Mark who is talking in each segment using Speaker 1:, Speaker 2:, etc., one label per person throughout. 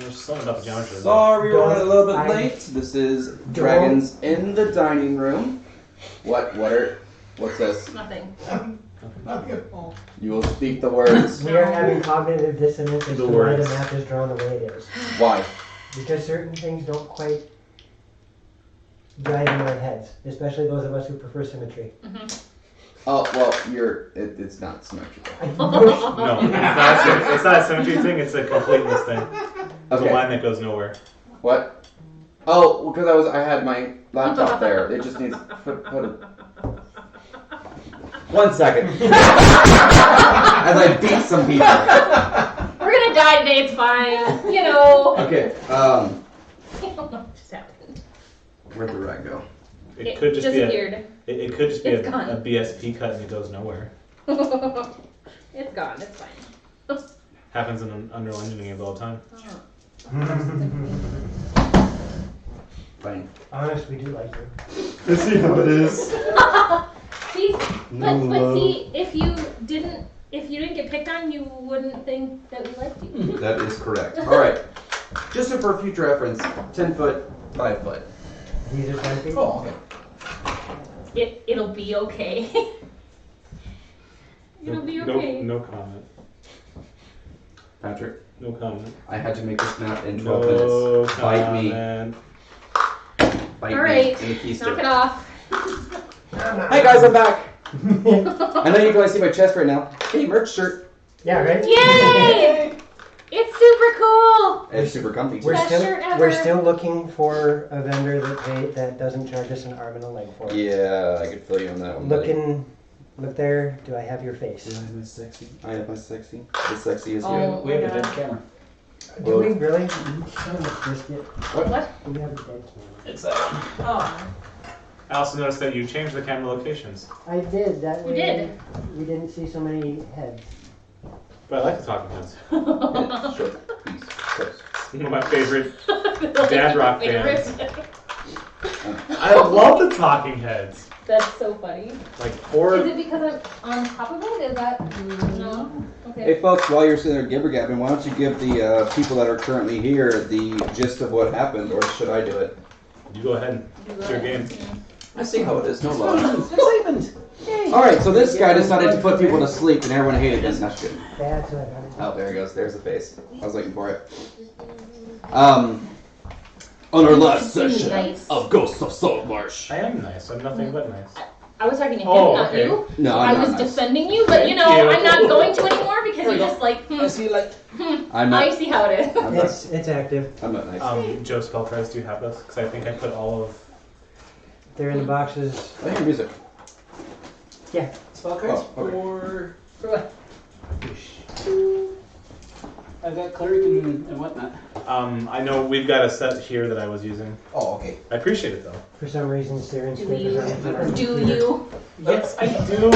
Speaker 1: There's something about the geometry.
Speaker 2: Sorry, we're running a little bit late. This is Dragons in the Dining Room. What's this?
Speaker 3: Nothing.
Speaker 4: Oh.
Speaker 2: You will speak the words.
Speaker 5: We are having cognitive dissonance as to why the
Speaker 1: words.
Speaker 5: map is drawn the way it is.
Speaker 2: Why?
Speaker 5: Because certain things don't quite drive in our heads, especially those of us who prefer symmetry.
Speaker 2: Oh, well, it's not symmetrical.
Speaker 1: No, it's not a symmetry thing, it's a completeness thing. There's a line that goes nowhere.
Speaker 2: What? Oh, because I had my laptop there. It just needs put it. 1 second. As I beat some people.
Speaker 3: We're gonna die today, it's fine. You know.
Speaker 2: Okay,
Speaker 3: I don't know what just happened.
Speaker 2: where'd the rag go?
Speaker 1: It could just
Speaker 3: disappeared.
Speaker 1: It could just be
Speaker 3: It's
Speaker 1: a
Speaker 3: gone.
Speaker 1: BSP cut and it goes nowhere.
Speaker 3: It's gone, it's fine.
Speaker 1: Happens in Unreal Engine games all the time.
Speaker 2: Fine.
Speaker 5: Honest, we do like you.
Speaker 6: Let's see how it is.
Speaker 3: See, but see, if you didn't get picked on, you wouldn't think that we liked you.
Speaker 2: That is correct. Alright. Just so for future reference, 10 foot, 5 foot.
Speaker 5: These are 10 feet.
Speaker 2: Oh, okay.
Speaker 3: It'll be okay. It'll be okay.
Speaker 1: No comment.
Speaker 2: Patrick,
Speaker 1: No comment.
Speaker 2: I had to make this map in 12
Speaker 1: No
Speaker 2: minutes. Bite me.
Speaker 1: comment.
Speaker 2: Bite
Speaker 3: Alright,
Speaker 2: me in the keister.
Speaker 3: knock it off.
Speaker 2: Hey guys, I'm back. I know you can only see my chest right now. Hey, merch shirt.
Speaker 5: Yeah, right?
Speaker 3: Yay! It's super cool!
Speaker 2: It's super comfy too.
Speaker 5: We're
Speaker 3: Best
Speaker 5: still,
Speaker 3: shirt ever.
Speaker 5: we're still looking for a vendor that doesn't charge us an arm and a leg for it.
Speaker 2: Yeah, I could fill you on that one. buddy.
Speaker 5: Look there. Do I have your face?
Speaker 6: My sexy.
Speaker 2: I have my sexy. As sexy as you.
Speaker 3: Oh,
Speaker 4: We have a
Speaker 3: my
Speaker 4: dead
Speaker 3: God.
Speaker 4: camera.
Speaker 5: Do we really? Son of a biscuit.
Speaker 3: What?
Speaker 5: We have a dead camera.
Speaker 4: It's that one.
Speaker 3: Oh.
Speaker 1: I also noticed that you changed the camera locations.
Speaker 5: I did. That
Speaker 3: We
Speaker 5: way
Speaker 3: did.
Speaker 5: we didn't see so many heads.
Speaker 1: But I like the talking heads.
Speaker 2: Yeah, short piece. Close.
Speaker 1: One of my favorite dad rock bands.
Speaker 3: Favorite.
Speaker 1: I love the talking heads.
Speaker 3: That's so funny.
Speaker 1: Like
Speaker 3: Is
Speaker 1: four.
Speaker 3: it because I'm on top of it? Is that no? Okay.
Speaker 2: Hey folks, while you're sitting there gibber-gabbing, why don't you give the people that are currently here the gist of what happened, or should I do it?
Speaker 1: You go ahead. It's your game.
Speaker 2: I see how it is, no love.
Speaker 4: Excitement!
Speaker 2: Alright, so this guy decided to put people to sleep and everyone hated him. That's good.
Speaker 5: That's what I got.
Speaker 2: Oh, there he goes. There's the face. I was looking for it. On our last
Speaker 3: You're
Speaker 2: session
Speaker 3: nice.
Speaker 2: of Ghosts of Saltmarsh.
Speaker 1: I am nice. I'm nothing but nice.
Speaker 3: I was talking to him,
Speaker 1: Oh,
Speaker 3: not
Speaker 1: okay.
Speaker 3: you.
Speaker 2: No,
Speaker 3: I
Speaker 2: I'm
Speaker 3: was
Speaker 2: not nice.
Speaker 3: defending you, but you know,
Speaker 1: Thank you.
Speaker 3: I'm not going to anymore because
Speaker 4: There
Speaker 3: you
Speaker 4: you
Speaker 3: just like,
Speaker 4: I see like
Speaker 2: I'm
Speaker 3: I
Speaker 2: not.
Speaker 3: see how it is.
Speaker 2: I'm not.
Speaker 5: It's active.
Speaker 2: I'm not nice.
Speaker 1: Joe Spellcries, do you have those? Because I think I put all of.
Speaker 5: They're in the boxes.
Speaker 2: I hear music.
Speaker 5: Yeah.
Speaker 4: spell cards
Speaker 2: Oh, okay.
Speaker 4: for.
Speaker 3: For what?
Speaker 4: I've got cleric and whatnot.
Speaker 1: I know we've got a set here that I was using.
Speaker 2: Oh, okay.
Speaker 1: I appreciate it though.
Speaker 5: For some reason, Syrinscape is on our
Speaker 3: Do
Speaker 5: computer.
Speaker 3: you?
Speaker 1: Yes, I do.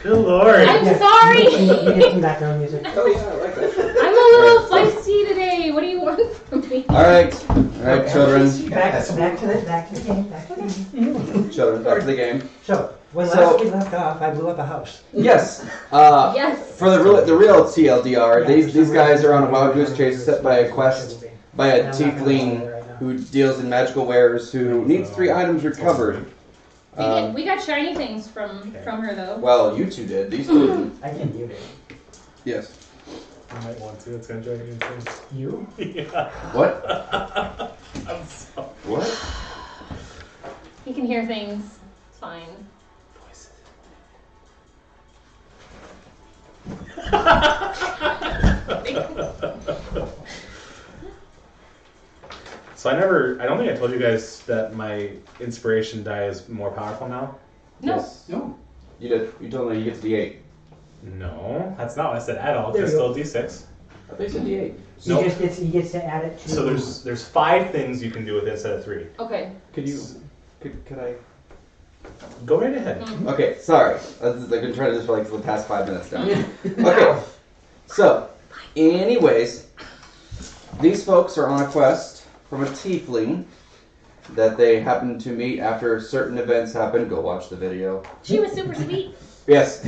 Speaker 1: Good lord.
Speaker 3: I'm
Speaker 5: Yeah,
Speaker 3: sorry.
Speaker 5: You get some background music.
Speaker 2: Oh yeah, I like that.
Speaker 3: I'm a little feisty today. What do you want from me?
Speaker 2: Alright, alright, children.
Speaker 5: Back to the game. Back to the game.
Speaker 2: Children, back to the game.
Speaker 5: So, when
Speaker 2: So-
Speaker 5: last we left off, I blew up a house.
Speaker 2: Yes.
Speaker 3: Yes.
Speaker 2: For the real TLDR,
Speaker 5: Yeah,
Speaker 2: these
Speaker 5: for some
Speaker 2: guys
Speaker 5: reason,
Speaker 2: are on a wild goose chase set by a quest by a
Speaker 5: I'm not gonna bother
Speaker 2: tiefling
Speaker 5: right now.
Speaker 2: who deals in magical wares who needs 3 items recovered.
Speaker 3: We got shiny things from her though.
Speaker 2: Well, you two did. These two didn't.
Speaker 5: I can mute it.
Speaker 2: Yes.
Speaker 1: I might want to. It's gonna drive me insane.
Speaker 5: You?
Speaker 1: Yeah.
Speaker 2: What?
Speaker 1: I'm sorry.
Speaker 2: What?
Speaker 3: He can hear things. It's fine.
Speaker 1: So I don't think I told you guys that my inspiration die is more powerful now.
Speaker 3: No.
Speaker 2: Yes.
Speaker 4: No.
Speaker 2: You did. You told me you get to D8.
Speaker 1: No, that's not what I said at all.
Speaker 5: There
Speaker 1: It's
Speaker 5: you
Speaker 1: still D6.
Speaker 2: I thought you said D8.
Speaker 1: Nope.
Speaker 5: He gets to add it to.
Speaker 1: So there's 5 things you can do with it instead of 3.
Speaker 3: Okay.
Speaker 2: Could I?
Speaker 1: Go right ahead.
Speaker 2: Okay, sorry. I've been trying to do this for like the past 5 minutes now. Okay. So, anyways, these folks are on a quest from a tiefling that they happen to meet after certain events happen. Go watch the video.
Speaker 3: She was super sweet.
Speaker 2: Yes.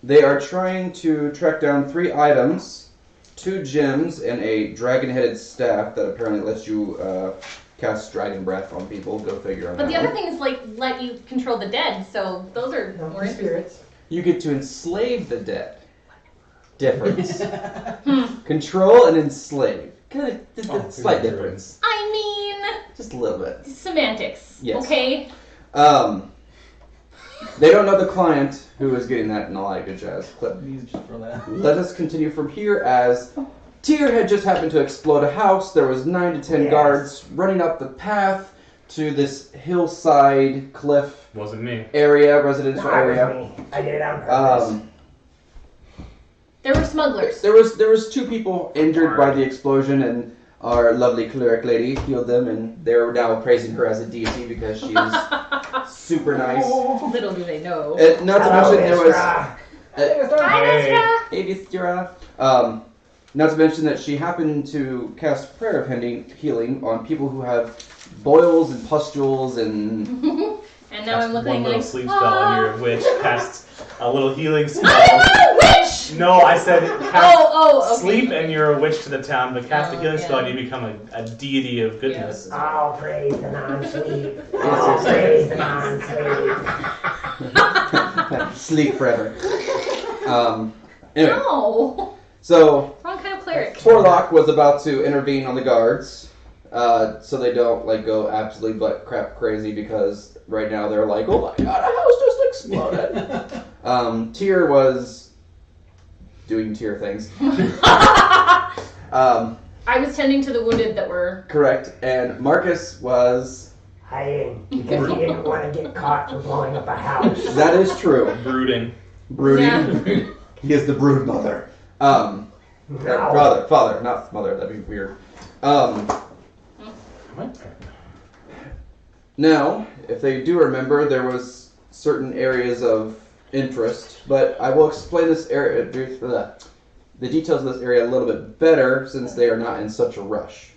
Speaker 2: They are trying to track down 3 items 2 gems and a dragon-headed staff that apparently lets you cast dragon breath on people. Go figure on
Speaker 3: But
Speaker 2: that
Speaker 3: the other
Speaker 2: one.
Speaker 3: thing is like let you control the dead, so those are
Speaker 5: No,
Speaker 3: more interesting.
Speaker 5: spirits.
Speaker 2: You get to enslave the dead. Difference. Control and enslave. Kind of slight difference.
Speaker 3: I mean,
Speaker 2: Just a little bit.
Speaker 3: semantics.
Speaker 2: Yes.
Speaker 3: Okay.
Speaker 2: They don't know the client who is getting that and all that good jazz. But
Speaker 4: These just for that.
Speaker 2: let us continue from here as Tyr had just happened to explode a house. There was 9 to 10
Speaker 5: Yes.
Speaker 2: guards running up the path to this hillside cliff
Speaker 1: Wasn't me.
Speaker 2: area, residential
Speaker 5: No, it was
Speaker 2: area.
Speaker 5: me. I did it on purpose.
Speaker 3: There were smugglers.
Speaker 2: There was 2 people injured by the explosion, and our lovely cleric lady healed them, and they're now praising her as a deity because she is super nice.
Speaker 3: Little do they know.
Speaker 2: Not to
Speaker 5: Hello,
Speaker 2: mention there was
Speaker 5: Isra.
Speaker 3: Hi,
Speaker 1: Hey.
Speaker 3: Nestra.
Speaker 2: Hey, Viscera. Not to mention that she happened to cast prayer of healing on people who have boils and pustules and
Speaker 3: And now I'm
Speaker 1: Cast
Speaker 3: looking
Speaker 1: one little
Speaker 3: like,
Speaker 1: sleep spell on your witch. Cast a little healing spell.
Speaker 3: I'm not a witch!
Speaker 1: No, I said cast
Speaker 3: Okay.
Speaker 1: sleep and you're a witch to the town, but cast a
Speaker 3: Oh,
Speaker 1: healing spell
Speaker 3: yeah.
Speaker 1: and you become a deity of goodness.
Speaker 5: All praise the non-sleep. All praise the non-sleep.
Speaker 2: sleep forever. Anyway,
Speaker 3: No.
Speaker 2: so
Speaker 3: Wrong kind of cleric.
Speaker 2: Torlock was about to intervene on the guards, so they don't go absolutely butt crap crazy because right now they're like, oh my god, a house just exploded. Tyr was doing Tyr things.
Speaker 3: I was tending to the wounded that were.
Speaker 2: Correct, and Marcus was.
Speaker 5: Hiding because he didn't want to get caught for blowing up a house.
Speaker 2: That is true.
Speaker 1: Brooding.
Speaker 2: Brooding.
Speaker 3: Yeah.
Speaker 2: He is the brood mother.
Speaker 5: No.
Speaker 2: Father, not mother. That'd be weird. Now, if they do remember, there was certain areas of interest, but I will explain this area, the details of this area a little bit better since they are not in such a rush.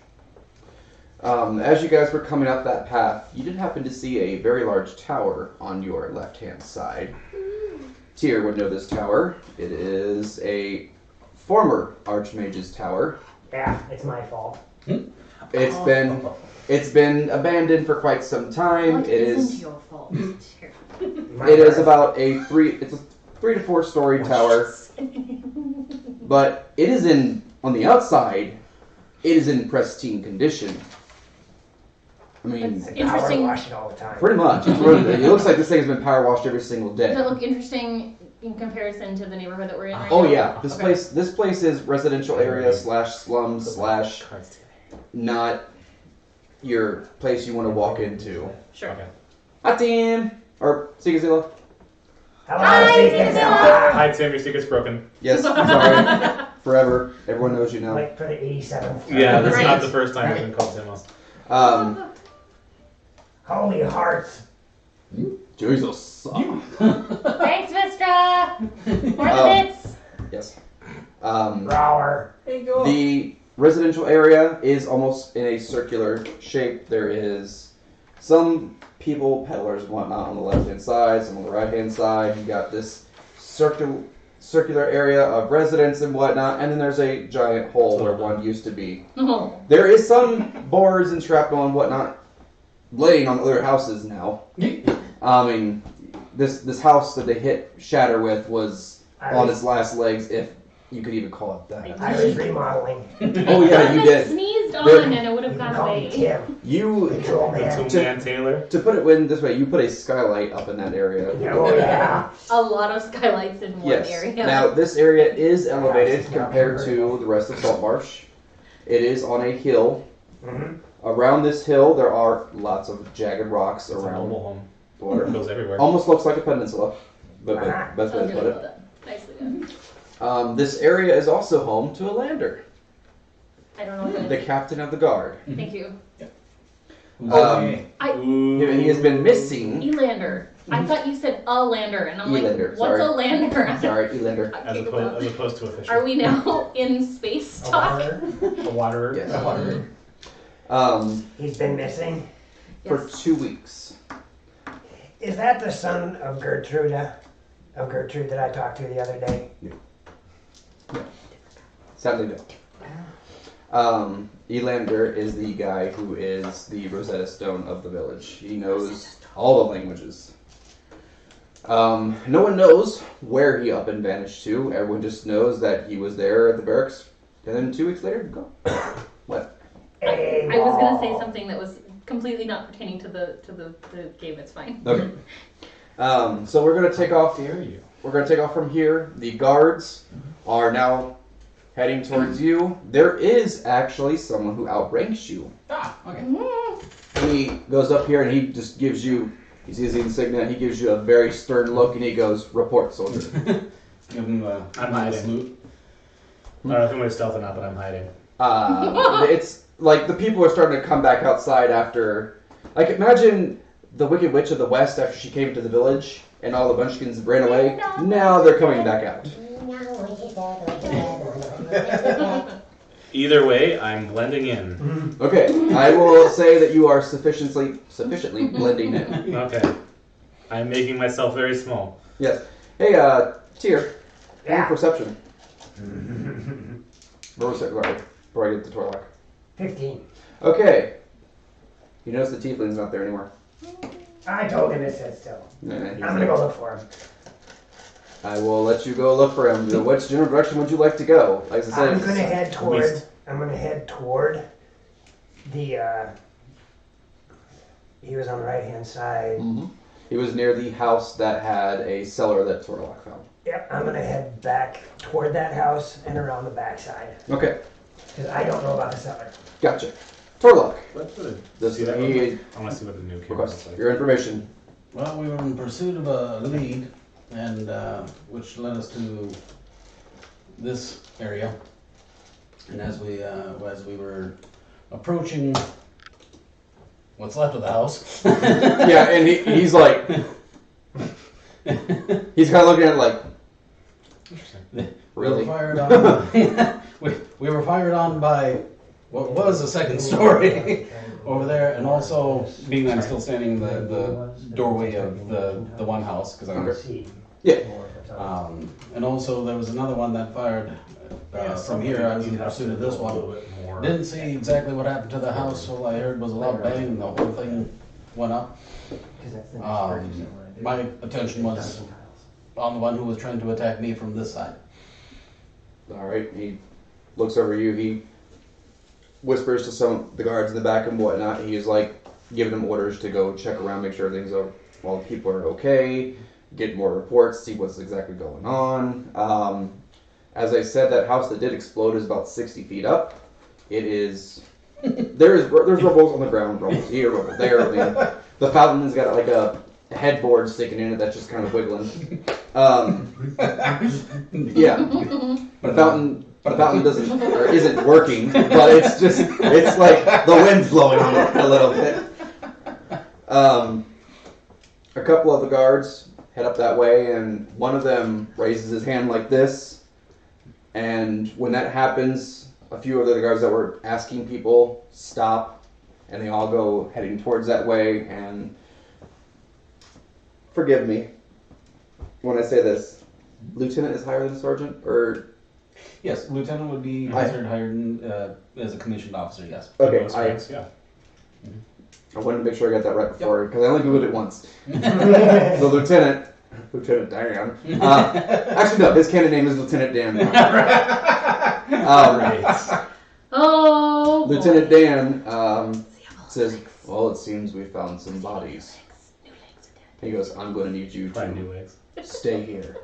Speaker 2: As you guys were coming up that path, you did happen to see a very large tower on your left-hand side. Tyr would know this tower. It is a former Archmage's tower.
Speaker 5: Yeah, it's my fault.
Speaker 2: It's been abandoned for quite some time.
Speaker 3: What isn't your fault?
Speaker 2: It is about a 3 to 4 story tower, but it is on the outside, it is in pristine condition. I mean,
Speaker 3: That's
Speaker 5: I
Speaker 3: interesting.
Speaker 5: power wash it all the time.
Speaker 2: pretty much. It looks like this thing has been power washed every single day.
Speaker 3: Does it look interesting in comparison to the neighborhood that we're in right
Speaker 2: Oh
Speaker 3: now?
Speaker 2: yeah, this
Speaker 3: Okay.
Speaker 2: place is residential area / slum / not your place you want to walk into.
Speaker 3: Sure.
Speaker 1: Okay.
Speaker 2: Hi Tim! Or Sigazilla.
Speaker 5: Hello,
Speaker 3: Hi,
Speaker 5: Sigazilla.
Speaker 1: Hi Tim, your secret's broken.
Speaker 2: Yes, sorry. Forever. Everyone knows you now.
Speaker 5: Like for the 87th time.
Speaker 1: Yeah, that's
Speaker 3: Right.
Speaker 1: not the first time you've been called Tim else.
Speaker 5: Holy hearts.
Speaker 2: Jesus.
Speaker 3: Thanks, Vistra! For the
Speaker 2: Oh.
Speaker 3: bits!
Speaker 2: Yes.
Speaker 5: Grower.
Speaker 2: The residential area is almost in a circular shape. There is some people, peddlers and whatnot on the left-hand side, some on the right-hand side. You got this circular area of residents and whatnot, and then there's a giant hole where one used to be.
Speaker 3: Oh.
Speaker 2: There is some boards and shrapnel and whatnot laying on other houses now. I mean, this house that they hit shatter with was on its last legs, if you could even call it that.
Speaker 5: I was remodeling.
Speaker 2: Oh yeah, you
Speaker 3: I
Speaker 2: did.
Speaker 3: sneezed on
Speaker 2: There-
Speaker 3: and it would
Speaker 5: You
Speaker 3: have
Speaker 5: can
Speaker 3: gone
Speaker 5: call me
Speaker 3: away.
Speaker 5: Tim.
Speaker 2: You,
Speaker 5: Control man.
Speaker 1: Tool Man Taylor.
Speaker 2: to put it in this way, you put a skylight up in that area.
Speaker 5: Oh yeah.
Speaker 3: A lot of skylights in one
Speaker 2: Yes.
Speaker 3: area.
Speaker 2: Now this area is elevated compared to the rest of Saltmarsh. It is on a hill.
Speaker 5: Mhm.
Speaker 2: Around this hill, there are lots of jagged rocks
Speaker 1: It's a
Speaker 2: around
Speaker 1: mobile home.
Speaker 2: the water.
Speaker 1: It goes everywhere.
Speaker 2: Almost looks like a peninsula, but
Speaker 5: Uh-huh.
Speaker 2: best way
Speaker 3: I
Speaker 2: to
Speaker 3: was
Speaker 2: put
Speaker 3: gonna
Speaker 2: it.
Speaker 3: love that. Nicely done.
Speaker 2: This area is also home to a lander,
Speaker 3: I don't know what
Speaker 2: the
Speaker 3: that
Speaker 2: captain of the guard.
Speaker 3: is. Thank you.
Speaker 2: He has been missing.
Speaker 3: Elander. I thought you said a lander, and I'm
Speaker 2: Elander,
Speaker 3: like, what's
Speaker 2: sorry.
Speaker 3: a lander?
Speaker 2: Sorry, Elander.
Speaker 3: I
Speaker 1: As
Speaker 3: can't
Speaker 1: opposed,
Speaker 3: go
Speaker 1: as opposed to a fisher.
Speaker 3: Are we now in space
Speaker 5: A
Speaker 3: talk?
Speaker 5: water.
Speaker 1: A waterer.
Speaker 2: Yes.
Speaker 5: A water. He's been missing.
Speaker 2: For 2 weeks.
Speaker 5: Is that the son of Gertrude? Of Gertrude that I talked to the other day?
Speaker 2: Sadly, no. Elander is the guy who is the Rosetta Stone of the village. He knows all the languages. No one knows where he up and vanished to. Everyone just knows that he was there at the barracks, and then 2 weeks later, go. What?
Speaker 3: I was gonna say something that was completely not pertaining to the game. It's fine.
Speaker 2: Okay. So we're gonna take off.
Speaker 1: Dare you?
Speaker 2: We're gonna take off from here. The guards are now heading towards you. There is actually someone who outranks you.
Speaker 4: Ah, okay.
Speaker 2: He goes up here and he just gives you. He sees the insignia. He gives you a very stern look and he goes, "Report, soldier."
Speaker 4: Give him a
Speaker 1: I'm hiding.
Speaker 4: salute.
Speaker 1: I don't know if I'm with stealth or not, but I'm hiding.
Speaker 2: It's like the people are starting to come back outside after. Like imagine the Wicked Witch of the West after she came to the village and all the Munchkins ran away. Now they're coming back out.
Speaker 1: Either way, I'm blending in.
Speaker 2: Okay, I will say that you are sufficiently blending in.
Speaker 1: Okay. I'm making myself very small.
Speaker 2: Yes. Hey, Tyr.
Speaker 5: Yeah.
Speaker 2: Perception. Before I get to Torlock.
Speaker 5: 15.
Speaker 2: Okay. You notice the tiefling's not there anymore.
Speaker 5: I told him to sit still.
Speaker 2: Nah,
Speaker 5: I'm gonna go look for him.
Speaker 2: I will let you go look for him. Which general direction would you like to go? Like I said,
Speaker 5: I'm gonna head toward. I'm gonna head toward the. He was on the right hand side.
Speaker 2: Mhm. He was near the house that had a cellar that Torlock found.
Speaker 5: Yep. I'm gonna head back toward that house and around the backside
Speaker 2: Okay,
Speaker 5: because I don't know about the cellar.
Speaker 2: gotcha. Torlock,
Speaker 1: What the?
Speaker 2: does
Speaker 1: See that
Speaker 2: he
Speaker 1: real quick? I want to see what the new camera looks
Speaker 2: request
Speaker 1: like.
Speaker 2: your information?
Speaker 4: Well, we were in pursuit of a lead, and which led us to this area. And as we were approaching what's left of the house,
Speaker 2: Yeah, and he's like, he's kind of looking at it like, really?
Speaker 4: we were fired on. we were fired on by what was the second story over there, and also being I'm still standing in the doorway of the one house because I'm.
Speaker 5: See.
Speaker 2: Yeah.
Speaker 4: And also there was another one that fired from here. I was in pursuit of this one. Didn't see exactly what happened to the house. All I heard was a loud bang and the whole thing went up. My attention was on the one who was trying to attack me from this side.
Speaker 2: All right. He looks over you. He whispers to some of the guards in the back and whatnot. He's like giving them orders to go check around, make sure things are all the people are okay, get more reports, see what's exactly going on. As I said, that house that did explode is about 60 feet up. It is. There's rubbles on the ground, rubbles here, rubbles there. I mean, the fountain has got like a headboard sticking in it that's just kind of wiggling. Yeah, the fountain isn't working, but it's like the wind's blowing on it a little bit. A couple of the guards head up that way, and one of them raises his hand like this. And when that happens, a few of the guards that were asking people stop, and they all go heading towards that way. And forgive me when I say this, lieutenant is higher than sergeant, or
Speaker 4: Yes, lieutenant would be considered hired as a commissioned officer. Yes.
Speaker 2: okay.
Speaker 1: Those ranks, yeah.
Speaker 2: I wanted to make sure I got that right before because I only googled it once. So Lieutenant Dan. Actually, no, his canon name is Lieutenant Dan.
Speaker 3: Oh.
Speaker 2: Lieutenant Dan says, "Well, it seems we found some bodies." He goes, "I'm going to need you
Speaker 1: Try
Speaker 2: to
Speaker 1: new ways.
Speaker 2: stay here."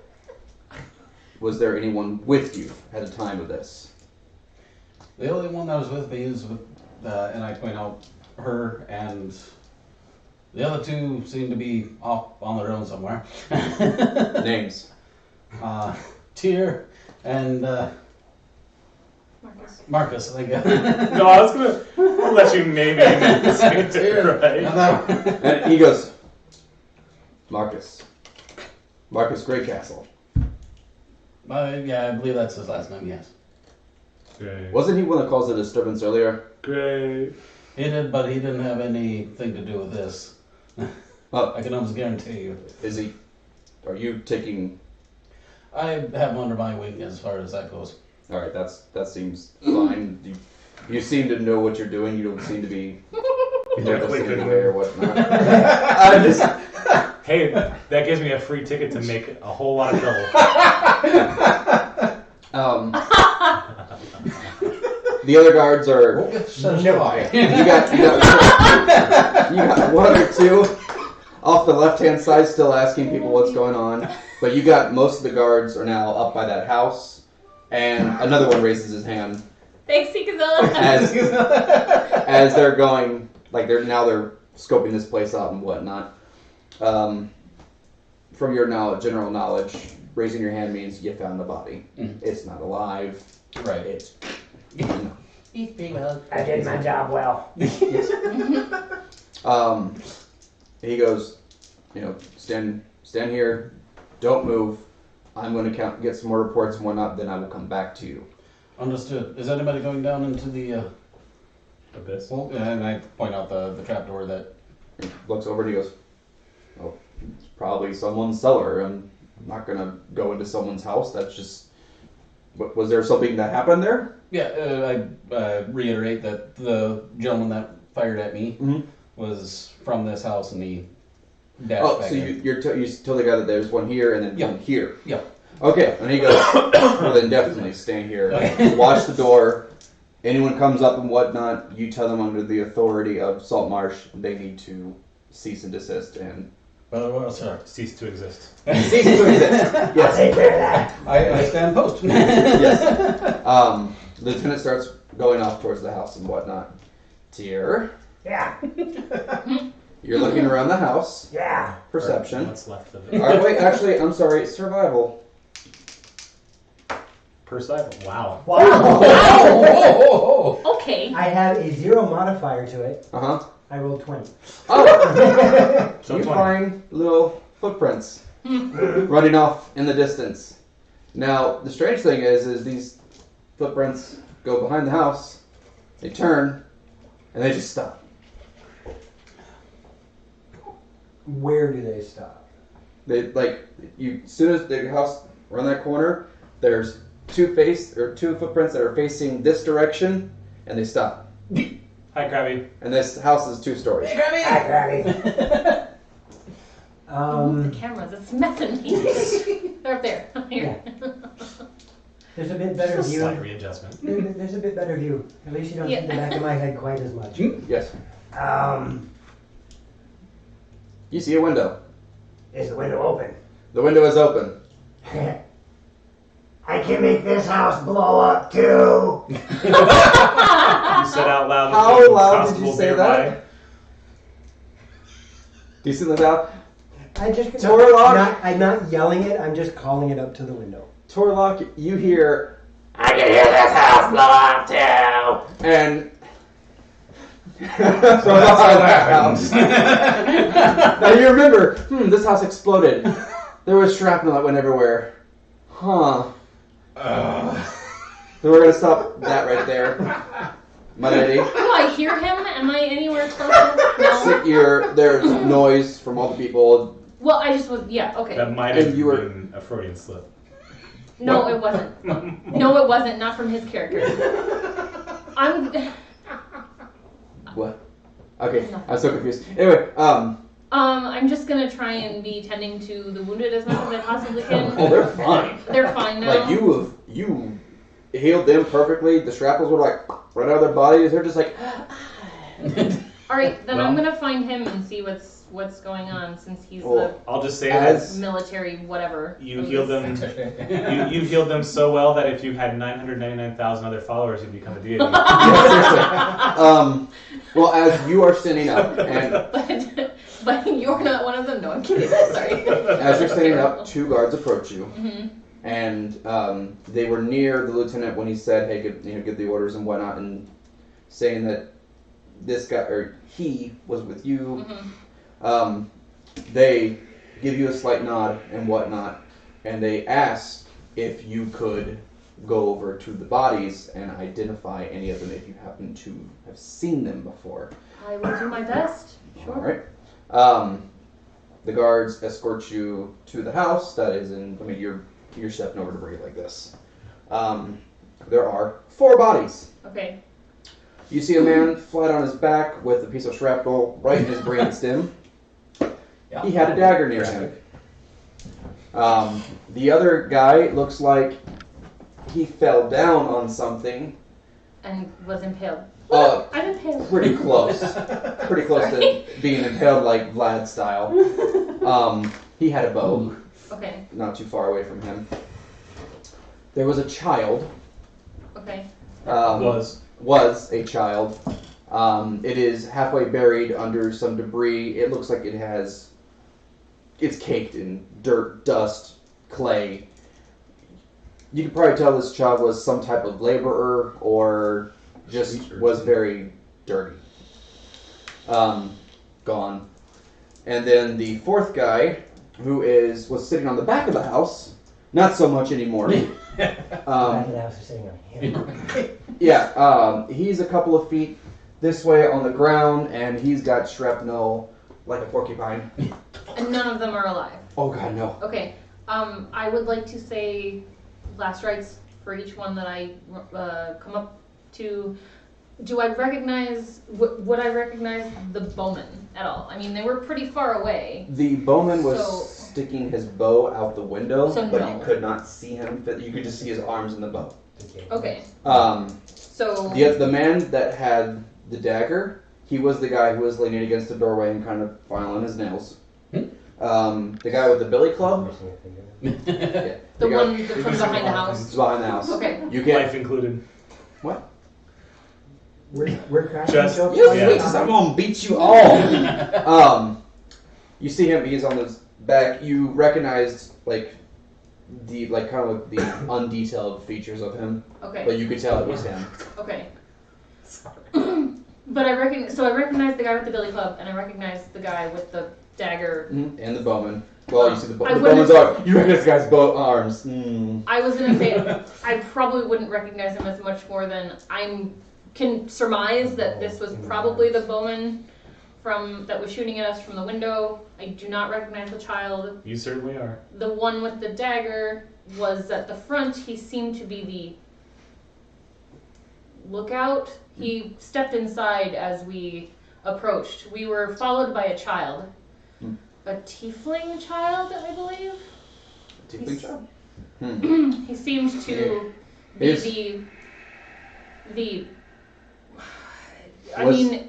Speaker 2: Was there anyone with you at the time of this?
Speaker 4: The only one that was with me is with, and I point out her, and the other two seem to be off on their own somewhere.
Speaker 2: Names.
Speaker 4: Tyr and Marcus, I think.
Speaker 1: No, I was gonna let you maybe say it right.
Speaker 2: And he goes, Marcus Greycastle.
Speaker 4: Yeah, I believe that's his last name, yes.
Speaker 1: Great.
Speaker 2: Wasn't he one that caused the disturbance earlier?
Speaker 1: Great.
Speaker 4: He did, but he didn't have anything to do with this.
Speaker 2: Oh,
Speaker 4: I can almost guarantee you.
Speaker 2: is he? Are you taking?
Speaker 4: I have him under my wing as far as that goes.
Speaker 2: All right, that seems fine. You seem to know what you're doing. You don't seem to be
Speaker 1: Definitely
Speaker 2: noticing
Speaker 1: could
Speaker 2: away or whatnot.
Speaker 1: Hey, that gives me a free ticket to make a whole lot of trouble.
Speaker 2: The other guards are.
Speaker 4: No.
Speaker 2: You got one or two off the left-hand side still asking people what's going on. But you got most of the guards are now up by that house. And another one raises his hand.
Speaker 3: Thanks, Sikazilla.
Speaker 2: As they're going, like they're scoping this place out and whatnot. From your general knowledge, raising your hand means you found the body.
Speaker 4: Mm.
Speaker 2: It's not alive.
Speaker 4: Right.
Speaker 2: It's
Speaker 5: I did my job well.
Speaker 2: He goes, stand here, don't move. I'm going to get some more reports and whatnot, then I will come back to you.
Speaker 4: Understood. Is anybody going down into the
Speaker 1: Abyss.
Speaker 4: well, and I point out the trapdoor that
Speaker 2: He looks over and he goes, oh, it's probably someone's cellar. I'm not going to go into someone's house. That's just... Was there something that happened there?
Speaker 4: I reiterate that the gentleman that fired at me was from this house and he dashed back
Speaker 2: so
Speaker 4: in.
Speaker 2: you told the guy that there's one here and then one here.
Speaker 4: Yeah.
Speaker 2: Okay, and he goes, well then definitely stay here.
Speaker 4: Okay.
Speaker 2: Watch the door. Anyone comes up and whatnot, you tell them under the authority of Saltmarsh they need to cease and desist and...
Speaker 4: Well, sir.
Speaker 1: Cease to exist.
Speaker 2: Cease to exist. Yes.
Speaker 5: Take care of that.
Speaker 4: I stand post.
Speaker 2: Yes. Lieutenant starts going off towards the house and whatnot. Dear,
Speaker 5: Yeah.
Speaker 2: you're looking around the house.
Speaker 5: Yeah.
Speaker 2: Perception.
Speaker 1: What's left of it?
Speaker 2: Alright, wait, actually, I'm sorry, survival.
Speaker 1: Survival. Wow.
Speaker 5: Wow.
Speaker 3: Okay.
Speaker 5: I have a 0 modifier to it.
Speaker 2: Uh-huh.
Speaker 5: I rolled 20.
Speaker 2: Oh!
Speaker 1: So
Speaker 2: You
Speaker 1: 20.
Speaker 2: find little footprints running off in the distance. Now, the strange thing is these footprints go behind the house, they turn, and they just stop.
Speaker 5: Where do they stop?
Speaker 2: They as soon as the house around that corner, there's two footprints that are facing this direction, and they stop.
Speaker 1: Hi, Krabby.
Speaker 2: And this house is 2 stories.
Speaker 5: Hi, Granny.
Speaker 3: The cameras, it's messing me. They're up there. Here.
Speaker 5: There's a bit better view.
Speaker 1: Slight readjustment.
Speaker 5: There's a bit better view. At least you don't see the back of my head quite as much.
Speaker 2: Yes. You see a window.
Speaker 5: Is the window open?
Speaker 2: The window is open.
Speaker 5: I can make this house blow up too.
Speaker 1: You said out loud.
Speaker 2: How
Speaker 1: with the
Speaker 2: loud did
Speaker 1: constable
Speaker 2: you say
Speaker 1: nearby.
Speaker 2: that? Decently loud.
Speaker 5: I'm not yelling it. I'm just calling it up to the window.
Speaker 2: Torlock, you hear, I can hear this house blow up too. And from behind that house. Now you remember, this house exploded. There was shrapnel that went everywhere. Huh. So we're gonna stop that right there. My lady.
Speaker 3: Do I hear him? Am I anywhere closer? No.
Speaker 2: There's noise from all the people.
Speaker 3: Well, I just was. Yeah. Okay.
Speaker 1: That might
Speaker 2: And
Speaker 1: have
Speaker 2: you were-
Speaker 1: been a Freudian slip.
Speaker 3: No, it wasn't. No, it wasn't. Not from his character. I'm.
Speaker 2: What? Okay,
Speaker 3: No.
Speaker 2: I'm so confused. Anyway,
Speaker 3: I'm just gonna try and be tending to the wounded as much as I possibly can.
Speaker 2: oh, they're fine.
Speaker 3: They're fine now.
Speaker 2: Like you healed them perfectly. The shrapnels were like right out of their bodies. They're just like.
Speaker 3: All right, then
Speaker 1: Well-
Speaker 3: I'm gonna find him and see what's going on since he's
Speaker 1: I'll just say
Speaker 2: As-
Speaker 3: the military whatever.
Speaker 1: you healed them. You healed them so well that if you had 999,000 other followers, you'd become a deity.
Speaker 2: Yeah, seriously. Well, as you are standing up, and
Speaker 3: But you're not one of them. No, I'm kidding. Sorry.
Speaker 2: as you're standing up, 2 guards approach you,
Speaker 3: Mhm.
Speaker 2: and they were near the lieutenant when he said, "Hey, give the orders and whatnot," and saying that this guy or he was with you.
Speaker 3: Mhm.
Speaker 2: They give you a slight nod and whatnot, and they ask if you could go over to the bodies and identify any of them if you happen to have seen them before.
Speaker 3: I will do my best. Sure.
Speaker 2: All right. The guards escort you to the house. That is you're stepping over to bring it like this. There are 4 bodies.
Speaker 3: Okay.
Speaker 2: You see a man flat on his back with a piece of shrapnel right in his brainstem.
Speaker 4: Yeah.
Speaker 2: He had a dagger near him. The other guy looks like he fell down on something.
Speaker 3: And was impaled.
Speaker 2: Uh,
Speaker 3: I'm impaled.
Speaker 2: Pretty close. Pretty close to being impaled like Vlad style. He had a bow.
Speaker 3: Okay.
Speaker 2: Not too far away from him. There was a child.
Speaker 3: Okay.
Speaker 2: Was a child. It is halfway buried under some debris. It looks like it's caked in dirt, dust, clay. You could probably tell this child was some type of laborer or just was very dirty. Gone. And then the fourth guy, who was sitting on the back of the house, not so much anymore.
Speaker 5: Back of the house is sitting on him.
Speaker 2: Yeah, he's a couple of feet this way on the ground, and he's got shrapnel like a porcupine.
Speaker 3: And none of them are alive.
Speaker 2: Oh god, no.
Speaker 3: Okay. I would like to say last rites for each one that I come up to. Do I recognize? Would I recognize the bowman at all? I mean, they were pretty far away.
Speaker 2: The bowman was sticking his bow out the window,
Speaker 3: So
Speaker 2: but
Speaker 3: no.
Speaker 2: you could not see him. You could just see his arms in the bow.
Speaker 3: Okay. So
Speaker 2: The man that had the dagger, he was the guy who was leaning against the doorway and kind of filing his nails. The guy with the billy club. Yeah,
Speaker 3: the
Speaker 2: guy
Speaker 3: one from behind the house.
Speaker 2: behind the house.
Speaker 3: Okay.
Speaker 2: You can't.
Speaker 1: Life included.
Speaker 2: What?
Speaker 5: We're crashing
Speaker 1: Just-
Speaker 5: show.
Speaker 2: Yes,
Speaker 1: Yeah.
Speaker 2: wait, 'cause I'm gonna beat you all. You see him. He's on his back. You recognized like kind of like the undetailed features of him,
Speaker 3: Okay.
Speaker 2: but you could tell it was him.
Speaker 3: Okay. But I recognize the guy with the billy club, and I recognize the guy with the dagger.
Speaker 2: And the bowman. Well, you see the
Speaker 3: I
Speaker 2: bowman's
Speaker 3: wouldn't-
Speaker 2: arm. You recognize the guy's arms.
Speaker 3: I was gonna say I probably wouldn't recognize him as much more than can surmise that this was probably the bowman that was shooting at us from the window. I do not recognize the child.
Speaker 1: You certainly are.
Speaker 3: The one with the dagger was at the front. He seemed to be the lookout. He stepped inside as we approached. We were followed by a child. A tiefling child, I believe.
Speaker 2: Tiefling child?
Speaker 3: He seemed to be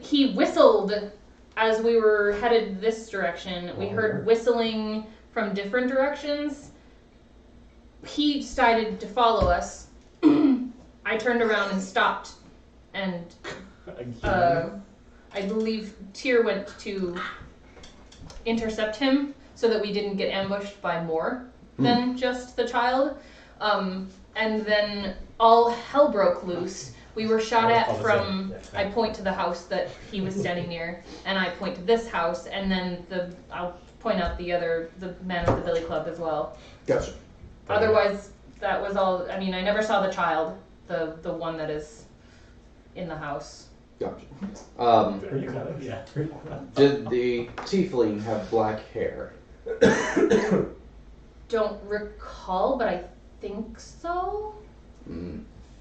Speaker 3: he whistled as we were headed this direction. We heard whistling from different directions. He decided to follow us. I turned around and stopped, and I believe Tyr went to intercept him so that we didn't get ambushed by more than just the child. And then all hell broke loose. We were shot at from, I point to the house that he was standing near, and I point to this house, and then I'll point out the man with the billy club as well.
Speaker 2: Gotcha.
Speaker 3: Otherwise, that was all. I mean, I never saw the child, the one that is in the house.
Speaker 2: Gotcha.
Speaker 1: Yeah.
Speaker 2: Did the tiefling have black hair?
Speaker 3: Don't recall, but I think so.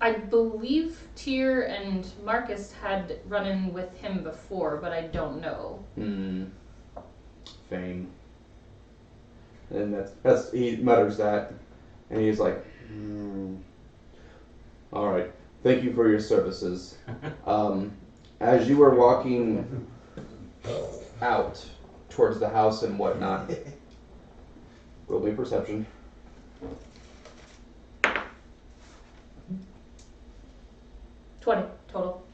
Speaker 3: I believe Tyr and Marcus had run in with him before, but I don't know.
Speaker 2: Fame. And that's he mutters that, and he's like, all right, thank you for your services. As you were walking out towards the house and whatnot, roll me perception.
Speaker 3: 20 total.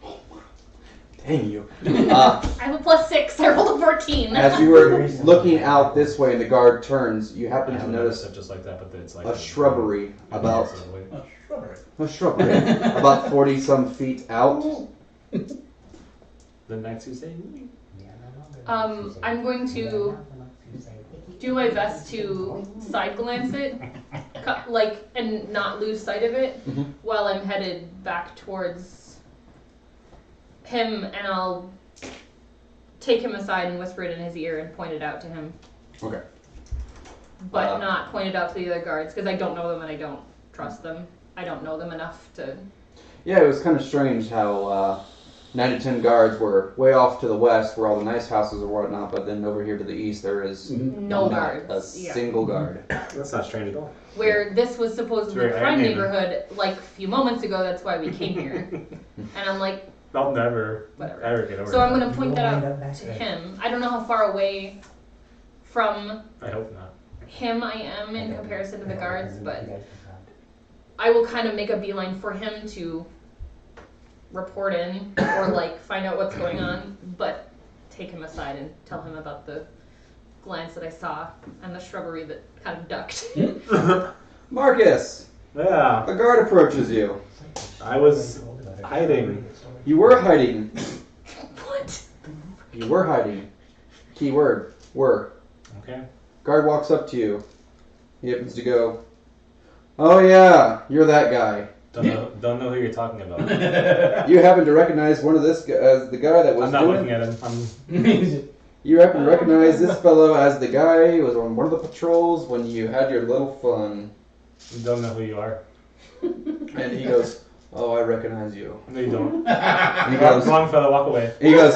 Speaker 2: Dang you.
Speaker 3: I have a +6. I rolled a 14.
Speaker 2: As you were looking out this way and the guard turns, you happen to notice
Speaker 1: just like that, but it's like
Speaker 2: a shrubbery about
Speaker 4: A shrubbery.
Speaker 2: about 40 some feet out.
Speaker 1: The next you say.
Speaker 3: I'm going to do my best to side glance it, and not lose sight of it while I'm headed back towards him, and I'll take him aside and whisper it in his ear and point it out to him.
Speaker 2: Okay.
Speaker 3: But not point it out to the other guards, because I don't know them and I don't trust them. I don't know them enough to...
Speaker 2: Yeah, it was kind of strange how 9 to 10 guards were way off to the west where all the nice houses and whatnot, but then over here to the east there is
Speaker 3: No
Speaker 2: not
Speaker 3: guards.
Speaker 2: a single guard.
Speaker 1: That's not strange at all.
Speaker 3: Where this was supposedly
Speaker 1: It's very
Speaker 3: prime
Speaker 1: animated.
Speaker 3: neighborhood, like a few moments ago, that's why we came here. And I'm like,
Speaker 1: I'll never,
Speaker 3: Whatever.
Speaker 1: ever get over
Speaker 3: so I'm
Speaker 1: that.
Speaker 3: gonna point that
Speaker 5: Wind
Speaker 3: out
Speaker 5: up back
Speaker 3: to
Speaker 5: there.
Speaker 3: him. I don't know how far away from
Speaker 1: I hope not.
Speaker 3: him I am in comparison to the guards, but
Speaker 5: You guys can talk.
Speaker 3: I will kind of make a beeline for him to report in or like find out what's going on, but take him aside and tell him about the glance that I saw and the shrubbery that kind of ducked.
Speaker 2: Marcus,
Speaker 1: Yeah,
Speaker 2: a guard approaches you.
Speaker 1: I was hiding.
Speaker 2: You were hiding.
Speaker 3: What?
Speaker 2: You were hiding. Keyword, were.
Speaker 1: Okay.
Speaker 2: Guard walks up to you. He happens to go, "Oh yeah, you're that guy.
Speaker 1: Don't know who you're talking about.
Speaker 2: You happen to recognize one of this as the guy that was
Speaker 1: I'm not
Speaker 2: doing
Speaker 1: looking at him.
Speaker 2: You happen to recognize this fellow as the guy who was on one of the patrols when you had your little fun."
Speaker 1: Don't know who you are.
Speaker 2: And he goes, "Oh, I recognize you."
Speaker 1: No, you don't.
Speaker 2: And he goes,
Speaker 1: Wrong fella, walk away.
Speaker 2: he goes,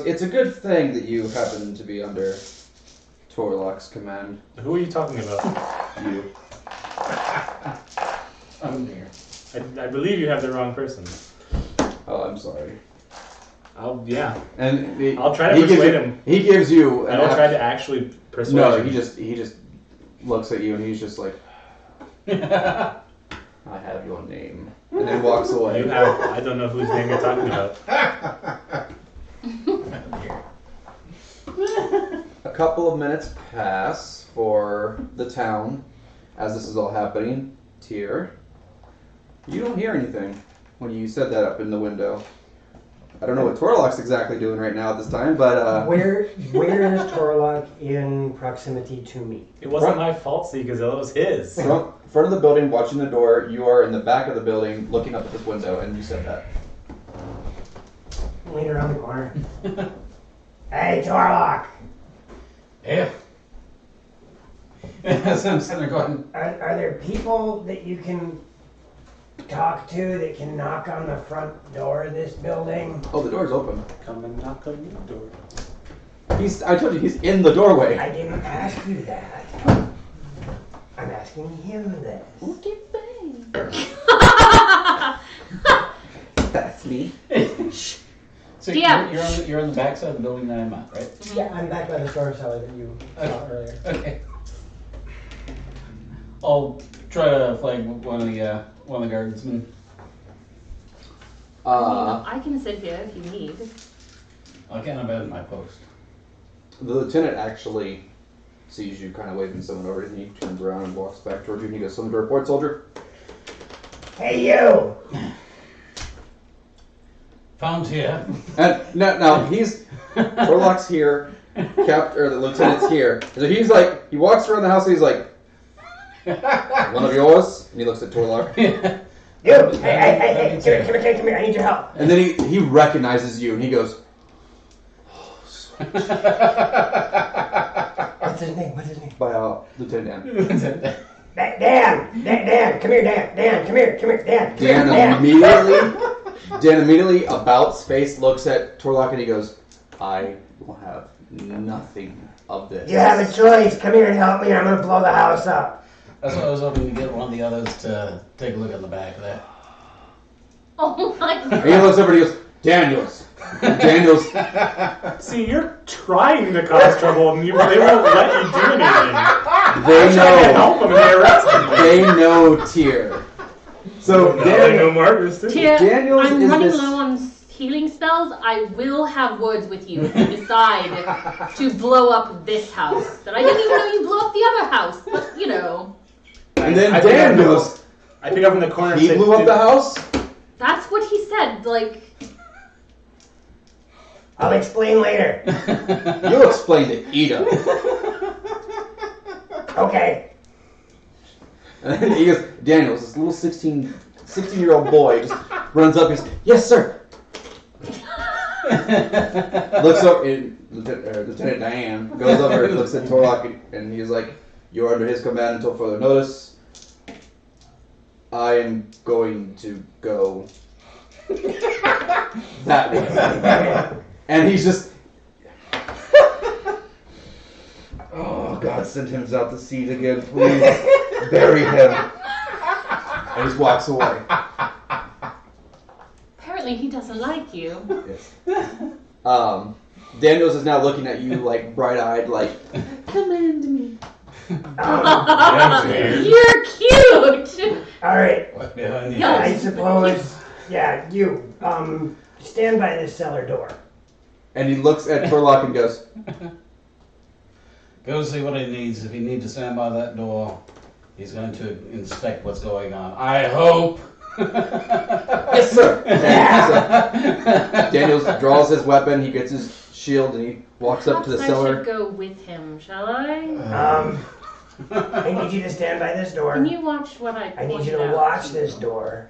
Speaker 2: "It's a good thing that you happen to be under Torlock's command."
Speaker 1: Who are you talking about?
Speaker 2: You.
Speaker 4: I'm here.
Speaker 1: I believe you have the wrong person.
Speaker 2: Oh, I'm sorry.
Speaker 1: Yeah.
Speaker 2: And
Speaker 1: I'll try to
Speaker 2: he gives
Speaker 1: persuade
Speaker 2: you-
Speaker 1: him.
Speaker 2: He gives you.
Speaker 1: I will try to actually persuade
Speaker 2: No,
Speaker 1: him.
Speaker 2: he just looks at you and he's just like, "I have your name," and then walks away.
Speaker 1: You have. I don't know whose name you're talking about.
Speaker 2: A couple of minutes pass for the town as this is all happening. Tyr, you don't hear anything when you said that up in the window. I don't know what Torlock's exactly doing right now at this time, but
Speaker 5: Where is Torlock in proximity to me?
Speaker 1: It wasn't my fault, see, because it was his.
Speaker 2: front of the building, watching the door, you are in the back of the building looking up at this window, and you said that.
Speaker 5: Lean around the corner. Hey, Torlock!
Speaker 4: Yeah. As I'm sitting there going,
Speaker 5: Are there people that you can talk to that can knock on the front door of this building?
Speaker 2: Oh, the door's open.
Speaker 1: Come and knock on the door.
Speaker 2: I told you, he's in the doorway.
Speaker 5: I didn't ask you that. I'm asking him this.
Speaker 2: That's me.
Speaker 4: so
Speaker 3: Yeah.
Speaker 4: you're on the back side of the building that I'm at, right?
Speaker 5: Yeah, I'm back by the storm cellar that you saw earlier.
Speaker 4: Okay. I'll try to flag one of the guardsmen.
Speaker 3: I can sit here if you need.
Speaker 4: I can't abandon my post.
Speaker 2: The lieutenant actually sees you kind of waving someone over, and he turns around and walks back towards you, and he goes, "Something to report, soldier?"
Speaker 5: Hey, you!
Speaker 4: Found here.
Speaker 2: And now he's Torlock's here, or the lieutenant's here. So he's like, he walks around the house, and he's like, "One of yours?" And he looks at Torlock.
Speaker 5: You! Hey, come here, I need your help.
Speaker 2: And then he recognizes you, and he goes,
Speaker 5: What's his name?
Speaker 2: by Lieutenant Dan.
Speaker 5: Dan, come here, Dan, come here, Dan.
Speaker 2: Dan immediately, about face, looks at Torlock, and he goes, "I will have nothing of this."
Speaker 5: You have a choice. Come here and help me, or I'm gonna blow the house up.
Speaker 4: That's what I was hoping to get one of the others to take a look at the back of that.
Speaker 3: Oh my
Speaker 2: And he
Speaker 3: god.
Speaker 2: looks over and he goes, Daniels.
Speaker 1: See, you're trying to cause trouble, and they won't let you do anything.
Speaker 2: They
Speaker 1: Trying to
Speaker 2: know.
Speaker 1: help them, and they arrested me.
Speaker 2: They know Tyr. So
Speaker 1: Now they know Marcus too.
Speaker 3: Tyr,
Speaker 2: Daniels
Speaker 3: I'm
Speaker 2: is
Speaker 3: running
Speaker 2: this-
Speaker 3: low on healing spells. I will have words with you if you decide to blow up this house. That I didn't even know you blew up the other house, but you know.
Speaker 2: And then
Speaker 1: I think I know.
Speaker 2: Daniels,
Speaker 1: I pick up in the corner and
Speaker 2: he
Speaker 1: say,
Speaker 2: blew up the house.
Speaker 3: That's what he said. Like,
Speaker 5: I'll explain later.
Speaker 2: You'll explain to Ida.
Speaker 5: Okay.
Speaker 2: And then he goes, Daniels, this little 16-year-old boy, just runs up and goes, "Yes, sir." Looks up, and Lieutenant Diane goes over and looks at Torlock, and he's like, "You're under his command until further notice. I am going to go." that way. And he's just... Oh, God, send him out to sea again, please. Bury him. And just walks away.
Speaker 3: Apparently he doesn't like you.
Speaker 2: Yes. Daniels is now looking at you like bright-eyed, like, come into me.
Speaker 3: You're cute!
Speaker 5: Alright,
Speaker 4: What behind you?
Speaker 5: I suppose, yeah, you, stand by this cellar door.
Speaker 2: And he looks at Torlock and goes,
Speaker 4: Go see what he needs. If he needs to stand by that door, he's going to inspect what's going on. I hope.
Speaker 2: yes, sir. And so Daniels draws his weapon, he gets his shield, and he walks up to the cellar.
Speaker 3: I should go with him, shall I?
Speaker 5: I need you to stand by this door.
Speaker 3: Can you watch what I
Speaker 5: I need you
Speaker 3: pointed
Speaker 5: to
Speaker 3: out?
Speaker 5: watch this door.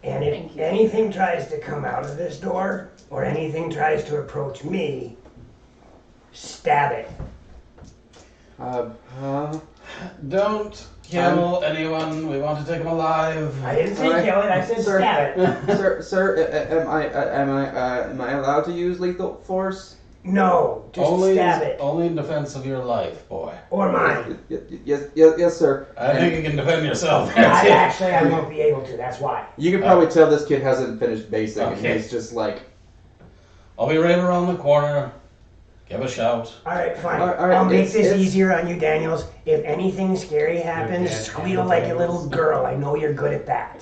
Speaker 5: And
Speaker 3: Thank
Speaker 5: if
Speaker 3: you.
Speaker 5: anything tries to come out of this door, or anything tries to approach me, stab it.
Speaker 4: Don't kill anyone. We want to take him alive.
Speaker 5: I didn't say
Speaker 2: Alright.
Speaker 5: kill it, I said
Speaker 2: Sir.
Speaker 5: stab it.
Speaker 2: Sir, am I allowed to use lethal force?
Speaker 5: No, just stab it.
Speaker 4: Only in defense of your life, boy.
Speaker 5: Or mine.
Speaker 2: Yes, sir.
Speaker 4: I think you can defend yourself.
Speaker 5: I won't be able to, that's why.
Speaker 2: You can probably tell this kid hasn't finished basic, and
Speaker 4: Okay.
Speaker 2: he's just like,
Speaker 4: I'll be right around the corner. Give a shout.
Speaker 5: Alright, fine.
Speaker 2: All right,
Speaker 5: I'll make this
Speaker 2: it's-
Speaker 5: easier on you, Daniels. If anything scary happens,
Speaker 1: can't
Speaker 5: squeal
Speaker 1: handle
Speaker 5: like a
Speaker 1: Daniels.
Speaker 5: little girl. I know you're good at that.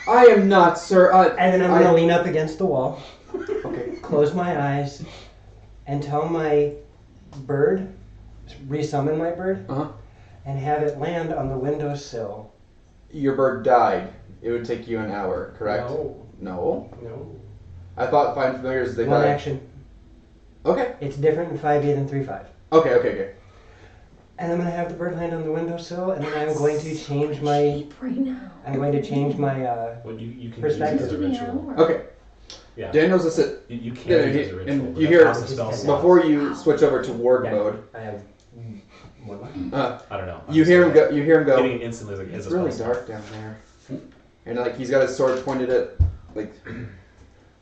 Speaker 2: I am not, sir.
Speaker 5: And then I'm gonna lean up against the wall,
Speaker 2: Okay.
Speaker 5: close my eyes, and tell my bird, resummon my bird,
Speaker 2: Uh-huh.
Speaker 5: and have it land on the windowsill.
Speaker 2: Your bird died. It would take you an hour, correct?
Speaker 5: No.
Speaker 2: No? I thought Find Familiars, they
Speaker 5: One
Speaker 2: died.
Speaker 5: action.
Speaker 2: Okay.
Speaker 5: It's different in 5e than 3-5.
Speaker 2: Okay.
Speaker 5: And I'm gonna have the bird land on the windowsill, and then I'm going to change my.
Speaker 3: Right now.
Speaker 5: I'm going to change my.
Speaker 1: Well, you can
Speaker 5: Perspective.
Speaker 1: use it as a ritual.
Speaker 2: Okay.
Speaker 1: Yeah.
Speaker 2: Daniels is it.
Speaker 1: You can
Speaker 2: Yeah,
Speaker 1: use it as a ritual.
Speaker 2: and
Speaker 1: but
Speaker 2: you
Speaker 1: that
Speaker 2: hear
Speaker 1: costs a spell slot.
Speaker 2: before you switch over to ward
Speaker 5: Yeah.
Speaker 2: mode.
Speaker 5: I have. One
Speaker 1: I don't know.
Speaker 2: You hear him go. You hear him go.
Speaker 1: Getting it instantly is a
Speaker 2: It's
Speaker 1: spell
Speaker 2: really
Speaker 1: slot.
Speaker 2: dark down there. And like he's got his sword pointed at like.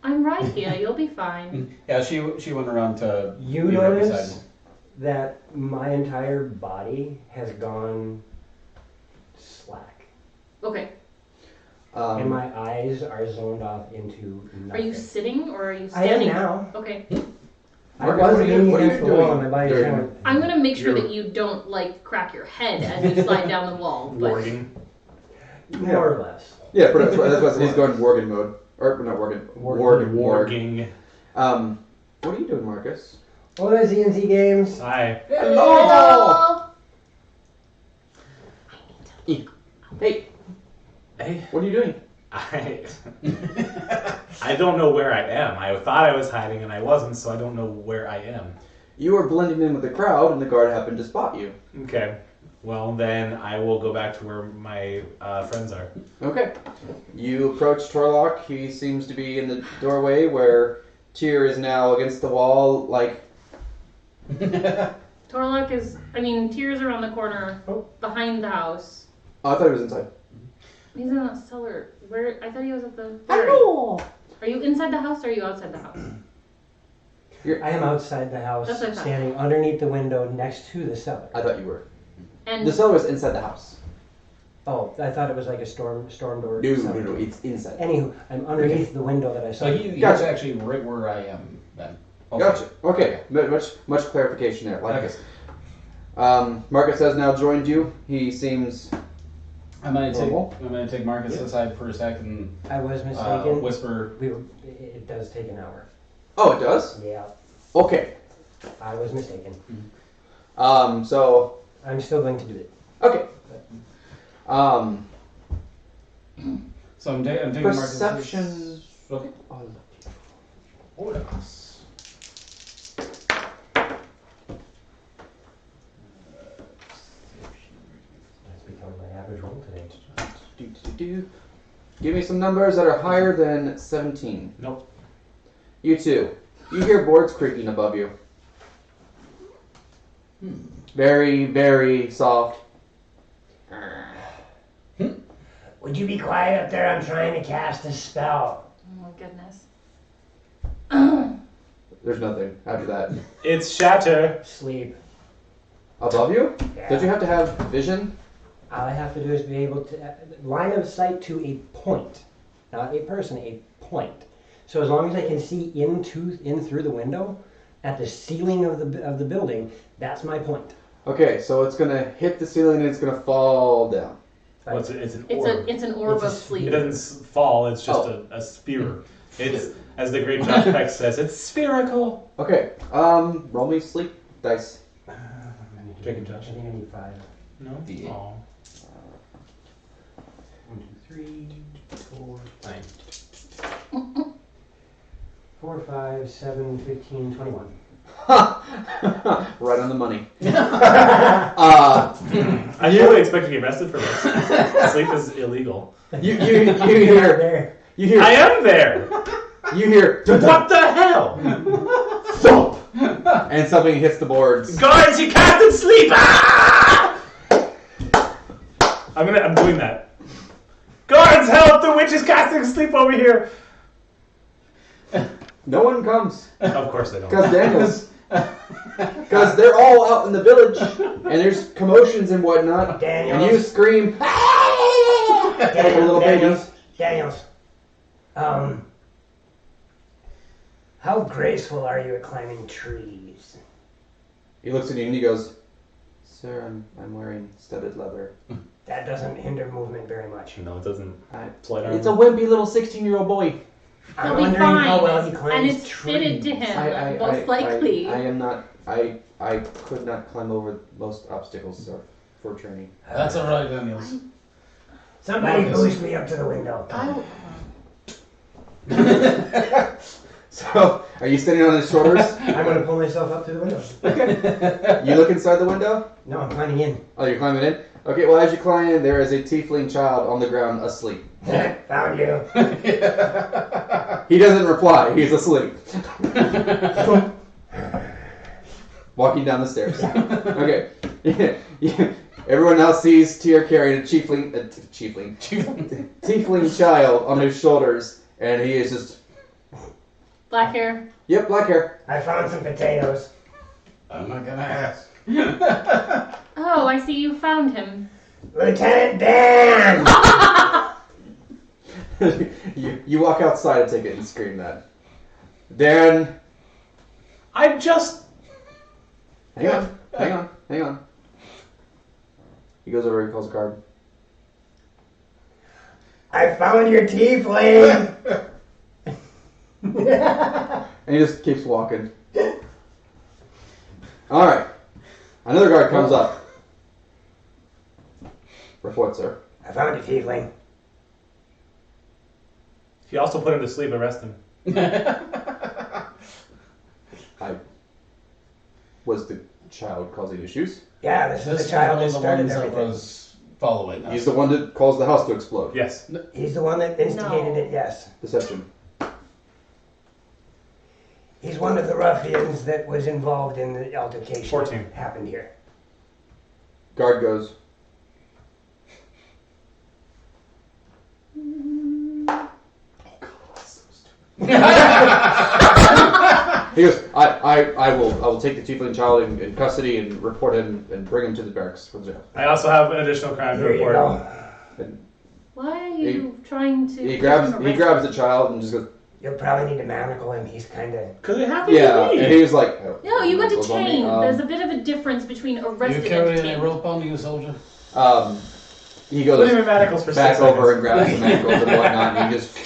Speaker 3: I'm right here, you'll be fine.
Speaker 4: Yeah, she went around to.
Speaker 5: You
Speaker 4: be right beside
Speaker 5: notice
Speaker 4: him.
Speaker 5: that my entire body has gone slack,
Speaker 3: Okay.
Speaker 5: and my eyes are zoned off into
Speaker 3: Are
Speaker 5: nothing.
Speaker 3: you sitting or are you
Speaker 5: I am
Speaker 3: standing?
Speaker 5: now.
Speaker 3: Okay.
Speaker 5: I
Speaker 2: Marcus,
Speaker 5: was
Speaker 2: what are you-
Speaker 5: leaning
Speaker 2: what are you
Speaker 5: against the wall,
Speaker 2: doing
Speaker 5: and my body
Speaker 2: during-
Speaker 5: kind of.
Speaker 3: I'm gonna make sure
Speaker 2: You're-
Speaker 3: that you don't like crack your head as you slide down the wall. But
Speaker 1: Warging.
Speaker 5: More or less.
Speaker 2: Yeah, but that's why he's going Worgen mode. Or not Worgen. Ward.
Speaker 1: Warging.
Speaker 2: What are you doing, Marcus?
Speaker 5: What are ZNZ games?
Speaker 1: Hi.
Speaker 3: Hello.
Speaker 2: Hey,
Speaker 1: Hey.
Speaker 2: what are you doing?
Speaker 1: I don't know where I am. I thought I was hiding and I wasn't, so I don't know where I am.
Speaker 2: You were blending in with the crowd, and the guard happened to spot you.
Speaker 1: Okay. Well, then I will go back to where my friends are.
Speaker 2: Okay. You approach Torlock. He seems to be in the doorway where Tyr is now against the wall, like.
Speaker 3: Torlock is, Tears around the corner behind the house.
Speaker 2: Oh, I thought he was inside.
Speaker 3: He's in the cellar. Where? I thought he was at the.
Speaker 2: Hello.
Speaker 3: Are you inside the house or are you outside the house?
Speaker 5: I am outside the house,
Speaker 3: That's what I thought.
Speaker 5: standing underneath the window next to the cellar.
Speaker 2: I thought you were.
Speaker 3: And
Speaker 2: The cellar was inside the house.
Speaker 5: Oh, I thought it was like a storm door.
Speaker 2: No, it's inside.
Speaker 5: Anywho, I'm underneath the window that I saw.
Speaker 4: So he's
Speaker 2: Gotcha.
Speaker 4: actually right where I am then. Okay.
Speaker 2: Gotcha. Okay. Much clarification there. Like this. Marcus has now joined you. He seems.
Speaker 4: I'm
Speaker 2: Normal.
Speaker 4: gonna take Marcus aside for a sec and
Speaker 5: I was mistaken.
Speaker 4: whisper.
Speaker 5: It does take an hour.
Speaker 2: Oh, it does.
Speaker 5: Yeah,
Speaker 2: Okay.
Speaker 5: I was mistaken.
Speaker 2: So.
Speaker 5: I'm still going to do it.
Speaker 2: Okay.
Speaker 4: So I'm taking Marcus.
Speaker 2: Perception.
Speaker 4: Okay.
Speaker 2: Oh, yes.
Speaker 5: That's become my average roll today.
Speaker 2: Give me some numbers that are higher than 17.
Speaker 1: Nope.
Speaker 2: You two. You hear boards creaking above you. Very, very soft.
Speaker 5: Would you be quiet up there? I'm trying to cast a spell.
Speaker 3: oh my goodness.
Speaker 2: There's nothing after that.
Speaker 1: It's shatter.
Speaker 5: Sleep.
Speaker 2: Above you?
Speaker 5: Yeah.
Speaker 2: Don't you have to have vision?
Speaker 5: All I have to do is be able to line of sight to a point, not a person, a point. So as long as I can see in through the window, at the ceiling of the building, that's my point.
Speaker 2: Okay, so it's gonna hit the ceiling and it's gonna fall down.
Speaker 1: Well, it's an orb.
Speaker 3: It's an orb of
Speaker 1: It
Speaker 3: sleep.
Speaker 1: doesn't fall. It's just a sphere. It's, as the great Josh Peck says, it's spherical.
Speaker 2: Okay, roll me sleep dice.
Speaker 1: Drake and
Speaker 5: I
Speaker 1: Josh.
Speaker 5: think I need 5.
Speaker 1: No.
Speaker 2: D8.
Speaker 1: Aw.
Speaker 4: 1, 2, 3, 4, 9.
Speaker 5: 4, 5, 7, 15, 21.
Speaker 2: Right on the money.
Speaker 1: I usually expect to get arrested for this. Sleep is illegal.
Speaker 2: You hear
Speaker 5: There.
Speaker 1: I am there.
Speaker 2: you hear
Speaker 1: What the hell?
Speaker 2: thump, and something hits the boards.
Speaker 1: Guards, you can't sleep. Ah! I'm doing that. Guards, help! The witch is casting sleep over here.
Speaker 2: No one comes
Speaker 1: Of course they don't.
Speaker 2: because they're all out in the village and there's commotions and whatnot.
Speaker 5: Daniels.
Speaker 2: And you scream like a little baby.
Speaker 5: Daniels. How graceful are you at climbing trees?
Speaker 2: He looks at you and he goes, "Sir, I'm wearing studded leather."
Speaker 5: That doesn't hinder movement very much.
Speaker 1: No, it doesn't.
Speaker 2: I-
Speaker 1: Plate
Speaker 2: It's a wimpy little 16-year-old boy.
Speaker 5: I'm
Speaker 3: He'll be
Speaker 5: wondering
Speaker 3: fine.
Speaker 5: how well he climbs
Speaker 3: And it's
Speaker 5: trees.
Speaker 3: fitted to him, most likely.
Speaker 2: I am not. I could not climb over most obstacles, sir, for training.
Speaker 4: That's alright, Daniels.
Speaker 5: Somebody
Speaker 4: Marcus.
Speaker 5: boost me up to the window.
Speaker 2: So, are you standing on his shoulders?
Speaker 5: I'm going to pull myself up to the window.
Speaker 2: You look inside the window?
Speaker 5: No, I'm climbing in.
Speaker 2: Oh, you're climbing in? Okay, well, as you climb in, there is a tiefling child on the ground asleep.
Speaker 5: Found you.
Speaker 2: He doesn't reply, he's asleep. Walking down the stairs. Okay. Everyone now sees Tyr carrying a tiefling child on his shoulders, and he is just,
Speaker 3: Black hair.
Speaker 2: yep, black hair.
Speaker 5: I found some potatoes.
Speaker 4: I'm not gonna ask.
Speaker 3: Oh, I see you found him.
Speaker 5: Lieutenant Dan!
Speaker 2: you walk outside and take it and scream that. Dan,
Speaker 1: I just.
Speaker 2: hang on. He goes over and calls a guard.
Speaker 5: I found your tiefling!
Speaker 2: And he just keeps walking. Alright. Another guard comes up. Report, sir.
Speaker 5: I found a tiefling.
Speaker 1: If you also put him to sleep, arrest him.
Speaker 2: Was the child causing issues?
Speaker 5: Yeah, this is
Speaker 4: This
Speaker 5: the child that
Speaker 4: was the
Speaker 5: started
Speaker 4: ones that
Speaker 5: everything.
Speaker 4: was following us.
Speaker 2: He's the one that caused the house to explode.
Speaker 1: Yes.
Speaker 5: He's the one that instigated
Speaker 3: No.
Speaker 5: it, yes.
Speaker 2: Deception.
Speaker 5: He's one of the ruffians that was involved in the altercation
Speaker 1: 14.
Speaker 5: that happened here.
Speaker 2: Guard goes. He goes, I will take the tiefling child in custody and report him and bring him to the barracks for the jail.
Speaker 1: I also have an additional crime to
Speaker 5: Here you
Speaker 1: report.
Speaker 5: go.
Speaker 3: Why are you trying to?
Speaker 2: He grabs the child and just goes,
Speaker 5: You'll probably need to manacle him. He's kind of...
Speaker 1: Because it happened
Speaker 2: yeah,
Speaker 1: to me.
Speaker 2: and he was like, oh,
Speaker 3: No, you got to
Speaker 2: goes on me.
Speaker 3: chain. There's a bit of a difference between
Speaker 4: You
Speaker 3: arresting
Speaker 4: carry
Speaker 3: and
Speaker 4: any
Speaker 3: chain.
Speaker 4: rope on you, soldier?
Speaker 2: He
Speaker 1: Put him
Speaker 2: goes
Speaker 1: in manacles for
Speaker 2: back
Speaker 1: 6
Speaker 2: over and
Speaker 1: seconds.
Speaker 2: grabs the manacles and whatnot, and he just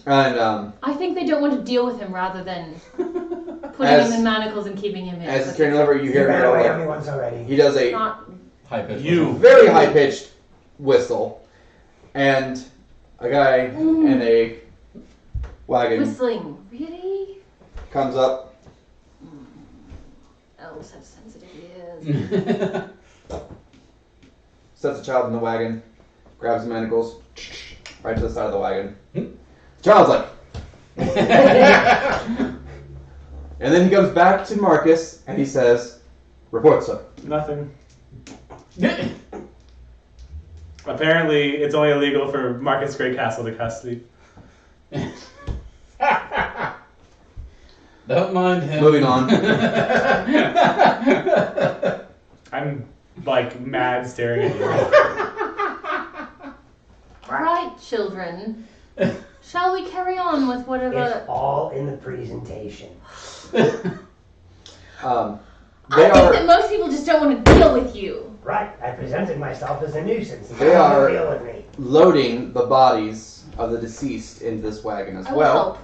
Speaker 2: and
Speaker 3: I think they don't want to deal with him rather than putting
Speaker 2: As-
Speaker 3: him in manacles and keeping him in.
Speaker 2: as he's turning over, you
Speaker 5: You
Speaker 2: hear
Speaker 5: ran away on me
Speaker 2: him
Speaker 5: once already.
Speaker 2: he does a
Speaker 3: Not
Speaker 4: High pitch.
Speaker 1: You.
Speaker 2: very high pitched whistle, and a guy in a wagon
Speaker 3: whistling. Really?
Speaker 2: comes up.
Speaker 3: Elves have sensitive ears.
Speaker 2: Sets the child in the wagon, grabs the manacles, right to the side of the wagon. The child's like, and then he comes back to Marcus and he says, "Report, sir."
Speaker 1: Nothing. Apparently, it's only illegal for Marcus Grey Castle to cast sleep.
Speaker 4: Don't mind him.
Speaker 2: Moving on.
Speaker 1: I'm like mad staring at you.
Speaker 3: Right, children. Shall we carry on with whatever?
Speaker 5: It's all in the presentation.
Speaker 3: I think that most people just don't want to deal with you.
Speaker 5: Right, I presented myself as a nuisance.
Speaker 2: They are
Speaker 5: deal with me.
Speaker 2: loading the bodies of the deceased into this wagon as
Speaker 3: I will
Speaker 2: well.
Speaker 3: help.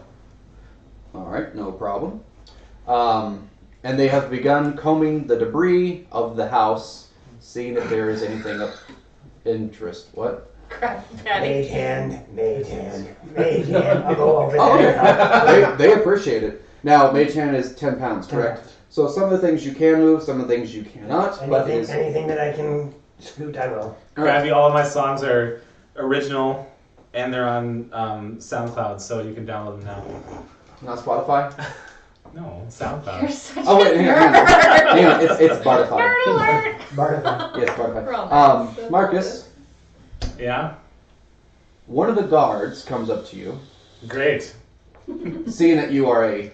Speaker 2: Alright, no problem. And they have begun combing the debris of the house, seeing if there is anything of interest. What?
Speaker 3: Crap,
Speaker 5: Mage
Speaker 3: Patty.
Speaker 5: hand. I'll go over
Speaker 2: Oh,
Speaker 5: there.
Speaker 2: okay. they appreciate it. Now, mage hand is 10 pounds, correct? So some of the things you can move, some of the things you cannot. But it is...
Speaker 5: Anything that I can scoot, I will.
Speaker 1: Krabby, all of my songs are original and they're on SoundCloud, so you can download them now.
Speaker 2: Not Spotify?
Speaker 1: No,
Speaker 3: You're
Speaker 1: SoundCloud.
Speaker 3: such
Speaker 2: Oh, wait,
Speaker 3: a
Speaker 2: hang on.
Speaker 3: nerd.
Speaker 2: Hang on, it's Spotify.
Speaker 3: Nerd alert.
Speaker 5: Bartify.
Speaker 2: Yes, Spotify.
Speaker 3: Promise.
Speaker 2: Marcus,
Speaker 1: Yeah?
Speaker 2: one of the guards comes up to you,
Speaker 1: Great.
Speaker 2: seeing that you are a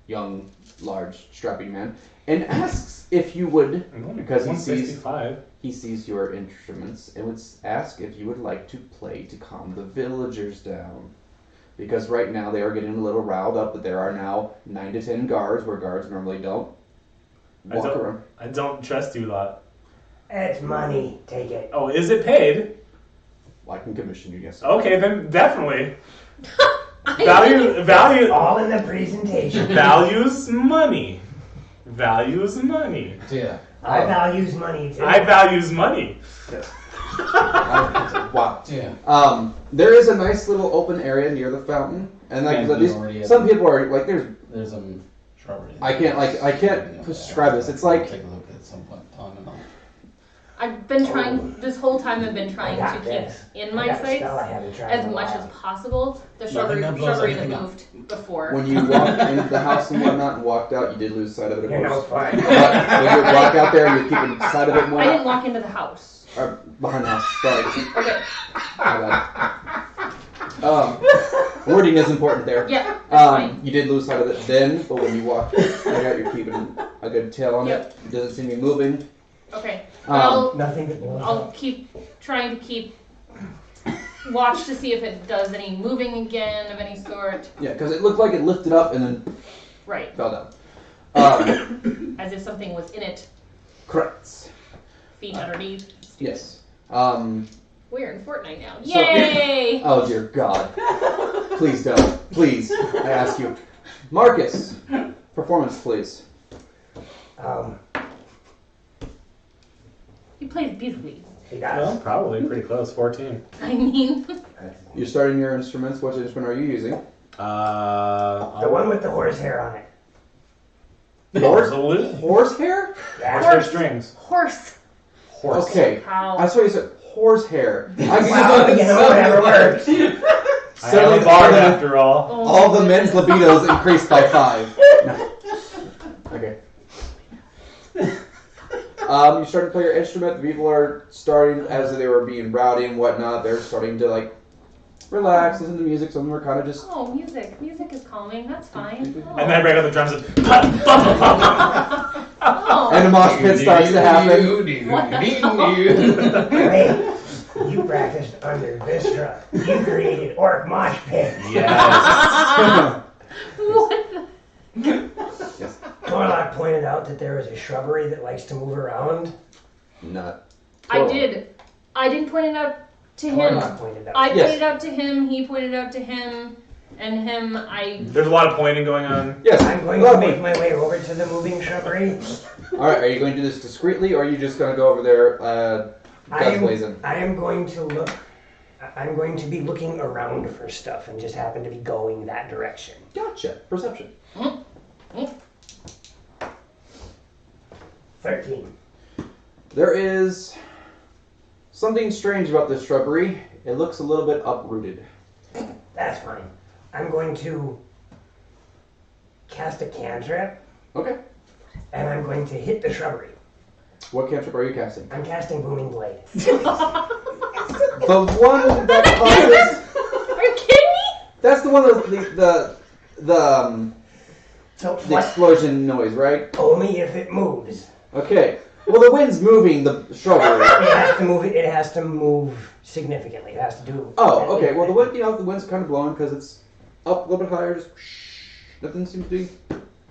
Speaker 2: young, large, strapping man, and asks if you would,
Speaker 1: I'm only
Speaker 2: because he sees
Speaker 1: 165.
Speaker 2: your instruments, and would ask if you would like to play to calm the villagers down. Because right now they are getting a little riled up that there are now 9 to 10 guards, where guards normally don't walk around.
Speaker 1: I don't trust you lot.
Speaker 5: It's money. Take it.
Speaker 1: Oh, is it paid?
Speaker 2: Well, I can commission you, yes.
Speaker 1: Okay, then definitely. Value.
Speaker 5: All in the presentation.
Speaker 1: Values money. Values money.
Speaker 4: Yeah.
Speaker 5: I values money too.
Speaker 1: I values money.
Speaker 2: Wow.
Speaker 4: Yeah.
Speaker 2: There is a nice little open area near the fountain, and like
Speaker 4: Yeah,
Speaker 2: at least
Speaker 4: you already have
Speaker 2: some
Speaker 4: them.
Speaker 2: people are like,
Speaker 4: There's some shrubbery.
Speaker 2: I can't describe this. It's like
Speaker 4: Take a look at some point in time and all.
Speaker 3: I've been trying, this whole time I've been trying
Speaker 5: I
Speaker 3: to
Speaker 5: got
Speaker 3: keep
Speaker 5: this.
Speaker 3: in
Speaker 5: I
Speaker 3: my
Speaker 5: got a
Speaker 3: sights
Speaker 5: spell I haven't tried
Speaker 3: as
Speaker 5: in a
Speaker 3: much
Speaker 5: while.
Speaker 3: as possible the
Speaker 4: Nothing that blows
Speaker 3: shrubbery that
Speaker 4: anything up.
Speaker 3: moved before.
Speaker 2: when you walked into the house and whatnot and walked out, you did lose sight of it. Of
Speaker 5: You're no
Speaker 2: course.
Speaker 5: fun.
Speaker 2: But when you walk out there, you're keeping sight of it more.
Speaker 3: I didn't walk into the house.
Speaker 2: Or behind the house. Sorry.
Speaker 3: Okay.
Speaker 2: My bad. Wording is important there.
Speaker 3: Yeah, that's fine.
Speaker 2: You did lose sight of it then, but when you walked out, you're keeping a good tail on
Speaker 3: Yep.
Speaker 2: it. It doesn't seem to be moving.
Speaker 3: Okay. But
Speaker 5: Nothing but
Speaker 3: I'll keep trying to keep watch to see if it does any moving again of any sort.
Speaker 2: Yeah, because it looked like it lifted up and then
Speaker 3: Right.
Speaker 2: fell down.
Speaker 3: As if something was in it,
Speaker 2: Correct.
Speaker 3: feet underneath.
Speaker 2: Yes.
Speaker 3: We're in Fortnite now.
Speaker 2: So-
Speaker 3: Yay!
Speaker 2: Oh dear God. Please don't. Please, I ask you. Marcus, performance, please.
Speaker 3: He plays beautifully.
Speaker 5: He does.
Speaker 1: Well, probably pretty close. 14.
Speaker 3: I mean,
Speaker 2: You're starting your instruments. What instrument are you using?
Speaker 5: The one with the horse hair on it.
Speaker 2: Horse?
Speaker 1: Horse
Speaker 2: Horsehair?
Speaker 5: Yeah.
Speaker 1: hair strings.
Speaker 3: horse.
Speaker 1: Horse.
Speaker 2: Okay.
Speaker 3: Cow.
Speaker 2: I saw you said horsehair. I
Speaker 5: Well, you know, whatever works.
Speaker 1: I am
Speaker 2: Suddenly
Speaker 1: a bard
Speaker 2: all the-
Speaker 1: after all.
Speaker 3: Oh
Speaker 2: All
Speaker 3: my
Speaker 2: the men's
Speaker 3: goodness.
Speaker 2: libidos increased by 5. No. Okay. You start to play your instrument. The people are starting, as they were being rowdy and whatnot, they're starting to like relax, listen to music. Some of them are kind of just.
Speaker 3: Oh, music. Music is calming. That's fine. Oh.
Speaker 1: And then I break out the drums and
Speaker 3: Oh.
Speaker 2: And a mosh pit starts to happen.
Speaker 3: What the hell?
Speaker 5: Hey, you practiced under Vistra. You created Orc Mosh Pit.
Speaker 1: Yes.
Speaker 3: What the?
Speaker 2: Yes.
Speaker 5: Torlock pointed out that there is a shrubbery that likes to move around.
Speaker 2: Not.
Speaker 3: I did. I didn't point it out to him.
Speaker 5: Torlock pointed out.
Speaker 3: I
Speaker 2: Yes.
Speaker 3: pointed out to him. He pointed out to him. And him,
Speaker 1: There's a lot of pointing going on.
Speaker 2: Yes.
Speaker 5: I'm going to make my way over to the moving shrubbery.
Speaker 2: All right. Are you going to do this discreetly, or are you just going to go over there, guns blazing?
Speaker 5: I am going to look. I'm going to be looking around for stuff and just happen to be going that direction.
Speaker 2: Gotcha. Perception.
Speaker 5: 13.
Speaker 2: There is something strange about this shrubbery. It looks a little bit uprooted.
Speaker 5: That's fine. I'm going to cast a cantrip,
Speaker 2: Okay.
Speaker 5: and I'm going to hit the shrubbery.
Speaker 2: What cantrip are you casting?
Speaker 5: I'm casting Booming Blade.
Speaker 2: The one that causes.
Speaker 3: are you kidding me?
Speaker 2: That's the one that
Speaker 5: So
Speaker 2: the
Speaker 5: what?
Speaker 2: explosion noise, right?
Speaker 5: Only if it moves.
Speaker 2: Okay. Well, the wind's moving the shrubbery.
Speaker 5: It has to move. It has to move significantly. It has to do.
Speaker 2: Oh, okay. Well, the wind, the wind's kind of blowing because it's up a little bit higher. Just nothing seems to be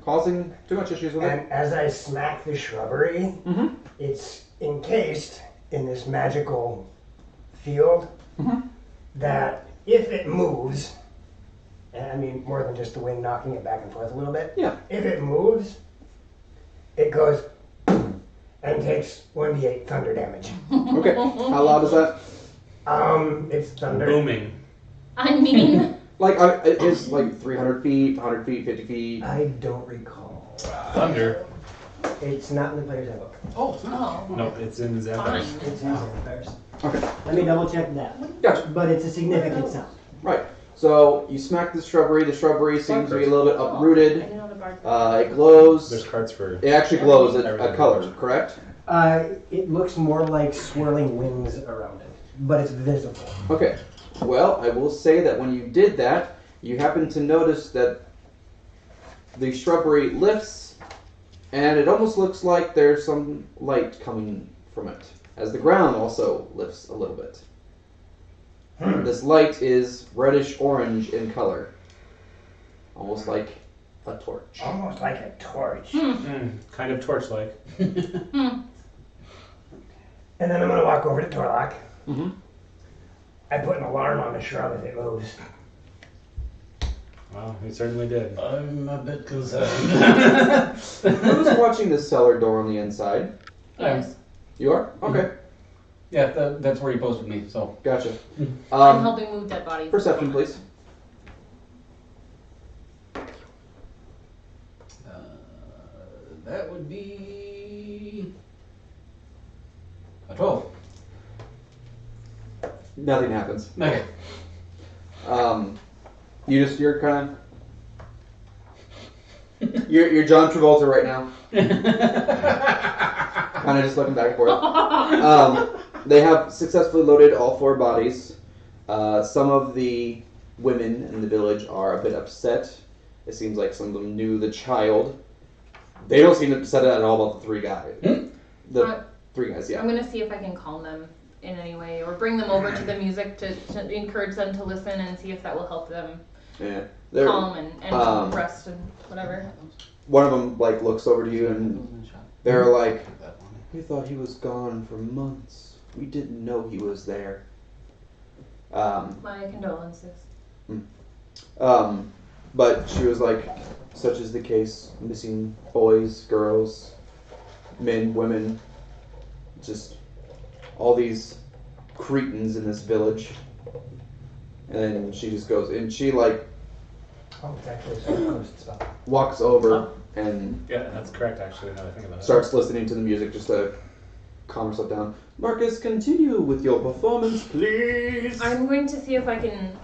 Speaker 2: causing too much issues with it.
Speaker 5: And as I smack the shrubbery,
Speaker 2: Mm-hmm.
Speaker 5: it's encased in this magical field that if it moves, and I mean more than just the wind knocking it back and forth a little bit.
Speaker 2: Yeah.
Speaker 5: If it moves, it goes and takes 1d8 thunder damage.
Speaker 2: Okay. How loud is that?
Speaker 5: It's thunder.
Speaker 1: Booming.
Speaker 3: I mean,
Speaker 2: Like, it's like 300 feet, 100 feet, 50 feet.
Speaker 5: I don't recall.
Speaker 1: Thunder.
Speaker 5: It's not in the player's handbook.
Speaker 4: Oh, it's not.
Speaker 3: oh,
Speaker 1: Nope, it's in
Speaker 3: fine.
Speaker 1: Zathars.
Speaker 5: It's in Saltmarsh.
Speaker 2: Okay.
Speaker 5: Let me double check that.
Speaker 2: Gotcha.
Speaker 5: But it's a significant sound.
Speaker 2: Right. So you smack the shrubbery. The shrubbery seems to be a little bit
Speaker 3: I
Speaker 2: uprooted.
Speaker 3: didn't know the bard.
Speaker 2: It glows.
Speaker 1: There's cards for.
Speaker 2: It actually glows a color, correct?
Speaker 5: It looks more like swirling winds around it, but it's visible.
Speaker 2: Okay. Well, I will say that when you did that, you happen to notice that the shrubbery lifts, and it almost looks like there's some light coming from it, as the ground also lifts a little bit. This light is reddish-orange in color, almost like a torch.
Speaker 5: Almost like a torch.
Speaker 1: Kind of torch-like.
Speaker 5: And then I'm gonna walk over to Torlock.
Speaker 2: Mm-hmm.
Speaker 5: I put an alarm on the shrub if it moves.
Speaker 1: Wow, he certainly did.
Speaker 4: I'm a bit concerned.
Speaker 2: Who's watching the cellar door on the inside?
Speaker 3: Yes.
Speaker 2: You are? Okay.
Speaker 4: Yeah, that's where he posted me, so.
Speaker 2: Gotcha.
Speaker 3: I'm helping move dead bodies.
Speaker 2: Perception, please.
Speaker 4: That would be a 12.
Speaker 2: Nothing happens.
Speaker 4: Okay.
Speaker 2: You're kind of you're John Travolta right now, kind of just looking back and forth. They have successfully loaded all 4 bodies. Some of the women in the village are a bit upset. It seems like some of them knew the child. They don't seem upset at all about the 3 guys. The 3 guys, yeah.
Speaker 3: I'm gonna see if I can calm them in any way, or bring them over to the music to encourage them to listen and see if that will help them
Speaker 2: Yeah.
Speaker 3: calm and rest and whatever.
Speaker 2: One of them like looks over to you and they're like, "We thought he was gone for months. We didn't know he was there."
Speaker 3: My condolences.
Speaker 2: But she was like, "Such is the case. Missing boys, girls, men, women, just all these cretins in this village." And then she just goes, and she like
Speaker 5: Oh, it's actually some coast stuff.
Speaker 2: walks over and
Speaker 1: Yeah, that's correct, actually, now that I think about it.
Speaker 2: starts listening to the music just to calm herself down. Marcus, continue with your performance, please.
Speaker 3: I'm going to see if I can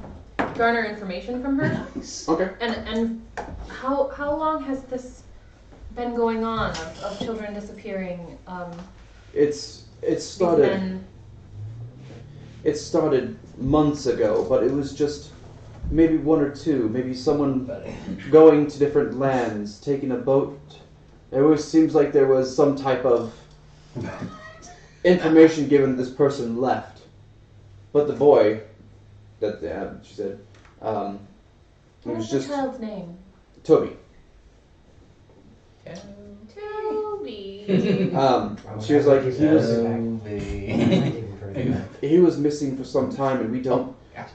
Speaker 3: garner information from her.
Speaker 2: Okay.
Speaker 3: And how long has this been going on of children disappearing?
Speaker 2: It started. It started months ago, but it was just maybe 1 or 2, maybe someone going to different lands, taking a boat. It always seems like there was some type of information given this person left. But the boy, that she said, it
Speaker 3: What
Speaker 2: was
Speaker 3: was the
Speaker 2: just
Speaker 3: child's name?
Speaker 2: Toby.
Speaker 3: Toby.
Speaker 2: She was like, he was missing for some time, and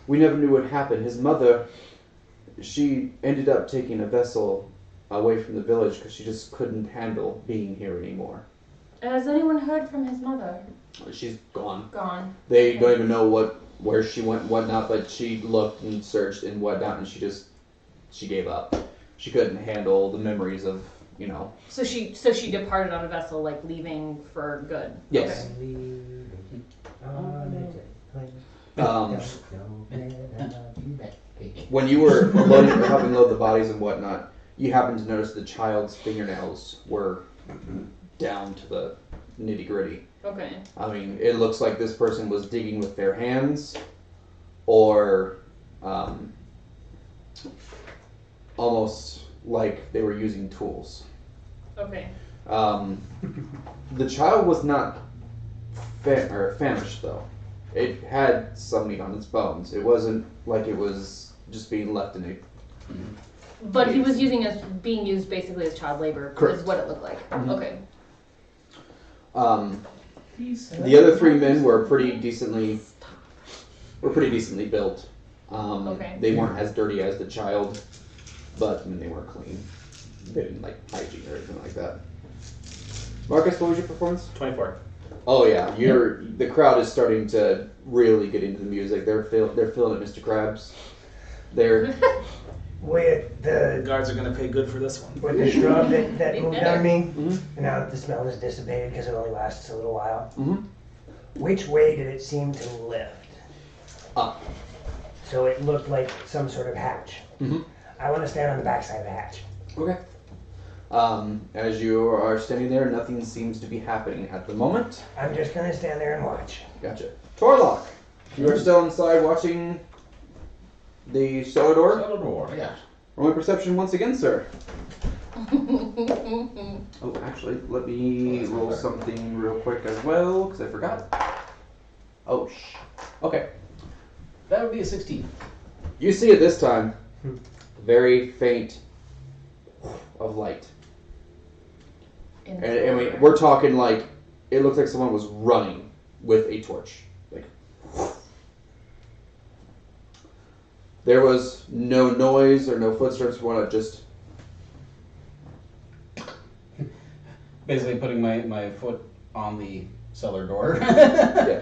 Speaker 2: we never knew what happened. His mother, she ended up taking a vessel away from the village because she just couldn't handle being here anymore.
Speaker 3: Has anyone heard from his mother?
Speaker 2: She's gone.
Speaker 3: Gone.
Speaker 2: They don't even know where she went and whatnot, but she looked and searched and whatnot, and she gave up. She couldn't handle the memories of,
Speaker 3: So she departed on a vessel, like leaving for good.
Speaker 2: Yes. When you were helping load the bodies and whatnot, you happened to notice the child's fingernails were down to the nitty-gritty.
Speaker 3: Okay.
Speaker 2: I mean, it looks like this person was digging with their hands, or almost like they were using tools.
Speaker 3: Okay.
Speaker 2: The child was not famished, though. It had some meat on its bones. It wasn't like it was just being left in a...
Speaker 3: But he was being used basically as child labor.
Speaker 2: Correct.
Speaker 3: Is what it looked like.
Speaker 2: Mhm.
Speaker 3: Okay.
Speaker 2: The other 3 men were pretty decently built.
Speaker 3: Okay.
Speaker 2: They weren't as dirty as the child, but I mean, they weren't clean. They didn't like hygiene or anything like that. Marcus, what was your performance?
Speaker 1: 24.
Speaker 2: Oh yeah, the crowd is starting to really get into the music. They're feeling it, Mr. Krabs. They're
Speaker 5: With
Speaker 1: The
Speaker 5: the
Speaker 1: guards are gonna pay good for this one.
Speaker 5: with the shrub that
Speaker 3: They
Speaker 5: moved
Speaker 3: better.
Speaker 5: on me,
Speaker 2: Mhm.
Speaker 5: and now that the smell is dissipated because it only lasts a little while.
Speaker 2: Mhm.
Speaker 5: Which way did it seem to lift?
Speaker 2: Up.
Speaker 5: So it looked like some sort of hatch.
Speaker 2: Mhm.
Speaker 5: I want to stand on the backside of the hatch.
Speaker 2: Okay. As you are standing there, nothing seems to be happening at the moment.
Speaker 5: I'm just gonna stand there and watch.
Speaker 2: Gotcha. Torlock, you are still inside watching the cellar door.
Speaker 4: Cellar door, yeah.
Speaker 2: Roll my perception once again, sir. Oh, actually, let me roll something real quick as well, because I forgot. Oh, okay.
Speaker 4: That would be a 16.
Speaker 2: You see it this time. Very faint of light. And we're talking like, it looks like someone was running with a torch. Like, there was no noise or no footsteps, just...
Speaker 4: Basically putting my foot on the cellar door.
Speaker 2: Yeah.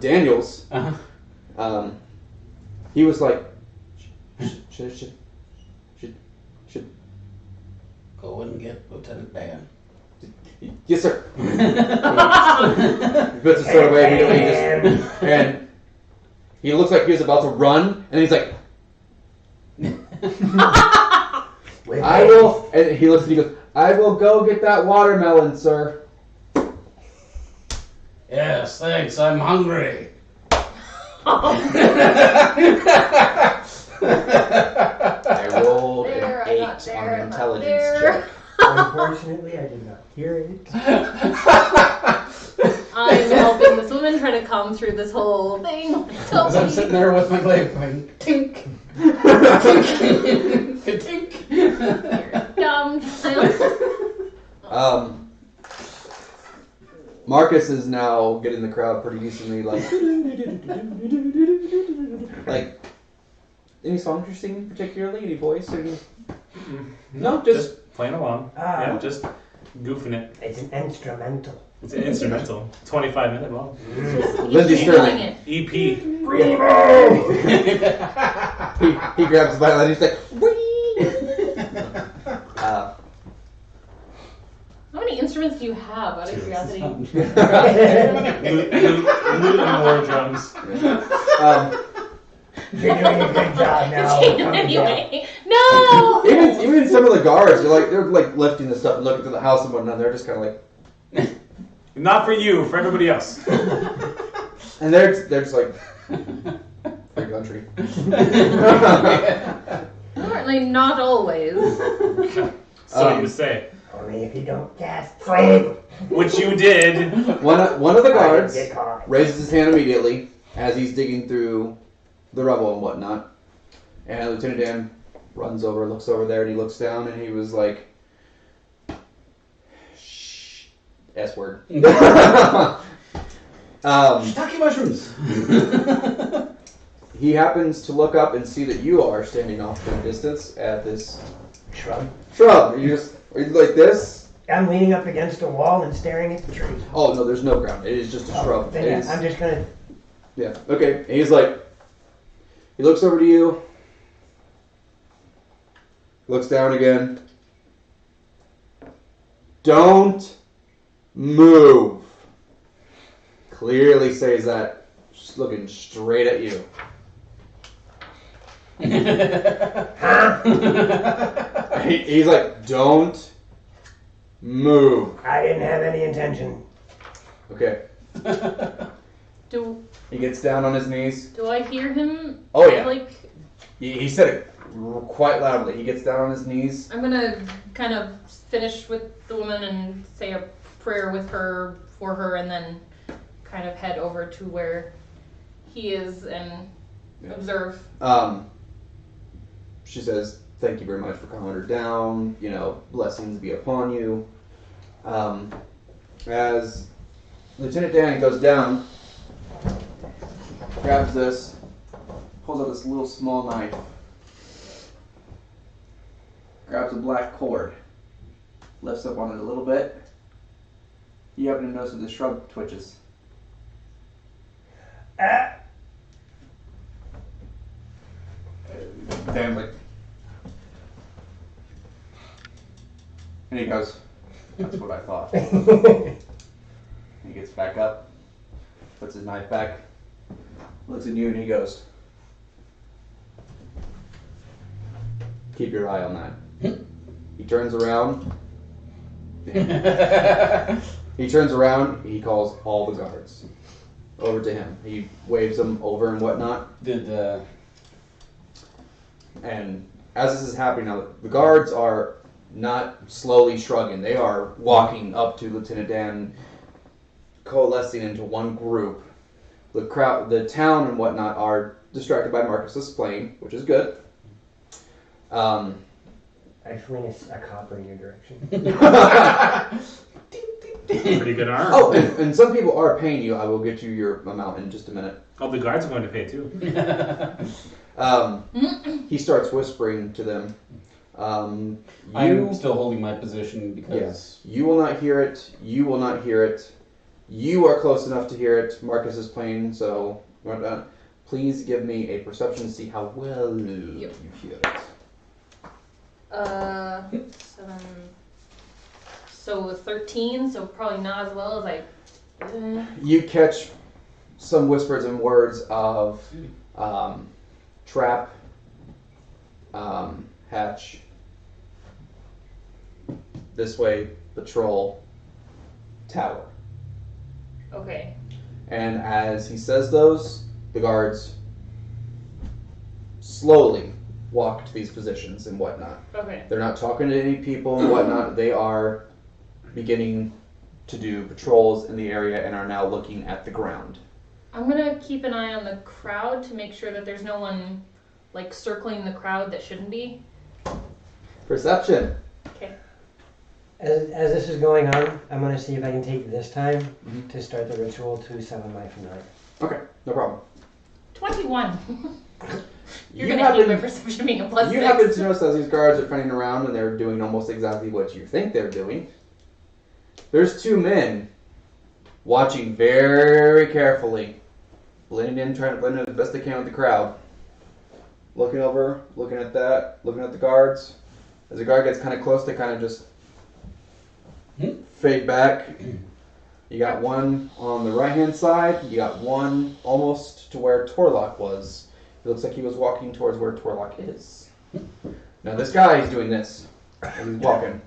Speaker 2: Daniels,
Speaker 4: Uh-huh.
Speaker 2: he was like, should
Speaker 4: Go and get Lieutenant Dan.
Speaker 2: yes, sir. He puts his sword away immediately, and he looks like he was about to run, and he's like, I will, and he looks and he goes, I will go get that watermelon, sir.
Speaker 4: Yes, thanks, I'm hungry.
Speaker 2: I rolled
Speaker 3: There,
Speaker 2: an
Speaker 3: I'm
Speaker 2: 8
Speaker 3: not there,
Speaker 2: on
Speaker 3: I'm
Speaker 2: an
Speaker 3: not
Speaker 2: intelligence
Speaker 3: there.
Speaker 2: check.
Speaker 5: Unfortunately, I did not hear it.
Speaker 3: I'm helping this woman try to come through this whole thing.
Speaker 4: As I'm sitting there with my glaive going, tink, tink, tink.
Speaker 3: Dumb child.
Speaker 2: Marcus is now getting the crowd pretty decently, like, any songs you're singing particularly? Any voice? Any... No, just
Speaker 1: playing along.
Speaker 5: Ah.
Speaker 1: Yeah, just goofing it.
Speaker 5: It's an instrumental.
Speaker 1: It's an instrumental. 25-minute long.
Speaker 2: Lindsay
Speaker 3: Keep
Speaker 2: Sterling.
Speaker 3: doing it.
Speaker 1: EP.
Speaker 2: he grabs the violin and he's like, whee!
Speaker 3: How many instruments do you have, out of curiosity?
Speaker 1: Lute and more drums.
Speaker 5: You're doing a good job now. Calm down.
Speaker 3: Anyway, no!
Speaker 2: even some of the guards, they're like lifting the stuff and looking to the house and whatnot. They're just kind of like,
Speaker 1: Not for you, for everybody else.
Speaker 2: and they're just like, free country.
Speaker 3: Apparently not always.
Speaker 1: So you say.
Speaker 5: Only if you don't cast flame.
Speaker 1: Which you did.
Speaker 2: One of the guards
Speaker 5: Get caught.
Speaker 2: raises his hand immediately as he's digging through the rubble and whatnot. And Lieutenant Dan runs over, looks over there, and he looks down and he was like, shh, S word.
Speaker 4: Shiitake mushrooms.
Speaker 2: He happens to look up and see that you are standing off in the distance at this
Speaker 5: Shrub.
Speaker 2: shrub. Are you like this?
Speaker 5: I'm leaning up against a wall and staring at the tree.
Speaker 2: Oh, no, there's no ground. It is just a shrub.
Speaker 5: Then
Speaker 2: It
Speaker 5: yeah,
Speaker 2: is-
Speaker 5: I'm just gonna.
Speaker 2: Yeah, okay. And he's like, he looks over to you, looks down again. Don't move. Clearly says that, just looking straight at you. He's like, don't move.
Speaker 5: I didn't have any intention.
Speaker 2: Okay.
Speaker 3: Do
Speaker 2: He gets down on his knees.
Speaker 3: I hear him?
Speaker 2: Oh, yeah.
Speaker 3: Like,
Speaker 2: He said it quite loudly. He gets down on his knees.
Speaker 3: I'm gonna kind of finish with the woman and say a prayer with her for her, and then kind of head over to where he is and observe.
Speaker 2: She says, "Thank you very much for calming her down. You know, blessings be upon you." As Lieutenant Dan goes down, grabs this, pulls out this little small knife, grabs a black cord, lifts up on it a little bit. You happen to notice that the shrub twitches. Dan's like, and he goes, "That's what I thought." He gets back up, puts his knife back, looks at you, and he goes, "Keep your eye on that." He turns around. He calls all the guards over to him. He waves them over and whatnot. And as this is happening now, the guards are not slowly shrugging. They are walking up to Lieutenant Dan, coalescing into one group. The crowd, the town and whatnot are distracted by Marcus's plane, which is good.
Speaker 5: I fling a copper in your direction.
Speaker 1: Pretty good arm.
Speaker 2: Oh, and some people are paying you. I will get you your amount in just a minute.
Speaker 1: Oh, the guards are going to pay too.
Speaker 2: He starts whispering to them.
Speaker 4: I'm still holding my position because...
Speaker 2: Yes. You will not hear it. You will not hear it. You are close enough to hear it. Marcus is playing, so... Please give me a perception to see how well you hear it.
Speaker 3: 7. So 13, so probably not as well as I...
Speaker 2: You catch some whispers and words of trap, hatch, this way, patrol, tower.
Speaker 3: Okay.
Speaker 2: And as he says those, the guards slowly walk to these positions and whatnot.
Speaker 3: Okay.
Speaker 2: They're not talking to any people and whatnot. They are beginning to do patrols in the area and are now looking at the ground.
Speaker 3: I'm gonna keep an eye on the crowd to make sure that there's no one like circling the crowd that shouldn't be.
Speaker 2: Perception.
Speaker 3: Okay.
Speaker 5: As this is going on, I'm going to see if I can take this time to start the ritual to summon my familiar.
Speaker 2: Okay, no problem.
Speaker 3: 21. You're
Speaker 2: You
Speaker 3: gonna hate my
Speaker 2: happen-
Speaker 3: perception being a plus
Speaker 2: You
Speaker 3: 6.
Speaker 2: happen to notice as these guards are running around and they're doing almost exactly what you think they're doing. There's two men watching very carefully, blending in, trying to blend in the best they can with the crowd. Looking over, looking at that, looking at the guards. As the guard gets kind of close, they kind of just fade back. You got one on the right-hand side. You got one almost to where Torlock was. It looks like he was walking towards where Torlock is. Now this guy is doing this. As he's walking.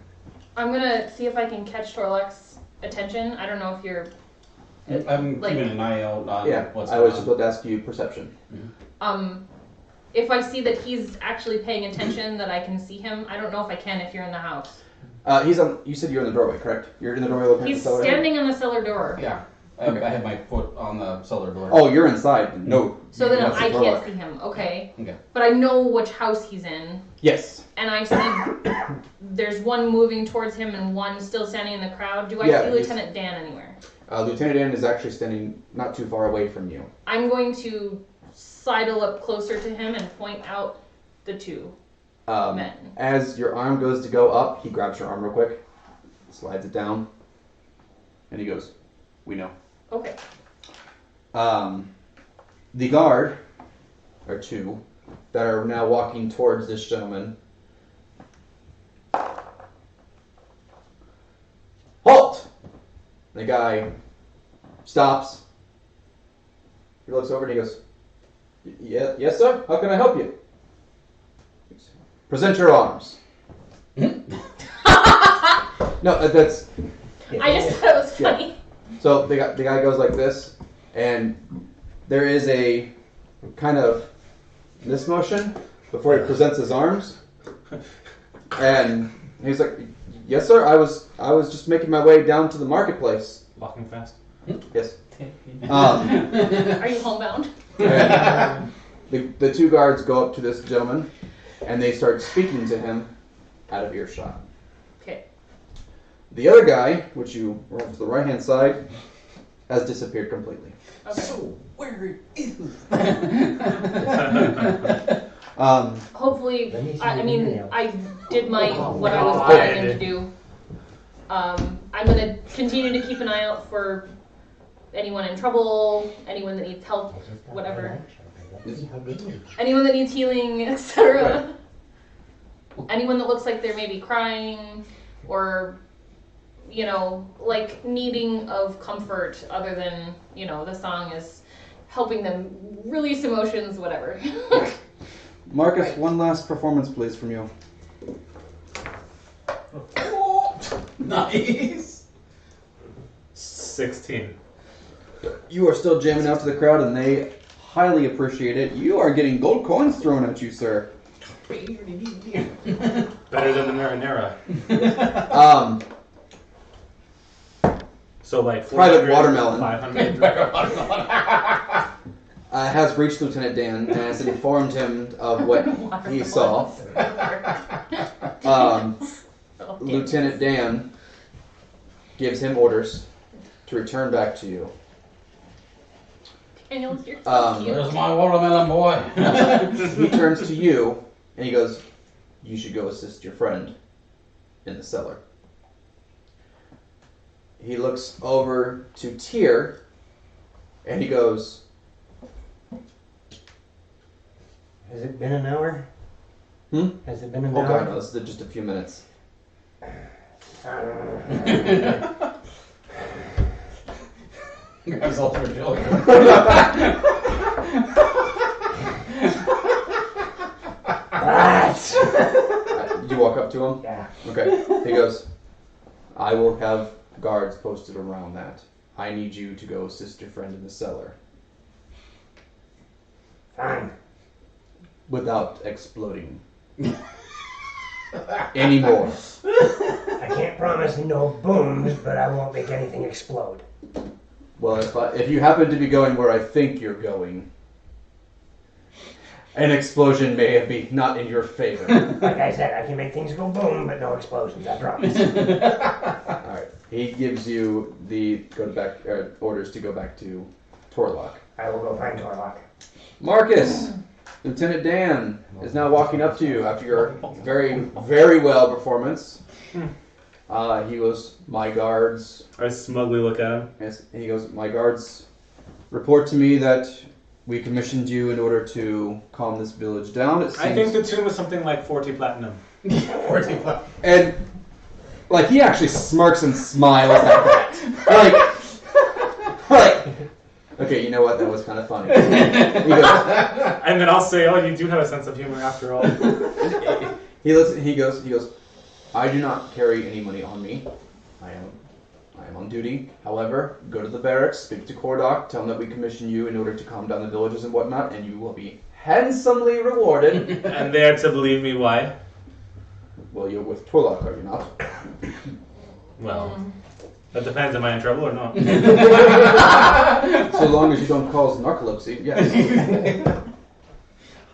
Speaker 3: I'm gonna see if I can catch Torlock's attention. I don't know if you're...
Speaker 4: I'm
Speaker 3: Like-
Speaker 4: keeping an eye out on
Speaker 2: Yeah,
Speaker 4: what's
Speaker 2: I
Speaker 4: going
Speaker 2: was just
Speaker 4: on.
Speaker 2: about to ask you perception.
Speaker 3: If I see that he's actually paying attention, that I can see him. I don't know if I can if you're in the house.
Speaker 2: He's on. You said you're in the doorway, correct? You're in the doorway looking at
Speaker 3: He's
Speaker 2: the cellar.
Speaker 3: standing on the cellar door.
Speaker 4: Yeah. I have my foot on the cellar door.
Speaker 2: Oh, you're inside. No.
Speaker 3: So then
Speaker 2: that's the
Speaker 3: I
Speaker 2: door
Speaker 3: can't
Speaker 2: lock.
Speaker 3: see him. Okay.
Speaker 4: Okay.
Speaker 3: But I know which house he's in.
Speaker 2: Yes.
Speaker 3: And I see there's one moving towards him and one still standing in the crowd. Do I
Speaker 2: Yeah,
Speaker 3: see
Speaker 2: he's-
Speaker 3: Lieutenant Dan anywhere?
Speaker 2: Lieutenant Dan is actually standing not too far away from you.
Speaker 3: I'm going to sidle up closer to him and point out the two men.
Speaker 2: As your arm goes to go up, he grabs your arm real quick, slides it down, and he goes, "We know."
Speaker 3: Okay.
Speaker 2: The guard, or two, that are now walking towards this gentleman. Halt! The guy stops. He looks over and he goes, "Yeah, yes, sir. How can I help you?" Present your arms. No, that's
Speaker 3: I just thought it was funny.
Speaker 2: so the guy goes like this, and there is a kind of this motion, before he presents his arms. And he's like, "Yes, sir. I was just making my way down to the marketplace."
Speaker 1: Walking fast.
Speaker 2: Yes.
Speaker 3: Are you homebound?
Speaker 2: And the two guards go up to this gentleman, and they start speaking to him out of earshot.
Speaker 3: Okay.
Speaker 2: The other guy, which you were to the right-hand side, has disappeared completely.
Speaker 3: Okay.
Speaker 4: So, where is...
Speaker 3: Hopefully,
Speaker 5: Let me see
Speaker 3: I
Speaker 5: your
Speaker 3: mean,
Speaker 5: email.
Speaker 3: I did what I was
Speaker 1: Oh,
Speaker 3: planning
Speaker 1: yeah,
Speaker 3: him to do. I'm gonna continue to keep an eye out for anyone in trouble, anyone that needs help, whatever. Anyone that needs healing, etc. Anyone that looks like they're maybe crying or, you know, like needing of comfort other than, you know, the song is helping them release emotions, whatever.
Speaker 2: Marcus,
Speaker 3: Right.
Speaker 2: one last performance, please, from you.
Speaker 4: Nice.
Speaker 1: 16.
Speaker 2: You are still jamming out to the crowd, and they highly appreciate it. You are getting gold coins thrown at you, sir.
Speaker 1: Better than the marinara. So like
Speaker 2: Private
Speaker 1: 400,
Speaker 2: watermelon.
Speaker 1: 500.
Speaker 2: Has reached Lieutenant Dan and has informed him of what he saw. Lieutenant Dan gives him orders to return back to you.
Speaker 3: Daniel, you're so cute.
Speaker 4: Where's my watermelon boy?
Speaker 2: He turns to you and he goes, "You should go assist your friend in the cellar." He looks over to Tyr and he goes,
Speaker 5: Has it been an hour?
Speaker 2: "Hmm?
Speaker 5: Has it been an
Speaker 2: Oh
Speaker 5: hour?
Speaker 2: god, no, this is just a few minutes."
Speaker 4: Grabs all her children.
Speaker 5: What?
Speaker 2: You walk up to him?
Speaker 5: Yeah.
Speaker 2: Okay. He goes, "I will have guards posted around that. I need you to go assist your friend in the cellar
Speaker 5: Fine.
Speaker 2: without exploding anymore."
Speaker 5: I can't promise no booms, but I won't make anything explode.
Speaker 2: Well, if you happen to be going where I think you're going, an explosion may be not in your favor.
Speaker 5: Like I said, I can make things go boom, but no explosions. I promise.
Speaker 2: All right. He gives you the orders to go back to Torlock.
Speaker 5: I will go find Torlock.
Speaker 2: Marcus, Lieutenant Dan is now walking up to you after your very, very well performance. He goes, "My guards."
Speaker 1: I smugly look at him.
Speaker 2: Yes, he goes, "My guards report to me that we commissioned you in order to calm this village down. It seems."
Speaker 1: I think the tune was something like 40 platinum.
Speaker 2: And like he actually smirks and smiles at that. Like, okay, you know what? That was kind of funny. He goes,
Speaker 1: And then I'll say, "Oh, you do have a sense of humor after all."
Speaker 2: he goes, "I do not carry any money on me. I am on duty. However, go to the barracks, speak to Kordak, tell them that we commission you in order to calm down the villages and whatnot, and you will be handsomely rewarded."
Speaker 1: And they are to believe me, why?
Speaker 2: Well, you're with Torlock, are you not?
Speaker 1: Well, that depends. Am I in trouble or not?
Speaker 2: So long as you don't cause narcolepsy, yes.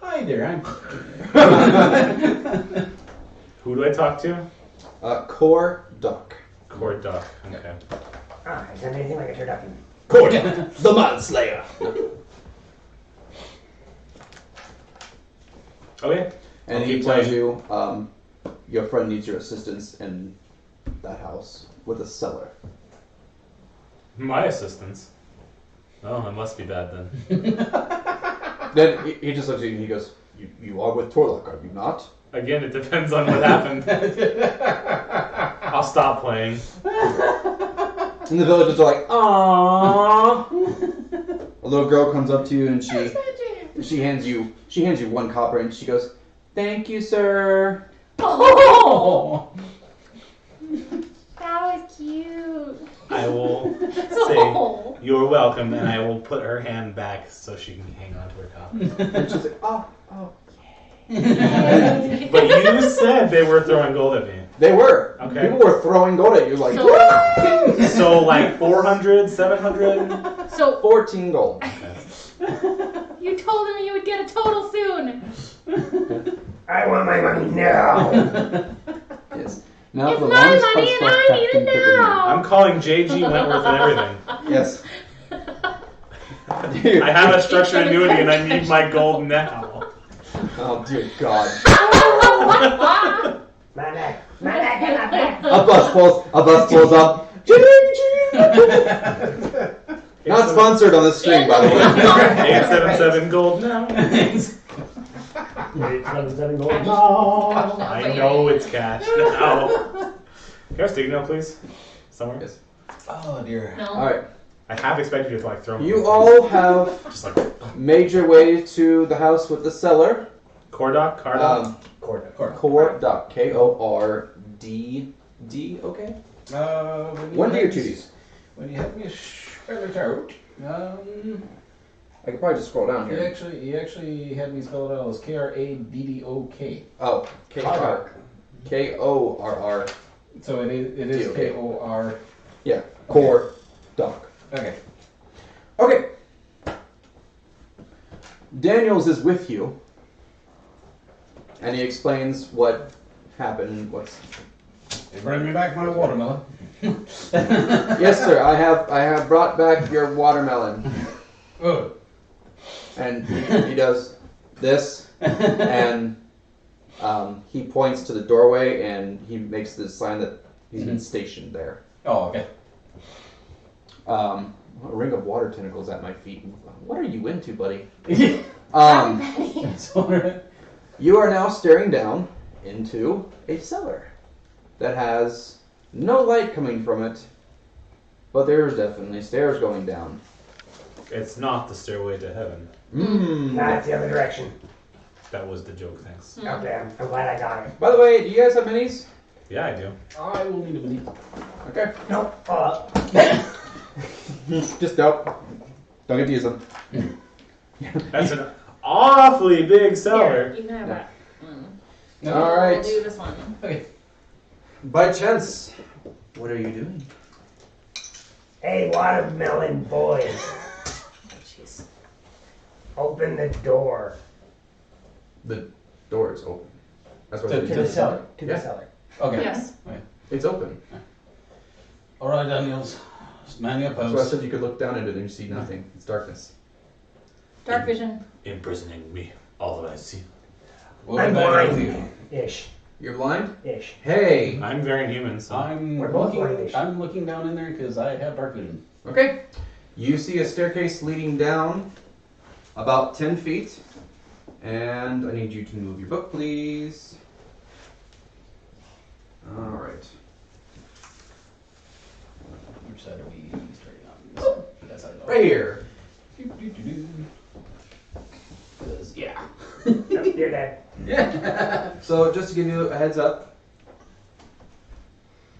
Speaker 4: Hi there, I'm...
Speaker 1: Who do I talk to?
Speaker 2: Kordak.
Speaker 1: Court doc. Okay.
Speaker 5: Is that anything like a turducken?
Speaker 2: Kordak, the manslayer.
Speaker 1: Okay.
Speaker 2: And
Speaker 1: I'll
Speaker 2: he
Speaker 1: keep
Speaker 2: tells
Speaker 1: playing.
Speaker 2: you, your friend needs your assistance in that house with a cellar.
Speaker 1: My assistants. Oh, it must be bad then.
Speaker 2: Then he just looks at you and he goes, you are with Torlock, are you not?"
Speaker 1: Again, it depends on what happened. I'll stop playing.
Speaker 2: And the villagers are like, "Aww." A little girl comes up to you and she hands you one copper and she goes, "Thank you, sir."
Speaker 3: Oh, that was cute.
Speaker 1: I will say,
Speaker 3: Oh.
Speaker 1: "You're welcome," and I will put her hand back so she can hang on to her copper.
Speaker 2: And she's like, "Oh,
Speaker 1: But you said they were throwing gold at me.
Speaker 2: They were.
Speaker 1: Okay.
Speaker 2: People were throwing gold at you like,
Speaker 3: So-
Speaker 2: "Woo!"
Speaker 1: So like 400, 700.
Speaker 3: So
Speaker 2: 14 gold.
Speaker 3: you told him you would get a total soon.
Speaker 5: I want my money now.
Speaker 2: Yes. Now
Speaker 3: It's
Speaker 2: the
Speaker 3: my
Speaker 2: longest
Speaker 3: money
Speaker 2: punch
Speaker 3: and
Speaker 2: for
Speaker 3: I need
Speaker 2: Captain
Speaker 3: it
Speaker 2: Pickering.
Speaker 3: now.
Speaker 1: I'm calling JG Wentworth and everything.
Speaker 2: Yes.
Speaker 1: I have a structured annuity and I need my gold now.
Speaker 2: Oh dear God.
Speaker 5: My neck and my back.
Speaker 2: A bus pulls up. Not sponsored on the stream, by the way.
Speaker 1: 877 gold now.
Speaker 5: 877 gold.
Speaker 1: I know it's cash now. Can I have sticky note, please? Somewhere?
Speaker 2: Yes.
Speaker 4: Oh dear.
Speaker 3: No.
Speaker 2: Alright.
Speaker 1: I have expected you to like throw me.
Speaker 2: You all have
Speaker 1: Just like
Speaker 2: made your way to the house with the cellar.
Speaker 1: Cordoc, Cardoc.
Speaker 2: Cord dock. K-O-R-D. D, okay? One D or two Ds?
Speaker 4: When you help me spell it out,
Speaker 2: I could probably just scroll down
Speaker 4: he
Speaker 2: here.
Speaker 4: actually had me spell it out as Kraddok.
Speaker 2: Oh, K-R. K-O-R-R.
Speaker 4: So it is
Speaker 2: Okay.
Speaker 4: K-O-R.
Speaker 2: Yeah, core dock.
Speaker 4: Okay.
Speaker 2: Okay. Daniels is with you, and he explains what happened.
Speaker 4: You bring me back my watermelon.
Speaker 2: Yes, sir. I have brought back your watermelon,
Speaker 4: Good.
Speaker 2: and he does this, and he points to the doorway, and he makes the sign that he's been stationed there.
Speaker 4: Oh, okay.
Speaker 2: A ring of water tentacles at my feet. What are you into, buddy?
Speaker 4: Sorry.
Speaker 2: You are now staring down into a cellar that has no light coming from it, but there's definitely stairs going down.
Speaker 1: It's not the stairway to heaven.
Speaker 5: Nah, it's the other direction.
Speaker 1: That was the joke, thanks.
Speaker 5: Okay, I'm glad I got it.
Speaker 2: By the way, do you guys have minis?
Speaker 1: Yeah, I do.
Speaker 4: I will need a minute.
Speaker 2: Okay.
Speaker 5: Nope.
Speaker 2: Just don't get to use them.
Speaker 1: That's an awfully big cellar.
Speaker 3: Here, you can have that.
Speaker 2: All right.
Speaker 3: We'll do this one.
Speaker 4: Okay.
Speaker 2: By chance, what are you doing?
Speaker 5: Hey, watermelon boys,
Speaker 3: Jeez.
Speaker 5: open the door
Speaker 2: The door is open. That's what
Speaker 4: To
Speaker 2: it
Speaker 5: to
Speaker 2: is.
Speaker 5: the cellar. To
Speaker 2: Yeah.
Speaker 5: the cellar.
Speaker 4: Okay.
Speaker 3: Yes.
Speaker 4: Okay.
Speaker 2: It's open.
Speaker 4: All right, Daniels. Man your
Speaker 2: So I
Speaker 4: post.
Speaker 2: said you could look down into it and you see nothing. It's darkness.
Speaker 3: Dark vision.
Speaker 1: Imprisoning me. All that I see.
Speaker 4: We'll
Speaker 5: I'm
Speaker 4: be back with you.
Speaker 5: blind. Ish.
Speaker 2: You're blind?
Speaker 5: Ish.
Speaker 2: Hey.
Speaker 1: I'm very human, so.
Speaker 5: We're both blind-ish.
Speaker 4: I'm looking down in there because I have dark vision.
Speaker 2: Okay. You see a staircase leading down about 10 feet. And I need you to move your book, please. Alright.
Speaker 4: Which side are we starting on? This one? That side.
Speaker 2: Right here.
Speaker 4: Because, yeah.
Speaker 5: Yep, you're dead.
Speaker 2: So just to give you a heads up,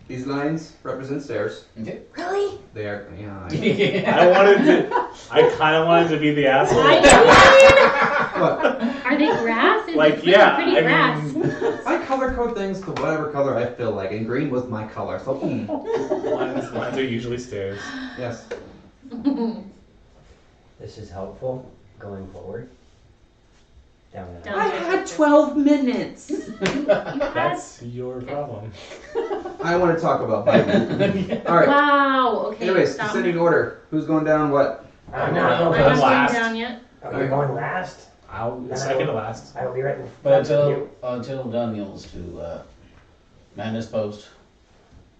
Speaker 2: these lines represent stairs.
Speaker 4: Okay.
Speaker 3: Really?
Speaker 2: They are, yeah.
Speaker 1: I kind of wanted to be the asshole.
Speaker 2: What?
Speaker 7: Are they grass? Is
Speaker 1: Like,
Speaker 7: it pretty,
Speaker 1: yeah,
Speaker 7: pretty
Speaker 1: I
Speaker 7: grass?
Speaker 1: mean-
Speaker 2: I color code things to whatever color I feel like, and green was my color, so
Speaker 1: Lines are usually stairs.
Speaker 2: yes.
Speaker 5: This is helpful going forward. Down and
Speaker 7: Down.
Speaker 5: out.
Speaker 7: had
Speaker 2: 12 minutes.
Speaker 1: That's your problem.
Speaker 2: I want to talk about Biden. All right.
Speaker 7: Wow. Okay.
Speaker 2: Anyways,
Speaker 7: stop.
Speaker 2: descending order. Who's going down? What?
Speaker 5: I'm
Speaker 1: No,
Speaker 5: not
Speaker 7: I'm
Speaker 5: going
Speaker 7: not
Speaker 1: I'm
Speaker 7: going
Speaker 1: last.
Speaker 7: down yet.
Speaker 5: Are you going last?
Speaker 1: I'll second to last.
Speaker 5: I will be right in
Speaker 4: But
Speaker 5: front of you.
Speaker 4: until Daniels to man his post,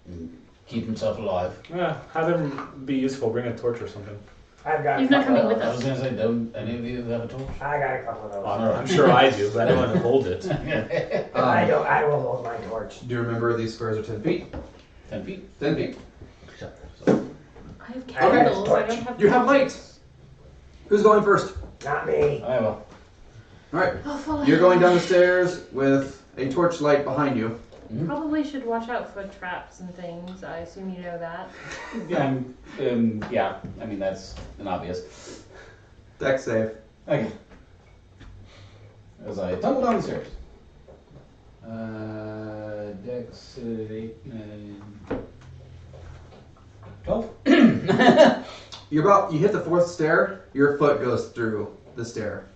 Speaker 4: and keep himself alive.
Speaker 1: Yeah, have them be useful. Bring a torch or something.
Speaker 5: I've got
Speaker 7: He's
Speaker 5: a
Speaker 7: not
Speaker 5: couple
Speaker 7: coming
Speaker 5: of
Speaker 7: with
Speaker 4: I
Speaker 5: those.
Speaker 4: was gonna say, don't any of you have a torch?
Speaker 5: I got a couple of those.
Speaker 1: I'm sure I do, but I don't want to hold it.
Speaker 5: I don't. I will hold my torch.
Speaker 2: Do you remember these squares are 10 feet?
Speaker 4: 10 feet.
Speaker 2: 10 feet.
Speaker 3: I have
Speaker 5: Okay.
Speaker 3: candles. I don't have.
Speaker 2: You have light. Who's going first?
Speaker 5: Not me.
Speaker 4: I will.
Speaker 2: All right.
Speaker 3: I'll follow
Speaker 2: You're
Speaker 3: you.
Speaker 2: going down the stairs with a torch light behind you.
Speaker 3: Probably should watch out for traps and things. I assume you know that.
Speaker 4: Yeah, I mean, that's an obvious.
Speaker 2: Deck save.
Speaker 4: Okay. as I tumble down the stairs. Dex 8, 9, 12.
Speaker 2: You hit the fourth stair, your foot goes through the stair.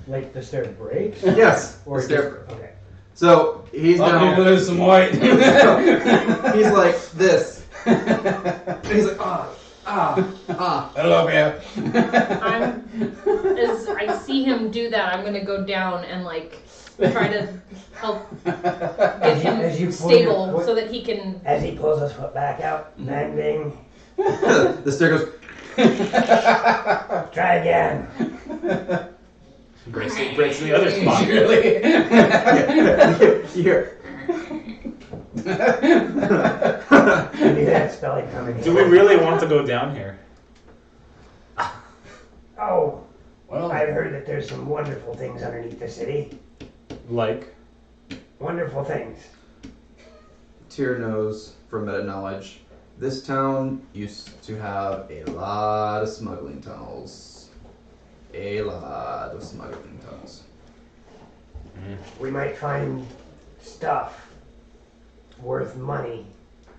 Speaker 5: Like the stair breaks?
Speaker 2: Yes,
Speaker 5: Or
Speaker 2: the stair.
Speaker 5: okay.
Speaker 2: So he's
Speaker 4: Let me
Speaker 2: now,
Speaker 4: lose some weight.
Speaker 2: he's like this. And he's like, ah.
Speaker 4: I love you.
Speaker 3: As I see him do that, I'm gonna go down and like try to help get
Speaker 5: As you
Speaker 3: him
Speaker 5: pull your
Speaker 3: stable
Speaker 5: foot-
Speaker 3: so that he can.
Speaker 5: As he pulls his foot back out, bang, bing.
Speaker 2: The stair goes,
Speaker 5: Try again.
Speaker 1: Breaks in the other spot.
Speaker 4: Really?
Speaker 2: you hear,
Speaker 5: Maybe that spelling coming.
Speaker 1: Do we really want to go down here?
Speaker 5: Oh,
Speaker 4: Well,
Speaker 5: I've heard that there's some wonderful things underneath the city.
Speaker 1: Like,
Speaker 5: Wonderful things.
Speaker 2: Tyr knows from meta knowledge, this town used to have a lot of smuggling tunnels. A lot of smuggling tunnels.
Speaker 5: We might find stuff worth money.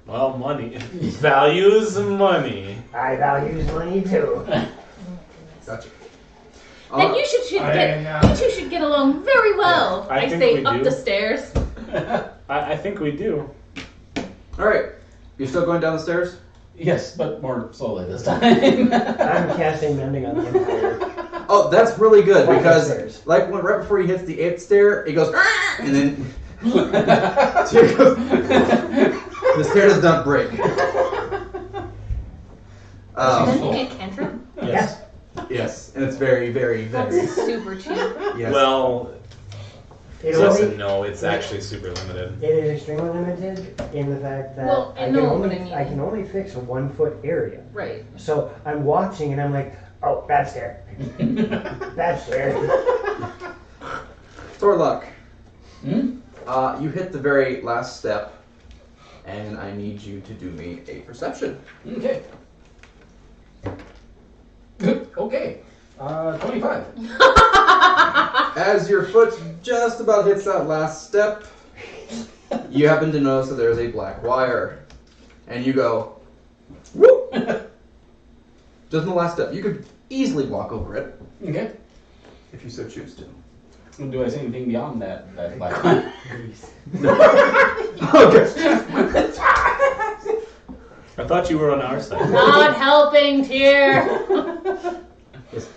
Speaker 1: well, money. Values money.
Speaker 5: I values money too.
Speaker 2: Gotcha.
Speaker 3: Then you two should get along very well.
Speaker 1: I
Speaker 3: I
Speaker 1: think
Speaker 3: say
Speaker 1: we
Speaker 3: up
Speaker 1: do.
Speaker 3: the stairs.
Speaker 1: I think we do.
Speaker 2: Alright, you're still going down the stairs?
Speaker 4: yes, but more slowly this time.
Speaker 5: I'm casting mending on the Empire.
Speaker 2: Oh, that's really good
Speaker 5: Right
Speaker 2: because,
Speaker 5: upstairs.
Speaker 2: like, right before he hits the 8th stair, he goes, and then Tyr goes, the stair does not break.
Speaker 3: Isn't it a cantrip?
Speaker 1: Yes.
Speaker 2: Yes, and it's very, very, very.
Speaker 3: That's super cheap.
Speaker 2: Yes.
Speaker 1: Well,
Speaker 5: It,
Speaker 1: yes
Speaker 5: only,
Speaker 1: and no. It's actually super limited.
Speaker 5: it is extremely limited in the fact that
Speaker 3: Well, I
Speaker 5: I, can
Speaker 3: know
Speaker 5: only,
Speaker 3: what I mean.
Speaker 5: I can only fix a 1 foot area.
Speaker 3: Right.
Speaker 5: So I'm watching and I'm like, oh, bad stair. Bad stair.
Speaker 2: Thorlock,
Speaker 4: Hmm?
Speaker 2: you hit the very last step, and I need you to do me a perception.
Speaker 4: Okay. Okay. 25.
Speaker 2: As your foot just about hits that last step, you happen to notice that there's a black wire. And you go, whoop! Just in the last step. You could easily walk over it,
Speaker 4: Okay.
Speaker 2: if you so choose to.
Speaker 4: Do I see anything beyond that black line?
Speaker 2: Okay.
Speaker 1: I thought you were on our side.
Speaker 3: Not helping, Tyr.
Speaker 2: Yes.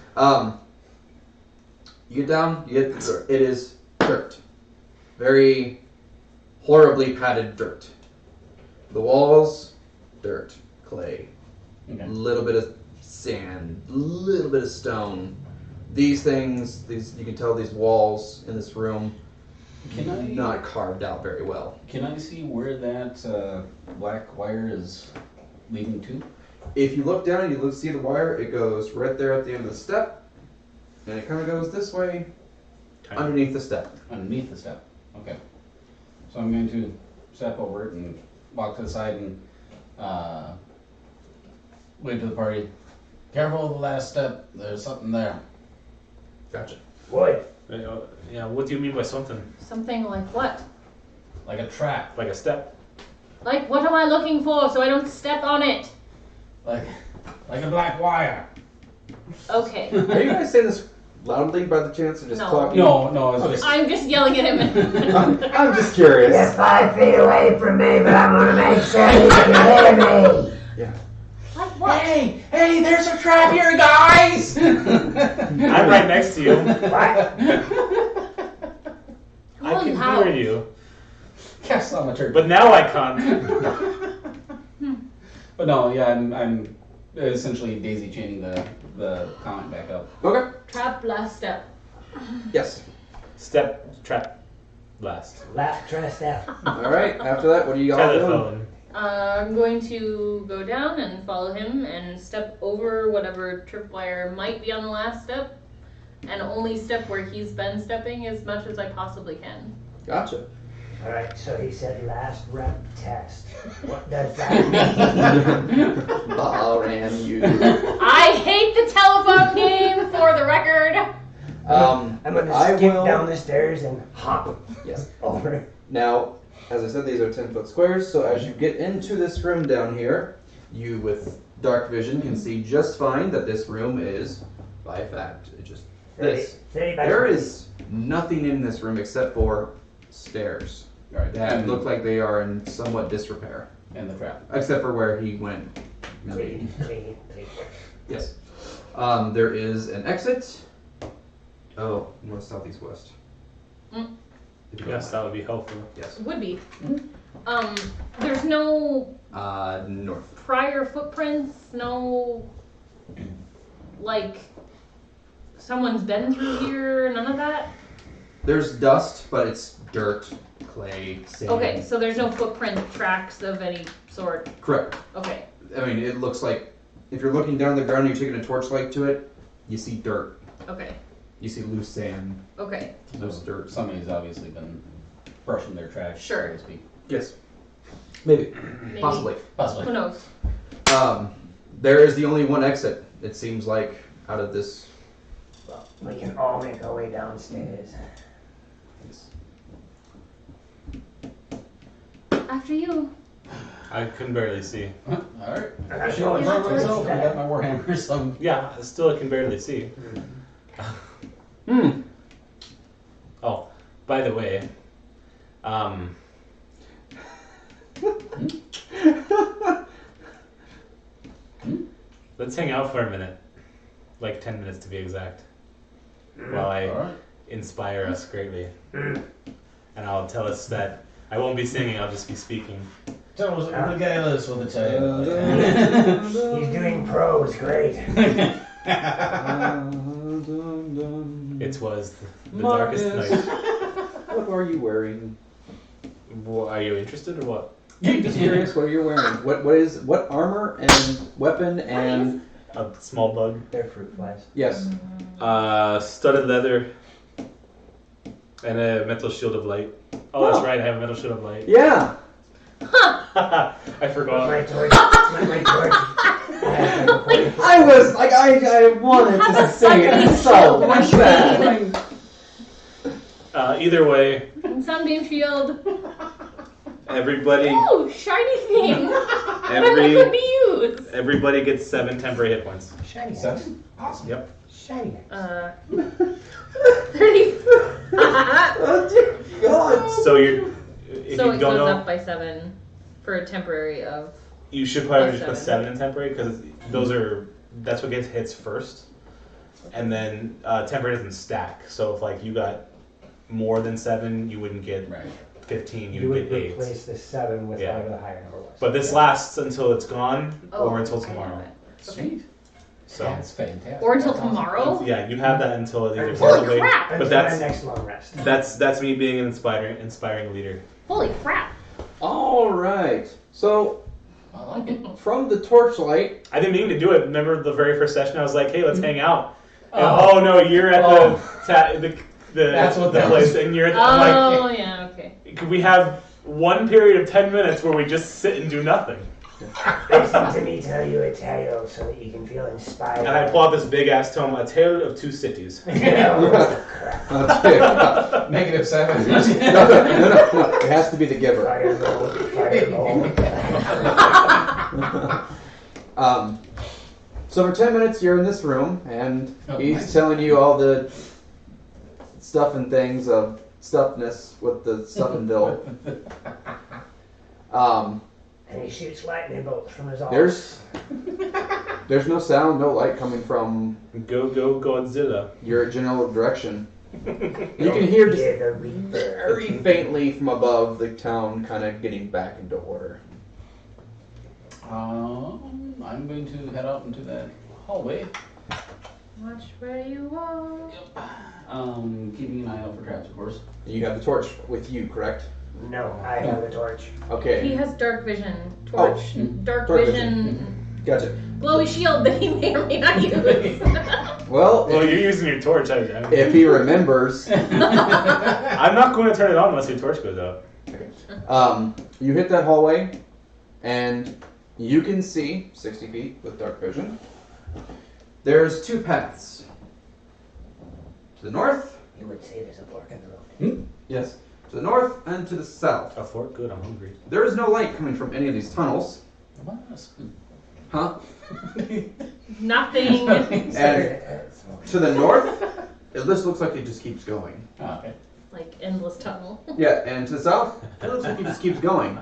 Speaker 2: You get down, you hit the dirt. It is dirt. Very horribly padded dirt. The walls, dirt, clay.
Speaker 4: Okay.
Speaker 2: A little bit of sand, a little bit of stone. These things, you can tell these walls in this room,
Speaker 4: Can I
Speaker 2: not carved out very well.
Speaker 4: Can I see where that black wire is leading to?
Speaker 2: If you look down and you see the wire, it goes right there at the end of the step, and it kind of goes this way
Speaker 1: Tiny.
Speaker 2: underneath the step.
Speaker 4: Underneath the step. Okay. So I'm going to step over it and walk to the side and wave to the party. Careful of the last step. There's something there.
Speaker 2: Gotcha.
Speaker 5: Wood.
Speaker 1: Yeah, what do you mean by something?
Speaker 3: Something like what?
Speaker 4: Like a trap.
Speaker 1: Like a step?
Speaker 3: Like, what am I looking for so I don't step on it?
Speaker 4: Like a black wire.
Speaker 3: Okay.
Speaker 2: Are you guys saying this loudly by the chance or just
Speaker 3: No.
Speaker 2: talking?
Speaker 4: No, it's just
Speaker 3: I'm just yelling at him.
Speaker 2: I'm just curious.
Speaker 5: Get 5 feet away from me, but I'm gonna make sure you can hear me.
Speaker 3: Like what?
Speaker 4: Hey, there's a trap here, guys!
Speaker 1: I'm right next to you.
Speaker 5: What?
Speaker 1: I
Speaker 3: Oh,
Speaker 1: can
Speaker 3: how?
Speaker 1: hear you.
Speaker 4: Cast on the turkey.
Speaker 1: But now I can't.
Speaker 4: But no, yeah, I'm essentially daisy chaining the comment back up.
Speaker 2: Okay.
Speaker 3: Trap last step.
Speaker 2: Yes.
Speaker 1: Step, trap, blast.
Speaker 5: Last dressed out.
Speaker 2: All right. After that, what do you all doing?
Speaker 1: Telephone.
Speaker 3: I'm going to go down and follow him and step over whatever tripwire might be on the last step, and only step where he's been stepping as much as I possibly can.
Speaker 2: Gotcha.
Speaker 5: Alright, so he said last rep test. What does that mean?
Speaker 2: Ram you.
Speaker 3: I hate the telephone game, for the record.
Speaker 5: I'm gonna
Speaker 2: I
Speaker 5: skip
Speaker 2: will-
Speaker 5: down the stairs and hop
Speaker 2: Yes.
Speaker 5: over.
Speaker 2: Now, as I said, these are 10-foot squares, so as you get into this room down here, you with dark vision can see just fine that this room is, by fact, just this.
Speaker 5: 30 by
Speaker 2: There
Speaker 5: 20.
Speaker 2: is nothing in this room except for stairs
Speaker 4: Right.
Speaker 2: that look like they are in somewhat disrepair,
Speaker 4: And the trap.
Speaker 2: except for where he went.
Speaker 5: Clean, clean, clean.
Speaker 2: Yes. There is an exit. Oh, north, south, east, west.
Speaker 3: Mm.
Speaker 2: If you don't
Speaker 1: Yes,
Speaker 2: mind.
Speaker 1: that would be helpful.
Speaker 2: Yes.
Speaker 3: Would be. There's no
Speaker 2: North.
Speaker 3: prior footprints, no, like, someone's been through here, none of that?
Speaker 2: There's dust, but it's dirt, clay, sand.
Speaker 3: Okay, so there's no footprint tracks of any sort.
Speaker 2: Correct.
Speaker 3: Okay.
Speaker 2: I mean, it looks like if you're looking down the ground and you're taking a torchlight to it, you see dirt.
Speaker 3: Okay.
Speaker 2: You see loose sand.
Speaker 3: Okay.
Speaker 2: There's dirt.
Speaker 4: Somebody's obviously been brushing their trash,
Speaker 3: Sure.
Speaker 4: so to speak.
Speaker 2: Yes. Maybe.
Speaker 3: Maybe.
Speaker 2: Possibly.
Speaker 3: Who
Speaker 4: Possibly.
Speaker 3: knows?
Speaker 2: There is the only one exit, it seems like, out of this.
Speaker 5: Well, we can all make our way downstairs.
Speaker 3: After you.
Speaker 1: I can barely see.
Speaker 4: Alright.
Speaker 5: I got
Speaker 4: Sure,
Speaker 5: yours.
Speaker 4: I myself, I got my warhammer, so.
Speaker 1: Yeah, still I can barely see.
Speaker 2: Hmm.
Speaker 1: Oh, by the way, let's hang out for a minute, like 10 minutes to be exact, while I
Speaker 4: Alright.
Speaker 1: inspire us greatly. And I'll tell us that I won't be singing, I'll just be speaking.
Speaker 4: Tell us what the guy is with the tail.
Speaker 5: He's doing prose, great.
Speaker 1: It was the darkest night.
Speaker 2: What are you wearing?
Speaker 1: Are you interested or what?
Speaker 2: Just curious, what are you wearing? What armor and weapon and
Speaker 1: A small bug.
Speaker 5: They're fruit flies.
Speaker 2: yes.
Speaker 1: Studded leather. And a metal shield of light. Oh, that's right, I have a metal shield of light.
Speaker 2: Yeah.
Speaker 1: I forgot.
Speaker 5: My torch. My torch.
Speaker 2: I was like I wanted
Speaker 3: Have
Speaker 2: to
Speaker 3: a
Speaker 2: say it
Speaker 3: sucking
Speaker 2: so
Speaker 3: shield.
Speaker 2: much bad.
Speaker 1: Either way,
Speaker 3: Sunbeam shield.
Speaker 1: everybody
Speaker 3: Oh, shiny thing. That
Speaker 1: every
Speaker 3: could be used.
Speaker 1: everybody gets 7 temporary hit points.
Speaker 5: Shiny.
Speaker 4: Seven? Awesome.
Speaker 1: Yep.
Speaker 5: Shiny.
Speaker 3: 30.
Speaker 2: Oh dear God.
Speaker 1: So you're if
Speaker 3: So
Speaker 1: you
Speaker 3: it
Speaker 1: don't
Speaker 3: goes
Speaker 1: know,
Speaker 3: up by 7 for a temporary of.
Speaker 1: you should probably
Speaker 3: plus
Speaker 1: just put
Speaker 3: 7.
Speaker 1: 7 in temporary because that's what gets hits first, and then temporary doesn't stack. So if like you got more than 7, you wouldn't get
Speaker 4: Right.
Speaker 1: 15.
Speaker 5: You
Speaker 1: You'd
Speaker 5: would
Speaker 1: get 8.
Speaker 5: replace the 7 with
Speaker 1: Yeah.
Speaker 5: whatever the higher number was.
Speaker 1: But this lasts until it's gone
Speaker 3: Oh,
Speaker 1: or until
Speaker 3: I know
Speaker 1: tomorrow.
Speaker 3: that.
Speaker 4: Sweet.
Speaker 1: So
Speaker 4: That's fantastic.
Speaker 3: Or until
Speaker 4: That's awesome.
Speaker 3: tomorrow?
Speaker 1: yeah, you have that until it either
Speaker 5: Holy
Speaker 1: goes away.
Speaker 3: crap!
Speaker 1: But
Speaker 5: Until my
Speaker 1: that's
Speaker 5: next long rest.
Speaker 1: that's me being an inspiring leader.
Speaker 3: Holy crap.
Speaker 2: All right. So
Speaker 4: I like it.
Speaker 2: from the torchlight,
Speaker 1: I didn't mean to do it. Remember the very first session? I was like, "Hey, let's hang out." And,
Speaker 4: Oh.
Speaker 1: oh no, you're at the
Speaker 4: That's what
Speaker 1: the
Speaker 4: that
Speaker 1: place,
Speaker 4: was.
Speaker 1: and you're at the, I'm
Speaker 3: Oh, yeah, okay.
Speaker 1: like, could we have one period of 10 minutes where we just sit and do nothing?
Speaker 5: Listen to me tell you a tale so that you can feel inspired.
Speaker 1: And I pull out this big ass tome, A Tale of Two Cities.
Speaker 5: Oh, crap.
Speaker 2: no,
Speaker 4: -7.
Speaker 2: no, it has to be the giver.
Speaker 5: Fireball, fireball.
Speaker 2: So for 10 minutes you're in this room, and
Speaker 4: Oh,
Speaker 2: he's
Speaker 4: nice.
Speaker 2: telling you all the stuff and things of stuffness with the Stuffinville.
Speaker 5: And he shoots lightning bolts from his arm.
Speaker 2: There's no sound, no light coming from
Speaker 1: Go Godzilla.
Speaker 2: your general direction. You can hear just
Speaker 5: Yeah, the reaper.
Speaker 2: very faintly from above the town kind of getting back into order.
Speaker 4: I'm going to head out into that hallway.
Speaker 3: Watch where you walk.
Speaker 4: Keeping an eye out for traps, of course.
Speaker 2: You have the torch with you, correct?
Speaker 5: No, I have the torch.
Speaker 2: Okay.
Speaker 3: He has dark vision. Torch. Dark
Speaker 2: Dark
Speaker 3: vision.
Speaker 2: Gotcha.
Speaker 3: Glowy shield that he may or may not use.
Speaker 2: Well,
Speaker 1: Well, you're using your torch.
Speaker 2: if he remembers,
Speaker 1: I'm not going to turn it on unless your torch goes out.
Speaker 2: you hit that hallway, and you can see 60 feet with dark vision. There's 2 paths. the north.
Speaker 5: You would say there's a fork in the road.
Speaker 2: Yes. To the north and to the south.
Speaker 1: A fork? Good, I'm hungry.
Speaker 2: There is no light coming from any of these tunnels. Huh?
Speaker 3: Nothing.
Speaker 2: And to the north, this looks like it just keeps going.
Speaker 4: Oh, okay.
Speaker 3: Like endless tunnel.
Speaker 2: Yeah, and to the south, it looks like it just keeps going.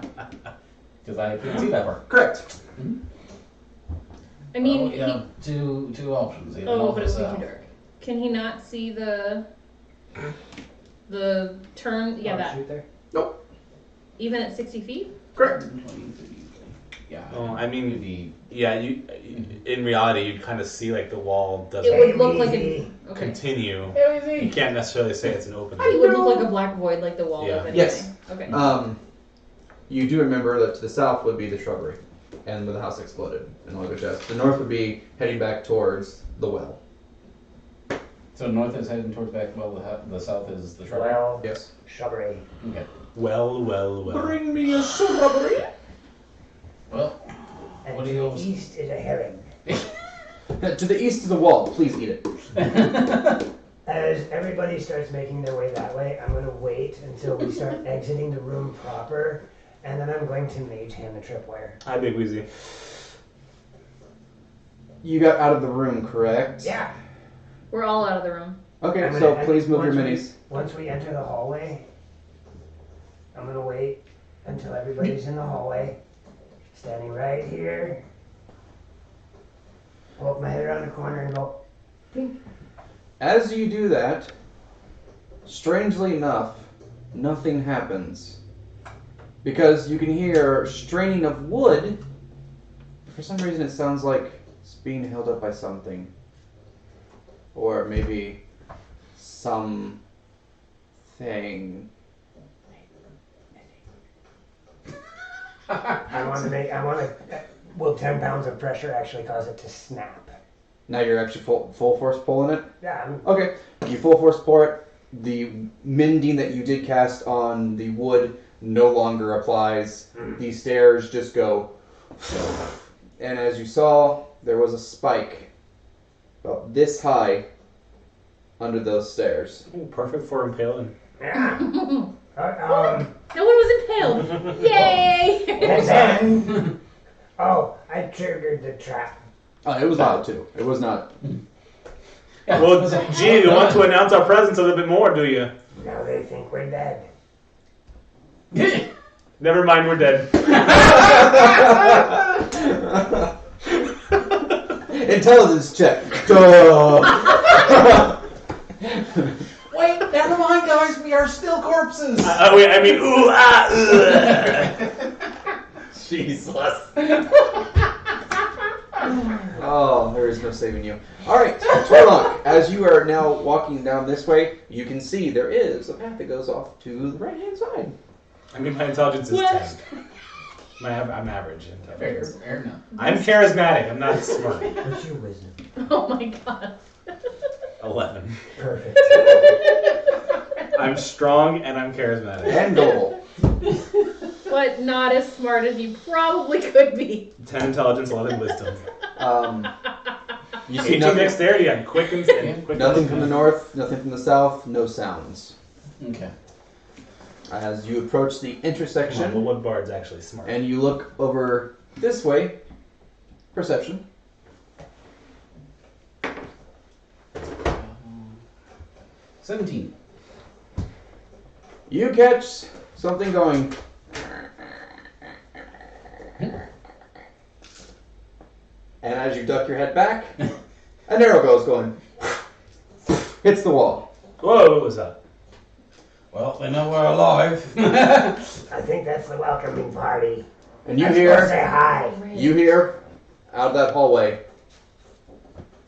Speaker 4: Because I couldn't see that part.
Speaker 2: Correct.
Speaker 3: I mean,
Speaker 4: Well, yeah, two options. Either
Speaker 3: oh,
Speaker 4: north
Speaker 3: but
Speaker 4: or
Speaker 3: it's way
Speaker 4: south.
Speaker 3: too dark. Can he not see the turn? Yeah, that.
Speaker 5: Shoot there.
Speaker 2: Nope.
Speaker 3: Even at 60 feet?
Speaker 2: Correct.
Speaker 4: Yeah.
Speaker 1: Oh, I mean,
Speaker 4: Maybe.
Speaker 1: yeah. You, in reality, you kind of see like the wall doesn't
Speaker 3: It would look like a. Okay.
Speaker 1: continue. You can't necessarily say it's an open.
Speaker 3: It would look like a black void, like the wall
Speaker 1: Yeah.
Speaker 3: of anything.
Speaker 2: Yes.
Speaker 3: Okay.
Speaker 2: You do remember that to the south would be the shrubbery, and where the house exploded, and all the chest. The north would be heading back towards the well.
Speaker 4: So north is heading towards back. Well, the south is the shrubbery.
Speaker 5: Well,
Speaker 2: Yes.
Speaker 5: shrubbery.
Speaker 4: Okay.
Speaker 1: Well.
Speaker 2: Bring me a shrubbery.
Speaker 4: Well,
Speaker 5: And
Speaker 4: what
Speaker 5: to
Speaker 4: do
Speaker 5: the
Speaker 4: you?
Speaker 5: east is a herring.
Speaker 2: To the east of the wall. Please eat it.
Speaker 5: As everybody starts making their way that way, I'm going to wait until we start exiting the room proper, and then I'm going to mage hand the tripwire.
Speaker 1: Hi, Big Wheezy.
Speaker 2: You got out of the room, correct?
Speaker 5: Yeah.
Speaker 3: We're all out of the room.
Speaker 2: Okay,
Speaker 5: I'm
Speaker 2: so
Speaker 5: gonna-
Speaker 2: please move your
Speaker 5: once
Speaker 2: minis.
Speaker 5: Once we enter the hallway, I'm going to wait until everybody's in the hallway, standing right here. Poke my head around the corner and go, "Ping."
Speaker 2: As you do that, strangely enough, nothing happens. Because you can hear straining of wood. For some reason it sounds like it's being held up by something. Or maybe something.
Speaker 5: Will 10 pounds of pressure actually cause it to snap?
Speaker 2: Now you're actually full force pulling it?
Speaker 5: Yeah,
Speaker 2: Okay, you full force pull it. The mending that you did cast on the wood no longer applies. The stairs just go. And as you saw, there was a spike about this high under those stairs.
Speaker 1: Ooh, perfect for impaling.
Speaker 5: yeah.
Speaker 3: No one was impaled. Yay!
Speaker 5: And then, I triggered the trap.
Speaker 2: Oh, it was loud too. It was not.
Speaker 1: Well, gee, you want to announce our presence a little bit more, do you?
Speaker 5: Now they think we're dead.
Speaker 1: Never mind, we're dead.
Speaker 2: Intelligence check. Duh.
Speaker 4: Wait, never mind, guys. We are still corpses.
Speaker 1: Wait, I mean, ooh, ah, Jesus.
Speaker 2: Oh, there is no saving you. Alright, Torlock, as you are now walking down this way, you can see there is a path that goes off to the right-hand side.
Speaker 1: I mean, my intelligence is
Speaker 3: West.
Speaker 1: 10. I'm average intelligence.
Speaker 4: Fair enough.
Speaker 1: I'm charismatic. I'm not smart.
Speaker 5: What's your wisdom?
Speaker 3: Oh my god.
Speaker 1: 11.
Speaker 5: Perfect.
Speaker 1: I'm strong and I'm charismatic.
Speaker 2: And noble.
Speaker 3: But not as smart as you probably could be.
Speaker 1: 10 intelligence, 11 wisdom.
Speaker 2: You see
Speaker 1: 18
Speaker 2: nothing,
Speaker 1: dexterity. I'm quick and quick.
Speaker 2: nothing from the north, nothing from the south, no sounds.
Speaker 4: Okay.
Speaker 2: As you approach the
Speaker 1: Come on, the
Speaker 2: intersection
Speaker 1: wood bard's actually smart.
Speaker 2: and you look over this way, perception.
Speaker 4: 17.
Speaker 2: You catch something going. And as you duck your head back, an arrow goes going. Hits the wall.
Speaker 1: Whoa, what was that?
Speaker 4: Well, they know we're alive.
Speaker 5: I think that's the welcoming party.
Speaker 2: And you
Speaker 5: Let's go
Speaker 2: hear,
Speaker 5: say hi.
Speaker 2: out of that hallway,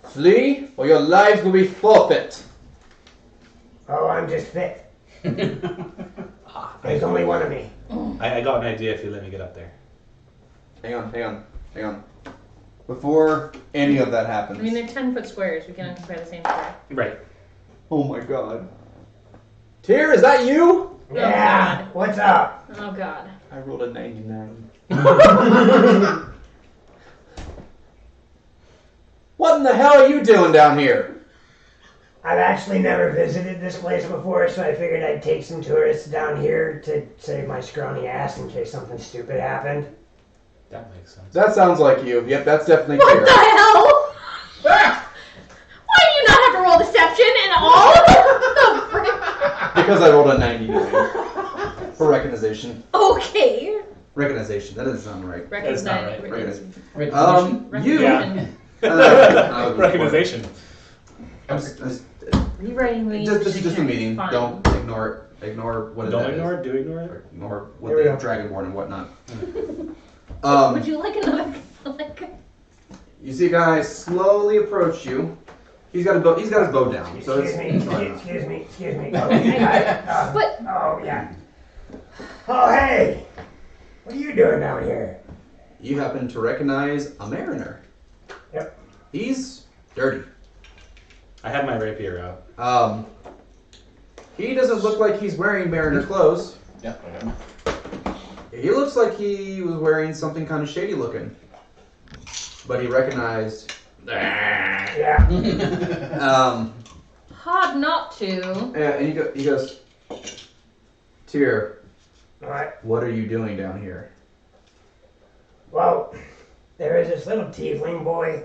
Speaker 2: flee or your lives will be forfeit.
Speaker 5: Oh, I'm just fit. There's only one of me.
Speaker 1: I got an idea if you let me get up there.
Speaker 2: Hang on. Before any of that happens.
Speaker 3: I mean, they're 10-foot squares. We can occupy the same square.
Speaker 1: Right.
Speaker 2: Oh my god. Tyr, is that you?
Speaker 5: Yeah.
Speaker 3: God.
Speaker 5: What's up?
Speaker 3: Oh god.
Speaker 2: I rolled a 99. What in the hell are you doing down here?
Speaker 5: I've actually never visited this place before, so I figured I'd take some tourists down here to save my scrawny ass in case something stupid happened.
Speaker 1: That makes sense.
Speaker 2: That sounds like you. Yep, that's definitely
Speaker 7: What
Speaker 2: clear.
Speaker 7: the hell? Why do you not have to roll deception and all? The frick?
Speaker 2: Because I rolled a 99 for recognition.
Speaker 7: Okay.
Speaker 2: Recognition. That doesn't sound right.
Speaker 1: That's not right.
Speaker 2: Recognition.
Speaker 4: Recognition.
Speaker 2: You.
Speaker 1: Yeah. Recognition.
Speaker 7: Rewriting me.
Speaker 2: Just a meeting.
Speaker 7: Fine.
Speaker 2: Don't ignore it. Ignore what
Speaker 1: Don't
Speaker 2: that
Speaker 1: ignore
Speaker 2: is.
Speaker 1: it. Do ignore it.
Speaker 2: Ignore what
Speaker 5: Here we
Speaker 2: the
Speaker 5: go.
Speaker 2: dragonborn and whatnot.
Speaker 7: Would you like another? Like,
Speaker 2: You see a guy slowly approach you. He's got his bow down. So
Speaker 5: Excuse
Speaker 2: it's
Speaker 5: me. Oh, yeah.
Speaker 7: but
Speaker 5: Oh, yeah. Oh, hey! What are you doing down here?
Speaker 2: you happen to recognize a mariner.
Speaker 5: Yep.
Speaker 2: He's dirty.
Speaker 1: I have my rapier out.
Speaker 2: He doesn't look like he's wearing mariner clothes.
Speaker 4: Yeah, I got mine.
Speaker 2: He looks like he was wearing something kind of shady looking. But he recognized.
Speaker 5: Yeah.
Speaker 3: Hard not to.
Speaker 2: Yeah, and he goes, Tyr,
Speaker 5: Alright.
Speaker 2: what are you doing down here?
Speaker 5: Well, there is this little tiefling boy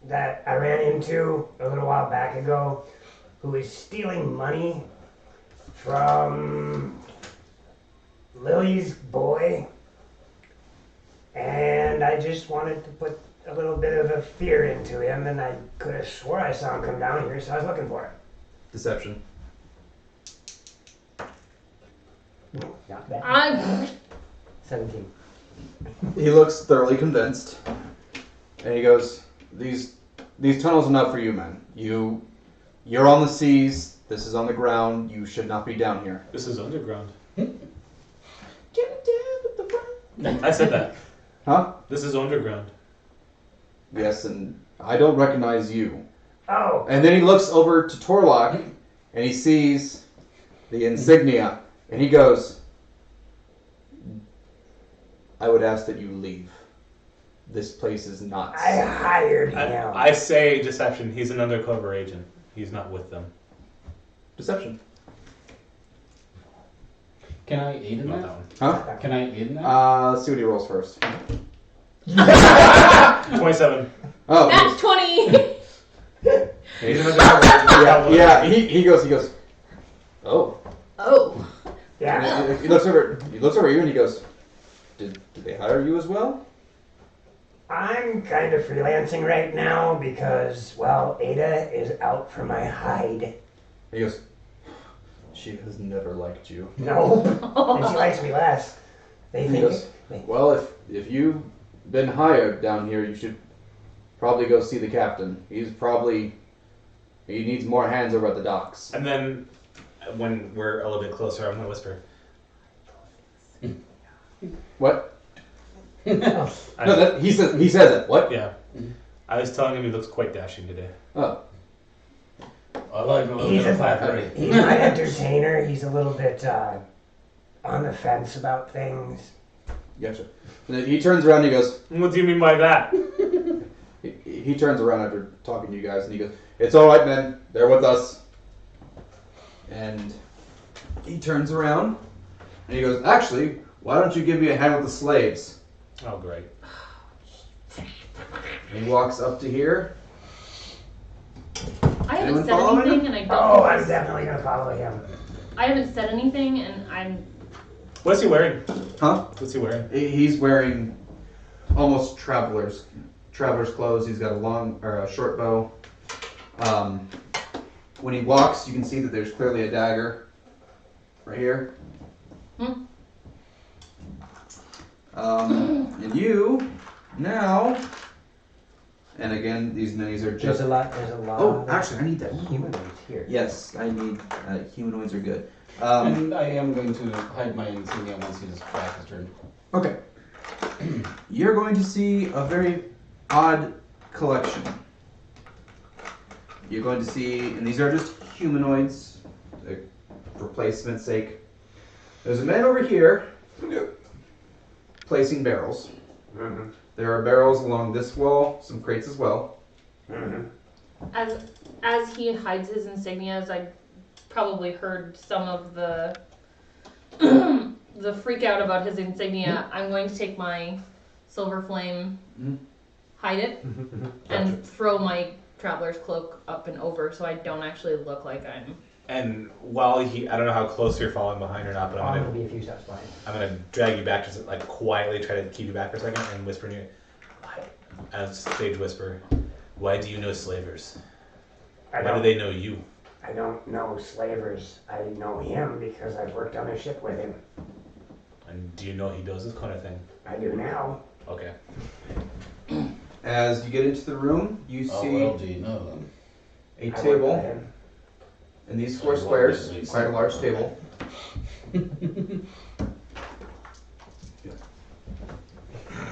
Speaker 5: that I ran into a little while back ago who is stealing money from Lily's boy. And I just wanted to put a little bit of a fear into him, and I could have swore I saw him come down here, so I was looking for him.
Speaker 2: Deception.
Speaker 5: Not bad.
Speaker 3: I'm
Speaker 5: 17.
Speaker 2: He looks thoroughly convinced. And he goes, These tunnels are not for you, man. You're on the seas, this is on the ground, you should not be down here.
Speaker 1: This is underground.
Speaker 2: Get down with the ground.
Speaker 1: I said that.
Speaker 2: Huh?
Speaker 1: This is underground.
Speaker 2: Yes, and I don't recognize you.
Speaker 5: Oh,
Speaker 2: And then he looks over to Torlock, and he sees the insignia, and he goes, I would ask that you leave. This place is not
Speaker 5: I
Speaker 2: safe.
Speaker 5: hired him.
Speaker 1: I say deception. He's an undercover agent. He's not with them.
Speaker 2: Deception.
Speaker 4: Can I aid in
Speaker 1: Not
Speaker 4: that?
Speaker 1: that
Speaker 2: Huh?
Speaker 4: Can I aid in that?
Speaker 2: Let's see what he rolls first.
Speaker 1: one. 27.
Speaker 2: Oh,
Speaker 7: that's 20.
Speaker 1: He's an undercover agent.
Speaker 2: yeah. He goes. Oh.
Speaker 7: Oh.
Speaker 5: Yeah.
Speaker 2: And he looks over you and he goes, Did they hire you as well?
Speaker 5: I'm kind of freelancing right now because, well, Ada is out for my hide.
Speaker 2: He goes, She has never liked you.
Speaker 5: No, and she likes me less. They
Speaker 2: And he
Speaker 5: think.
Speaker 2: goes, Well, if you've been hired down here, you should probably go see the captain. He needs more hands over at the docks.
Speaker 1: And then when we're a little bit closer, I'm going to whisper.
Speaker 2: What?
Speaker 1: I-
Speaker 2: No, he says that. What?
Speaker 1: Yeah. I was telling him he looks quite dashing today.
Speaker 2: Oh.
Speaker 4: I like a little
Speaker 5: He's
Speaker 4: bit of
Speaker 5: a-
Speaker 4: flattery.
Speaker 5: He's my entertainer. He's a little bit on the fence about things.
Speaker 2: Gotcha. And then he turns around and he goes,
Speaker 1: What do you mean by that?
Speaker 2: he turns around after talking to you guys and he goes, It's alright, men. They're with us. And he turns around and he goes, Actually, why don't you give me a hand with the slaves?
Speaker 1: Oh, great.
Speaker 2: And he walks up to here.
Speaker 3: I haven't
Speaker 2: Anyone
Speaker 3: said
Speaker 2: following
Speaker 3: anything, and I don't.
Speaker 5: Oh, I'm definitely gonna follow him.
Speaker 3: I haven't said anything, and I'm.
Speaker 1: What's he wearing?
Speaker 2: Huh?
Speaker 1: What's he wearing?
Speaker 2: He's wearing almost traveler's clothes. He's got a short bow. When he walks, you can see that there's clearly a dagger right here. And you now, and again, these minis are
Speaker 5: There's
Speaker 2: just.
Speaker 5: a lot.
Speaker 2: Oh,
Speaker 5: of
Speaker 2: actually, I need that.
Speaker 5: humanoids here.
Speaker 2: Yes, I need humanoids are good.
Speaker 4: And I am going to hide my insignia once his back is turned.
Speaker 2: Okay. You're going to see a very odd collection. You're going to see, and these are just humanoids, for placement's sake. There's a man over here placing barrels.
Speaker 5: Mm-hmm.
Speaker 2: There are barrels along this wall, some crates as well.
Speaker 5: Mm-hmm.
Speaker 3: As he hides his insignias, I probably heard some of the the freak out about his insignia. I'm going to take my silver flame, hide it, and throw my traveler's cloak up and over so I don't actually look like I'm.
Speaker 1: And while I don't know how close you're following behind or not, but
Speaker 5: I'm gonna be a few steps behind.
Speaker 1: I'm gonna drag you back, just like quietly try to keep you back for a second, and whisper in your ear, as stage whisper. Why do you know slavers? Why do they know you?
Speaker 5: I don't know slavers. I know him because I've worked on a ship with him.
Speaker 1: And do you know he does this kind of thing?
Speaker 5: I do now.
Speaker 1: Okay.
Speaker 2: As you get into the room, you
Speaker 4: Oh,
Speaker 2: see
Speaker 4: well, do you know them?
Speaker 2: a
Speaker 5: I worked with
Speaker 2: table
Speaker 5: him.
Speaker 2: in these square squares, quite a large table.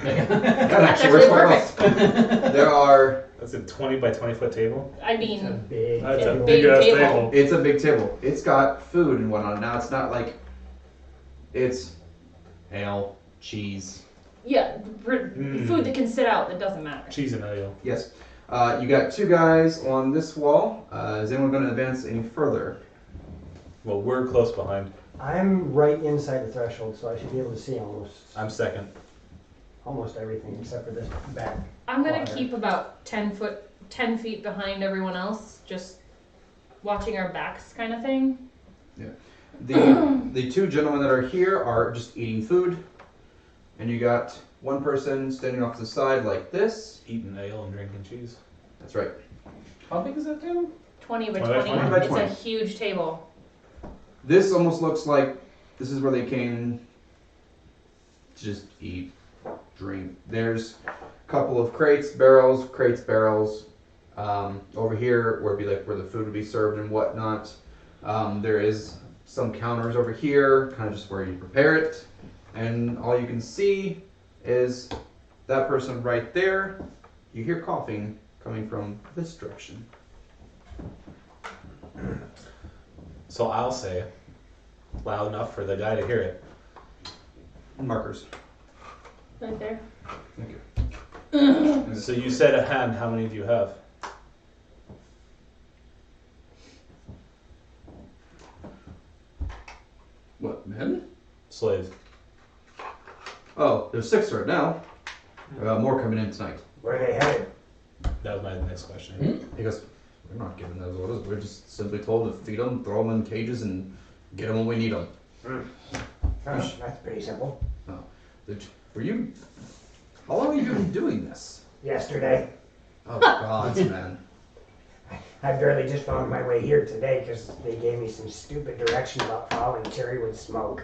Speaker 2: That actually works quite well. There are.
Speaker 1: That's a 20 by 20 foot table.
Speaker 3: I
Speaker 5: It's a
Speaker 3: mean,
Speaker 5: big.
Speaker 1: That's
Speaker 3: a
Speaker 1: a
Speaker 5: table.
Speaker 3: big
Speaker 1: big ass
Speaker 3: table.
Speaker 1: table.
Speaker 2: It's a big table. It's got food and whatnot. Now it's not like it's ale, cheese.
Speaker 3: yeah, food that can sit out that doesn't matter.
Speaker 1: Cheese and ale.
Speaker 2: Yes. You got two guys on this wall. Is anyone going to advance any further?
Speaker 1: Well, we're close behind.
Speaker 5: I'm right inside the threshold, so I should be able to see
Speaker 1: I'm second.
Speaker 5: almost everything except for this back.
Speaker 3: I'm gonna
Speaker 5: Water.
Speaker 3: keep about 10 feet behind everyone else, just watching our backs kind of thing.
Speaker 2: The two gentlemen that are here are just eating food, and you got one person standing off to the side like this.
Speaker 1: Eating ale and drinking cheese.
Speaker 2: That's right.
Speaker 4: How big is that table?
Speaker 3: 20 by
Speaker 1: 20 by
Speaker 3: 20.
Speaker 2: 20 by
Speaker 3: It's
Speaker 2: 20.
Speaker 3: a huge table.
Speaker 2: This almost looks like this is where they came to just eat, drink. There's a couple of crates, barrels. Over here would be like where the food would be served and whatnot. There is some counters over here, kind of just where you prepare it. And all you can see is that person right there. You hear coughing coming from this direction.
Speaker 1: So I'll say, loud enough for the guy to hear it.
Speaker 2: Markers.
Speaker 3: Right there.
Speaker 2: Thank you.
Speaker 1: So you said a hand. How many do you have?
Speaker 2: What, men?
Speaker 1: Slave.
Speaker 2: Oh, there's 6 right now. More coming in tonight.
Speaker 5: Where are they headed?
Speaker 1: That was my next question.
Speaker 2: He goes, we're not giving those orders. We're just simply told to feed them, throw them in cages, and get them when we need them.
Speaker 5: Oh, that's pretty simple.
Speaker 2: Were you... How long have you been doing this?
Speaker 5: Yesterday,
Speaker 2: Oh, God, man.
Speaker 5: I barely just found my way here today because they gave me some stupid direction about following cherrywood smoke.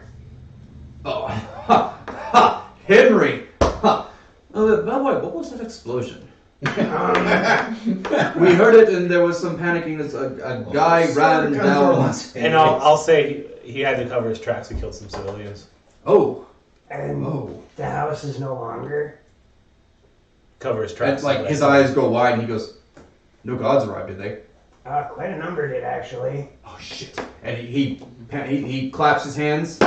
Speaker 2: Oh, ha, ha, Henry! Ha. By the way, what was that explosion? We heard it and there was some panicking as a guy ran down.
Speaker 1: And I'll say he had to cover his tracks. He killed some civilians.
Speaker 2: Oh,
Speaker 5: And the house is no longer.
Speaker 1: Cover his
Speaker 2: and
Speaker 1: tracks.
Speaker 2: like his eyes go wide and he goes, no gods arrived, did they?
Speaker 5: Quite a number did actually.
Speaker 2: Oh shit! And he claps his hands,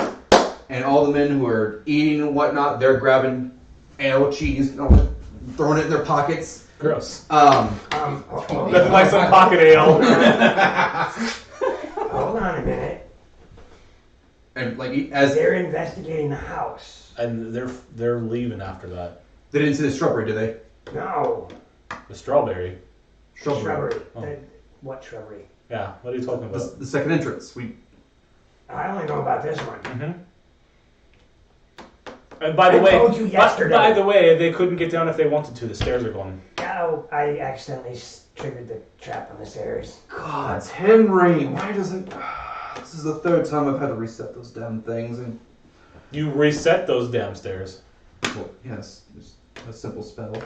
Speaker 2: and all the men who are eating and whatnot, they're grabbing ale, cheese, throwing it in their pockets.
Speaker 1: Gross.
Speaker 5: Hold
Speaker 1: Nothing like some pocket ale.
Speaker 5: on a minute.
Speaker 2: And like as
Speaker 5: They're investigating the house.
Speaker 1: And they're leaving after that.
Speaker 2: they didn't see the shrubbery, did they?
Speaker 5: No,
Speaker 1: The strawberry.
Speaker 5: shrubbery.
Speaker 1: Oh.
Speaker 5: What shrubbery?
Speaker 1: Yeah. What are you talking about?
Speaker 2: The second entrance.
Speaker 5: I only know about this one.
Speaker 1: Mm-hmm. And by the
Speaker 5: I
Speaker 1: way,
Speaker 5: told you yesterday.
Speaker 1: by the way, they couldn't get down if they wanted to. The stairs are gone.
Speaker 5: Oh, I accidentally triggered the trap on the stairs.
Speaker 2: God, Henry, why doesn't? This is the third time I've had to reset those damn things, and
Speaker 1: You reset those damn stairs.
Speaker 2: well, yes, just a simple spell.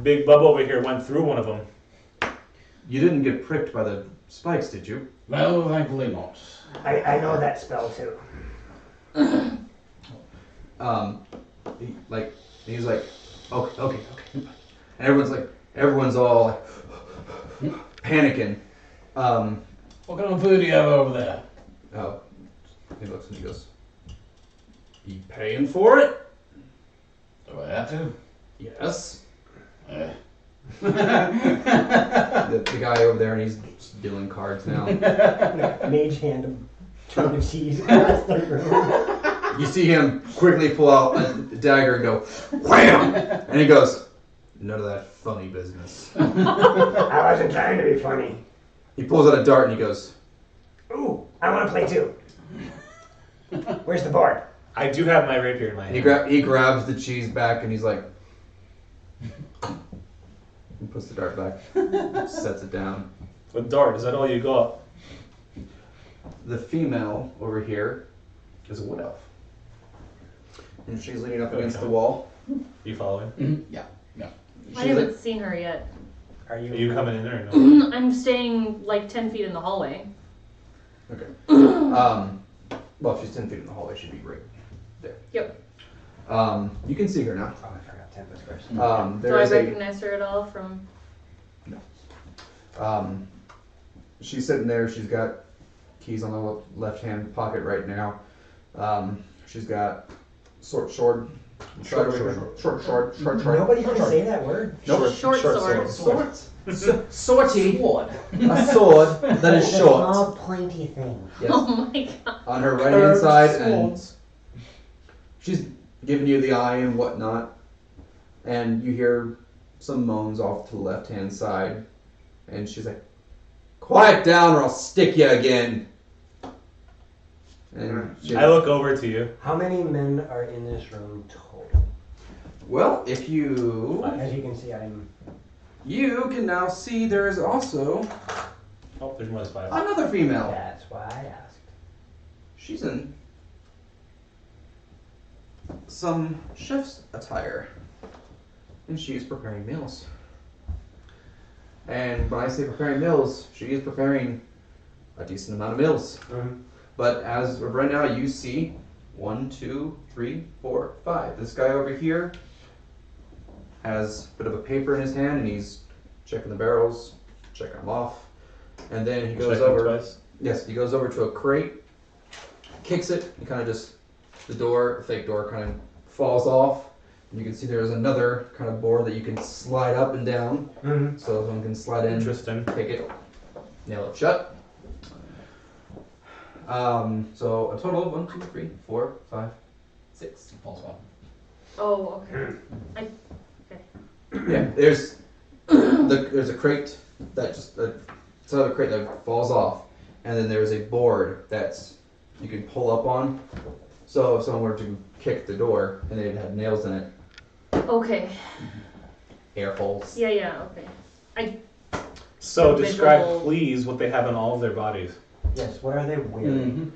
Speaker 1: Big Bub over here went through one of them.
Speaker 2: You didn't get pricked by the spikes, did you?
Speaker 4: No, thankfully not.
Speaker 5: I know that spell too.
Speaker 2: He's like, okay. And everyone's all like, panicking.
Speaker 4: What kind of food do you have over there?
Speaker 2: Oh, he looks and he goes, "You paying for it?"
Speaker 4: Do I have to?
Speaker 2: Yes. The guy over there, and he's just dealing cards now.
Speaker 5: Mage hand a chunk of cheese across the room.
Speaker 2: You see him quickly pull out a dagger and go, wham! And he goes, none of that funny business.
Speaker 5: I wasn't trying to be funny.
Speaker 2: He pulls out a dart and he goes,
Speaker 5: Ooh, I want to play too. Where's the board?
Speaker 1: I do have my rapier in my hand.
Speaker 2: he grabs the cheese back and he's like, he puts the dart back, sets it down.
Speaker 1: With dart, is that all you got?
Speaker 2: The female over here is a wood elf. And she's leaning up against the wall.
Speaker 1: You following?
Speaker 4: Yeah.
Speaker 3: I haven't seen her yet.
Speaker 1: Are you coming in there or no?
Speaker 3: I'm staying like 10 feet in the hallway.
Speaker 2: Okay. Well, if she's 10 feet in the hallway, she'd be right there.
Speaker 3: Yep.
Speaker 2: You can see her now.
Speaker 5: Oh, I forgot Tempest first.
Speaker 3: Do I recognize her at all from...
Speaker 2: She's sitting there. She's got keys on the left-hand pocket right now. She's got short.
Speaker 5: Nobody can say that word.
Speaker 2: Nope.
Speaker 3: Short sword.
Speaker 2: Sortie.
Speaker 4: Sword.
Speaker 2: A sword that is
Speaker 5: It's a
Speaker 2: short.
Speaker 5: small pointy thing.
Speaker 2: Yes.
Speaker 3: Oh my god.
Speaker 2: On her right hand side, and she's giving you the eye and whatnot. And you hear some moans off to the left hand side, and she's like, "Quiet down, or I'll stick you again." And she,
Speaker 1: I look over to you.
Speaker 5: How many men are in this room total?
Speaker 2: well, if you
Speaker 5: As you can see, I'm...
Speaker 2: can now see there is also
Speaker 1: Oh, there's more than 5.
Speaker 2: another female.
Speaker 5: That's why I asked.
Speaker 2: She's in some chef's attire, and she's preparing meals. And when I say preparing meals, she is preparing a decent amount of meals.
Speaker 5: Mm-hmm.
Speaker 2: But as of right now, you see 1, 2, 3, 4, 5. This guy over here has a bit of a paper in his hand, and he's checking the barrels, checking them off. And then he goes
Speaker 1: Checking
Speaker 2: over.
Speaker 1: twice.
Speaker 2: Yes, he goes over to a crate, kicks it, and kind of just the fake door kind of falls off. And you can see there's another kind of board that you can slide up and down.
Speaker 5: Mm-hmm.
Speaker 2: So someone can slide in,
Speaker 1: Interesting.
Speaker 2: take it, nail it shut. So a total of 1, 2, 3, 4, 5, 6.
Speaker 4: Falls off.
Speaker 3: Oh, okay.
Speaker 2: Yeah, there's a crate that just it's another crate that falls off, and then there's a board that's you can pull up on. So if someone were to kick the door and it had nails in it,
Speaker 3: Okay.
Speaker 2: air holes.
Speaker 3: Yeah, okay.
Speaker 1: So describe,
Speaker 3: Visual.
Speaker 1: please, what they have on all of their bodies.
Speaker 5: Yes, what are they wearing?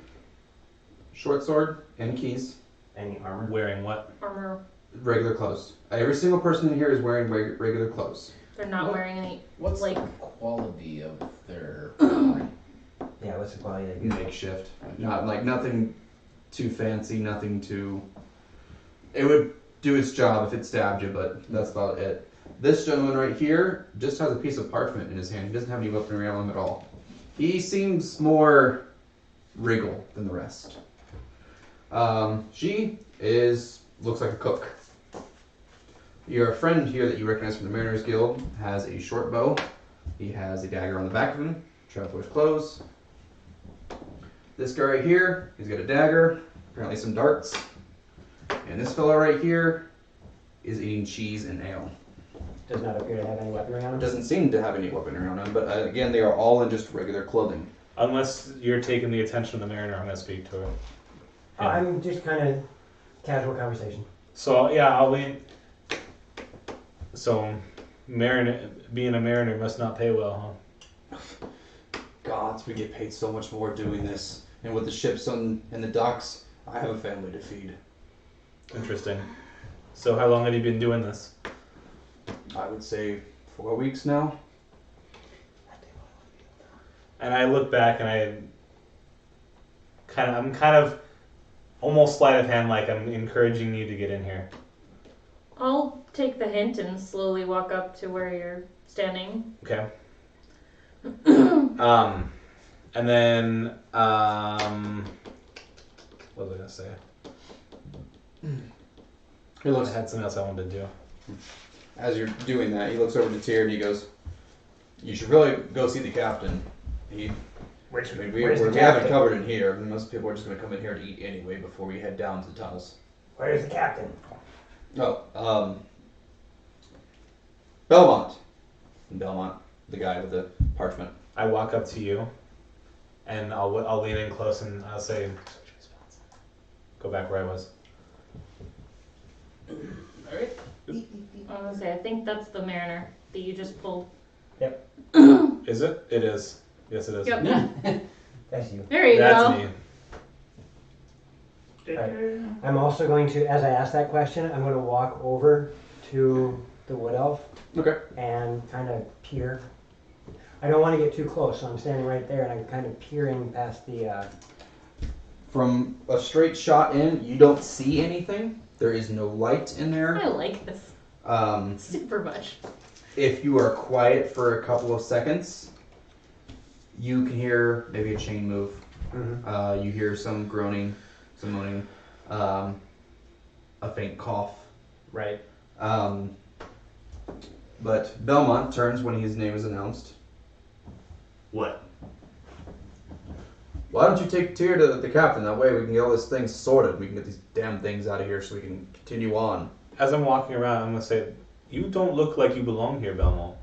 Speaker 2: Short sword and keys,
Speaker 5: Any armor?
Speaker 1: Wearing what?
Speaker 3: Armor.
Speaker 2: regular clothes. Every single person in here is wearing regular clothes.
Speaker 3: They're not
Speaker 4: What?
Speaker 3: wearing any...
Speaker 4: What's
Speaker 3: Like-
Speaker 4: the quality of their
Speaker 5: Yeah, what's the quality of that?
Speaker 2: Makeshift, not like nothing too fancy, nothing too. It would do its job if it stabbed you, but that's about it. This gentleman right here just has a piece of parchment in his hand. He doesn't have any weaponry around him at all. He seems more regal than the rest. She looks like a cook. Your friend here that you recognize from the Mariners Guild has a short bow. He has a dagger on the back of him, traveler's clothes. This guy right here, he's got a dagger, apparently some darts. And this fellow right here is eating cheese and ale.
Speaker 5: Does not appear to have any weaponry on him.
Speaker 2: Doesn't seem to have any weaponry on him, but again, they are all in just regular clothing.
Speaker 1: Unless you're taking the attention of the mariner, I'm going to speak to her.
Speaker 5: I'm just kind of casual conversation.
Speaker 1: So, yeah, I'll lean. So, being a mariner must not pay well, huh?
Speaker 2: Gods, we get paid so much more doing this. And with the ships in the docks, I have a family to feed.
Speaker 1: Interesting. So, how long have you been doing this?
Speaker 2: I would say 4 weeks now.
Speaker 1: And I look back and I'm kind of almost sleight of hand, like I'm encouraging you to get in here.
Speaker 3: I'll take the hint and slowly walk up to where you're standing.
Speaker 1: Okay. And then, what was I gonna say?
Speaker 2: He looks.
Speaker 1: I had something else I wanted to do.
Speaker 2: as you're doing that, he looks over to Tyr and he goes, "You should really go see the captain. We
Speaker 5: Where's
Speaker 2: have
Speaker 5: the
Speaker 2: it
Speaker 5: captain?
Speaker 2: covered in here. Most people are just going to come in here to eat anyway before we head down to the tunnels."
Speaker 5: Where's the captain?
Speaker 2: Oh, Belmont. Belmont, the guy with the parchment.
Speaker 1: I walk up to you, and I'll lean in close and I'll say, go back where I was.
Speaker 3: Alright. I was gonna say, I think that's the mariner that you just pulled.
Speaker 1: Is it? It is. Yes, it is.
Speaker 3: Yep.
Speaker 5: That's you.
Speaker 3: There you
Speaker 1: That's
Speaker 3: go.
Speaker 1: me.
Speaker 5: Right. I'm also going to, as I ask that question, I'm going to walk over to the wood elf
Speaker 2: Okay.
Speaker 5: and kind of peer. I don't want to get too close, so I'm standing right there and I'm kind of peering past the.
Speaker 2: From a straight shot in, you don't see anything. There is no light in there.
Speaker 3: I like this super much.
Speaker 2: If you are quiet for a couple of seconds, you can hear maybe a chain move.
Speaker 5: Mhm.
Speaker 2: You hear some groaning, some moaning, a faint cough.
Speaker 1: Right.
Speaker 2: But Belmont turns when his name is announced.
Speaker 1: What?
Speaker 2: Why don't you take Tyr to the captain? That way we can get all this thing sorted. We can get these damn things out of here so we can continue on.
Speaker 1: As I'm walking around, I'm gonna say, you don't look like you belong here, Belmont.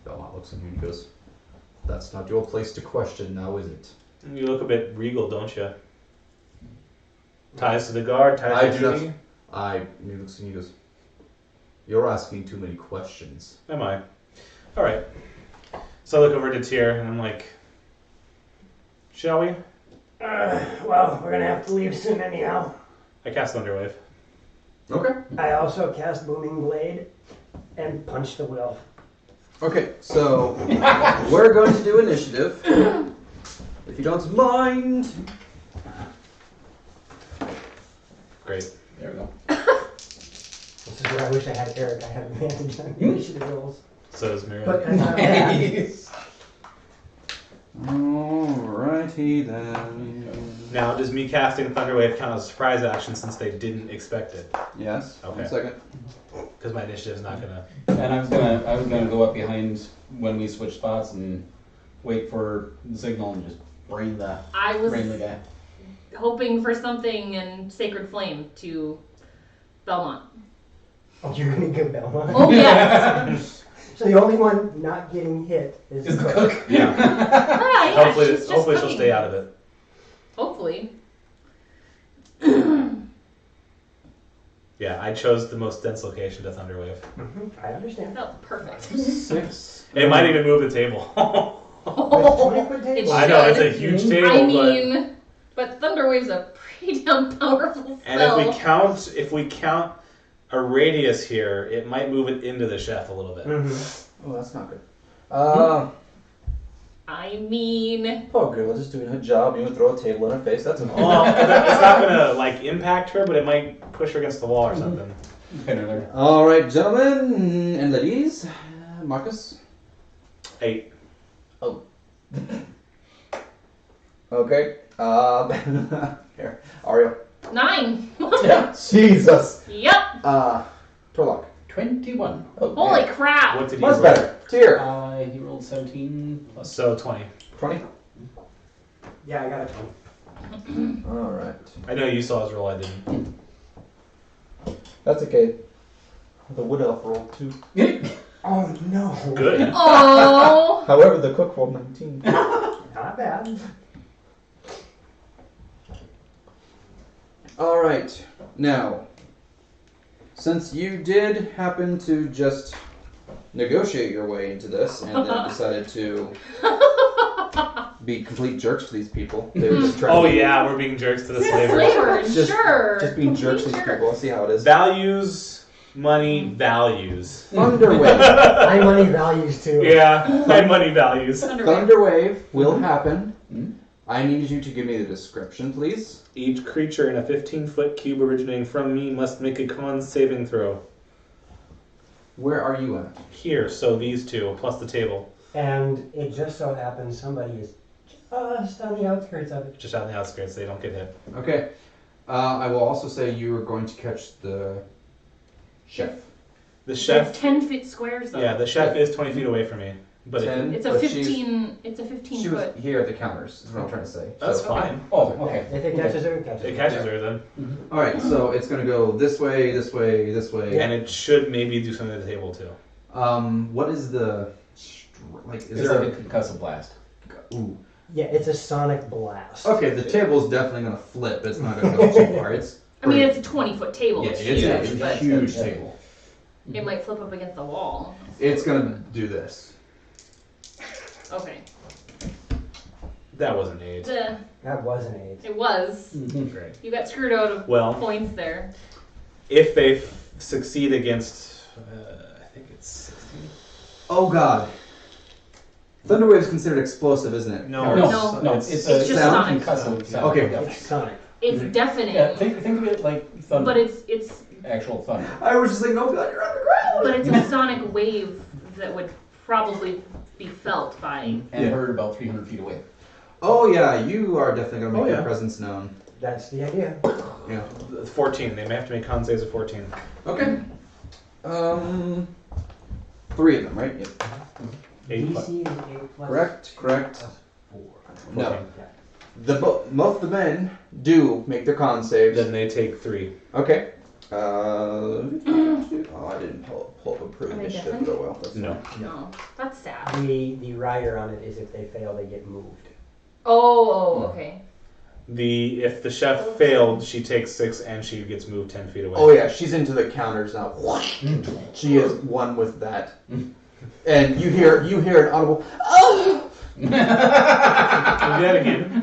Speaker 2: Belmont looks at me and goes, "That's not your place to question now, is it?"
Speaker 1: You look a bit regal, don't you? Ties to the guard,
Speaker 2: I
Speaker 1: ties to
Speaker 2: do
Speaker 1: the
Speaker 2: not-
Speaker 1: duty.
Speaker 2: He looks and he goes, "You're asking too many questions."
Speaker 1: Am I? Alright. So I look over to Tyr and I'm like, shall we?
Speaker 5: Well, we're going to have to leave soon anyhow.
Speaker 1: I cast Thunderwave.
Speaker 2: Okay.
Speaker 5: I also cast Booming Blade and punch the wood elf.
Speaker 2: Okay, so we're going to do initiative. If you don't mind.
Speaker 1: Great.
Speaker 4: There we go.
Speaker 5: This is where I wish I had Eric. I had advantage on initiative rolls.
Speaker 1: So is Miriam.
Speaker 5: But that's not bad.
Speaker 2: Alrighty then.
Speaker 1: Now, does me casting Thunderwave count as a surprise action since they didn't expect it?
Speaker 2: Yes.
Speaker 1: Okay.
Speaker 2: 1 second.
Speaker 1: Because my initiative's not gonna.
Speaker 4: And I was gonna go up behind when we switch spots and wait for the signal and just brain the
Speaker 3: I was
Speaker 4: guy.
Speaker 3: hoping for something in Sacred Flame to Belmont.
Speaker 5: Oh, you're going to give Belmont?
Speaker 3: Oh, yes.
Speaker 5: So the only one not getting hit is
Speaker 4: Is the cook?
Speaker 1: Yeah.
Speaker 3: Ah, yeah,
Speaker 1: hopefully,
Speaker 3: she's just
Speaker 1: hopefully she'll
Speaker 3: cooking.
Speaker 1: stay out of it.
Speaker 3: Hopefully.
Speaker 1: Yeah, I chose the most dense location to Thunderwave.
Speaker 5: I understand.
Speaker 3: Oh, perfect.
Speaker 2: 6.
Speaker 1: It might even move the table.
Speaker 5: It's 20-foot
Speaker 3: It
Speaker 5: table.
Speaker 1: I know, it's a
Speaker 3: should.
Speaker 1: huge table,
Speaker 3: I
Speaker 1: but.
Speaker 3: mean, but Thunderwave's a pretty damn powerful
Speaker 1: And
Speaker 3: spell.
Speaker 1: if we count a radius here, it might move it into the chef a little bit.
Speaker 2: Oh, that's not good.
Speaker 3: I mean,
Speaker 2: Poor girl is just doing her job. You want to throw a table in her face? That's an
Speaker 1: Well, it's not gonna like impact her, but it might push her against the wall or something.
Speaker 2: Alright, gentlemen and ladies. Marcus?
Speaker 1: 8.
Speaker 2: Okay. Here. Ariel.
Speaker 3: 9.
Speaker 2: Jesus.
Speaker 3: Yep.
Speaker 2: Torlock.
Speaker 4: 21.
Speaker 2: Oh,
Speaker 3: Holy
Speaker 2: yeah.
Speaker 3: crap.
Speaker 1: What did he
Speaker 2: Much
Speaker 1: roll?
Speaker 2: better. Tyr.
Speaker 4: He rolled 17 plus.
Speaker 1: So 20.
Speaker 2: 20.
Speaker 5: Yeah, I got a 20.
Speaker 2: Alright.
Speaker 1: I know you saw his roll, I didn't.
Speaker 2: That's okay. The wood elf rolled 2.
Speaker 5: Oh, no.
Speaker 1: Good.
Speaker 3: Oh.
Speaker 2: However, the cook rolled 19.
Speaker 5: Not bad.
Speaker 2: Alright. Now, since you did happen to just negotiate your way into this and then decided to be complete jerks to these people, they were just trying
Speaker 1: Oh
Speaker 2: to
Speaker 1: yeah, we're being jerks to the slavers.
Speaker 3: Flavors,
Speaker 2: Just-
Speaker 3: sure.
Speaker 2: just being jerks to these
Speaker 3: Complete
Speaker 2: people. Let's see how it is.
Speaker 1: Values, money, values.
Speaker 2: Thunderwave.
Speaker 5: My money values too.
Speaker 1: Yeah, my money values.
Speaker 3: Thunderwave.
Speaker 2: Thunderwave will happen.
Speaker 4: Mhm.
Speaker 2: I need you to give me the description, please.
Speaker 1: Each creature in a 15-foot cube originating from me must make a con saving throw.
Speaker 2: Where are you at?
Speaker 1: Here, so these two, plus the table.
Speaker 5: And it just so happens somebody is just on the outskirts of it.
Speaker 1: Just out in the outskirts, they don't get hit.
Speaker 2: Okay. I will also say you are going to catch the chef.
Speaker 1: The
Speaker 3: It's
Speaker 1: chef.
Speaker 3: 10 feet squares though.
Speaker 1: Yeah, the chef is 20 feet away from me. But
Speaker 2: 10.
Speaker 3: It's a
Speaker 2: But
Speaker 3: 15. It's a 15
Speaker 2: She was
Speaker 3: foot.
Speaker 2: here at the counters. Is what I'm trying to say.
Speaker 1: that's
Speaker 2: So-
Speaker 1: fine.
Speaker 4: Oh, okay.
Speaker 5: If it catches her, it catches her.
Speaker 1: It catches her then,
Speaker 2: All right, so it's gonna go this way, this way, this way.
Speaker 1: and it should maybe do something to the table too.
Speaker 2: What is the like? Is
Speaker 4: It's
Speaker 2: there
Speaker 4: like a concussive blast.
Speaker 2: Ooh.
Speaker 5: Yeah, it's a sonic blast.
Speaker 2: Okay, the table's definitely gonna flip. It's not gonna go too far. It's
Speaker 3: I mean, it's a 20-foot table.
Speaker 2: yeah,
Speaker 3: It's
Speaker 2: it's
Speaker 3: huge,
Speaker 2: a
Speaker 3: but
Speaker 2: huge table.
Speaker 3: it might flip up against the wall.
Speaker 2: It's gonna do this.
Speaker 3: Okay.
Speaker 1: That wasn't eight.
Speaker 5: That was an 8.
Speaker 3: It was.
Speaker 1: Great.
Speaker 3: You got screwed out of
Speaker 1: Well,
Speaker 3: points there.
Speaker 1: if they succeed against, I think it's 16.
Speaker 2: Oh God. Thunderwave is considered explosive, isn't it?
Speaker 1: No,
Speaker 3: No.
Speaker 4: It's
Speaker 3: It's
Speaker 4: a
Speaker 3: just
Speaker 4: sound
Speaker 3: sonic.
Speaker 4: concussive sound.
Speaker 2: Okay.
Speaker 4: Yeah.
Speaker 5: It's sonic.
Speaker 3: It's deafening,
Speaker 4: Yeah, think of it like thunder.
Speaker 3: but it's
Speaker 4: actual thunder.
Speaker 2: I was just like, no, God, you're underground.
Speaker 3: but it's a sonic wave that would probably be felt by.
Speaker 4: And
Speaker 2: Yeah.
Speaker 4: heard about 300 feet away.
Speaker 2: Oh yeah, you are definitely gonna make
Speaker 1: Oh,
Speaker 2: your
Speaker 1: yeah.
Speaker 2: presence known.
Speaker 5: That's the idea.
Speaker 2: Yeah.
Speaker 1: 14. They may have to make con saves of 14.
Speaker 2: Okay. 3 of them, right? Yep.
Speaker 1: 8 plus.
Speaker 5: DC is 8 plus.
Speaker 2: Correct. Correct.
Speaker 5: Plus 4.
Speaker 2: No.
Speaker 1: 14.
Speaker 2: Most of the men do make their con saves.
Speaker 1: Then they take 3.
Speaker 2: Okay. Oh, I didn't pull up approved
Speaker 3: Are they
Speaker 2: initiative
Speaker 3: different?
Speaker 2: real well. That's
Speaker 1: No.
Speaker 3: No, that's sad.
Speaker 5: The rider on it is if they fail, they get moved.
Speaker 3: Oh, okay.
Speaker 1: If the chef failed, she takes 6 and she gets moved 10 feet away.
Speaker 2: Oh yeah, she's into the counters now. She is one with that. And you hear an audible. Oh!
Speaker 1: Do that again.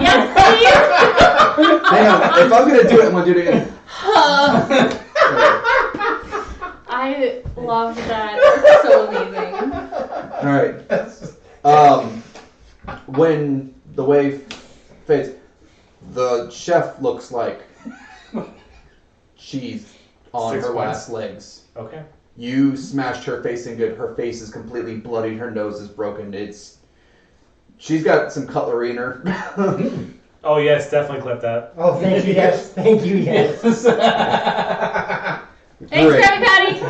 Speaker 3: Yes, please.
Speaker 2: Hang on, if I'm gonna do it, I'm gonna do it again.
Speaker 3: I love that. It's so amazing.
Speaker 2: All right. When the wave fades, the chef looks like she's on
Speaker 1: 6
Speaker 2: her
Speaker 1: points.
Speaker 2: last legs.
Speaker 1: Okay.
Speaker 2: You smashed her face in good. Her face is completely bloodied. Her nose is broken. She's got some cutlery in her.
Speaker 1: Oh, yes, definitely clip that.
Speaker 5: Oh, thank you, yes. Thank you, yes.
Speaker 3: Thanks,
Speaker 2: Great.
Speaker 3: Krabby Patty.
Speaker 2: Do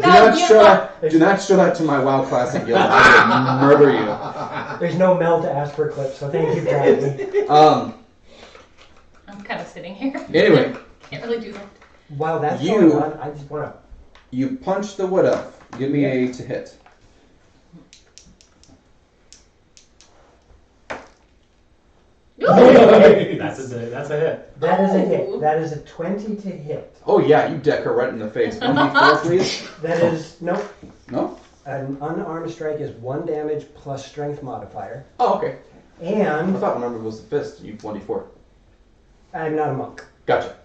Speaker 3: That
Speaker 2: not
Speaker 3: was
Speaker 2: show
Speaker 3: beautiful.
Speaker 2: do not show that to my WoW Classic guild. I will murder you.
Speaker 5: There's no Mel to ask for clips, so thank you, Bradley.
Speaker 3: I'm kind of sitting here.
Speaker 2: Anyway,
Speaker 3: Can't really do that.
Speaker 5: While that's
Speaker 2: You-
Speaker 5: going on, I just want to...
Speaker 2: you punch the wood up. Give me a to hit.
Speaker 1: That's a hit.
Speaker 5: That is a hit. That is a 20 to hit.
Speaker 2: Oh yeah, you deck her right in the face. 1d4, please.
Speaker 5: That is... Nope.
Speaker 2: No?
Speaker 5: An unarmed strike is 1 damage plus strength modifier.
Speaker 2: Oh, okay. I
Speaker 5: And
Speaker 2: thought remember it was the fist. You 1d4.
Speaker 5: I'm not a monk.
Speaker 2: Gotcha.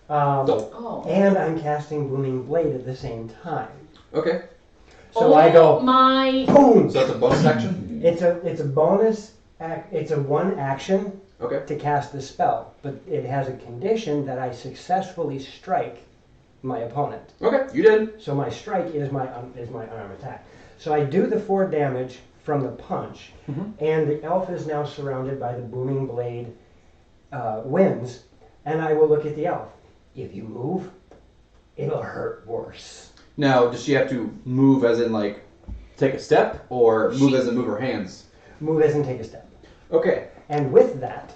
Speaker 3: Oh.
Speaker 5: And I'm casting Booming Blade at the same time.
Speaker 2: Okay.
Speaker 5: So I go,
Speaker 3: My.
Speaker 5: boom!
Speaker 2: So that's a bonus action?
Speaker 5: It's a bonus, it's a 1 action
Speaker 2: Okay.
Speaker 5: to cast the spell, but it has a condition that I successfully strike my opponent.
Speaker 2: Okay, you did.
Speaker 5: So my strike is my unarmed attack. So I do the 4 damage from the punch, and the elf is now surrounded by the Booming Blade winds, and I will look at the elf. If you move, it'll hurt worse.
Speaker 2: Now, does she have to move as in, like, take a step, or move as in move her hands?
Speaker 5: Move as in take a step.
Speaker 2: Okay.
Speaker 5: And with that,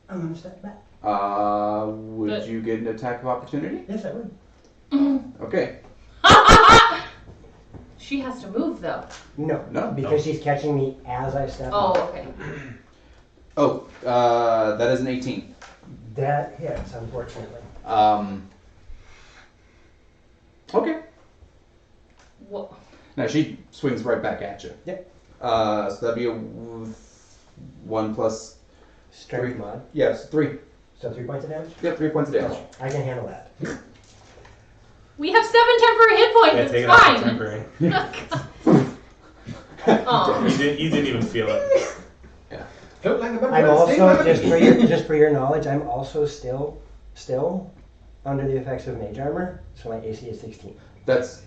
Speaker 5: I'm going to step back.
Speaker 2: Would
Speaker 3: But-
Speaker 2: you get an attack of opportunity?
Speaker 5: Yes, I would.
Speaker 2: Okay.
Speaker 3: She has to move though.
Speaker 5: No,
Speaker 2: No.
Speaker 5: because she's catching me as I step
Speaker 3: Oh,
Speaker 5: up.
Speaker 3: okay.
Speaker 2: Oh, that is an 18.
Speaker 5: That hits, unfortunately.
Speaker 2: Okay.
Speaker 3: What?
Speaker 2: Now she swings right back at you.
Speaker 5: Yep.
Speaker 2: So that'd be a 1 plus,
Speaker 5: Strength
Speaker 2: 3.
Speaker 5: mod.
Speaker 2: Yes, 3.
Speaker 5: So 3 points of damage?
Speaker 2: Yep, 3 points of damage.
Speaker 5: I can handle that.
Speaker 3: We have 7 temporary hit points.
Speaker 1: Yeah,
Speaker 3: it's
Speaker 1: take it off
Speaker 3: fine.
Speaker 1: temporary.
Speaker 3: Aw.
Speaker 1: You didn't even feel it.
Speaker 4: Float like a
Speaker 5: I'm also, just for your knowledge, I'm also still under the effects of mage armor, so my AC is 16.
Speaker 2: That's.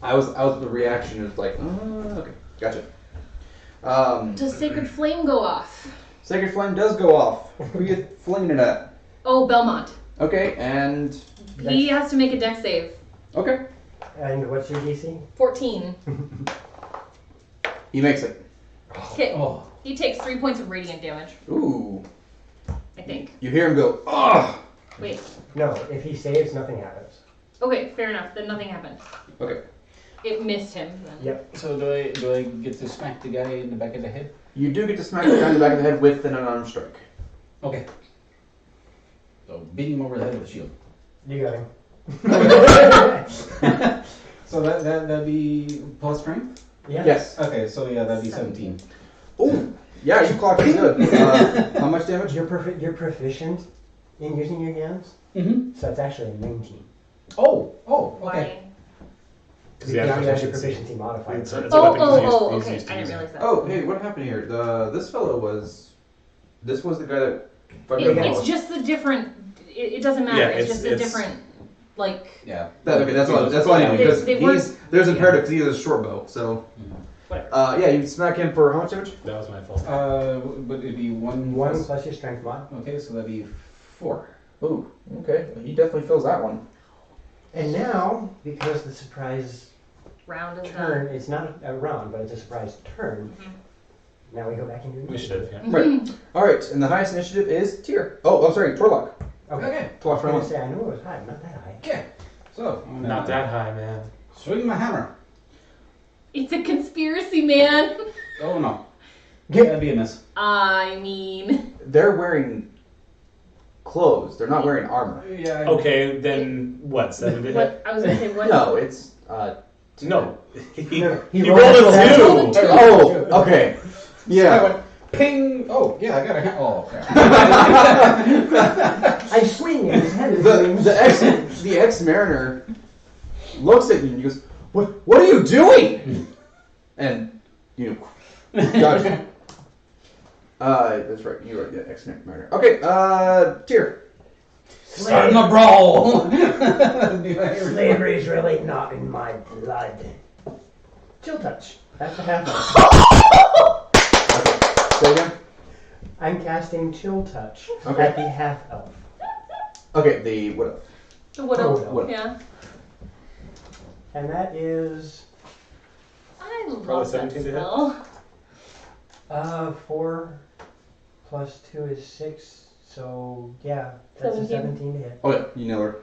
Speaker 2: I was the reaction is like, okay, gotcha.
Speaker 3: Does Sacred Flame go off?
Speaker 2: Sacred Flame does go off. Who are you flinging it at?
Speaker 3: Oh, Belmont.
Speaker 2: Okay, and...
Speaker 3: He has to make a dex save.
Speaker 2: Okay.
Speaker 5: And what's your DC?
Speaker 3: 14.
Speaker 2: He makes it.
Speaker 3: Okay.
Speaker 4: Oh.
Speaker 3: He takes 3 points of radiant damage,
Speaker 2: Ooh.
Speaker 3: I think.
Speaker 2: You hear him go, ugh!
Speaker 3: Wait.
Speaker 5: No, if he saves, nothing happens.
Speaker 3: Okay, fair enough. Then nothing happened.
Speaker 2: Okay.
Speaker 3: It missed him then.
Speaker 5: Yep.
Speaker 4: So do I get to smack the guy in the back of the head?
Speaker 2: You do get to smack the guy in the back of the head with an unarmed strike.
Speaker 4: Okay. So beat him over the head with a shield.
Speaker 5: You got him.
Speaker 4: So that'd be plus strength?
Speaker 5: Yeah.
Speaker 2: Yes.
Speaker 4: Okay, so yeah, that'd be 17.
Speaker 2: Ooh. Yeah, you clocked it good. How much damage?
Speaker 5: You're proficient in using your hands,
Speaker 4: Mm-hmm.
Speaker 5: so it's actually a 19.
Speaker 4: Oh, okay.
Speaker 3: Why?
Speaker 1: Because
Speaker 5: You
Speaker 1: he has
Speaker 5: have your
Speaker 1: proficiency.
Speaker 5: proficiency modified.
Speaker 1: It's a
Speaker 3: Oh,
Speaker 1: weapon he's
Speaker 3: okay.
Speaker 1: used
Speaker 3: I
Speaker 1: to
Speaker 3: didn't
Speaker 1: using.
Speaker 3: realize that.
Speaker 2: Oh, hey, what happened here? This fellow was... This was the guy that...
Speaker 3: It's just a different. It doesn't matter.
Speaker 1: Yeah,
Speaker 3: it's just a
Speaker 1: it's-
Speaker 3: different, like.
Speaker 4: Yeah.
Speaker 2: Okay, that's all I need, because
Speaker 3: They
Speaker 2: there's imperative because he has a short bow, so...
Speaker 3: Whatever.
Speaker 2: Yeah, you smack him for how much damage?
Speaker 1: That was my fault.
Speaker 4: But it'd be one.
Speaker 5: One plus your strength mod.
Speaker 4: Okay, so that'd be 4.
Speaker 2: Ooh, okay. He definitely fills that one.
Speaker 5: And now, because the surprise
Speaker 3: Round is
Speaker 5: turn,
Speaker 3: done.
Speaker 5: it's not a round, but it's a surprise turn. Now we go back into
Speaker 1: Initiative, yeah.
Speaker 2: Right. Alright, and the highest initiative is Tyr. Oh, I'm sorry, Torlock.
Speaker 5: Okay.
Speaker 2: Torlock
Speaker 5: I was
Speaker 2: for
Speaker 5: gonna
Speaker 2: one.
Speaker 5: say, I knew it was high, not that high.
Speaker 4: Okay. So I'm gonna
Speaker 1: Not that high, man.
Speaker 4: swing my hammer.
Speaker 3: It's a conspiracy, man.
Speaker 4: Oh no. That'd be a miss.
Speaker 3: I mean.
Speaker 2: They're wearing clothes. They're not wearing armor.
Speaker 4: Yeah.
Speaker 1: Okay, then what? 7 to hit?
Speaker 3: What? I was gonna say what?
Speaker 2: No, it's
Speaker 1: No. He
Speaker 5: He
Speaker 1: rolled
Speaker 5: rolled
Speaker 1: a 2!
Speaker 2: Oh, okay.
Speaker 4: I
Speaker 2: Yeah.
Speaker 4: went ping. Oh yeah, I got a hammer. Oh crap.
Speaker 5: I swing and his head is
Speaker 2: The ex-mariner looks at you and he goes, What are you doing? And you gotcha. That's right, you are the ex-mariner. Okay, Tyr.
Speaker 4: Starting a brawl.
Speaker 5: Slavery's really not in my blood. Chill touch. That's a half.
Speaker 2: Say again.
Speaker 5: I'm casting chill touch
Speaker 2: Okay.
Speaker 5: at the half elf.
Speaker 2: Okay, the what else?
Speaker 3: The what
Speaker 5: Oh,
Speaker 3: else?
Speaker 2: what?
Speaker 3: Yeah.
Speaker 5: And that is
Speaker 3: I
Speaker 1: Probably
Speaker 3: love that
Speaker 1: 17 to hit.
Speaker 3: spell.
Speaker 5: 4 plus 2 is 6. So yeah, that's a
Speaker 3: 17.
Speaker 5: 17 to hit.
Speaker 2: Oh yeah, you know her.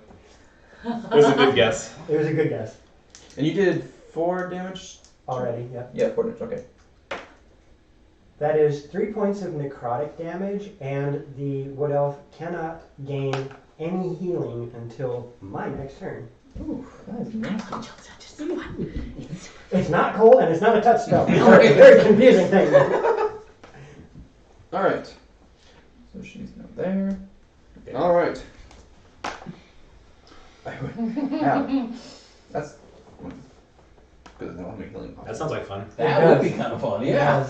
Speaker 1: It was a good guess.
Speaker 5: It was a good guess
Speaker 2: And you did 4 damage?
Speaker 5: already. Yeah.
Speaker 2: Yeah, 4 damage, okay.
Speaker 5: That is 3 points of necrotic damage, and the wood elf cannot gain any healing until my next turn.
Speaker 2: Ooh, that is nasty.
Speaker 5: It's not cold and it's not a touch spell. It's a very confusing thing.
Speaker 2: Alright. So she's not there. Alright. Ow. That's good. I don't make healing
Speaker 1: That
Speaker 2: potions.
Speaker 1: sounds like fun.
Speaker 4: That would be kind of fun. Yeah.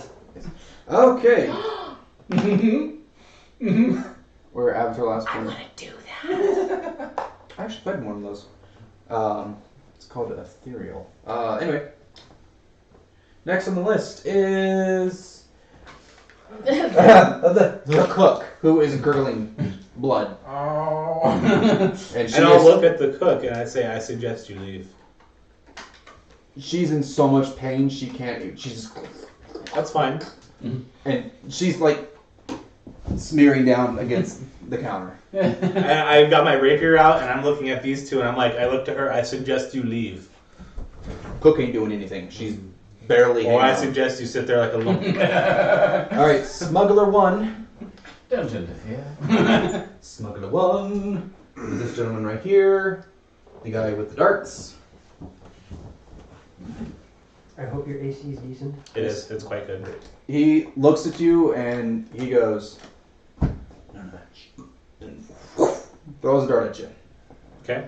Speaker 2: Okay.
Speaker 4: Mm-hmm.
Speaker 2: We're Avatar last
Speaker 3: I
Speaker 2: turn.
Speaker 3: want to do that.
Speaker 2: I actually played one of those. It's called Ethereal. Anyway. Next on the list is the cook, who is gurgling blood.
Speaker 4: Oh.
Speaker 2: And
Speaker 1: And I'll look at the cook and I say, I suggest you leave.
Speaker 2: she's in so much pain she can't eat. She's just,
Speaker 1: That's fine.
Speaker 2: and she's like smearing down against the counter.
Speaker 1: I got my rapier out and I'm looking at these two and I'm like, I look to her, I suggest you leave.
Speaker 2: Cook ain't doing anything. She's barely
Speaker 1: Or I
Speaker 2: hanging on.
Speaker 1: suggest you sit there like a lump.
Speaker 2: Alright, Smuggler 1.
Speaker 4: Don't interfere.
Speaker 2: Smuggler 1. This gentleman right here. The guy with the darts.
Speaker 5: I hope your AC is decent.
Speaker 1: It is. It's quite good.
Speaker 2: He looks at you and he goes, and throws a dart at you.
Speaker 1: Okay?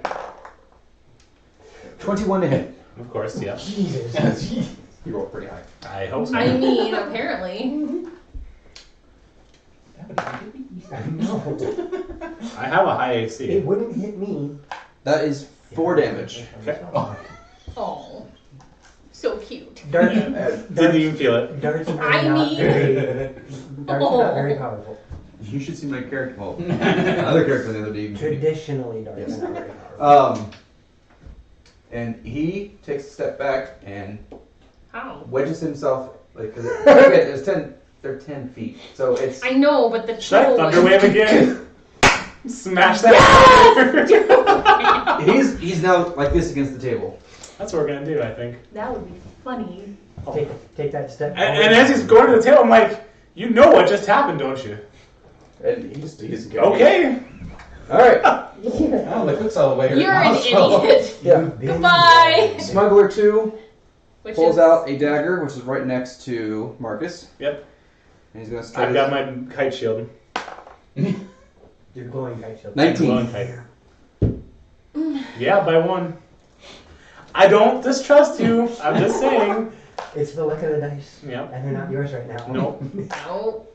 Speaker 2: 21 to hit.
Speaker 1: Of course, yeah.
Speaker 5: Jesus.
Speaker 2: You rolled pretty high.
Speaker 1: I hope so.
Speaker 3: I mean, apparently.
Speaker 5: No,
Speaker 1: I have a high AC.
Speaker 5: it wouldn't hit me.
Speaker 2: That is 4 damage.
Speaker 1: Okay.
Speaker 3: Oh.
Speaker 7: so cute.
Speaker 5: Darts,
Speaker 1: Didn't even feel it.
Speaker 5: darts are
Speaker 7: I
Speaker 5: not
Speaker 7: mean-
Speaker 5: very, darts are not very powerful.
Speaker 2: You should see my character. Well, another character in the other DMing.
Speaker 5: Traditionally, darts
Speaker 2: Yes.
Speaker 5: are not very powerful.
Speaker 2: And he takes a step back and
Speaker 3: How?
Speaker 2: wedges himself like 'cause it's 10. They're 10 feet, so it's.
Speaker 3: I know, but the
Speaker 1: Should I
Speaker 3: trouble
Speaker 1: thunder
Speaker 3: was-
Speaker 1: wave again? Smash that.
Speaker 2: He's now like this against the table.
Speaker 1: That's what we're gonna do, I think.
Speaker 3: That would be funny.
Speaker 5: Take that step.
Speaker 1: And as he's going to the table, I'm like, you know what just happened, don't you?
Speaker 2: And he's
Speaker 1: Okay.
Speaker 2: All right.
Speaker 4: Oh, the cook's all the way here.
Speaker 3: You're an
Speaker 4: Also.
Speaker 3: idiot.
Speaker 2: Yeah.
Speaker 3: Goodbye.
Speaker 2: Smuggler 2
Speaker 3: Which
Speaker 2: pulls
Speaker 3: is
Speaker 2: out a dagger, which is right next to Marcus.
Speaker 1: Yep.
Speaker 2: And he's gonna strike.
Speaker 1: I've got my kite shield.
Speaker 5: You're glowing kite shield.
Speaker 2: 19.
Speaker 1: Glowing kite. Yeah, by 1. I don't distrust you. I'm just saying.
Speaker 5: It's the luck of the dice.
Speaker 1: Yep.
Speaker 5: And they're not yours right now.
Speaker 1: Nope.
Speaker 3: no.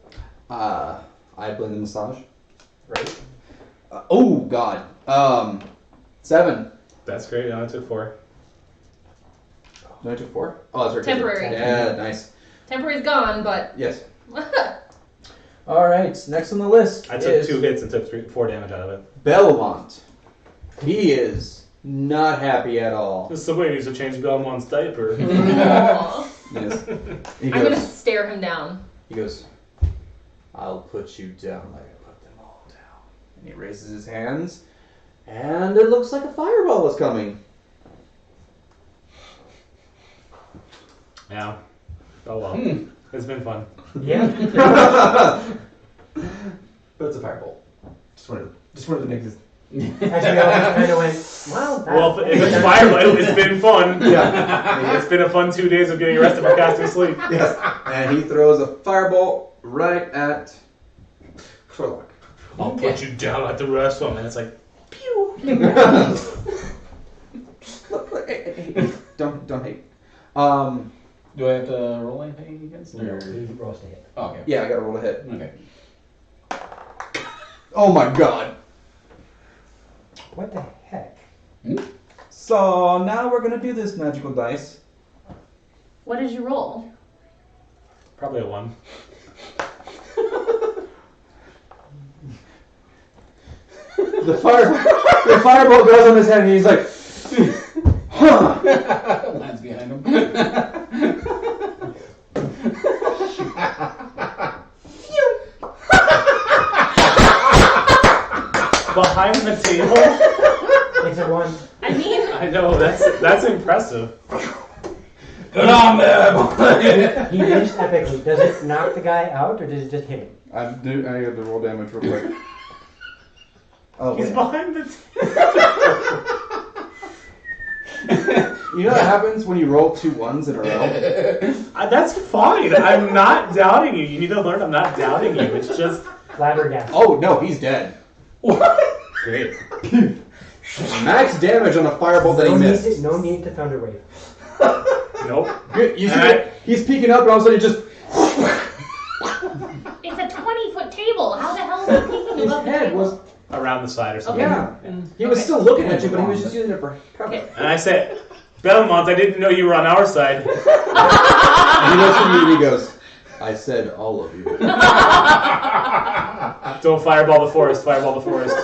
Speaker 2: I blend the massage.
Speaker 5: Right?
Speaker 2: Oh God. 7.
Speaker 1: That's great. I only took 4.
Speaker 2: No, I took 4. Oh, that's right.
Speaker 3: Temporary.
Speaker 2: Yeah, nice.
Speaker 3: Temporary's gone, but
Speaker 2: Yes. All right. Next on the list
Speaker 1: I took
Speaker 2: is
Speaker 1: 2 hits and took 4 damage out of it.
Speaker 2: Belmont. He is not happy at all.
Speaker 1: Somebody needs to change Belmont's diaper.
Speaker 3: Aw.
Speaker 2: Yes. He
Speaker 3: I'm gonna
Speaker 2: goes.
Speaker 3: stare him down.
Speaker 2: He goes. I'll put you down like I put them all down. And he raises his hands, and it looks like a fireball is coming.
Speaker 1: Yeah. Oh well. It's been fun.
Speaker 5: Yeah.
Speaker 2: But it's a fireball. Just wanted to make this.
Speaker 5: As we all kind of went, well,
Speaker 1: Well, if it's fireball, it's been fun.
Speaker 2: Yeah.
Speaker 1: It's been a fun 2 days of getting arrested for casting sleep.
Speaker 2: Yes. And he throws a fireball right at Sherlock.
Speaker 1: I'll put you down like the rest of them. And it's like, pew.
Speaker 2: Look, hey. Don't hate.
Speaker 4: Do I have to roll anything against it? Or?
Speaker 5: roast a hit.
Speaker 4: Oh, okay.
Speaker 2: Yeah, I gotta roll a hit.
Speaker 4: Okay.
Speaker 2: Oh my God.
Speaker 5: What the heck?
Speaker 2: So now we're gonna do this magical dice.
Speaker 3: What did you roll?
Speaker 1: Probably a 1.
Speaker 2: The fireball goes on his head, and he's like, huh.
Speaker 4: Lands behind him.
Speaker 1: Behind the table?
Speaker 5: It's a 1.
Speaker 3: I mean,
Speaker 1: I know, that's impressive.
Speaker 4: Good on there,
Speaker 5: He missed epically. Does it knock the guy out or does it just hit him?
Speaker 2: I have to roll damage real quick. Oh,
Speaker 1: He's
Speaker 2: wait.
Speaker 1: behind the table.
Speaker 2: You know what happens when you roll 2 1s in a row?
Speaker 1: That's fine. I'm not doubting you. You need to learn I'm not doubting you. It's just
Speaker 5: Flabbergasted.
Speaker 2: Oh, no, he's dead.
Speaker 1: great.
Speaker 2: Max damage on a fireball that he missed.
Speaker 5: No need to thunder wave.
Speaker 1: Nope.
Speaker 2: You see, he's peeking up, and all of a sudden, he just.
Speaker 3: it's a 20-foot table. How the hell is he thinking
Speaker 2: His
Speaker 3: about the
Speaker 2: head
Speaker 3: table?
Speaker 2: was.
Speaker 1: Around the side or something.
Speaker 2: Yeah. He was
Speaker 3: Okay.
Speaker 2: still looking at you, but he was just using it for cover.
Speaker 3: Okay.
Speaker 1: And I said, Belmont, I didn't know you were on our side.
Speaker 2: And he looks at me and he goes, I said all of you.
Speaker 1: Don't fireball the forest, fireball the forest.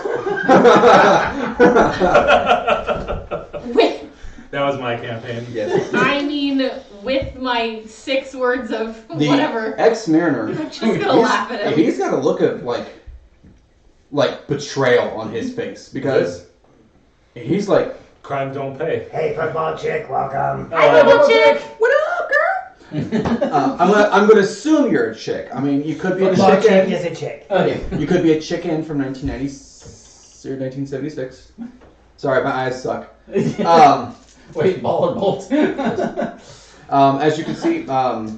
Speaker 3: With,
Speaker 1: That was my campaign.
Speaker 2: Yes.
Speaker 3: I mean, with my 6 words of
Speaker 2: The
Speaker 3: whatever.
Speaker 2: ex-mariner,
Speaker 3: I'm just gonna laugh at him.
Speaker 2: he's got a look of like betrayal on his face because he's like,
Speaker 1: Crime don't pay.
Speaker 5: Hey, football chick, welcome.
Speaker 3: Hi, little chick.
Speaker 2: "What up, girl?" I'm gonna assume you're a chick. I mean, you could be a
Speaker 5: Football chick
Speaker 2: chicken.
Speaker 5: is a chick.
Speaker 4: Okay.
Speaker 2: You could be a chicken from 1990 or 1976. Sorry, my eyes suck.
Speaker 4: Wait, ball or bolt?
Speaker 2: As you can see,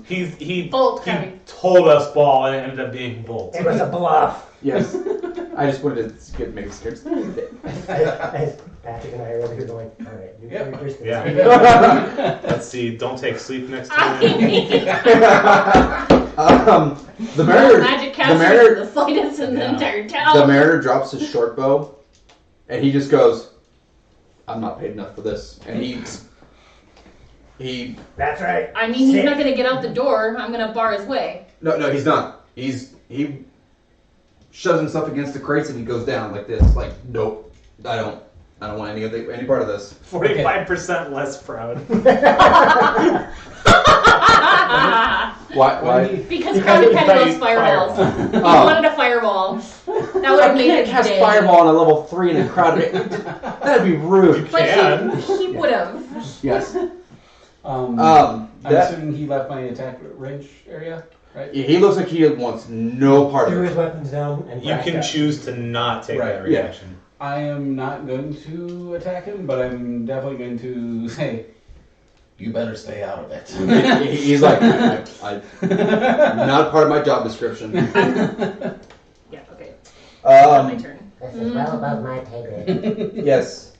Speaker 1: He
Speaker 3: Bolt coming.
Speaker 1: told us ball and it ended up being bolt.
Speaker 5: It was a bluff.
Speaker 2: yes, I just wanted to make it scared.
Speaker 5: As Patrick and I are over here going, all right, you
Speaker 4: Yep.
Speaker 5: first.
Speaker 1: Yeah. Let's see. Don't take sleep next
Speaker 3: I
Speaker 1: time.
Speaker 3: mean,
Speaker 2: The mariner,
Speaker 3: magic
Speaker 2: the
Speaker 3: casters
Speaker 2: mariner,
Speaker 3: are the slightest in the
Speaker 1: Yeah.
Speaker 3: entire town.
Speaker 2: the mariner drops his short bow, and he just goes, "I'm not paid enough for this," and he
Speaker 5: That's right.
Speaker 3: I mean, he's not gonna get out the door. I'm gonna bar his way.
Speaker 2: No, he's not. He shoves himself against the crates and he goes down like this. Like, nope, I don't want any part of this.
Speaker 1: 45% less proud.
Speaker 2: Why?
Speaker 3: Because Crowdy Penny loves fireballs. He wanted a fireball. That would have made
Speaker 2: can't
Speaker 3: his
Speaker 2: cast
Speaker 3: day.
Speaker 2: fireball on a level 3 in a crowd. That'd be rude.
Speaker 3: But
Speaker 1: can.
Speaker 3: he would have.
Speaker 2: Yes.
Speaker 4: I'm
Speaker 2: That
Speaker 4: assuming he left my attack range area, right?
Speaker 2: he looks like he wants no part
Speaker 5: Threw
Speaker 2: of
Speaker 5: his
Speaker 2: it.
Speaker 5: weapons down and
Speaker 1: You
Speaker 5: backed
Speaker 1: can
Speaker 5: up.
Speaker 1: choose to not take
Speaker 4: Right,
Speaker 1: that
Speaker 2: yeah.
Speaker 1: reaction.
Speaker 4: I am not going to attack him, but I'm definitely going to say, you better stay out of it.
Speaker 2: He's like, I not part of my job description.
Speaker 3: Yeah, okay. Not my turn.
Speaker 5: This is well above my pay grade.
Speaker 2: Yes.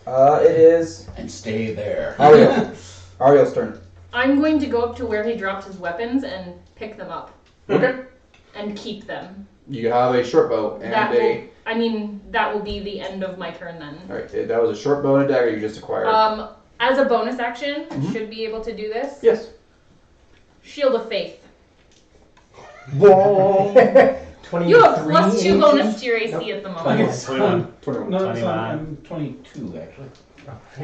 Speaker 2: It is
Speaker 4: And stay there.
Speaker 2: Ariel. Ariel's turn.
Speaker 3: I'm going to go up to where he dropped his weapons and pick them up.
Speaker 2: Okay.
Speaker 3: And keep them.
Speaker 2: You have a short bow and
Speaker 3: That
Speaker 2: a.
Speaker 3: will, I mean, that will be the end of my turn then.
Speaker 2: All right, that was a short bow and a dagger you just acquired.
Speaker 3: As a bonus action,
Speaker 2: Mhm.
Speaker 3: should be able to do this.
Speaker 2: Yes.
Speaker 3: Shield of Faith.
Speaker 5: 23
Speaker 3: You have +2
Speaker 5: AC?
Speaker 3: bonus to your AC
Speaker 5: Nope.
Speaker 3: at the moment.
Speaker 4: It's
Speaker 1: 21.
Speaker 2: 21.
Speaker 4: No, it's
Speaker 1: 29.
Speaker 4: I'm 22 actually.
Speaker 2: I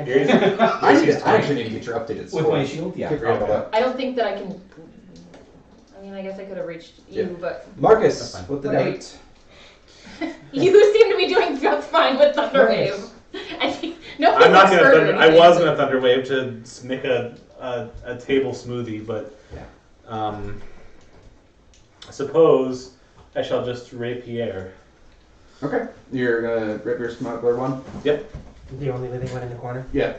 Speaker 2: actually need to get your updated score.
Speaker 4: With my shield, yeah.
Speaker 2: Keep forgetting about
Speaker 3: I don't think that I can. I mean, I guess I could have reached you,
Speaker 2: Yeah.
Speaker 3: but
Speaker 2: that. Marcus
Speaker 1: That's fine.
Speaker 2: with the
Speaker 5: Whatever.
Speaker 2: 8.
Speaker 3: you seem to be doing just fine with Thunderwave. I think nobody's
Speaker 1: I'm not gonna.
Speaker 3: heard
Speaker 1: I
Speaker 3: anything.
Speaker 1: was gonna Thunderwave to make a table smoothie, but I suppose I shall just rapier.
Speaker 2: Okay. You're gonna rip your smuggler one?
Speaker 1: Yep.
Speaker 5: The only living one in the corner.
Speaker 2: Yeah.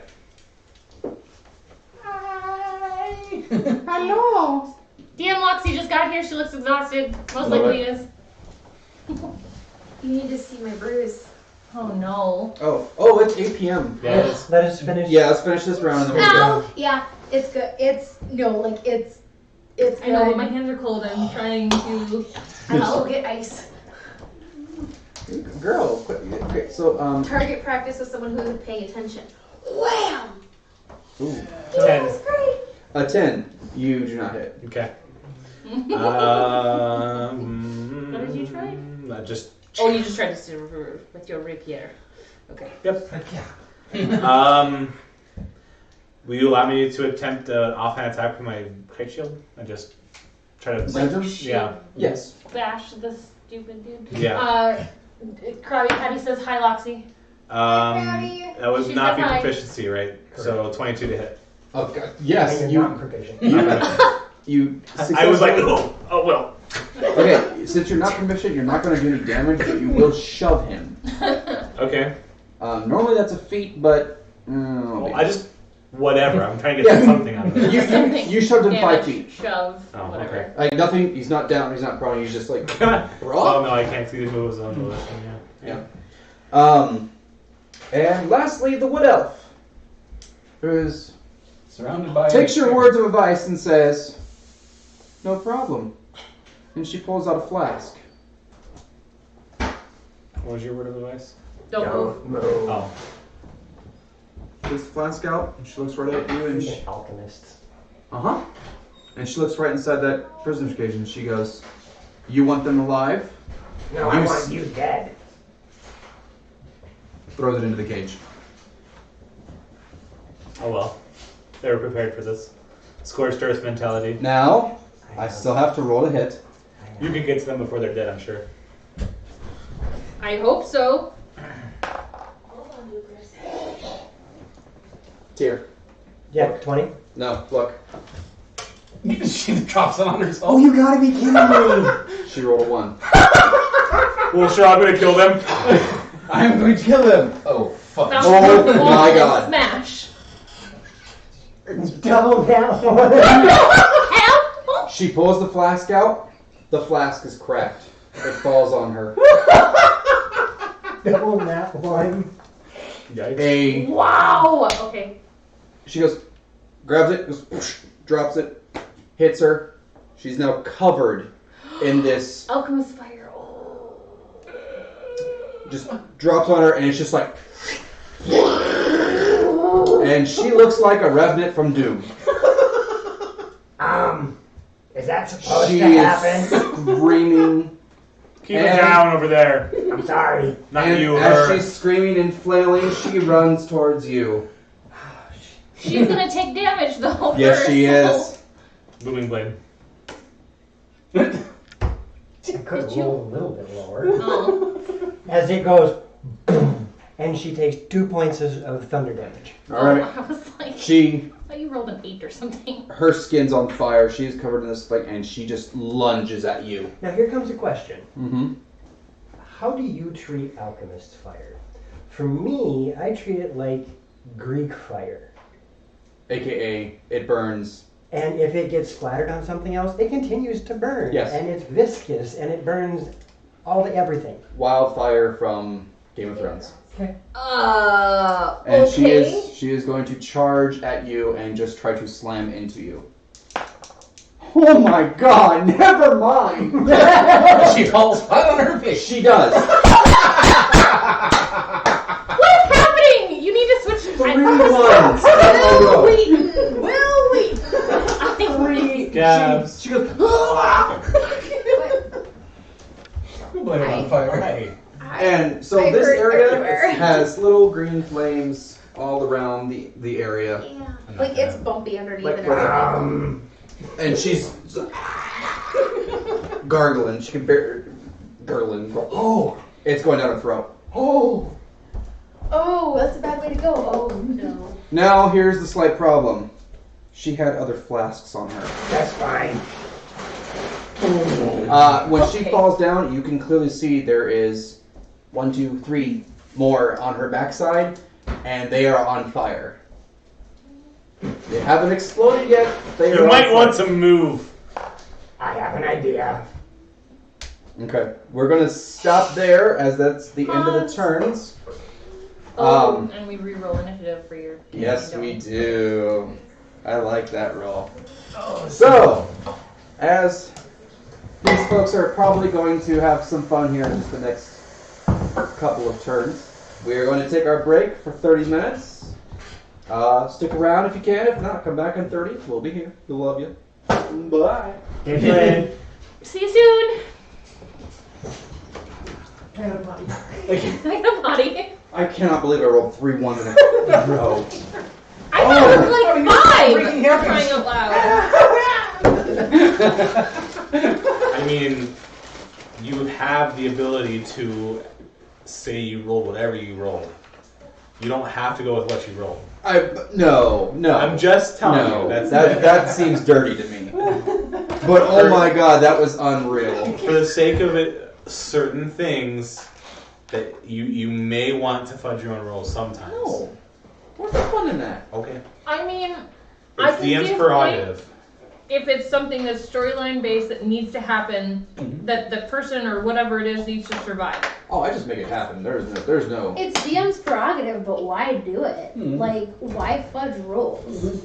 Speaker 3: Hello. DM Loxy just got here. She looks exhausted. Most
Speaker 2: Love
Speaker 3: likely is.
Speaker 7: You need to see my bruise.
Speaker 3: Oh no.
Speaker 2: Oh, it's 8 p.m.
Speaker 1: Yeah, it is.
Speaker 5: Let us finish.
Speaker 2: Yeah, let's finish this round and then we'll go.
Speaker 7: Oh, yeah, it's good. It's good.
Speaker 3: I know, but my hands are cold. I'm trying to.
Speaker 7: I'll get ice.
Speaker 2: Girl, quit. Okay, so,
Speaker 7: Target practice with someone who is paying attention. Wham!
Speaker 2: ooh.
Speaker 7: Yeah, that's great.
Speaker 2: A 10. You do not hit.
Speaker 1: Okay.
Speaker 3: What did you try?
Speaker 1: Just.
Speaker 3: Oh, you just tried to with your rapier. Okay.
Speaker 1: Yep. Will you allow me to attempt an offhand attack with my kite shield? I just try to.
Speaker 2: Random?
Speaker 1: Yeah.
Speaker 2: Yes.
Speaker 3: Bash the stupid dude.
Speaker 1: Yeah.
Speaker 3: Krabby Patty says hi, Loxy.
Speaker 1: That would
Speaker 3: She
Speaker 1: not
Speaker 3: said
Speaker 1: be
Speaker 3: hi.
Speaker 1: proficiency, right? So 22 to hit.
Speaker 2: Oh, God. Yes.
Speaker 5: And you're not proficient.
Speaker 2: You
Speaker 1: I was like, oh well.
Speaker 2: Okay, since you're not proficient, you're not going to do any damage, but you will shove him.
Speaker 1: Okay.
Speaker 2: Normally that's a feat, but
Speaker 1: Well, I just whatever. I'm trying to get something out of it.
Speaker 2: you shoved him 5
Speaker 3: Damage,
Speaker 2: feet.
Speaker 3: Shove.
Speaker 1: Oh,
Speaker 3: whatever.
Speaker 1: okay.
Speaker 2: Like nothing. He's not down. He's not prone. He's just like
Speaker 1: Oh
Speaker 2: raw.
Speaker 1: no, I can't see the moves on the list. Yeah.
Speaker 2: And lastly, the wood elf, who
Speaker 4: Surrounded by.
Speaker 2: takes your words of advice and says, "No problem." And she pulls out a flask.
Speaker 1: What was your word of advice?
Speaker 3: Don't move.
Speaker 1: Oh.
Speaker 2: Takes the flask out, and she looks right at you, and
Speaker 5: Freaking alchemists.
Speaker 2: and she looks right inside that prisoner's cage, and she goes, "You want them alive?"
Speaker 5: No, I want you dead.
Speaker 2: Throws it into the cage.
Speaker 1: Oh well. They were prepared for this. Scorched earth mentality.
Speaker 2: Now, I still have to roll a hit.
Speaker 1: You can get to them before they're dead, I'm sure.
Speaker 3: I hope so.
Speaker 2: Here.
Speaker 5: Yeah, 20.
Speaker 2: No, look.
Speaker 4: She drops it on herself.
Speaker 5: Oh, you gotta be kidding me!
Speaker 2: She rolled a 1.
Speaker 1: Well, sure, I'm gonna kill them.
Speaker 4: I'm going to kill him. Oh, fuck.
Speaker 3: Bounce
Speaker 2: Oh,
Speaker 3: off the wall
Speaker 2: my
Speaker 3: and
Speaker 2: God.
Speaker 3: Smash.
Speaker 5: Double that one!
Speaker 2: She pulls the flask out. The flask is cracked. It falls on her.
Speaker 5: Double that one.
Speaker 1: Yikes.
Speaker 3: Wow. Okay.
Speaker 2: She goes, grabs it, goes, whoosh, drops it, hits her. She's now covered in this.
Speaker 3: Alchemist fire. Oh.
Speaker 2: Just drops on her, and it's just like. And she looks like a revenant from Doom.
Speaker 5: Is that supposed
Speaker 2: She
Speaker 5: to
Speaker 2: is
Speaker 5: happen?
Speaker 2: screaming.
Speaker 1: Keep it down over there.
Speaker 5: I'm sorry.
Speaker 1: Not
Speaker 2: And
Speaker 1: you,
Speaker 2: as
Speaker 1: her.
Speaker 2: she's screaming and flailing, she runs towards you.
Speaker 3: She's gonna take damage though.
Speaker 2: Yes,
Speaker 3: first,
Speaker 2: she
Speaker 3: so-
Speaker 2: is.
Speaker 1: Booming blade.
Speaker 5: I could roll a little bit lower.
Speaker 3: Oh.
Speaker 5: As it goes, boom, and she takes 2 points of thunder damage.
Speaker 2: All right.
Speaker 3: I was like, I
Speaker 2: She,
Speaker 3: thought you rolled an 8 or something.
Speaker 2: her skin's on fire. She's covered in this spike, and she just lunges at you.
Speaker 5: Now here comes a question.
Speaker 2: Mm-hmm.
Speaker 5: How do you treat alchemist fire? For me, I treat it like Greek fire.
Speaker 2: AKA, it burns.
Speaker 5: And if it gets splattered on something else, it continues to burn.
Speaker 2: Yes.
Speaker 5: And it's viscous, and it burns everything.
Speaker 2: Wildfire from Game of Thrones.
Speaker 5: Okay.
Speaker 2: And
Speaker 7: Okay.
Speaker 2: she is going to charge at you and just try to slam into you. Oh my god, never mind!
Speaker 4: She falls flat on her face.
Speaker 2: She does.
Speaker 7: What's happening? You need to switch.
Speaker 2: 3 ones in a row.
Speaker 7: Will we?
Speaker 2: 3
Speaker 1: Gabs.
Speaker 2: She goes,
Speaker 4: We'll blame it on fire.
Speaker 2: and so
Speaker 7: I
Speaker 2: this
Speaker 7: hurt
Speaker 2: area
Speaker 7: everywhere.
Speaker 2: has little green flames all around the area.
Speaker 7: Yeah. Like it's bumpy underneath
Speaker 2: Like
Speaker 7: and
Speaker 2: where-
Speaker 7: everything.
Speaker 2: And she's gargling. She can bear gurgling. Oh, it's going down her throat.
Speaker 5: Oh!
Speaker 7: Oh, that's a bad way to go. Oh no.
Speaker 2: Now here's the slight problem. She had other flasks on her.
Speaker 5: That's fine.
Speaker 2: When she
Speaker 7: Okay.
Speaker 2: falls down, you can clearly see there is 1, 2, 3 more on her backside, and they are on fire. They haven't exploded yet. They
Speaker 1: You
Speaker 2: are
Speaker 1: might
Speaker 2: on
Speaker 1: want
Speaker 2: fire.
Speaker 1: to move.
Speaker 5: I have an idea.
Speaker 2: Okay, we're gonna stop there as that's the end of the turns.
Speaker 3: Oh, and we re-roll initiative for your.
Speaker 2: Yes,
Speaker 3: don't
Speaker 2: we do. I like that roll.
Speaker 5: Oh,
Speaker 2: So, as these folks are probably going to have some fun here in just the next couple of turns, we are going to take our break for 30 minutes. Stick around if you can. If not, come back in 30. We'll be here. We love you. Bye.
Speaker 5: Get in.
Speaker 3: See you soon.
Speaker 5: I got a body.
Speaker 3: I got a body.
Speaker 2: I cannot believe I rolled 3 1 in a row.
Speaker 3: I thought it was like
Speaker 5: freaking
Speaker 3: 5.
Speaker 5: happens.
Speaker 3: Crying out loud.
Speaker 1: I mean, you have the ability to say you roll whatever you roll. You don't have to go with what you roll.
Speaker 2: No.
Speaker 1: I'm just telling
Speaker 2: No,
Speaker 1: you.
Speaker 2: that seems dirty to me. But oh my god, that was unreal.
Speaker 1: For the sake of it, certain things that you may want to fudge your own rolls sometimes.
Speaker 2: No. What's the fun in that?
Speaker 1: Okay.
Speaker 3: I mean, I
Speaker 1: It's
Speaker 3: can see
Speaker 1: DM's
Speaker 3: his
Speaker 1: prerogative.
Speaker 3: if it's something that's storyline based that needs to happen, that the person or whatever it is needs to survive.
Speaker 2: Oh, I just make it happen. There's no.
Speaker 7: It's DM's prerogative, but why do it? Like, why fudge rules?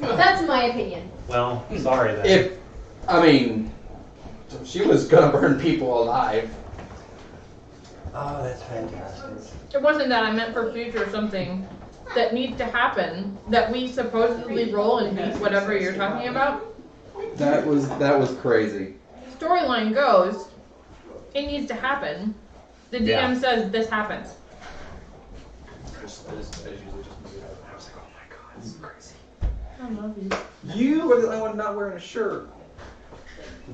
Speaker 7: That's my opinion.
Speaker 1: Well, sorry then.
Speaker 2: If, I mean, she was gonna burn people alive.
Speaker 5: Oh, that's fantastic.
Speaker 3: It wasn't that I meant for future something that needs to happen that we supposedly roll and beat whatever you're talking about.
Speaker 2: That was crazy.
Speaker 3: Storyline goes, it needs to happen. The DM
Speaker 1: Yeah.
Speaker 3: says this happens.
Speaker 2: I was like, oh my god, this is crazy.
Speaker 3: I love you.
Speaker 2: You were the only one not wearing a shirt.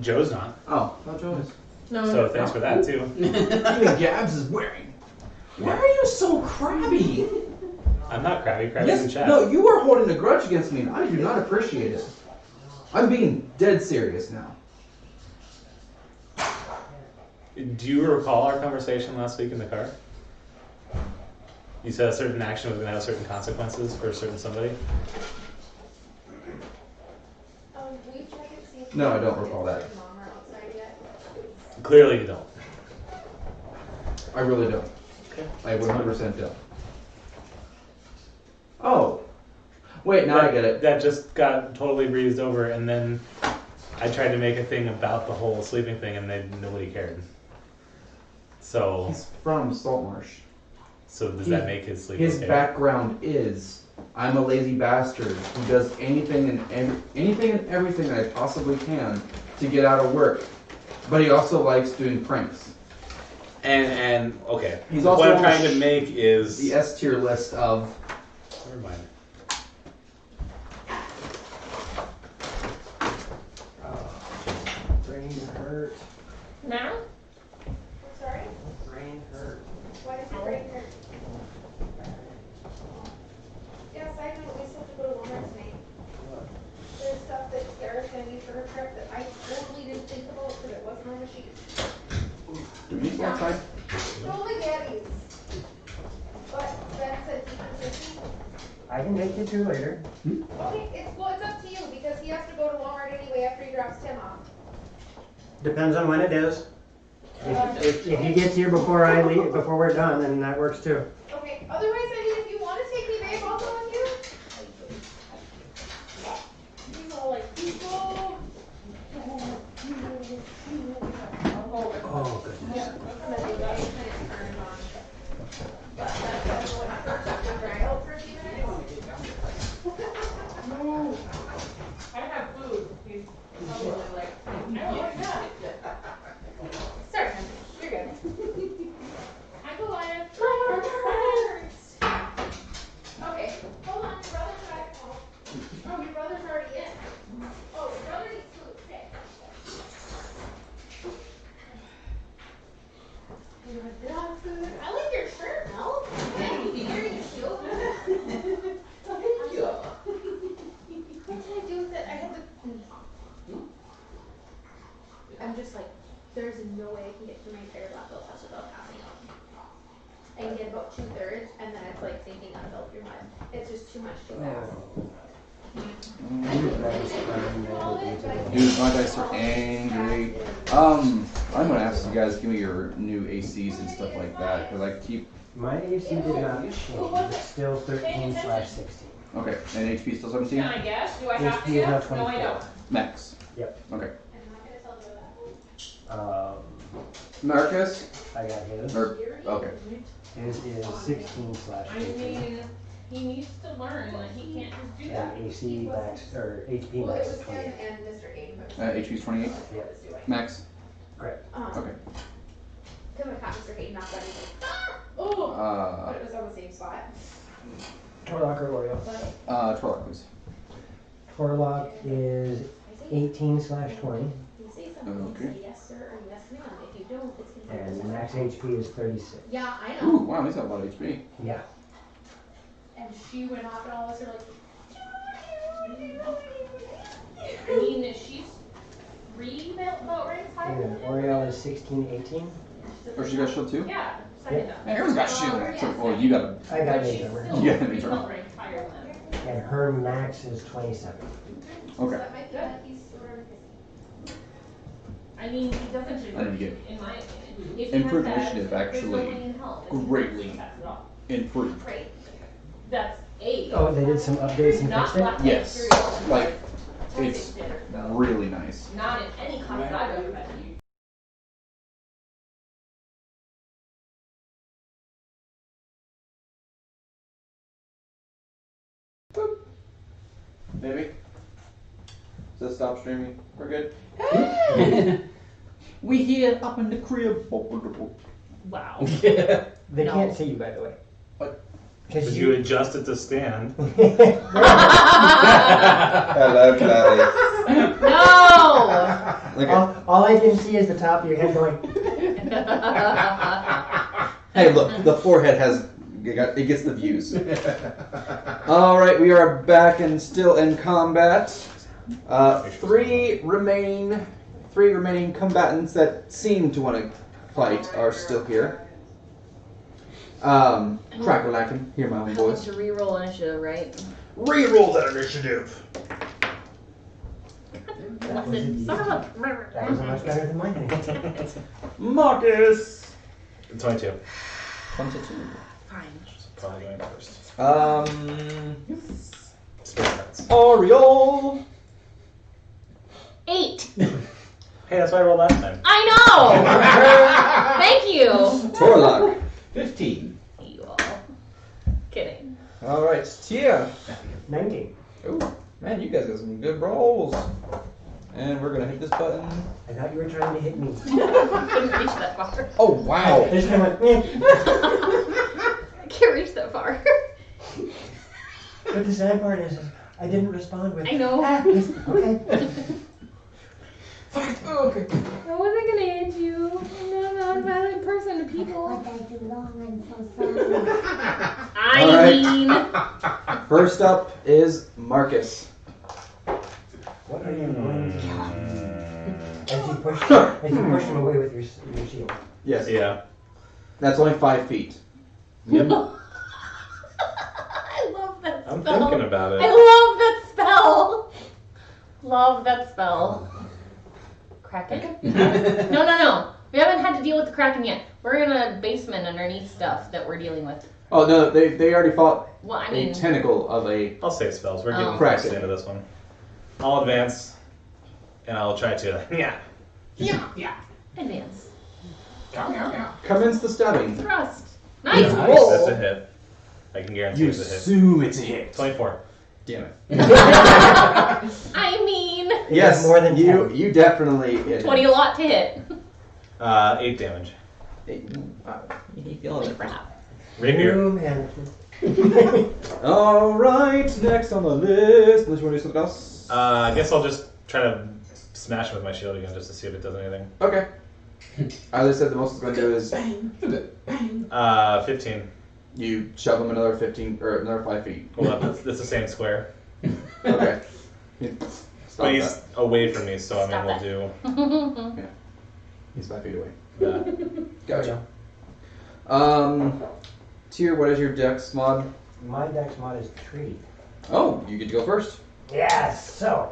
Speaker 1: Joe's not.
Speaker 2: Oh, Joe is.
Speaker 3: No,
Speaker 1: So thanks for that too.
Speaker 4: Even Gabs is wearing. Why are you so crabby?
Speaker 1: I'm not crabby. Crabby's in chat.
Speaker 2: No, you are holding a grudge against me, and I do not appreciate it. I'm being dead serious now.
Speaker 1: Do you recall our conversation last week in the car? You said a certain action was going to have certain consequences for a certain somebody.
Speaker 2: No, I don't recall that.
Speaker 1: Clearly you don't.
Speaker 2: I really don't. I 100% don't. Oh. Wait, now I get it.
Speaker 1: That just got totally breezed over, and then I tried to make a thing about the whole sleeping thing, and nobody cared. So
Speaker 2: He's from Saltmarsh.
Speaker 1: does that make his sleep
Speaker 2: His
Speaker 1: okay?
Speaker 2: background is I'm a lazy bastard who does anything and everything I possibly can to get out of work. But he also likes doing pranks.
Speaker 1: And okay.
Speaker 2: He's
Speaker 1: What
Speaker 2: also
Speaker 1: I'm
Speaker 2: on
Speaker 1: trying to make is
Speaker 2: the S tier list of.
Speaker 1: Never mind.
Speaker 5: Brain hurt.
Speaker 3: Now?
Speaker 7: Sorry?
Speaker 5: Brain hurt.
Speaker 7: Why does your brain hurt? Yeah, side note, we still have to go to Walmart tonight. There's stuff that Sarah's gonna need for her trip that I totally didn't think about because it wasn't on the sheet.
Speaker 2: Do we need to go outside?
Speaker 7: Totally Gaddy's. But Ben said he can take me.
Speaker 5: I can take you to later.
Speaker 7: Okay, it's up to you because he has to go to Walmart anyway after he drops Tim off.
Speaker 5: Depends on when it is. If he gets here before I leave, before we're done, then that works too.
Speaker 7: Okay, otherwise, I mean, if you want to take me, babe, I'll go with you. He's all like, people.
Speaker 5: Oh, goodness.
Speaker 7: I have food. He's probably like, I don't like that. Sorry, honey. You're good. I'm Goliath. First. Okay, hold on. Your brother's back home. Oh, your brother's already in. Oh, your brother needs food. Okay. You want dog food? I like your shirt, Mel. Yeah, you can hear you still. Thank you. What can I do with it? I have to. I'm just like, there's no way I can get through my entire black belt test without passing out. I can get about 2/3, and then it's like thinking I fell through mud. It's just too much too fast.
Speaker 2: Dude, my dice are angry. I'm gonna ask you guys to give me your new ACs and stuff like that, because I keep.
Speaker 5: My AC did not change. It's still 13/16.
Speaker 2: Okay, and HP still 17?
Speaker 3: Can I guess? Do I have to
Speaker 5: HP is now
Speaker 3: guess?
Speaker 5: 24.
Speaker 3: No, I don't.
Speaker 2: Max.
Speaker 5: Yep.
Speaker 2: Okay.
Speaker 7: I'm not gonna tell you that.
Speaker 2: Marcus?
Speaker 5: I got his.
Speaker 2: Or, okay.
Speaker 5: His is 16/18.
Speaker 3: I mean, he needs to learn that he can't just do that.
Speaker 5: And AC max, or HP
Speaker 7: Well, it
Speaker 5: max
Speaker 7: was
Speaker 5: is
Speaker 7: him
Speaker 5: 28.
Speaker 7: and Mr. Hayden.
Speaker 2: HP's 28?
Speaker 5: Yep.
Speaker 2: Max?
Speaker 5: Correct.
Speaker 2: Okay.
Speaker 7: Because I caught Mr. Hayden off guard, he's like, ah! Oh! But it was on the same spot.
Speaker 5: Torlock or Oreo?
Speaker 7: But
Speaker 2: Twarlock, please.
Speaker 5: Torlock is 18/20.
Speaker 7: you say something, you
Speaker 2: Okay.
Speaker 7: say yes, sir, or yes, ma'am. If you don't, it's gonna be.
Speaker 5: And max HP is 36.
Speaker 7: Yeah, I
Speaker 2: Ooh,
Speaker 7: know.
Speaker 2: wow, he's got a lot of HP.
Speaker 5: Yeah.
Speaker 7: And she went off, and all of us are like,
Speaker 3: I mean, she's 3 belt ranks higher
Speaker 5: And
Speaker 3: than him.
Speaker 5: Oreo is 16/18.
Speaker 2: Or she got shield too?
Speaker 3: Yeah, second up.
Speaker 2: Hey, everyone's got shield. Well, you got a.
Speaker 5: I got
Speaker 3: But she's
Speaker 5: major.
Speaker 3: still
Speaker 2: Yeah,
Speaker 3: 3
Speaker 2: major.
Speaker 3: belt ranks higher than him.
Speaker 5: And her max is 27.
Speaker 2: Okay.
Speaker 7: that might be that he's sort of pissy.
Speaker 3: I mean, he doesn't
Speaker 2: I need to get
Speaker 3: in my opinion. If
Speaker 2: improved
Speaker 3: he has that,
Speaker 2: initiative
Speaker 3: there's no
Speaker 2: actually
Speaker 3: way in hell that he
Speaker 2: greatly
Speaker 3: passes it off.
Speaker 2: improved.
Speaker 7: Great.
Speaker 3: That's 8.
Speaker 5: Oh, they did some updates and
Speaker 3: Not
Speaker 5: fixed it?
Speaker 3: black
Speaker 2: Yes.
Speaker 3: material.
Speaker 2: Like,
Speaker 3: Testing
Speaker 2: it's
Speaker 3: standard, though.
Speaker 2: really nice.
Speaker 3: Not in any class I've ever been in.
Speaker 2: Maybe? Does it stop streaming? We're good? We here up in the crib.
Speaker 3: Wow.
Speaker 5: They
Speaker 3: No.
Speaker 5: can't see you, by the way.
Speaker 2: What?
Speaker 5: Because
Speaker 1: Because you adjust it to stand.
Speaker 2: Hello, Claudia.
Speaker 3: No!
Speaker 2: Look at,
Speaker 5: all I can see is the top of your head going.
Speaker 2: hey, look, the forehead has, it gets the views. Alright, we are back and still in combat. Three remaining combatants that seem to want to fight are still here. Crack-a-lackin', hear my own voice.
Speaker 3: To reroll initiative, right?
Speaker 1: Reroll that initiative.
Speaker 5: That was much better than mine.
Speaker 2: Marcus!
Speaker 1: 22.
Speaker 2: 22.
Speaker 3: Fine.
Speaker 1: Probably going first. Space cards.
Speaker 2: Oriole!
Speaker 3: 8.
Speaker 1: Hey, that's what I rolled last time.
Speaker 3: I know! Thank you!
Speaker 2: Torlock.
Speaker 6: 15.
Speaker 3: You all. Kidding.
Speaker 2: All right, Tia.
Speaker 5: 19.
Speaker 2: Oh, man, you guys got some good rolls. And we're gonna hit this button.
Speaker 5: I thought you were trying to hit me.
Speaker 3: Couldn't reach that far.
Speaker 2: Oh, wow.
Speaker 5: I just kind of went,
Speaker 3: I can't reach that far.
Speaker 5: But the sad part is, I didn't respond with.
Speaker 3: I know.
Speaker 5: Okay.
Speaker 2: Okay.
Speaker 3: I wasn't gonna hit you. I'm not a non-violent person to people.
Speaker 8: What I do wrong, I'm so sorry.
Speaker 3: I
Speaker 2: All right.
Speaker 3: mean,
Speaker 2: First up is Marcus.
Speaker 5: What are you going to do? As you push him away with your shield.
Speaker 2: Yes.
Speaker 1: Yeah.
Speaker 2: That's only 5 feet.
Speaker 3: I love that spell.
Speaker 1: I'm thinking about it.
Speaker 3: I love that spell. Love that spell. Kraken? No. We haven't had to deal with the Kraken yet. We're in a basement underneath stuff that we're dealing with.
Speaker 2: Oh, no, they already fought
Speaker 3: Well, I
Speaker 2: a
Speaker 3: mean,
Speaker 2: tentacle of a...
Speaker 1: I'll save spells. We're getting
Speaker 3: Oh.
Speaker 1: close to the end of this one. I'll advance, and I'll try to.
Speaker 3: advance.
Speaker 2: Commence the stabbing.
Speaker 3: Thrust. Nice
Speaker 4: Nice.
Speaker 3: roll.
Speaker 1: That's a hit. I can guarantee
Speaker 2: You
Speaker 1: it's a hit.
Speaker 2: assume it's a hit.
Speaker 1: 24.
Speaker 2: Damn it.
Speaker 3: I mean,
Speaker 2: Yes,
Speaker 5: more than
Speaker 2: you
Speaker 5: 10.
Speaker 2: you definitely hit
Speaker 3: 20 a lot to hit.
Speaker 1: 8 damage.
Speaker 2: it. You feeling it.
Speaker 3: Crap.
Speaker 1: Rapier.
Speaker 5: New management.
Speaker 2: All right, next on the list. Unless you want to do something else.
Speaker 1: I guess I'll just try to smash him with my shield again just to see if it does anything.
Speaker 2: Okay. As I said, the most it's going to do is
Speaker 1: 15.
Speaker 2: you shove him another 15 or another 5 feet.
Speaker 1: Hold up, that's the same square.
Speaker 2: Okay. Stop
Speaker 1: But he's
Speaker 2: that.
Speaker 1: away from me, so I
Speaker 3: Stop
Speaker 1: mean we'll do
Speaker 2: He's 5 feet away.
Speaker 1: that.
Speaker 2: Gotcha. Tyr, what is your dex mod?
Speaker 5: My dex mod is 3.
Speaker 2: Oh, you get to go first.
Speaker 5: Yes, so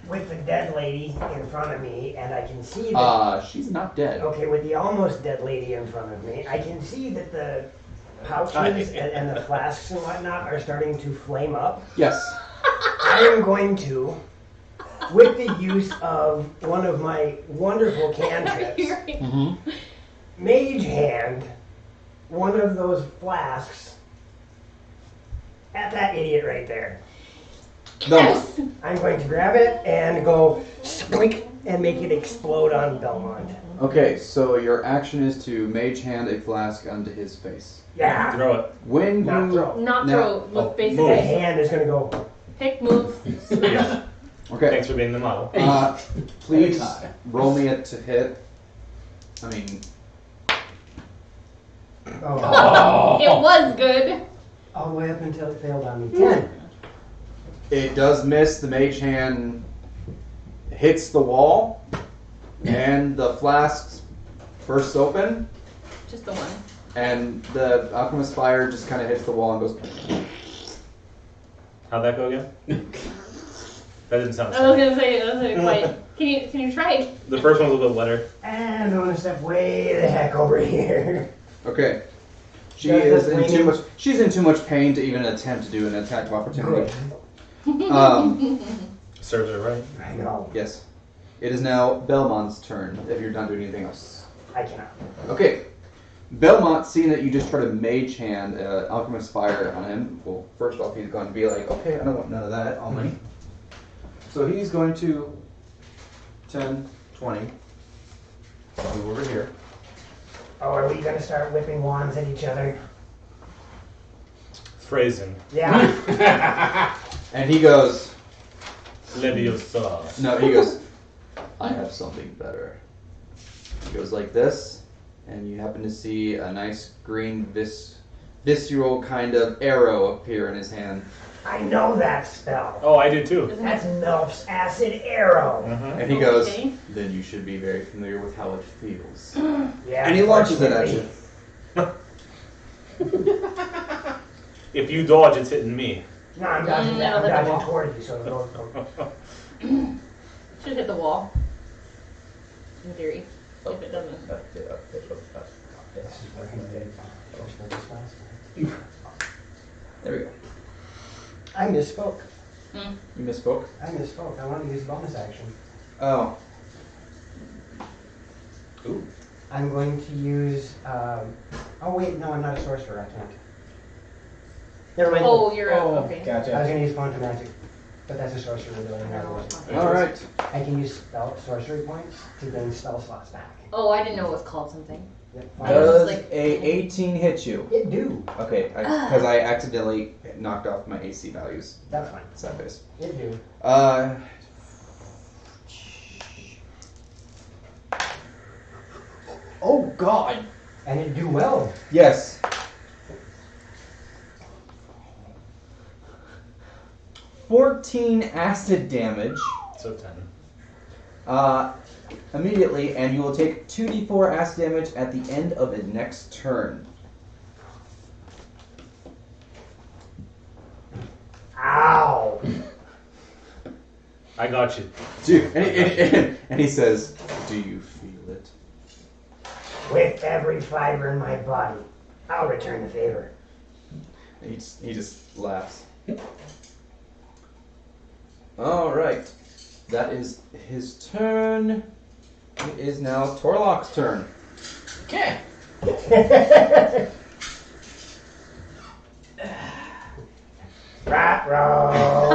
Speaker 5: with the dead lady in front of me, and I can see that.
Speaker 2: She's not dead.
Speaker 5: Okay, with the almost dead lady in front of me, I can see that the pouches and the flasks and whatnot are starting to flame up.
Speaker 2: Yes.
Speaker 5: I am going to, with the use of one of my wonderful cantrips,
Speaker 2: Mm-hmm.
Speaker 5: mage hand one of those flasks at that idiot right there.
Speaker 2: No.
Speaker 5: I'm going to grab it and go splink and make it explode on Belmont.
Speaker 2: Okay, so your action is to mage hand a flask onto his face.
Speaker 5: Yeah.
Speaker 1: Throw it.
Speaker 2: When
Speaker 5: Not
Speaker 2: you
Speaker 5: throw.
Speaker 3: Not
Speaker 2: No.
Speaker 3: throw.
Speaker 2: Oh,
Speaker 3: Look,
Speaker 5: The
Speaker 3: basically.
Speaker 5: hand is going to go.
Speaker 3: Pick, move, smash.
Speaker 1: Yeah.
Speaker 2: okay,
Speaker 1: Thanks for being the model.
Speaker 2: please
Speaker 4: Anytime.
Speaker 2: roll me it to hit. I mean,
Speaker 5: Oh.
Speaker 3: It was good.
Speaker 5: All the way up until it failed on me. 10.
Speaker 2: it does miss. The mage hand hits the wall, and the flasks bursts open,
Speaker 3: Just the one.
Speaker 2: and the alchemist fire just kind of hits the wall and goes.
Speaker 1: How'd that go again? That didn't sound
Speaker 3: I was
Speaker 1: fun.
Speaker 3: gonna say, that wasn't quite. Can you try it?
Speaker 1: The first one was a little wetter.
Speaker 5: And I'm going to step way the heck over here.
Speaker 2: Okay. She
Speaker 5: Does
Speaker 2: is
Speaker 5: this
Speaker 2: in too
Speaker 5: mean-
Speaker 2: much. She's in too much pain to even attempt to do an attack of opportunity.
Speaker 5: Good.
Speaker 1: Serves her right.
Speaker 5: I know.
Speaker 2: Yes. It is now Belmont's turn. If you're not doing anything else.
Speaker 5: I cannot.
Speaker 2: Okay. Belmont, seeing that you just try to mage hand alchemist fire on him. Well, first off, he's going to be like, okay, I don't want none of that on me. So he's going to 10, 20. Move over here.
Speaker 5: Oh, are we going to start whipping wands at each other?
Speaker 1: Phrasing.
Speaker 5: Yeah.
Speaker 2: And he goes.
Speaker 1: Leviosa.
Speaker 2: No, he goes, I have something better. He goes like this, and you happen to see a nice green visceral kind of arrow appear in his hand.
Speaker 5: I know that spell.
Speaker 1: Oh, I do too.
Speaker 5: That's Melf's acid arrow.
Speaker 1: Mm-hmm.
Speaker 2: And he goes,
Speaker 3: Okay.
Speaker 2: then you should be very familiar with how it feels.
Speaker 5: Yeah.
Speaker 2: And he launches it at you.
Speaker 1: If you dodge, it's hitting me.
Speaker 5: No, I'm dodging
Speaker 3: Mm,
Speaker 5: that.
Speaker 3: that'll
Speaker 5: I'm
Speaker 3: hit the
Speaker 5: dodging
Speaker 3: wall.
Speaker 5: toward you, so it'll go.
Speaker 3: Should hit the wall. In theory. If it doesn't.
Speaker 2: There we go.
Speaker 5: I misspoke.
Speaker 2: You misspoke?
Speaker 5: I misspoke. I wanted to use bonus action.
Speaker 2: Oh.
Speaker 1: Ooh.
Speaker 5: I'm going to use. Oh wait, no, I'm not a sorcerer. I can't. Never mind.
Speaker 3: Oh, you're okay.
Speaker 5: I was
Speaker 4: Gotcha.
Speaker 5: gonna use quantum magic, but that's a sorcery ability.
Speaker 2: All right.
Speaker 5: I can use sorcery points to then spell slots back.
Speaker 3: Oh, I didn't know it was called something.
Speaker 5: Yep.
Speaker 3: I was
Speaker 2: Does
Speaker 3: just like-
Speaker 2: a 18 hit you?
Speaker 5: It do.
Speaker 2: Okay, because I accidentally knocked off my AC values.
Speaker 5: That's fine.
Speaker 2: Sad face.
Speaker 5: It do.
Speaker 2: Oh God.
Speaker 5: And it do well.
Speaker 2: Yes. 14 acid damage.
Speaker 1: So 10.
Speaker 2: Immediately, and you will take 2d4 acid damage at the end of his next turn.
Speaker 5: Ow!
Speaker 1: I got you.
Speaker 2: And he says, "Do you feel it?"
Speaker 5: With every fiber in my body, I'll return the favor.
Speaker 2: And he just laughs. All right, that is his turn. It is now Torlock's turn.
Speaker 4: Okay.
Speaker 5: Rat roll.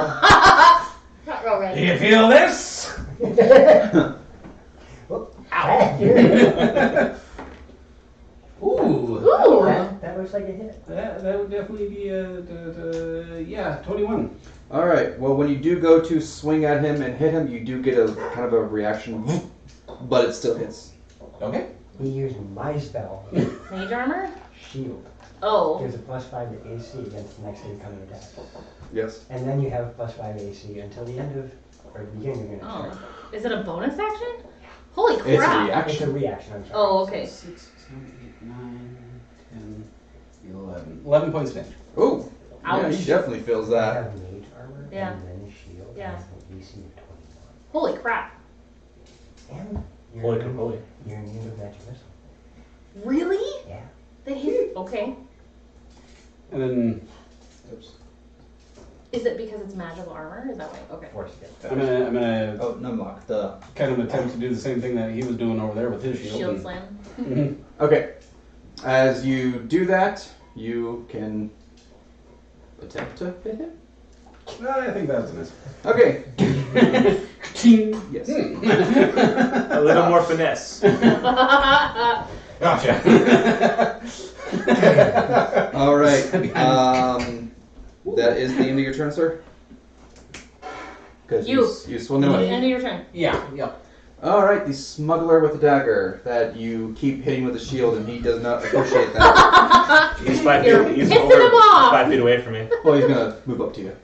Speaker 3: Not real
Speaker 4: Do
Speaker 3: red.
Speaker 4: you feel this?
Speaker 5: Ow.
Speaker 4: Ooh.
Speaker 3: Ooh.
Speaker 5: That looks like a hit.
Speaker 4: That would definitely be yeah, 21.
Speaker 2: All right. Well, when you do go to swing at him and hit him, you do get a kind of a reaction, but it still hits.
Speaker 4: Okay.
Speaker 5: He used my spell,
Speaker 3: Mage armor?
Speaker 5: Shield.
Speaker 3: Oh.
Speaker 5: Gives a +5 to AC against the next incoming attack.
Speaker 2: Yes.
Speaker 5: And then you have +5 AC until the end of, or the beginning of your next turn.
Speaker 3: Oh. Is it a bonus action? Holy
Speaker 2: It's a
Speaker 3: crap.
Speaker 2: reaction.
Speaker 5: It's a reaction, I'm sorry.
Speaker 3: Oh, okay.
Speaker 4: 6, 7, 8, 9, 10, 11. 11 points of damage.
Speaker 2: Oh. Yeah,
Speaker 3: Ouch.
Speaker 2: he definitely feels
Speaker 5: I
Speaker 2: that.
Speaker 5: have mage armor
Speaker 3: Yeah.
Speaker 5: and then shield.
Speaker 3: Yeah.
Speaker 5: And AC of 21.
Speaker 3: Holy crap.
Speaker 5: And you're
Speaker 1: Holy
Speaker 5: immune-
Speaker 1: holy.
Speaker 5: You're immune to magic missile.
Speaker 3: Really?
Speaker 5: Yeah.
Speaker 3: That hit. Okay.
Speaker 4: And then
Speaker 2: Oops.
Speaker 3: Is it because it's magical armor? Is that why? Okay.
Speaker 5: Force it.
Speaker 4: I'm gonna
Speaker 2: Oh, numlock. Duh.
Speaker 4: kind of attempt to do the same thing that he was doing over there with his shield.
Speaker 3: Shield
Speaker 4: and-
Speaker 3: slam.
Speaker 4: Mhm.
Speaker 2: Okay. As you do that, you can attempt to hit him.
Speaker 4: I think that was a miss.
Speaker 2: Okay.
Speaker 4: Ting.
Speaker 2: Yes.
Speaker 1: A little more finesse.
Speaker 4: Gotcha.
Speaker 2: All right. That is the end of your turn, sir. Because
Speaker 3: You.
Speaker 2: you still know it.
Speaker 3: End of your turn.
Speaker 4: Yeah.
Speaker 2: All right, the smuggler with the dagger that you keep hitting with the shield, and he does not appreciate that.
Speaker 1: He's 5
Speaker 3: You're
Speaker 1: feet. He's
Speaker 3: pissing
Speaker 1: over
Speaker 3: him off.
Speaker 1: 5 feet away from me.
Speaker 2: Well, he's gonna move up to you.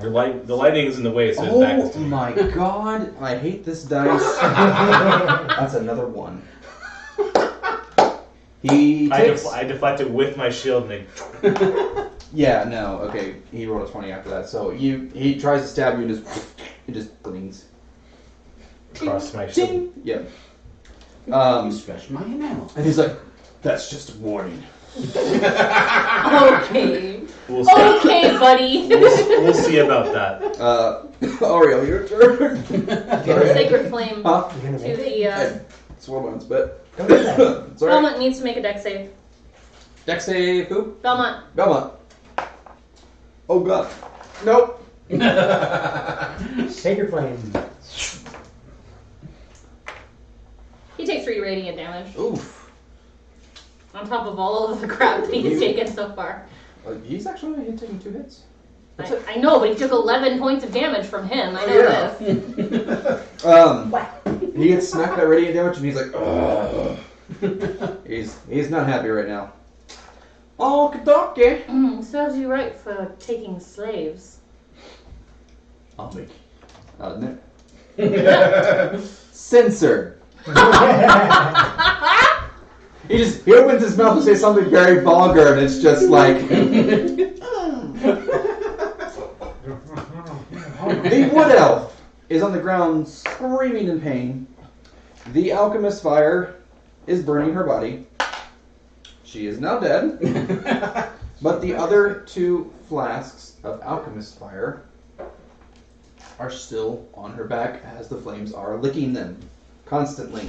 Speaker 1: The lightning is in the way, so his back is
Speaker 2: Oh
Speaker 1: to me.
Speaker 2: my god, I hate this dice. That's another one. He takes.
Speaker 1: I deflect it with my shield and then
Speaker 2: Yeah, no, okay. He rolled a 20 after that, so he tries to stab you and it just gleams.
Speaker 1: cross my shield.
Speaker 2: Ding. Yeah.
Speaker 4: You scratched my enamel.
Speaker 2: And he's like, "That's just a warning."
Speaker 3: Okay.
Speaker 1: We'll see.
Speaker 3: Okay, buddy.
Speaker 1: We'll see about that.
Speaker 2: Ariel, your turn.
Speaker 3: Sacred flame
Speaker 2: Huh?
Speaker 5: You're gonna
Speaker 3: to
Speaker 5: make it.
Speaker 3: the
Speaker 2: Swarmounds, but
Speaker 5: Don't do that.
Speaker 2: sorry.
Speaker 3: Belmont needs to make a dex save.
Speaker 2: Dex save who?
Speaker 3: Belmont.
Speaker 2: Belmont. Oh god. Nope.
Speaker 5: Sacred flame.
Speaker 3: He takes 3 radiant damage.
Speaker 2: Oof.
Speaker 3: On top of all of the crap that he's taken so far.
Speaker 2: He's actually only taking 2 hits.
Speaker 3: I know, but he took 11 points of damage from him. I know
Speaker 2: Yeah.
Speaker 3: this.
Speaker 2: He gets smacked by radiant damage and he's like, ugh. He's not happy right now. Okie dokie.
Speaker 3: Serves you right for taking slaves.
Speaker 2: I'll make. Censored. He opens his mouth to say something very vulgar and it's just like the wood elf is on the ground screaming in pain. The alchemist fire is burning her body. She is now dead. But the other 2 flasks of alchemist fire are still on her back as the flames are licking them constantly.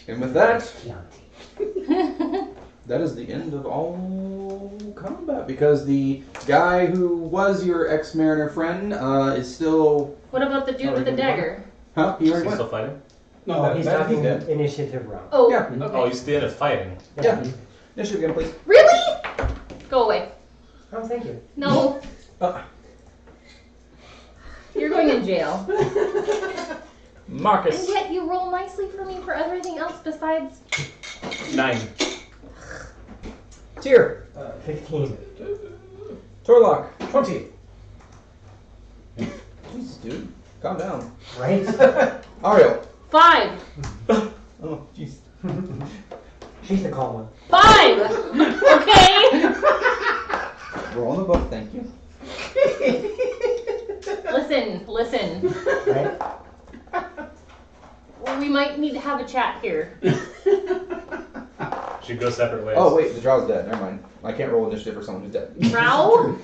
Speaker 2: And with that,
Speaker 5: Chianti.
Speaker 2: that is the end of all combat because the guy who was your ex-mariner friend is still.
Speaker 3: What about the dude with the dagger?
Speaker 2: Huh? He
Speaker 1: Is
Speaker 2: already
Speaker 1: he
Speaker 2: went.
Speaker 1: still fighting?
Speaker 4: No,
Speaker 5: Oh, he's talking
Speaker 4: dead.
Speaker 5: initiative round.
Speaker 3: Oh,
Speaker 2: Yeah.
Speaker 3: okay.
Speaker 1: Oh, he's still fighting.
Speaker 2: Yeah. Initiative again, please.
Speaker 3: Really? Go away.
Speaker 5: Oh, thank you.
Speaker 3: No. You're going in jail.
Speaker 1: Marcus.
Speaker 3: And yet you roll nicely for me for everything else besides.
Speaker 1: 9.
Speaker 5: Tyr. 15.
Speaker 2: Torlock.
Speaker 4: 20.
Speaker 2: Jesus, dude. Calm down.
Speaker 5: Right?
Speaker 2: Ariel.
Speaker 3: 5.
Speaker 2: Oh, jeez.
Speaker 5: She's the calm one.
Speaker 3: 5. Okay.
Speaker 2: Roll on the book, thank you.
Speaker 3: Listen.
Speaker 5: Right?
Speaker 3: We might need to have a chat here.
Speaker 1: Should go separate ways.
Speaker 2: Oh, wait, the draw's dead. Never mind. I can't roll initiative for someone who's dead.
Speaker 3: Drow?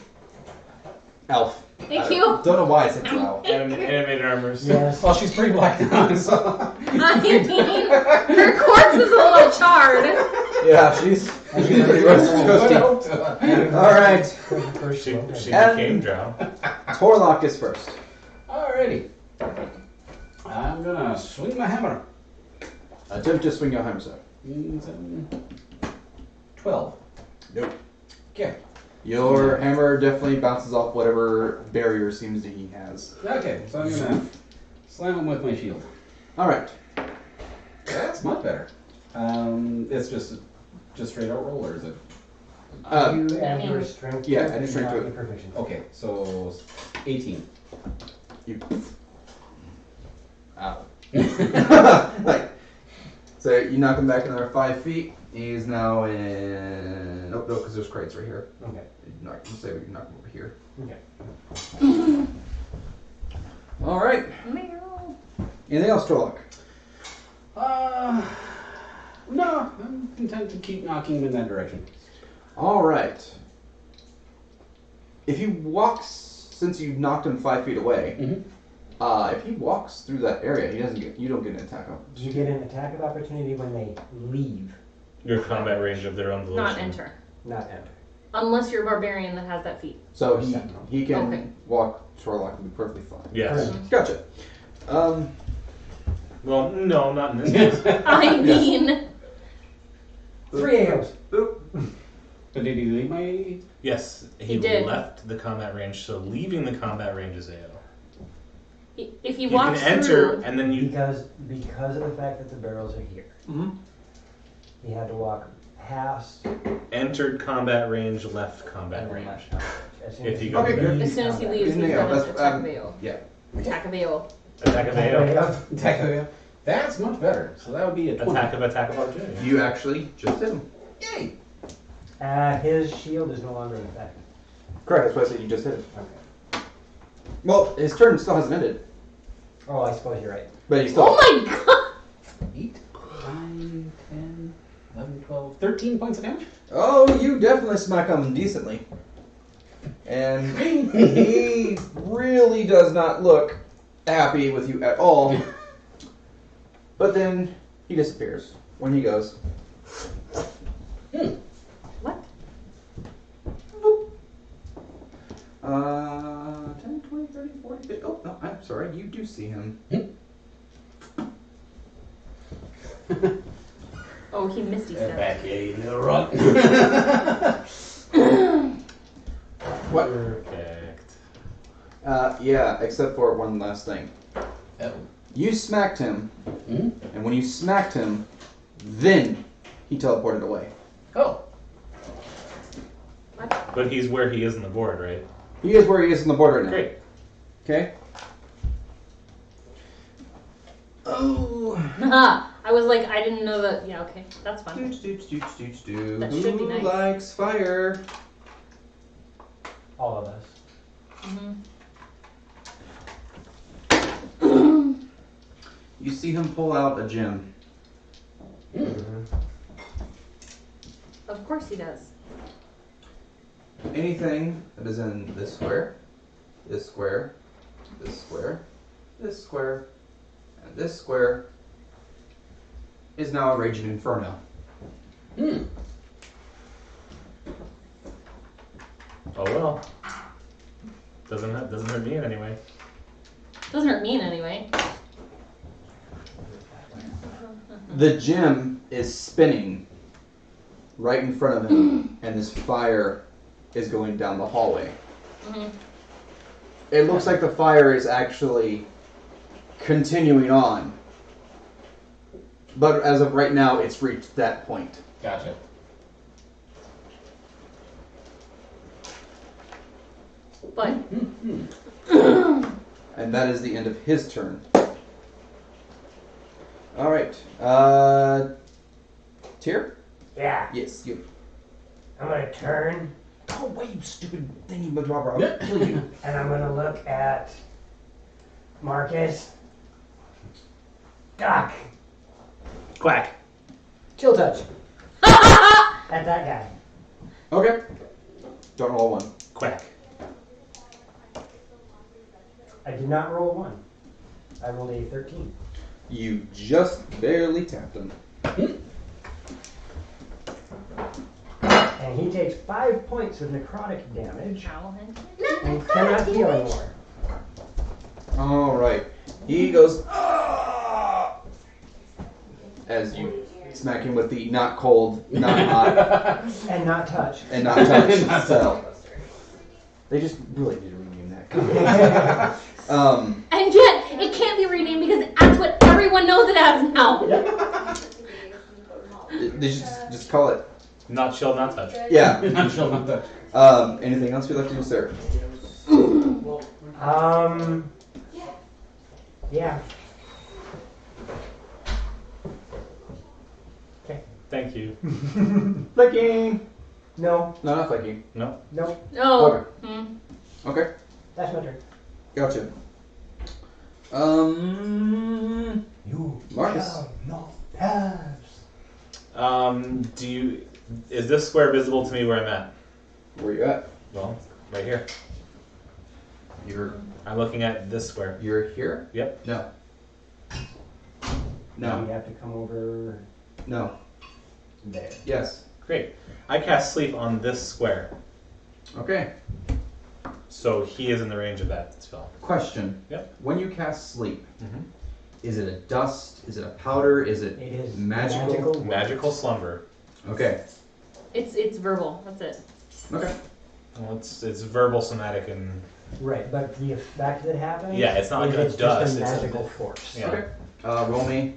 Speaker 2: Elf.
Speaker 3: Thank
Speaker 2: I
Speaker 3: you.
Speaker 2: Don't know why I said drow.
Speaker 1: Animated armors.
Speaker 5: Yes.
Speaker 4: Well, she's pretty black now, so.
Speaker 3: I mean, her corpse is a little charred.
Speaker 2: Yeah, she's pretty roasty. Alright.
Speaker 5: First
Speaker 1: She,
Speaker 5: one.
Speaker 1: she
Speaker 2: And-
Speaker 1: became Drow.
Speaker 2: Torlock is first.
Speaker 4: Alrighty. I'm gonna swing my hammer.
Speaker 2: Attempt to swing your hammer, sir.
Speaker 4: 12.
Speaker 2: Nope.
Speaker 4: Okay.
Speaker 2: Your hammer definitely bounces off whatever barrier seems that he has.
Speaker 4: Okay, so I'm gonna slam him with my shield.
Speaker 2: Alright.
Speaker 4: That's much better. It's just straight out roll, or is it?
Speaker 5: You add your strength.
Speaker 2: Yeah,
Speaker 5: to
Speaker 2: add your strength to
Speaker 5: not
Speaker 2: it.
Speaker 5: your proficiency.
Speaker 4: Okay, so 18.
Speaker 2: You. Ow. Like, so you knock him back another 5 feet. He's now in. Nope, no, because there's crates right here.
Speaker 5: Okay.
Speaker 2: Let's say we can knock him over here.
Speaker 5: Okay.
Speaker 2: Alright. Anything else, Torlock?
Speaker 4: No, I'm content to keep knocking him in that direction.
Speaker 2: Alright. If he walks, since you knocked him 5 feet away, if he walks through that area, you don't get an attack on.
Speaker 5: You get an attack of opportunity when they leave,
Speaker 1: Your combat range of their own volition.
Speaker 3: Not enter.
Speaker 5: not enter.
Speaker 3: Unless you're a barbarian that has that feat.
Speaker 2: So
Speaker 5: Or sentinel.
Speaker 2: he can
Speaker 3: Okay.
Speaker 2: walk Torlock and be perfectly fine.
Speaker 1: Yes.
Speaker 2: Gotcha.
Speaker 1: Well, no, not in this case.
Speaker 3: I mean,
Speaker 5: 3 AOs.
Speaker 2: Boop.
Speaker 4: But did he leave my...
Speaker 1: Yes,
Speaker 3: He did.
Speaker 1: left the combat range, so leaving the combat range is AO.
Speaker 3: if he
Speaker 1: You
Speaker 3: walks
Speaker 1: can enter,
Speaker 3: through,
Speaker 1: and then you.
Speaker 5: Because of the fact that the barrels are here, he had to walk past
Speaker 1: Entered combat range, left combat
Speaker 5: and then
Speaker 1: range.
Speaker 5: left combat. As soon
Speaker 1: If
Speaker 5: as
Speaker 1: he
Speaker 5: he
Speaker 1: goes-
Speaker 2: Okay, good.
Speaker 3: as soon as he leaves, he's
Speaker 2: Yeah,
Speaker 3: gonna
Speaker 2: that's-
Speaker 3: attack Vale.
Speaker 2: Yeah.
Speaker 3: Attack of Vale.
Speaker 1: Attack of AO.
Speaker 4: Attack of... That's much better. So that would be a 20.
Speaker 1: Attack of opportunity.
Speaker 2: You actually just hit him.
Speaker 4: Yay!
Speaker 5: His shield is no longer in effect.
Speaker 2: Correct, that's why I said you just hit him.
Speaker 5: Okay.
Speaker 2: Well, his turn still hasn't ended,
Speaker 5: Oh, I suppose you're right.
Speaker 2: but he's still.
Speaker 3: Oh my god!
Speaker 4: 8, 9, 10, 11, 12, 13 points of damage?
Speaker 2: Oh, you definitely smack him decently. And he really does not look happy with you at all. But then he disappears when he goes.
Speaker 3: What?
Speaker 2: 10, 20, 30, 40, 50. Oh, no, I'm sorry. You do see him.
Speaker 3: Oh, he misty stepped.
Speaker 4: Back, you little run.
Speaker 2: What?
Speaker 1: Perfect.
Speaker 2: Yeah, except for one last thing.
Speaker 4: Oh.
Speaker 2: You smacked him,
Speaker 4: Hmm?
Speaker 2: and when you smacked him, then he teleported away.
Speaker 4: Oh.
Speaker 1: But he's where he is on the board, right?
Speaker 2: He is where he is on the board right now.
Speaker 1: Great.
Speaker 2: Okay? Oh.
Speaker 3: I was like, I didn't know that. Yeah, okay, that's fine.
Speaker 2: Dooch, dooch, dooch, dooch, doo.
Speaker 3: That should be
Speaker 2: Who
Speaker 3: nice.
Speaker 2: likes fire?
Speaker 5: All of us.
Speaker 2: You see him pull out a gem.
Speaker 3: Of course he does.
Speaker 2: Anything that is in this square, this square, this square, this square, And this square is now a raging inferno.
Speaker 4: Hmm.
Speaker 1: Oh well. Doesn't hurt me in any way.
Speaker 3: Doesn't hurt me in any way.
Speaker 2: The gem is spinning right in front of him, and this fire is going down the hallway.
Speaker 3: Mhm.
Speaker 2: It looks like the fire is actually continuing on. But as of right now, it's reached that point.
Speaker 4: Gotcha.
Speaker 3: But
Speaker 2: And that is the end of his turn. Alright. Tyr?
Speaker 5: Yeah,
Speaker 2: Yes, you.
Speaker 5: I'm gonna turn
Speaker 2: Go away, you stupid thingy majobber. I'll kill you.
Speaker 5: and I'm gonna look at Marcus. Doc,
Speaker 1: Quack.
Speaker 5: chill touch. At that guy.
Speaker 2: Okay. Don't roll one.
Speaker 1: Quack.
Speaker 5: I did not roll a 1. I rolled a 13.
Speaker 2: You just barely tapped him.
Speaker 5: And he takes 5 points of necrotic damage
Speaker 3: ow.
Speaker 5: and cannot heal anymore.
Speaker 2: Alright. He goes, "Ah!" as you smack him with the not cold, not hot,
Speaker 5: And not touch.
Speaker 2: and not touch spell. They just really need to rename that.
Speaker 3: And yet, it can't be renamed because that's what everyone knows it as now.
Speaker 2: They just call it.
Speaker 1: Not chill, not touch.
Speaker 2: Yeah.
Speaker 4: I'm sure not that.
Speaker 2: Anything else you'd like to do, sir?
Speaker 5: Yeah.
Speaker 1: Thank you.
Speaker 2: Flicking.
Speaker 5: No,
Speaker 2: No, not flicking.
Speaker 1: No.
Speaker 5: no,
Speaker 3: Oh.
Speaker 2: Okay. Okay.
Speaker 5: that's my turn.
Speaker 2: Gotcha.
Speaker 5: You
Speaker 2: Marcus.
Speaker 5: shall not pass.
Speaker 1: Is this square visible to me where I'm at?
Speaker 2: Where you at?
Speaker 1: Well, right here. I'm looking at this square.
Speaker 2: You're here?
Speaker 1: Yep.
Speaker 2: No.
Speaker 5: You have to come over
Speaker 2: No.
Speaker 5: there.
Speaker 2: Yes.
Speaker 1: Great. I cast sleep on this square,
Speaker 2: Okay.
Speaker 1: so he is in the range of that spell.
Speaker 2: Question.
Speaker 1: Yep.
Speaker 2: When you cast sleep,
Speaker 1: Mhm.
Speaker 2: is it a dust? Is it a powder? Is it
Speaker 5: It is
Speaker 2: magical?
Speaker 1: Magical slumber.
Speaker 2: Okay.
Speaker 3: It's verbal. That's it.
Speaker 2: Okay.
Speaker 1: Well, it's verbal, somatic, and
Speaker 5: Right, but the effect that happens.
Speaker 1: Yeah, it's not like
Speaker 5: is
Speaker 1: a
Speaker 5: it's
Speaker 1: dust,
Speaker 5: Just a
Speaker 1: it's a-
Speaker 5: magical force.
Speaker 1: yeah.
Speaker 2: Okay. Roll me.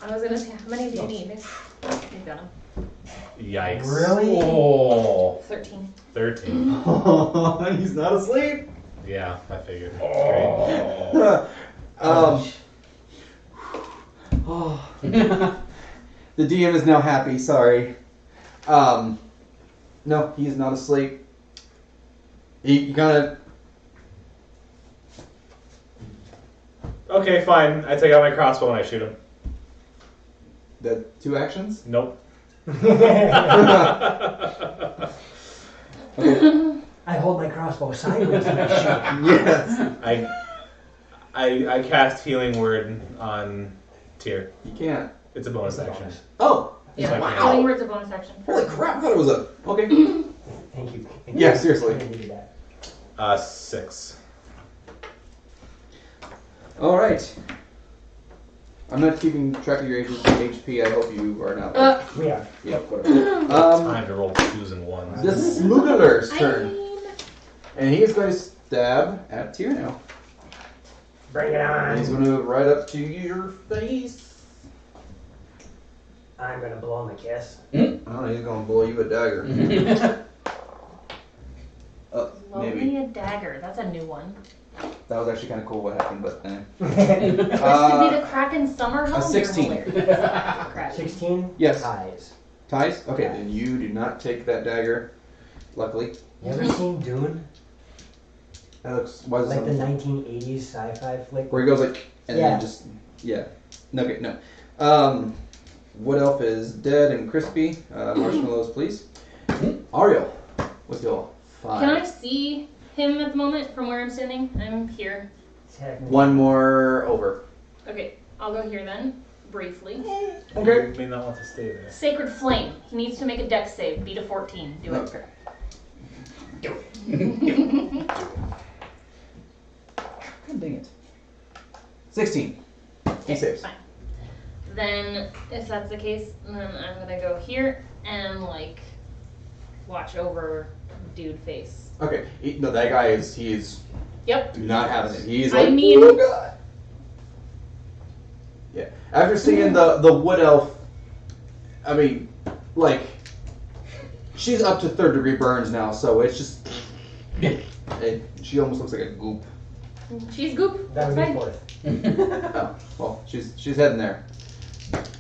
Speaker 3: I was gonna say, how many do you need? You've got them.
Speaker 1: Yikes.
Speaker 5: Really?
Speaker 2: Oh.
Speaker 3: 13.
Speaker 1: 13.
Speaker 2: He's not asleep.
Speaker 1: Yeah, I figured.
Speaker 2: The DM is now happy. Sorry. No, he is not asleep. He kind of.
Speaker 1: Okay, fine. I take out my crossbow and I shoot him.
Speaker 2: The 2 actions.
Speaker 1: Nope.
Speaker 2: Okay.
Speaker 5: I hold my crossbow sideways and I shoot.
Speaker 2: Yes.
Speaker 1: I cast healing word on Tyr.
Speaker 2: You can't.
Speaker 1: It's a bonus action.
Speaker 2: Oh.
Speaker 3: Yeah.
Speaker 2: Wow.
Speaker 3: Healing word's a bonus action.
Speaker 2: Holy crap! I thought it was a. Okay.
Speaker 5: Thank you.
Speaker 2: Yeah, seriously.
Speaker 5: I needed that.
Speaker 1: 6.
Speaker 2: All right. I'm not keeping track of your HP. I hope you are not.
Speaker 5: We are.
Speaker 2: Yep. Whatever.
Speaker 1: Time to roll 2s and 1s.
Speaker 2: The Smuggler's
Speaker 3: I
Speaker 2: turn,
Speaker 3: mean,
Speaker 2: and he is going to stab at Tyr now.
Speaker 5: Bring it
Speaker 2: And he's
Speaker 5: on.
Speaker 2: going to move right up to your face.
Speaker 5: I'm gonna blow him a kiss.
Speaker 2: Oh, he's going to blow you a dagger.
Speaker 3: blow
Speaker 2: Maybe.
Speaker 3: me a dagger. That's a new one.
Speaker 2: That was actually kind of cool what happened, but
Speaker 3: This could be the Kraken summer home.
Speaker 2: 16.
Speaker 3: Crap.
Speaker 5: 16?
Speaker 2: Yes.
Speaker 5: Ties.
Speaker 2: ties. Okay, then you do not take that dagger. Luckily,
Speaker 5: You ever seen Dune?
Speaker 2: that looks. Why is
Speaker 5: Like the
Speaker 2: it
Speaker 5: 1980s sci-fi flick?
Speaker 2: where he goes like and
Speaker 5: Yeah.
Speaker 2: then just No, okay, no. Wood Elf is dead and crispy. Marshmallows, please. Ariel, what's your 5?
Speaker 3: Can I see him at the moment from where I'm standing? I'm here.
Speaker 2: One more over.
Speaker 3: Okay, I'll go here then, briefly.
Speaker 2: Okay.
Speaker 1: You may not want to stay there.
Speaker 3: Sacred Flame. He needs to make a dex save. Beat a 14. Do it.
Speaker 2: Okay. God dang it. 16. He saves.
Speaker 3: Fine. Then, if that's the case, then I'm gonna go here and like watch over dude face.
Speaker 2: Okay. No, that guy is
Speaker 3: Yep.
Speaker 2: not having it. He's
Speaker 3: I
Speaker 2: like,
Speaker 3: mean-
Speaker 2: oh god. Yeah. After seeing the wood elf, I mean, like, she's up to 3rd degree burns now, so it's just, she almost looks like a goop.
Speaker 3: She's goop.
Speaker 5: That
Speaker 3: That's
Speaker 5: would be
Speaker 3: fine.
Speaker 5: 4th.
Speaker 2: Oh, well, she's heading there.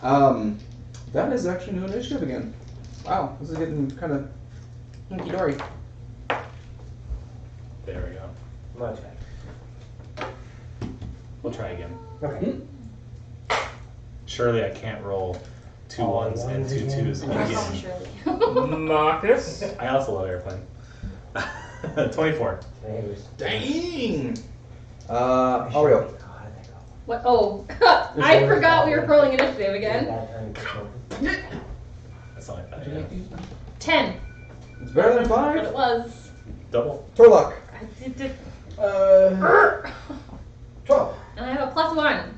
Speaker 2: That is actually new initiative again. Wow, this is getting kind of hunky dory.
Speaker 1: There we go.
Speaker 5: Much better.
Speaker 1: We'll try again.
Speaker 5: Okay.
Speaker 1: Surely I can't roll 2
Speaker 5: All
Speaker 1: 1s and
Speaker 5: ones
Speaker 1: 2
Speaker 5: again?
Speaker 1: 2s
Speaker 3: Probably
Speaker 1: again.
Speaker 3: surely.
Speaker 6: Marcus.
Speaker 1: I also love airplane. 24.
Speaker 5: Today was-
Speaker 2: Dang!
Speaker 5: I should-
Speaker 2: Oreo.
Speaker 5: How did that go?
Speaker 3: What? Oh, I forgot we were rolling initiative again.
Speaker 5: Bad time to smoke.
Speaker 1: That's not like that. Yeah.
Speaker 3: 10.
Speaker 2: It's better than
Speaker 3: What
Speaker 2: 5.
Speaker 3: it was.
Speaker 1: Double.
Speaker 2: Torlock.
Speaker 3: I did.
Speaker 2: 12.
Speaker 3: And I have a +1.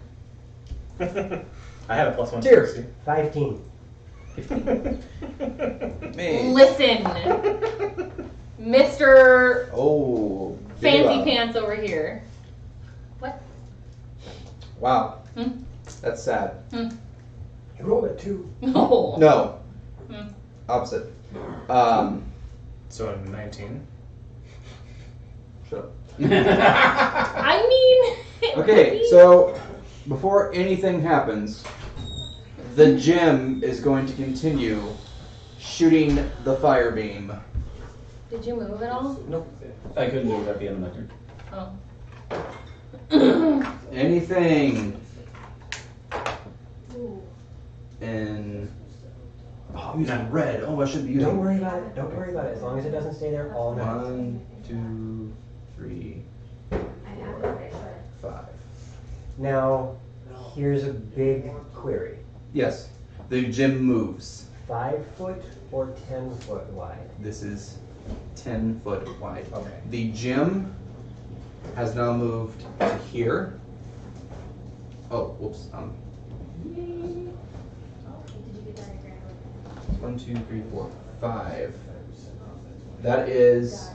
Speaker 1: I had a +1.
Speaker 2: Cheers.
Speaker 5: 15.
Speaker 2: Man.
Speaker 3: Listen, Mr.
Speaker 2: Oh.
Speaker 3: Fancy
Speaker 2: Diva.
Speaker 3: Pants over here. What?
Speaker 2: Wow.
Speaker 3: Hmm?
Speaker 2: That's sad.
Speaker 5: You rolled a 2.
Speaker 3: No.
Speaker 2: No.
Speaker 3: Hmm.
Speaker 2: Opposite.
Speaker 1: So 19.
Speaker 2: Shut up.
Speaker 3: I mean. it
Speaker 2: Okay,
Speaker 3: would be-
Speaker 2: so before anything happens, the gem is going to continue shooting the fire beam.
Speaker 3: Did you move at all?
Speaker 4: I couldn't do it at the end of my turn.
Speaker 3: Oh.
Speaker 2: Anything in. Oh, I'm using red. Oh, I should be using.
Speaker 5: Don't worry about it. Don't worry about it. As long as it doesn't stay there all night.
Speaker 2: 1, 2, 3, 5.
Speaker 5: Now, here's a big query.
Speaker 2: Yes, the gem moves.
Speaker 5: 5 foot or 10 foot wide?
Speaker 2: This is 10 foot wide.
Speaker 5: Okay.
Speaker 2: The gem has now moved to here. Oh, whoops. 1, 2, 3, 4, 5. That is.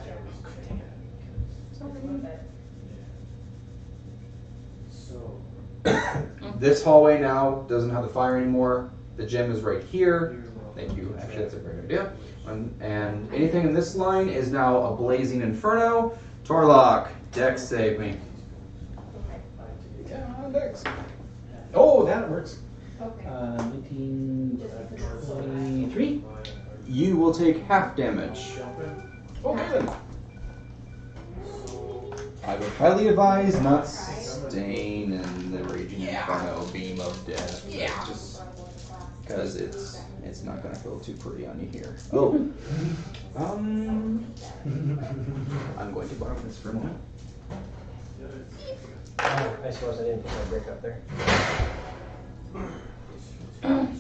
Speaker 2: This hallway now doesn't have the fire anymore. The gem is right here. Thank you. Actually, that's a great idea. And anything in this line is now a blazing inferno. Torlock, Dex, save me.
Speaker 4: Oh, that works.
Speaker 7: Okay.
Speaker 4: 1923.
Speaker 2: You will take half damage.
Speaker 4: Oh, good.
Speaker 2: I would highly advise not staying in the raging inferno beam of death. Yeah. Just because it's not gonna feel too pretty on you here. Oh. I'm going to borrow this for a moment.
Speaker 5: Oh, I suppose I didn't put my brick up there.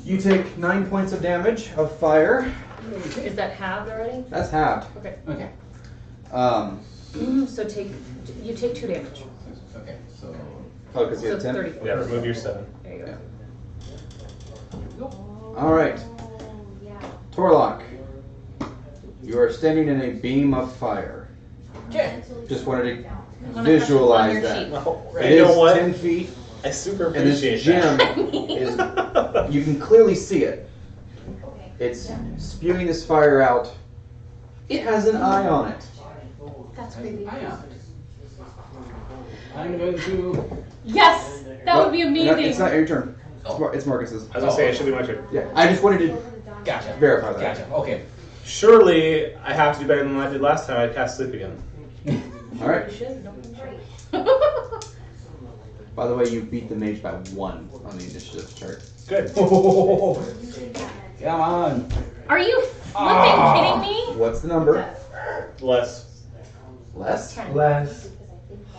Speaker 2: You take 9 points of damage of fire.
Speaker 3: Is that halved already?
Speaker 2: That's halved.
Speaker 3: Okay.
Speaker 4: Okay.
Speaker 3: So you take 2 damage.
Speaker 4: Okay, so.
Speaker 2: Oh, because you
Speaker 3: So
Speaker 2: have 10?
Speaker 3: 34.
Speaker 1: Yeah, remove your 7.
Speaker 3: There you go.
Speaker 2: Alright.
Speaker 7: Yeah.
Speaker 2: Torlock. You are standing in a beam of fire.
Speaker 4: Okay.
Speaker 2: Just wanted to
Speaker 3: On a
Speaker 2: visualize
Speaker 3: question
Speaker 2: that.
Speaker 3: on your
Speaker 2: It
Speaker 1: You know
Speaker 2: is
Speaker 1: what?
Speaker 2: 10 feet,
Speaker 1: I super
Speaker 2: and this
Speaker 1: appreciate
Speaker 2: gem
Speaker 1: that.
Speaker 2: is. You can clearly see it.
Speaker 7: Okay.
Speaker 2: It's spewing this fire out. It has an eye on it.
Speaker 3: That's creepy.
Speaker 4: I'm going to.
Speaker 3: Yes, that would be
Speaker 2: No,
Speaker 3: amazing.
Speaker 2: it's not your turn. It's Marcus's.
Speaker 1: I was gonna say it should be my turn.
Speaker 2: Yeah, I just wanted to
Speaker 4: Gotcha.
Speaker 2: verify that.
Speaker 4: Gotcha. Okay.
Speaker 1: Surely I have to do better than I did last time. I cast sleep again.
Speaker 2: All right.
Speaker 3: You should. Don't be afraid.
Speaker 2: By the way, you beat the mage by 1 on the initiative chart.
Speaker 1: Good.
Speaker 4: Come on.
Speaker 3: Are you flipping kidding me?
Speaker 2: What's the number?
Speaker 1: Less.
Speaker 2: Less?
Speaker 5: Less.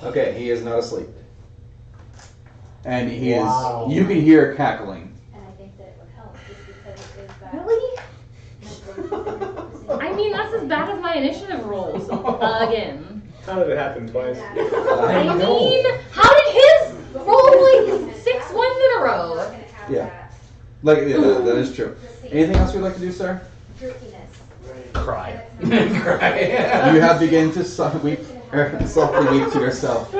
Speaker 2: Okay, he is not asleep. And he
Speaker 5: Wow.
Speaker 2: is. You can hear cackling.
Speaker 8: And I think that it would help just because it is that.
Speaker 3: Really? I mean, that's as bad as my initiative rolls again.
Speaker 1: How did it happen twice?
Speaker 3: I mean, how did his roll like 6 ones in a row?
Speaker 2: Yeah. Like, yeah, that is true. Anything else you'd like to do, sir?
Speaker 1: Cry.
Speaker 2: You have begun to softly weep to yourself.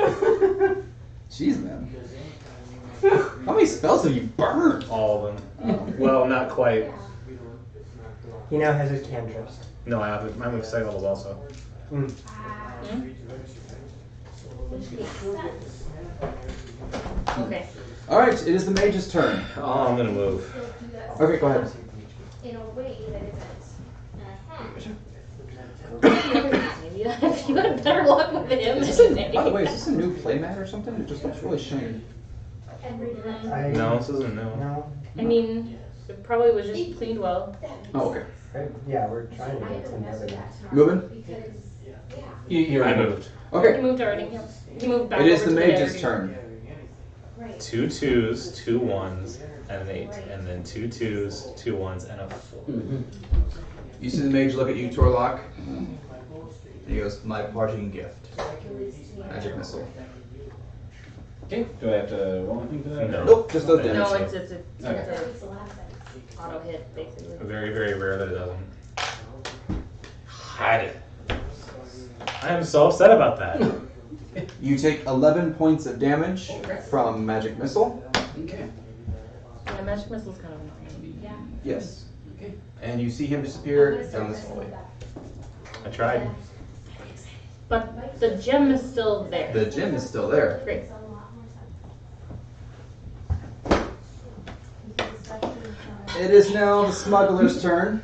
Speaker 2: Jeez, man. How many spells have you burned?
Speaker 1: All of them. Well, not quite.
Speaker 5: He now has his cantrips.
Speaker 1: No, I have it. Mine with second levels also.
Speaker 3: Okay.
Speaker 2: Alright, it is the mage's turn.
Speaker 1: Oh, I'm gonna move.
Speaker 2: Okay, go ahead.
Speaker 8: In a way that
Speaker 3: Maybe if you had better luck with him than
Speaker 2: By the way, is this a new playmat or something? It just looks really shiny.
Speaker 1: No, this isn't new.
Speaker 5: No.
Speaker 3: I mean, it probably was just cleaned well.
Speaker 2: Oh, okay.
Speaker 5: Yeah, we're trying to get some evidence.
Speaker 2: Moving?
Speaker 1: I moved.
Speaker 3: He
Speaker 2: Okay.
Speaker 3: moved already. Yep. He moved back.
Speaker 2: It is
Speaker 3: over
Speaker 2: the
Speaker 3: to
Speaker 2: mage's
Speaker 3: area.
Speaker 2: turn.
Speaker 1: 2 2s, 2 1s, and an 8. And then 2 2s, 2 1s, and a 4.
Speaker 2: You see the mage look at you, Torlock. And he goes, my parting gift. Magic missile.
Speaker 4: Okay. Do I have to roll anything for that?
Speaker 1: No.
Speaker 2: Nope, just does damage.
Speaker 3: No,
Speaker 2: to you.
Speaker 3: it's auto hit basically.
Speaker 1: Very, very rare that it doesn't. Hide it. I am so upset about that.
Speaker 2: You take 11 points of damage from magic missile.
Speaker 4: Okay.
Speaker 3: Yeah, magic missile's kind of annoying.
Speaker 2: Yes.
Speaker 4: Okay.
Speaker 2: And you see him disappear down this hallway.
Speaker 1: I tried.
Speaker 3: But the gem is still there.
Speaker 2: The gem is still there.
Speaker 3: Great.
Speaker 2: It is now the smuggler's turn.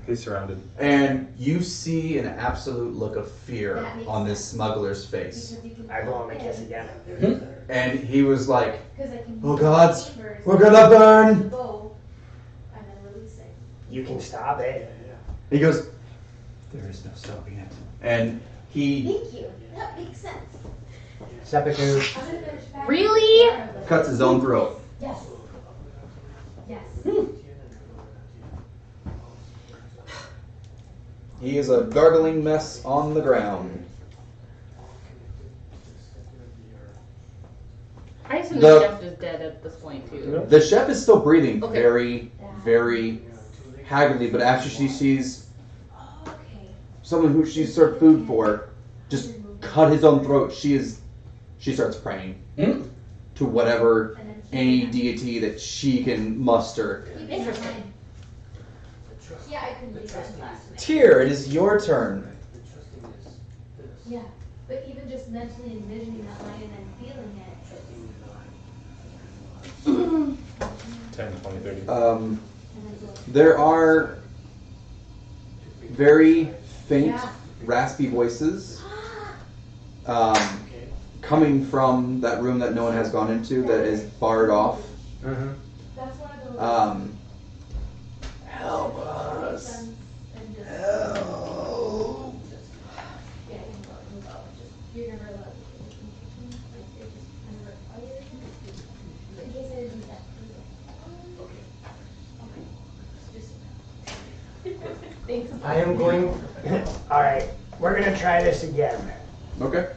Speaker 1: He's surrounded.
Speaker 2: And you see an absolute look of fear on this smuggler's face.
Speaker 5: I blow him a kiss again.
Speaker 2: And he was like, oh gods, we're gonna burn.
Speaker 5: You can stop it.
Speaker 2: He goes, there is no stopping it. And he
Speaker 8: Thank you. That makes sense.
Speaker 5: Seppuku.
Speaker 3: Really?
Speaker 2: cuts his own throat.
Speaker 8: Yes. Yes.
Speaker 2: He is a gargling mess on the ground.
Speaker 3: I assume
Speaker 2: The-
Speaker 3: the chef is dead at this point too.
Speaker 2: The chef is still breathing
Speaker 3: Okay.
Speaker 2: very, very haggardly, but after she sees
Speaker 8: Okay.
Speaker 2: someone who she served food for just cut his own throat, she starts praying to whatever any deity that she can muster.
Speaker 3: Interesting.
Speaker 8: Yeah, I couldn't believe that last night.
Speaker 2: Tyr, it is your turn.
Speaker 8: Yeah, but even just mentally envisioning that light and then feeling it.
Speaker 1: 10, 20, 30.
Speaker 2: There are very faint, raspy voices coming from that room that no one has gone into that is barred off.
Speaker 8: That's one of those.
Speaker 2: Help us. Help.
Speaker 8: You're never allowed to just under fire. In case I didn't do that. Thanks.
Speaker 5: I am going. Alright, we're gonna try this again.
Speaker 2: Okay.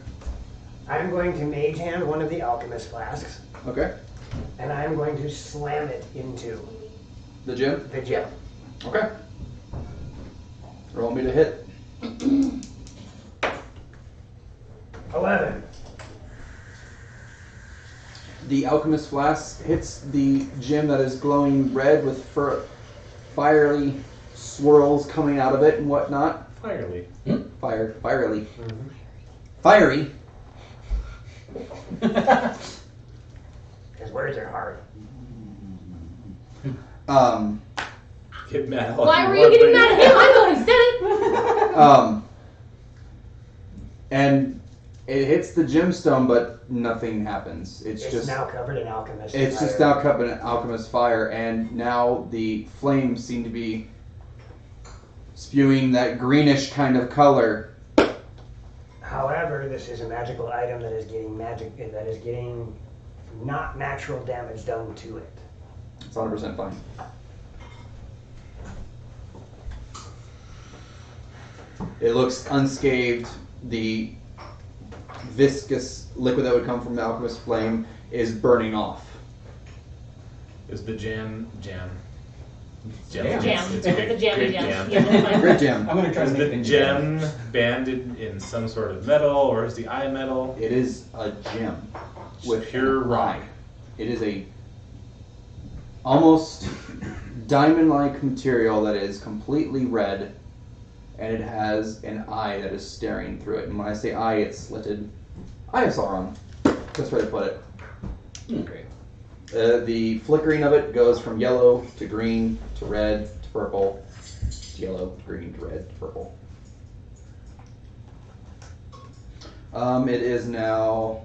Speaker 5: I'm going to mage hand one of the alchemist flasks,
Speaker 2: Okay.
Speaker 5: and I'm going to slam it into
Speaker 2: The gem.
Speaker 5: the gem.
Speaker 2: Okay. Roll me to hit.
Speaker 5: 11.
Speaker 2: The alchemist flask hits the gem that is glowing red with fiery swirls coming out of it and whatnot.
Speaker 1: Firely.
Speaker 2: Fiery. Fiery.
Speaker 5: His words are hard.
Speaker 1: Get mad. all
Speaker 3: Why were you
Speaker 1: want,
Speaker 3: getting
Speaker 1: but-
Speaker 3: mad at him? I know he said it.
Speaker 2: And it hits the gemstone, but nothing happens. It's just
Speaker 5: now covered in alchemist
Speaker 2: It's just
Speaker 5: fire.
Speaker 2: now covered in alchemist fire, and now the flames seem to be spewing that greenish kind of color
Speaker 5: However, this is a magical item that is getting not natural damage done to it.
Speaker 2: It's 100% fine. It looks unscathed. The viscous liquid that would come from the alchemist's flame is burning off.
Speaker 1: Is the jam?
Speaker 3: Jam.
Speaker 1: It's a great,
Speaker 3: The jammy
Speaker 1: great
Speaker 3: jam.
Speaker 1: jam.
Speaker 3: Yeah, that's fine.
Speaker 2: Great gem.
Speaker 4: I'm gonna try
Speaker 1: Is
Speaker 4: to
Speaker 1: the
Speaker 4: make things
Speaker 1: gem banded in some sort of metal, or is the eye metal?
Speaker 2: It is a gem with
Speaker 1: Pure
Speaker 2: an
Speaker 1: rock.
Speaker 2: eye. It is a almost diamond-like material that is completely red, and it has an eye that is staring through it. And when I say eye, it's slitted. Eye of Sauron. That's where to put it.
Speaker 4: Okay.
Speaker 2: The flickering of it goes from yellow to green to red to purple to yellow, green to red to purple. It is now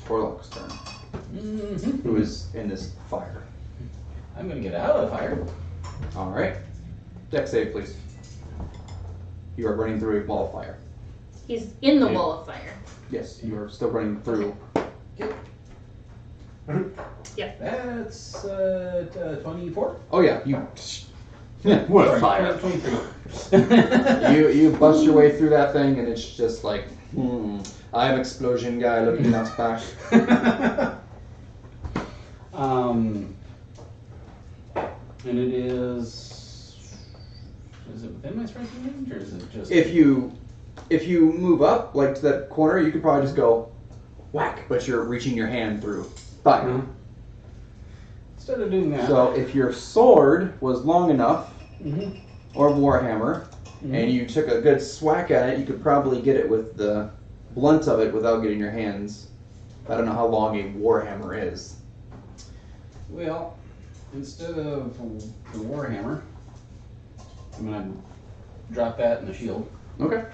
Speaker 2: Torlok's turn,
Speaker 4: Mm-hmm.
Speaker 2: who is in this fire.
Speaker 4: I'm gonna get out of the fire.
Speaker 2: All right. Dex save, please. You are running through a wall of fire.
Speaker 3: He's in the wall of fire.
Speaker 2: Yes, you are still running through.
Speaker 4: That's 24.
Speaker 2: Oh yeah, you.
Speaker 4: Sorry,
Speaker 2: Fire.
Speaker 4: 23.
Speaker 2: You bust your way through that thing, and it's just like, I am explosion guy looking at back.
Speaker 4: And it is it within my striking range, or is it just?
Speaker 2: If you move up like to that corner, you could probably just go whack, but you're reaching your hand through fire.
Speaker 4: Mhm. Instead of doing that.
Speaker 2: So if your sword was long enough,
Speaker 4: Mhm.
Speaker 2: or warhammer, and you took a good swack at it, you could probably get it with the blunt of it without getting your hands. I don't know how long a warhammer is.
Speaker 4: Well, instead of the warhammer, I'm gonna drop that in the shield
Speaker 2: Okay.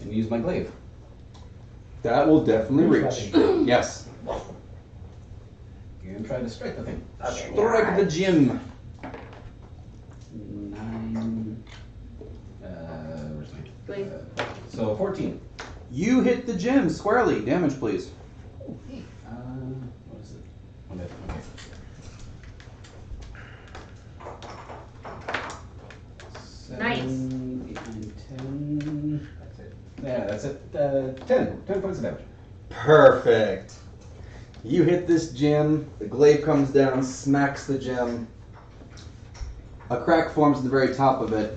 Speaker 4: and use my glaive.
Speaker 2: That will definitely reach. Yes.
Speaker 4: And try to strike the thing.
Speaker 2: Strike the gym.
Speaker 4: 9. Where's my?
Speaker 3: Glaive.
Speaker 4: So 14.
Speaker 2: You hit the gym squarely. Damage, please.
Speaker 4: What is it? Okay.
Speaker 3: Nice.
Speaker 4: 7, 8, 9, 10. That's it. Yeah, that's it. 10. 10 points of damage.
Speaker 2: Perfect. You hit this gem. The glaive comes down, smacks the gem. A crack forms at the very top of it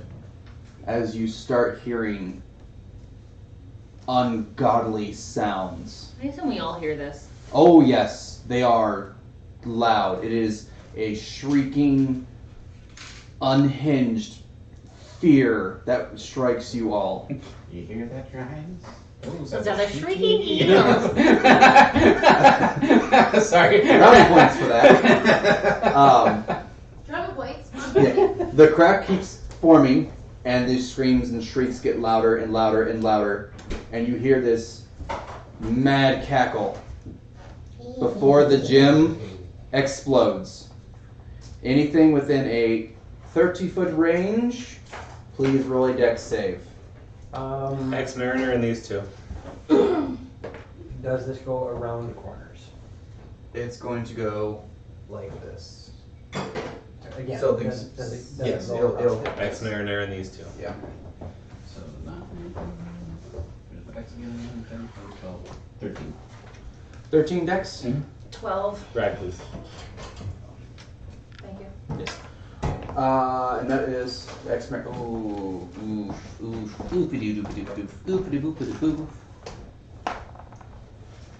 Speaker 2: as you start hearing ungodly sounds.
Speaker 3: I assume we all hear this.
Speaker 2: Oh yes, they are loud. It is a shrieking, unhinged fear that strikes you all.
Speaker 4: You hear that, giants? Oh,
Speaker 3: Is that a shrieking eagle?
Speaker 4: Sorry.
Speaker 2: Brownie points for that.
Speaker 7: Drama points.
Speaker 2: Yeah. The crack keeps forming, and these screams and shrieks get louder and louder and louder, and you hear this mad cackle before the gym explodes. Anything within a 30-foot range, please roll a dex save.
Speaker 1: Ex-Mariner and these two.
Speaker 5: Does this go around the corners?
Speaker 2: It's going to go like this.
Speaker 5: Again,
Speaker 2: So
Speaker 5: does it
Speaker 2: yes,
Speaker 5: go
Speaker 2: it'll
Speaker 5: across the-
Speaker 1: Ex-Mariner and these two.
Speaker 2: Yeah.
Speaker 4: So 9. Where's the dex again? 10, 12, 13.
Speaker 2: 13 dex.
Speaker 3: 12.
Speaker 1: Brad, please.
Speaker 3: Thank you.
Speaker 2: And that is X-Men. Ooh,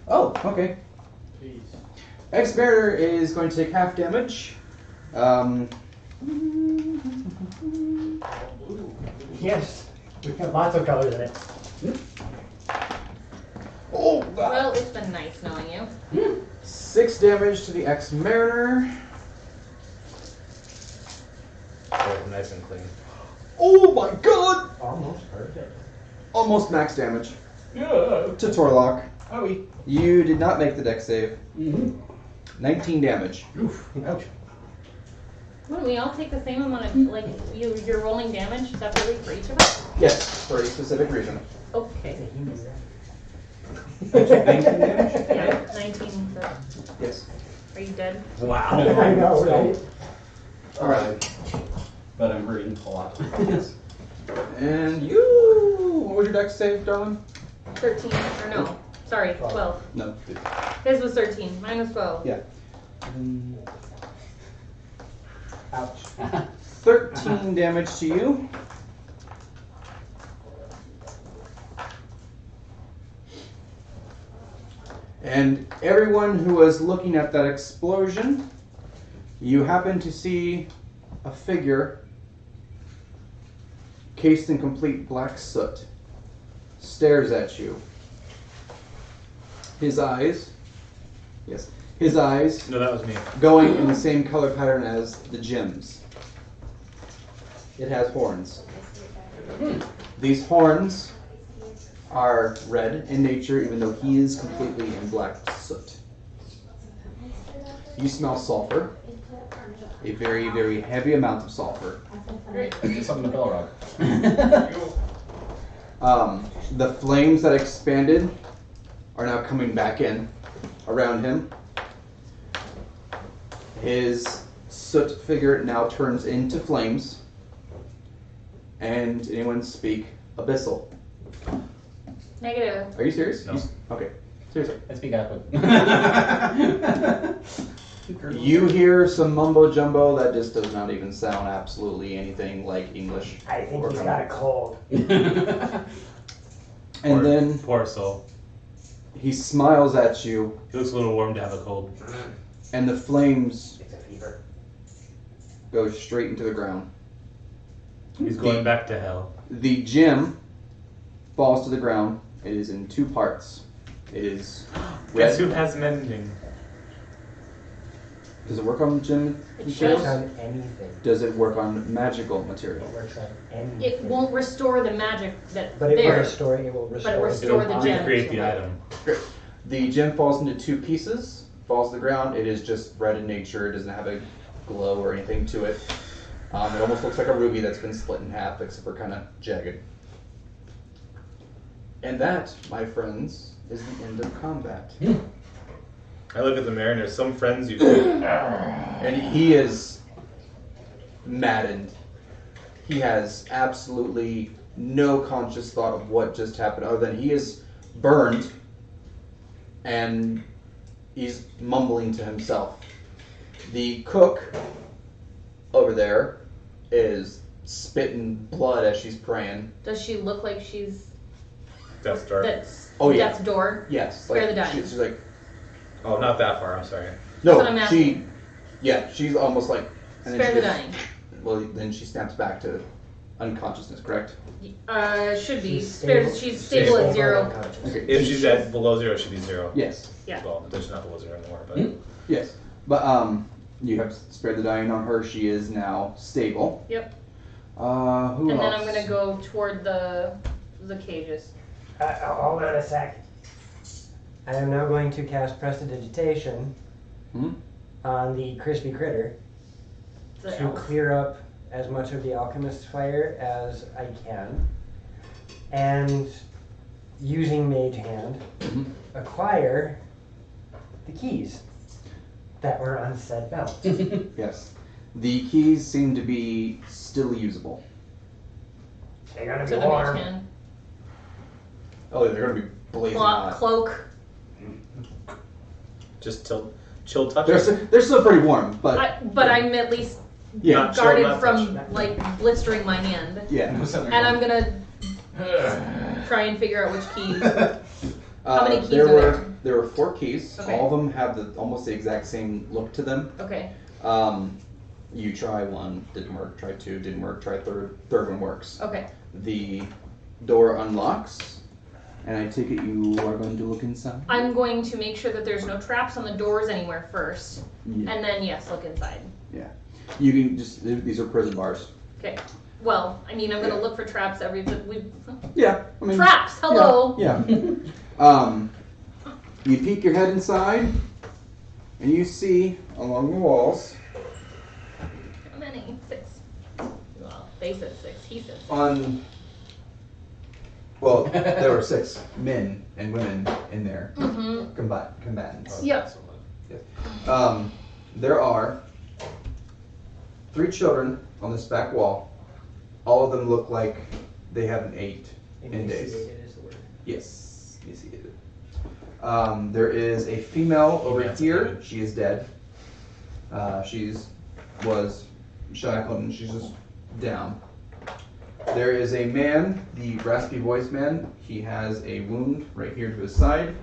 Speaker 2: oh, okay. X-Mariner is going to take half damage.
Speaker 5: Yes, we've got lots of colors in it.
Speaker 2: Oh,
Speaker 3: Well, it's been nice knowing you.
Speaker 2: 6 damage to the X-Mariner.
Speaker 1: Nice and clean.
Speaker 2: Oh my god!
Speaker 5: Almost perfect.
Speaker 2: Almost max damage
Speaker 4: Yeah.
Speaker 2: to Torlok.
Speaker 4: Owie.
Speaker 2: You did not make the dex save.
Speaker 4: Mm-hmm.
Speaker 2: 19 damage.
Speaker 5: Oof. Ouch.
Speaker 3: Wouldn't we all take the same amount of, like, you're rolling damage separately for each of us?
Speaker 2: Yes, for a specific reason.
Speaker 3: Okay.
Speaker 4: 19 damage?
Speaker 3: Yeah, 19. So.
Speaker 2: Yes.
Speaker 3: Are you dead?
Speaker 4: Wow.
Speaker 5: I know, right?
Speaker 2: Alright.
Speaker 4: But I'm breathing a lot.
Speaker 2: Yes. And you... What was your dex save, darling?
Speaker 3: 13. Or no. Sorry, 12.
Speaker 2: No.
Speaker 3: His was 13. Mine was 12.
Speaker 2: Yeah.
Speaker 5: Ouch.
Speaker 2: 13 damage to you. And everyone who was looking at that explosion, you happen to see a figure cased in complete black soot, stares at you. His eyes, yes, his eyes
Speaker 1: No, that was me.
Speaker 2: going in the same color pattern as the gems. It has horns. These horns are red in nature, even though he is completely in black soot. You smell sulfur. A very, very heavy amount of sulfur.
Speaker 4: Do something to Belrog.
Speaker 2: The flames that expanded are now coming back in around him. His soot figure now turns into flames. And anyone speak abyssal?
Speaker 3: Negative.
Speaker 2: Are you serious?
Speaker 1: No.
Speaker 2: Okay, seriously.
Speaker 4: I speak Aquid.
Speaker 2: You hear some mumbo jumbo that just does not even sound absolutely anything like English.
Speaker 5: I think he's got a cold.
Speaker 2: And then
Speaker 1: Poor soul.
Speaker 2: he smiles at you,
Speaker 1: He looks a little warm to have a cold.
Speaker 2: and the flames
Speaker 5: It's a fever.
Speaker 2: go straight into the ground.
Speaker 1: He's going back to hell.
Speaker 2: The gem falls to the ground. It is in two parts. It is
Speaker 1: Guess who
Speaker 2: red.
Speaker 1: has mending?
Speaker 2: Does it work on gem
Speaker 3: It
Speaker 5: Works
Speaker 2: materials?
Speaker 5: on anything.
Speaker 2: Does it work on magical material?
Speaker 5: It works on anything.
Speaker 3: It won't restore the magic that's
Speaker 5: But it will
Speaker 3: there.
Speaker 5: restore. It will restore.
Speaker 3: But it restore the
Speaker 1: It'll
Speaker 3: gem.
Speaker 1: recreate the item.
Speaker 2: The gem falls into two pieces, falls to the ground. It is just red in nature. It doesn't have a glow or anything to it. It almost looks like a ruby that's been split in half, except for kind of jagged. And that, my friends, is the end of combat.
Speaker 1: I look at the mirror and there's some friends you've seen.
Speaker 2: And he is maddened. He has absolutely no conscious thought of what just happened, other than he is burned and he's mumbling to himself. The cook over there is spitting blood as she's praying.
Speaker 3: Does she look like she's
Speaker 1: Death's dark.
Speaker 3: that's
Speaker 2: Oh, yeah.
Speaker 3: death's door?
Speaker 2: Yes,
Speaker 3: Spare the dying.
Speaker 2: she's like,
Speaker 1: Oh, not that far. I'm sorry.
Speaker 2: no,
Speaker 3: That's what I'm
Speaker 2: she's almost like, and then
Speaker 3: Spare
Speaker 2: she
Speaker 3: the
Speaker 2: goes-
Speaker 3: dying.
Speaker 2: Well, then she snaps back to unconsciousness, correct?
Speaker 3: Should be.
Speaker 5: She's
Speaker 3: Spared,
Speaker 5: stable.
Speaker 3: she's stable at 0.
Speaker 5: Unconscious.
Speaker 2: Okay.
Speaker 1: If she's at below 0, it should be 0.
Speaker 2: Yes.
Speaker 3: Yeah.
Speaker 1: Well, she's not below 0 anymore, but
Speaker 2: Yes, but you have spared the dying on her. She is now stable.
Speaker 3: Yep.
Speaker 2: Who
Speaker 3: And
Speaker 2: else?
Speaker 3: then I'm gonna go toward the cages.
Speaker 5: Hold on a sec. I am now going to cast Prestidigitation
Speaker 2: Hmm?
Speaker 5: on the crispy critter
Speaker 3: The
Speaker 5: to
Speaker 3: elf.
Speaker 5: clear up as much of the alchemist's fire as I can, and using Mage Hand,
Speaker 2: Mhm.
Speaker 5: acquire the keys that were on said belt.
Speaker 2: Yes. The keys seem to be still usable.
Speaker 5: They're gonna
Speaker 3: To
Speaker 5: be
Speaker 3: the mage
Speaker 5: warm.
Speaker 3: hand.
Speaker 2: Oh, they're going to be blazing hot.
Speaker 3: Cloak.
Speaker 1: just chill touch.
Speaker 2: They're still pretty warm, but
Speaker 3: But I'm at least
Speaker 2: yeah,
Speaker 1: Not chill,
Speaker 3: guarded
Speaker 1: not
Speaker 3: from
Speaker 1: touch.
Speaker 3: like blistering my hand.
Speaker 2: yeah.
Speaker 3: And I'm gonna try and figure out which keys. How many keys
Speaker 2: there
Speaker 3: are
Speaker 2: were
Speaker 3: there?
Speaker 2: there were 4 keys.
Speaker 3: Okay.
Speaker 2: All of them have almost the exact same look to them.
Speaker 3: Okay.
Speaker 2: You try one, didn't work. Try 2, didn't work. Try third one works.
Speaker 3: Okay.
Speaker 2: The door unlocks, and I take it you are going to look inside.
Speaker 3: I'm going to make sure that there's no traps on the doors anywhere first,
Speaker 2: Yeah.
Speaker 3: and then yes, look inside.
Speaker 2: You can just these are prison bars.
Speaker 3: Okay. Well, I mean, I'm gonna
Speaker 2: Yeah.
Speaker 3: look for traps every.
Speaker 2: Yeah, I mean
Speaker 3: Traps. Hello.
Speaker 2: Yeah. You peek your head inside, and you see along the walls
Speaker 3: Come 20. 6. Well, they said 6. He said 6.
Speaker 2: Well, there were 6 men and women in there,
Speaker 3: Mm-hmm.
Speaker 2: combatants.
Speaker 3: Yep.
Speaker 2: There are 3 children on this back wall. All of them look like they haven't ate in days.
Speaker 5: Emaciated is the word.
Speaker 2: Yes, emaciated. There is a female over here.
Speaker 1: Emaciated.
Speaker 2: She is dead. Was shackled and she's just down. There is a man, the raspy voiced man. He has a wound right here to his side.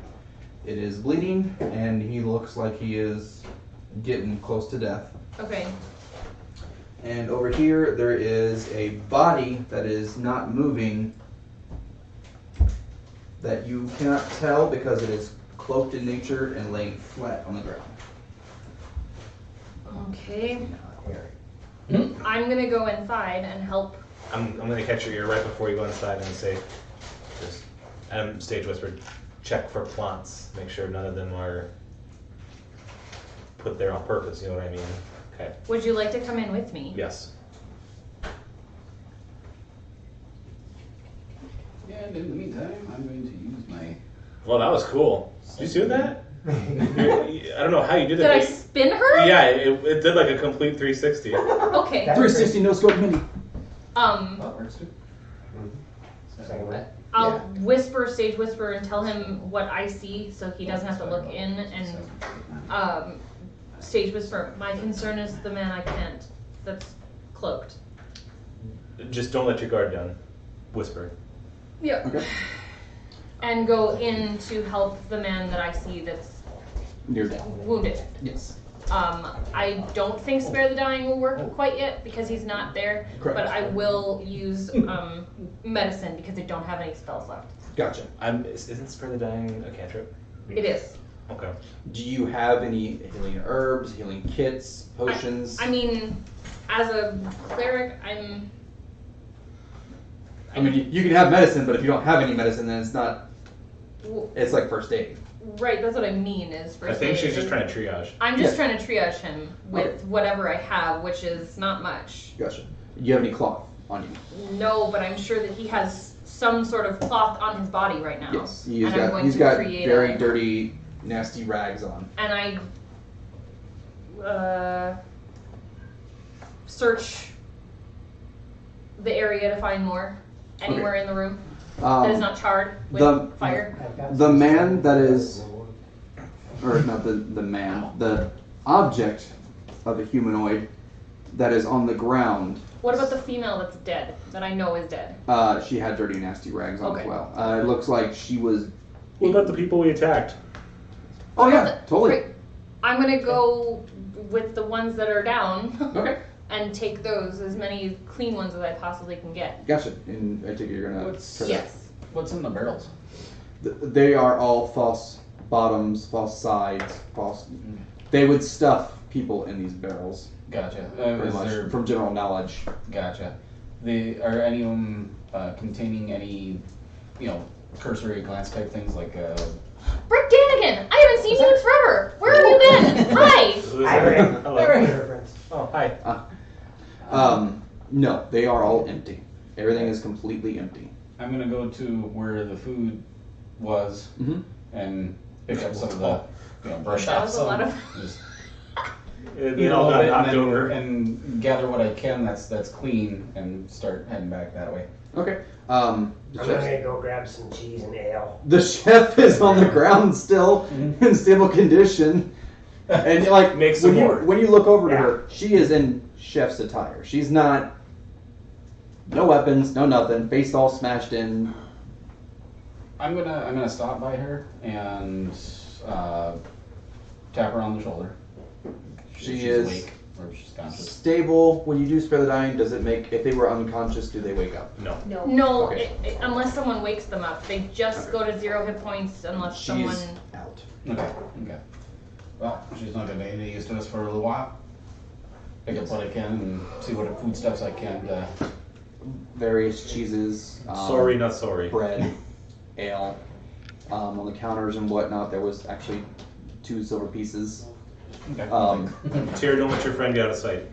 Speaker 2: It is bleeding, and he looks like he is getting close to death.
Speaker 3: Okay.
Speaker 2: And over here, there is a body that is not moving, that you cannot tell because it is cloaked in nature and laying flat on the ground.
Speaker 3: Okay. I'm gonna go inside and help.
Speaker 1: I'm gonna catch your ear right before you go inside and say, just stage whisper, check for plants. Make sure none of them are put there on purpose. You know what I mean? Okay.
Speaker 3: Would you like to come in with me?
Speaker 1: Yes.
Speaker 4: And in the meantime, I'm going to use my.
Speaker 1: Well, that was cool. Did you do that? I don't know how you did
Speaker 3: Did I
Speaker 1: that.
Speaker 3: spin her?
Speaker 1: Yeah, it did like a complete 360.
Speaker 3: Okay.
Speaker 2: 360 no scope mini.
Speaker 4: That works too.
Speaker 5: Second what?
Speaker 3: I'll stage whisper, and tell him what I see, so he doesn't have to look in. And stage whisper. My concern is the man I can't. That's cloaked.
Speaker 1: Just don't let your guard down. Whisper.
Speaker 3: Yeah.
Speaker 2: Okay.
Speaker 3: And go in to help the man that I see that's
Speaker 2: Near death.
Speaker 3: wounded.
Speaker 2: Yes.
Speaker 3: I don't think Spare the Dying will work quite yet because he's not there.
Speaker 2: Correct.
Speaker 3: But I will use medicine because I don't have any spells left.
Speaker 2: Gotcha.
Speaker 1: Isn't Spare the Dying a cantrip?
Speaker 3: It is.
Speaker 1: Okay.
Speaker 2: Do you have any healing herbs, healing kits, potions?
Speaker 3: I mean, as a cleric,
Speaker 2: I mean, you can have medicine, but if you don't have any medicine, then it's not. It's like first aid.
Speaker 3: Right, that's what I mean is first
Speaker 1: I think
Speaker 3: aid
Speaker 1: she's just
Speaker 3: is-
Speaker 1: trying to triage.
Speaker 3: I'm just
Speaker 2: Yeah.
Speaker 3: trying to triage him with whatever I have, which is not much.
Speaker 2: Gotcha. Do you have any cloth on you?
Speaker 3: No, but I'm sure that he has some sort of cloth on his body right now.
Speaker 2: Yes.
Speaker 3: And I'm going
Speaker 2: He's
Speaker 3: to
Speaker 2: got
Speaker 3: create
Speaker 2: very
Speaker 3: a-
Speaker 2: dirty, nasty rags on.
Speaker 3: And I search the area to find more. Anywhere in the room that is not charred with
Speaker 2: the-
Speaker 3: fire.
Speaker 5: I've got
Speaker 2: The
Speaker 5: some
Speaker 2: man
Speaker 5: stuff.
Speaker 2: that is, or not the man, the object of a humanoid that is on the ground.
Speaker 3: What about the female that's dead, that I know is dead?
Speaker 2: She had dirty, nasty rags on as
Speaker 3: Okay.
Speaker 2: well. It looks like she was.
Speaker 1: What about the people we attacked?
Speaker 2: Oh yeah, totally.
Speaker 3: Great. I'm gonna go with the ones that are down
Speaker 2: Okay.
Speaker 3: and take those, as many clean ones as I possibly can get.
Speaker 2: Gotcha. And I think you're gonna.
Speaker 4: What's-
Speaker 2: try that.
Speaker 3: Yes.
Speaker 4: What's in the barrels?
Speaker 2: They are all false bottoms, false sides, false. They would stuff people in these barrels,
Speaker 4: Gotcha.
Speaker 2: pretty
Speaker 4: Is
Speaker 2: much,
Speaker 4: there,
Speaker 2: from general knowledge.
Speaker 4: gotcha. Are any of them containing any, cursory glance type things like
Speaker 3: Brick Danigan! I haven't seen you in forever! Where have you been? Hi!
Speaker 5: Hi, Ray.
Speaker 1: Hello.
Speaker 5: Reference.
Speaker 1: Oh, hi.
Speaker 2: No, they are all empty. Everything is completely empty.
Speaker 4: I'm gonna go to where the food was
Speaker 2: Mm-hmm.
Speaker 4: and pick up some of the, brush
Speaker 3: That
Speaker 4: off
Speaker 3: was a lot
Speaker 4: some.
Speaker 3: of-
Speaker 4: Just,
Speaker 1: They all got knocked
Speaker 4: and,
Speaker 1: over.
Speaker 4: and gather what I can that's clean and start heading back that way.
Speaker 2: Okay. The
Speaker 5: I'm
Speaker 2: chef,
Speaker 5: gonna go grab some cheese and ale.
Speaker 2: the chef is on the ground still in stable condition, and like
Speaker 1: Make some
Speaker 2: when
Speaker 1: more.
Speaker 2: when you look over to
Speaker 5: Yeah.
Speaker 2: her, she is in chef's attire. She's not. No weapons, no nothing. Face all smashed in.
Speaker 4: I'm gonna stop by her and tap her on the shoulder.
Speaker 2: She
Speaker 4: She's
Speaker 2: is
Speaker 4: awake or if she's conscious.
Speaker 2: stable. When you do spare the dying, does it make if they were unconscious, do they wake up?
Speaker 1: No.
Speaker 8: No.
Speaker 3: No,
Speaker 2: Okay.
Speaker 3: unless someone wakes them up. They just go to 0 hit points unless
Speaker 2: She's
Speaker 3: someone...
Speaker 2: out.
Speaker 4: Okay. Well, she's not gonna be any use to us for a little while. Pick up what I can and see what foodstuffs I can.
Speaker 2: Various cheeses.
Speaker 1: Sorry, not sorry.
Speaker 2: Bread, ale. On the counters and whatnot, there was actually 2 silver pieces.
Speaker 4: Okay.
Speaker 1: Tyr, don't let your friend get out of sight.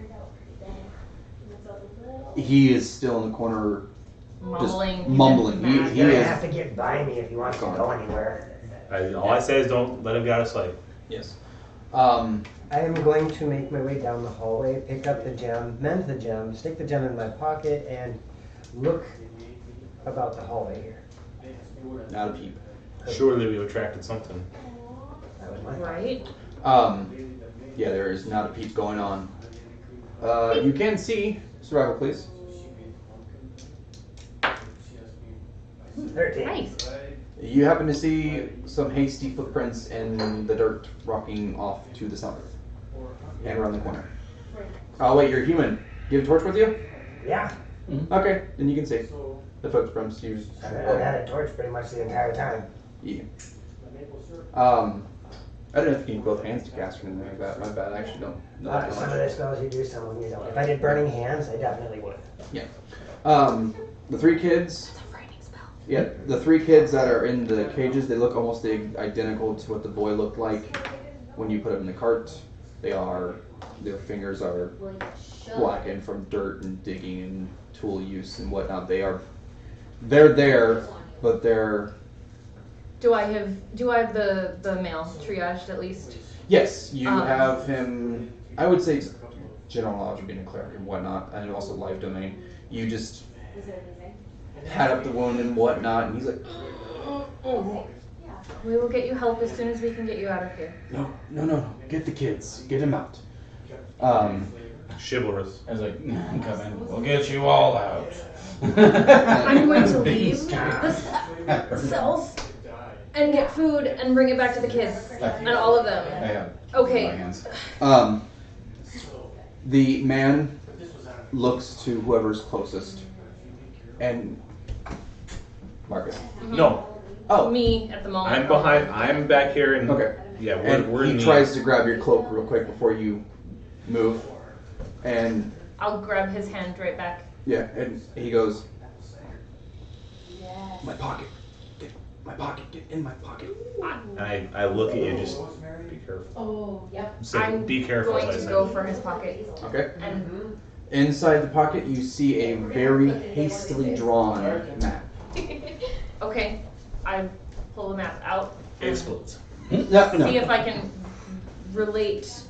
Speaker 2: He is still in the corner,
Speaker 3: Mumbling.
Speaker 2: mumbling.
Speaker 3: mad.
Speaker 2: He
Speaker 5: You're gonna
Speaker 2: is.
Speaker 5: have to get by me if you want to go anywhere.
Speaker 1: All I say is don't let him get out of sight.
Speaker 2: Yes.
Speaker 5: I am going to make my way down the hallway, pick up the gem, mend the gem, stick the gem in my pocket, and look about the hallway here.
Speaker 2: Not a peep.
Speaker 1: Surely we've attracted something.
Speaker 5: That was my thought.
Speaker 3: Right?
Speaker 2: Yeah, there is not a peep going on. You can see, survival please.
Speaker 5: 13.
Speaker 3: Nice.
Speaker 2: You happen to see some hasty footprints in the dirt rocking off to the south and around the corner. Oh wait, you're human. You have a torch with you?
Speaker 5: Yeah,
Speaker 2: Okay, then you can see the footprints. You.
Speaker 5: I've had a torch pretty much the entire time.
Speaker 2: Yeah. I don't know if you need both hands to cast or anything like that. My bad. I actually don't know that
Speaker 5: Some of
Speaker 2: much.
Speaker 5: the spells you do, some of them you don't. If I did burning hands, I definitely would.
Speaker 2: Yeah. The three kids.
Speaker 3: It's a frightening spell.
Speaker 2: Yeah, the three kids that are in the cages, they look almost identical to what the boy looked like when you put him in the cart. Their fingers are blackened from dirt and digging and tool use and whatnot. They're there, but they're.
Speaker 3: Do I have the male triaged at least?
Speaker 2: Yes, you have him. I would say general knowledge of being a cleric and whatnot, and also life domain. You just pat up the wound and whatnot, and he's like,
Speaker 3: We will get you help as soon as we can get you out of here.
Speaker 2: no, get the kids, get him out.
Speaker 1: Chivalrous.
Speaker 4: I was like, come in, we'll get you all out.
Speaker 3: I'm going to leave the cells and get food and bring it back to the kids and all of them.
Speaker 4: Yeah.
Speaker 3: Okay.
Speaker 4: My hands.
Speaker 2: The man looks to whoever's closest, and Marcus.
Speaker 1: No,
Speaker 2: Oh,
Speaker 3: Me at the moment.
Speaker 1: I'm behind. I'm back here, and
Speaker 2: okay.
Speaker 1: yeah,
Speaker 2: And
Speaker 1: we're in
Speaker 2: he
Speaker 1: the.
Speaker 2: tries to grab your cloak real quick before you move, and
Speaker 3: I'll grab his hand right back.
Speaker 2: yeah, and he goes, my pocket, get in my pocket.
Speaker 1: I look at you. Just be careful.
Speaker 8: Oh, yep.
Speaker 1: So
Speaker 3: I'm
Speaker 1: be careful.
Speaker 3: going
Speaker 1: as I
Speaker 3: to
Speaker 1: said.
Speaker 3: go for his pocket.
Speaker 2: Okay.
Speaker 3: And
Speaker 2: Inside the pocket, you see a very hastily drawn map.
Speaker 3: okay, I pull the map out
Speaker 1: It explodes.
Speaker 2: No,
Speaker 3: see if I can relate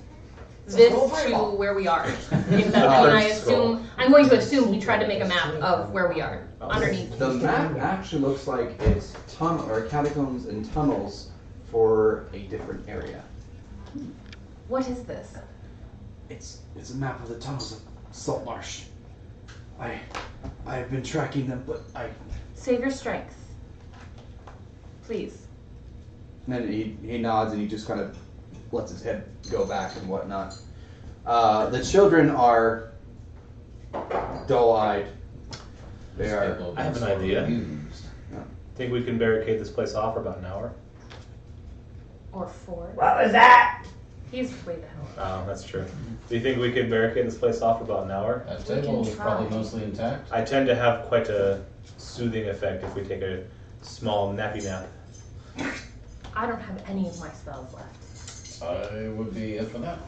Speaker 3: this to where we are. If that, and I assume I'm going to assume he tried to make a map of where we are underneath.
Speaker 2: The map actually looks like it's catacombs and tunnels for a different area.
Speaker 3: What is this?
Speaker 2: It's a map of the tunnels of Saltmarsh. I've been tracking them, but
Speaker 3: Save your strength, please.
Speaker 2: And then he nods and he just kind of lets his head go back and whatnot. The children are dull-eyed. They are.
Speaker 1: I have an idea. Think we can barricade this place off for about an hour?
Speaker 3: Or 4.
Speaker 5: What was that?
Speaker 3: He's way the hell up.
Speaker 1: Oh, that's true. Do you think we could barricade this place off for about an hour?
Speaker 4: That
Speaker 3: We
Speaker 4: table
Speaker 3: can
Speaker 4: is probably
Speaker 3: try.
Speaker 4: mostly intact.
Speaker 1: I tend to have quite a soothing effect if we take a small nappy nap.
Speaker 3: I don't have any of my spells left.
Speaker 4: I would be up for that.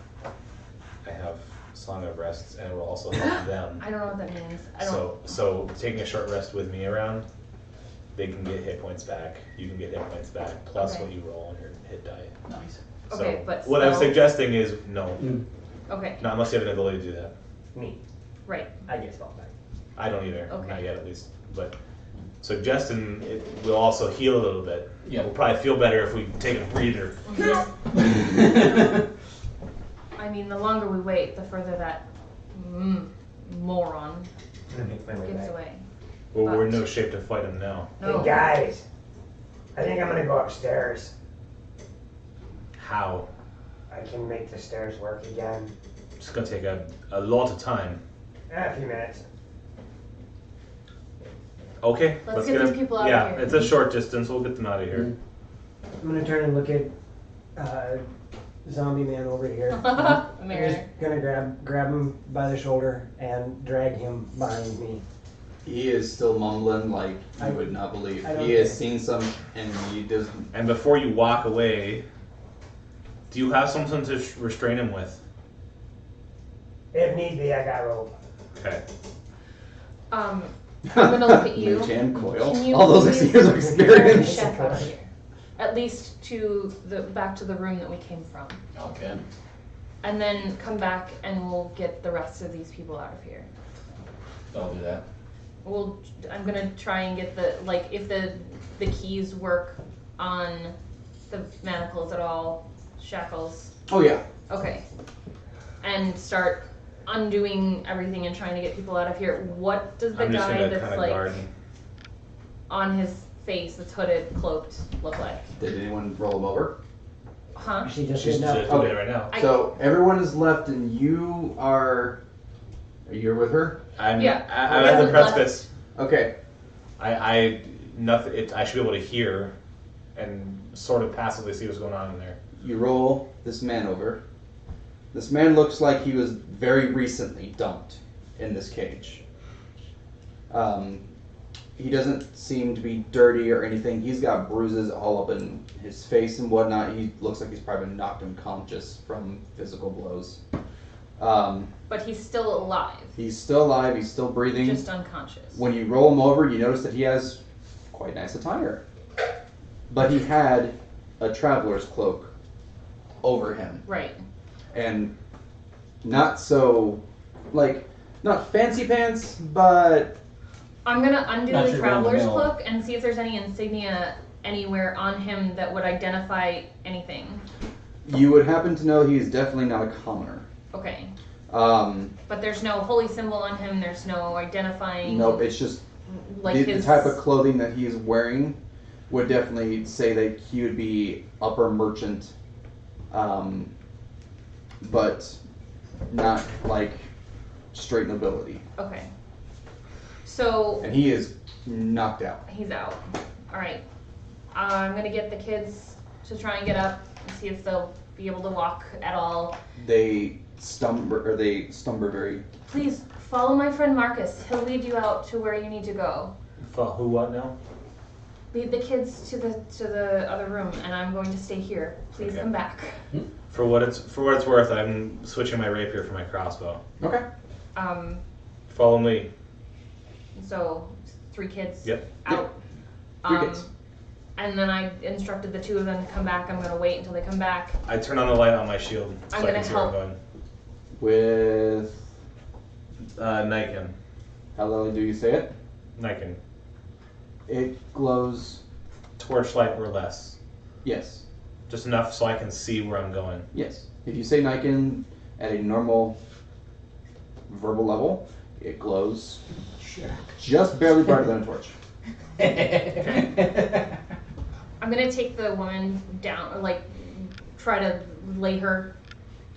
Speaker 1: I have Song of Rests, and it will also help them.
Speaker 3: I don't know what that means. I don't.
Speaker 1: So taking a short rest with me around, they can get hit points back. You can get hit points back, plus
Speaker 3: Okay.
Speaker 1: what you roll on your hit die.
Speaker 4: Nice.
Speaker 3: Okay,
Speaker 1: So
Speaker 3: but
Speaker 1: what I'm
Speaker 3: spell-
Speaker 1: suggesting is no,
Speaker 3: Okay,
Speaker 1: not unless you have an ability to do that.
Speaker 5: Me.
Speaker 3: right.
Speaker 5: I get spelled back.
Speaker 1: I don't either,
Speaker 3: Okay.
Speaker 1: not yet at least. But suggesting it will also heal a little bit.
Speaker 4: Yeah.
Speaker 1: We'll probably feel better if we take a breather.
Speaker 3: I mean, the longer we wait, the further that moron
Speaker 5: I'm gonna make my way
Speaker 3: gets
Speaker 5: back.
Speaker 3: away.
Speaker 1: Well, we're in no shape to fight him now.
Speaker 3: No.
Speaker 5: Hey guys, I think I'm gonna go upstairs.
Speaker 1: How?
Speaker 5: I can make the stairs work again.
Speaker 1: It's gonna take a lot of time.
Speaker 5: A few minutes.
Speaker 1: Okay,
Speaker 3: Let's get these people out of
Speaker 1: yeah,
Speaker 3: here.
Speaker 1: it's a short distance. We'll get them out of here.
Speaker 5: I'm gonna turn and look at zombie man over here. I'm
Speaker 3: Mary.
Speaker 5: just gonna grab him by the shoulder and drag him behind me.
Speaker 2: He is still mumbling like you would not believe.
Speaker 5: I don't
Speaker 2: He has
Speaker 5: think-
Speaker 2: seen some, and he doesn't.
Speaker 1: And before you walk away, do you have something to restrain him with?
Speaker 5: If need be, I got rope.
Speaker 1: Okay.
Speaker 3: I'm gonna look at you.
Speaker 2: Mage hand coil.
Speaker 3: Can you
Speaker 2: All those
Speaker 3: please
Speaker 2: years of
Speaker 3: turn the
Speaker 2: experience.
Speaker 3: check out of here? At least to the back to the room that we came from,
Speaker 4: Okay.
Speaker 3: and then come back and we'll get the rest of these people out of here.
Speaker 4: I'll do that.
Speaker 3: I'm gonna try and get if the keys work on the manacles at all, shackles.
Speaker 2: Oh yeah.
Speaker 3: Okay. And start undoing everything and trying to get people out of here. What does the
Speaker 1: I'm just
Speaker 3: guy
Speaker 1: gonna
Speaker 3: that's
Speaker 1: kind of
Speaker 3: like
Speaker 1: guard.
Speaker 3: on his face, that's hooded, cloaked, look like?
Speaker 2: Did anyone roll him over?
Speaker 3: Huh?
Speaker 5: She just
Speaker 1: She's
Speaker 5: did that.
Speaker 1: just doing it right now.
Speaker 2: So everyone is left, and you are. You're with her.
Speaker 1: I'm
Speaker 3: Yeah.
Speaker 1: at the precipice.
Speaker 2: Okay.
Speaker 1: I nothing. I should be able to hear and sort of passively see what's going on in there.
Speaker 2: You roll this man over. This man looks like he was very recently dumped in this cage. He doesn't seem to be dirty or anything. He's got bruises all up in his face and whatnot. He looks like he's probably been knocked unconscious from physical blows.
Speaker 3: But he's still alive,
Speaker 2: He's still alive. He's still breathing.
Speaker 3: just unconscious.
Speaker 2: When you roll him over, you notice that he has quite nice attire. But he had a traveler's cloak over him.
Speaker 3: Right.
Speaker 2: And not so, not fancy pants, but
Speaker 3: I'm gonna undo
Speaker 4: Not
Speaker 3: the
Speaker 4: your
Speaker 3: traveler's
Speaker 4: run-of-the-mill.
Speaker 3: cloak and see if there's any insignia anywhere on him that would identify anything.
Speaker 2: you would happen to know he is definitely not a commoner.
Speaker 3: Okay.
Speaker 2: Um,
Speaker 3: But there's no holy symbol on him, there's no identifying
Speaker 2: nope, it's just
Speaker 3: like
Speaker 2: the
Speaker 3: his
Speaker 2: type of clothing that he is wearing would definitely say that he would be upper merchant, but not like straight nobility.
Speaker 3: Okay. So
Speaker 2: And he is knocked out.
Speaker 3: he's out. Alright. I'm gonna get the kids to try and get up and see if they'll be able to walk at all.
Speaker 2: They stumble very.
Speaker 3: Please follow my friend Marcus. He'll lead you out to where you need to go.
Speaker 1: Who? What now?
Speaker 3: Lead the kids to the other room, and I'm going to stay here. Please
Speaker 1: Okay.
Speaker 3: come back.
Speaker 1: For what it's worth, I'm switching my rapier for my crossbow.
Speaker 2: Okay.
Speaker 1: Follow me.
Speaker 3: So 3 kids
Speaker 1: Yep.
Speaker 3: out.
Speaker 2: Three kids.
Speaker 3: And then I instructed the 2 of them to come back. I'm gonna wait until they come back.
Speaker 1: I turn on the light on my shield so
Speaker 3: I'm
Speaker 1: I
Speaker 3: gonna
Speaker 1: can see where I'm
Speaker 3: help.
Speaker 1: going.
Speaker 2: With
Speaker 1: Niken.
Speaker 2: how low do you say it?
Speaker 1: Niken.
Speaker 2: It glows.
Speaker 1: Torchlight or less.
Speaker 2: Yes.
Speaker 1: Just enough so I can see where I'm going.
Speaker 2: Yes. If you say Niken at a normal verbal level, it glows just barely brighter than a torch.
Speaker 3: I'm gonna take the woman down, or like try to lay her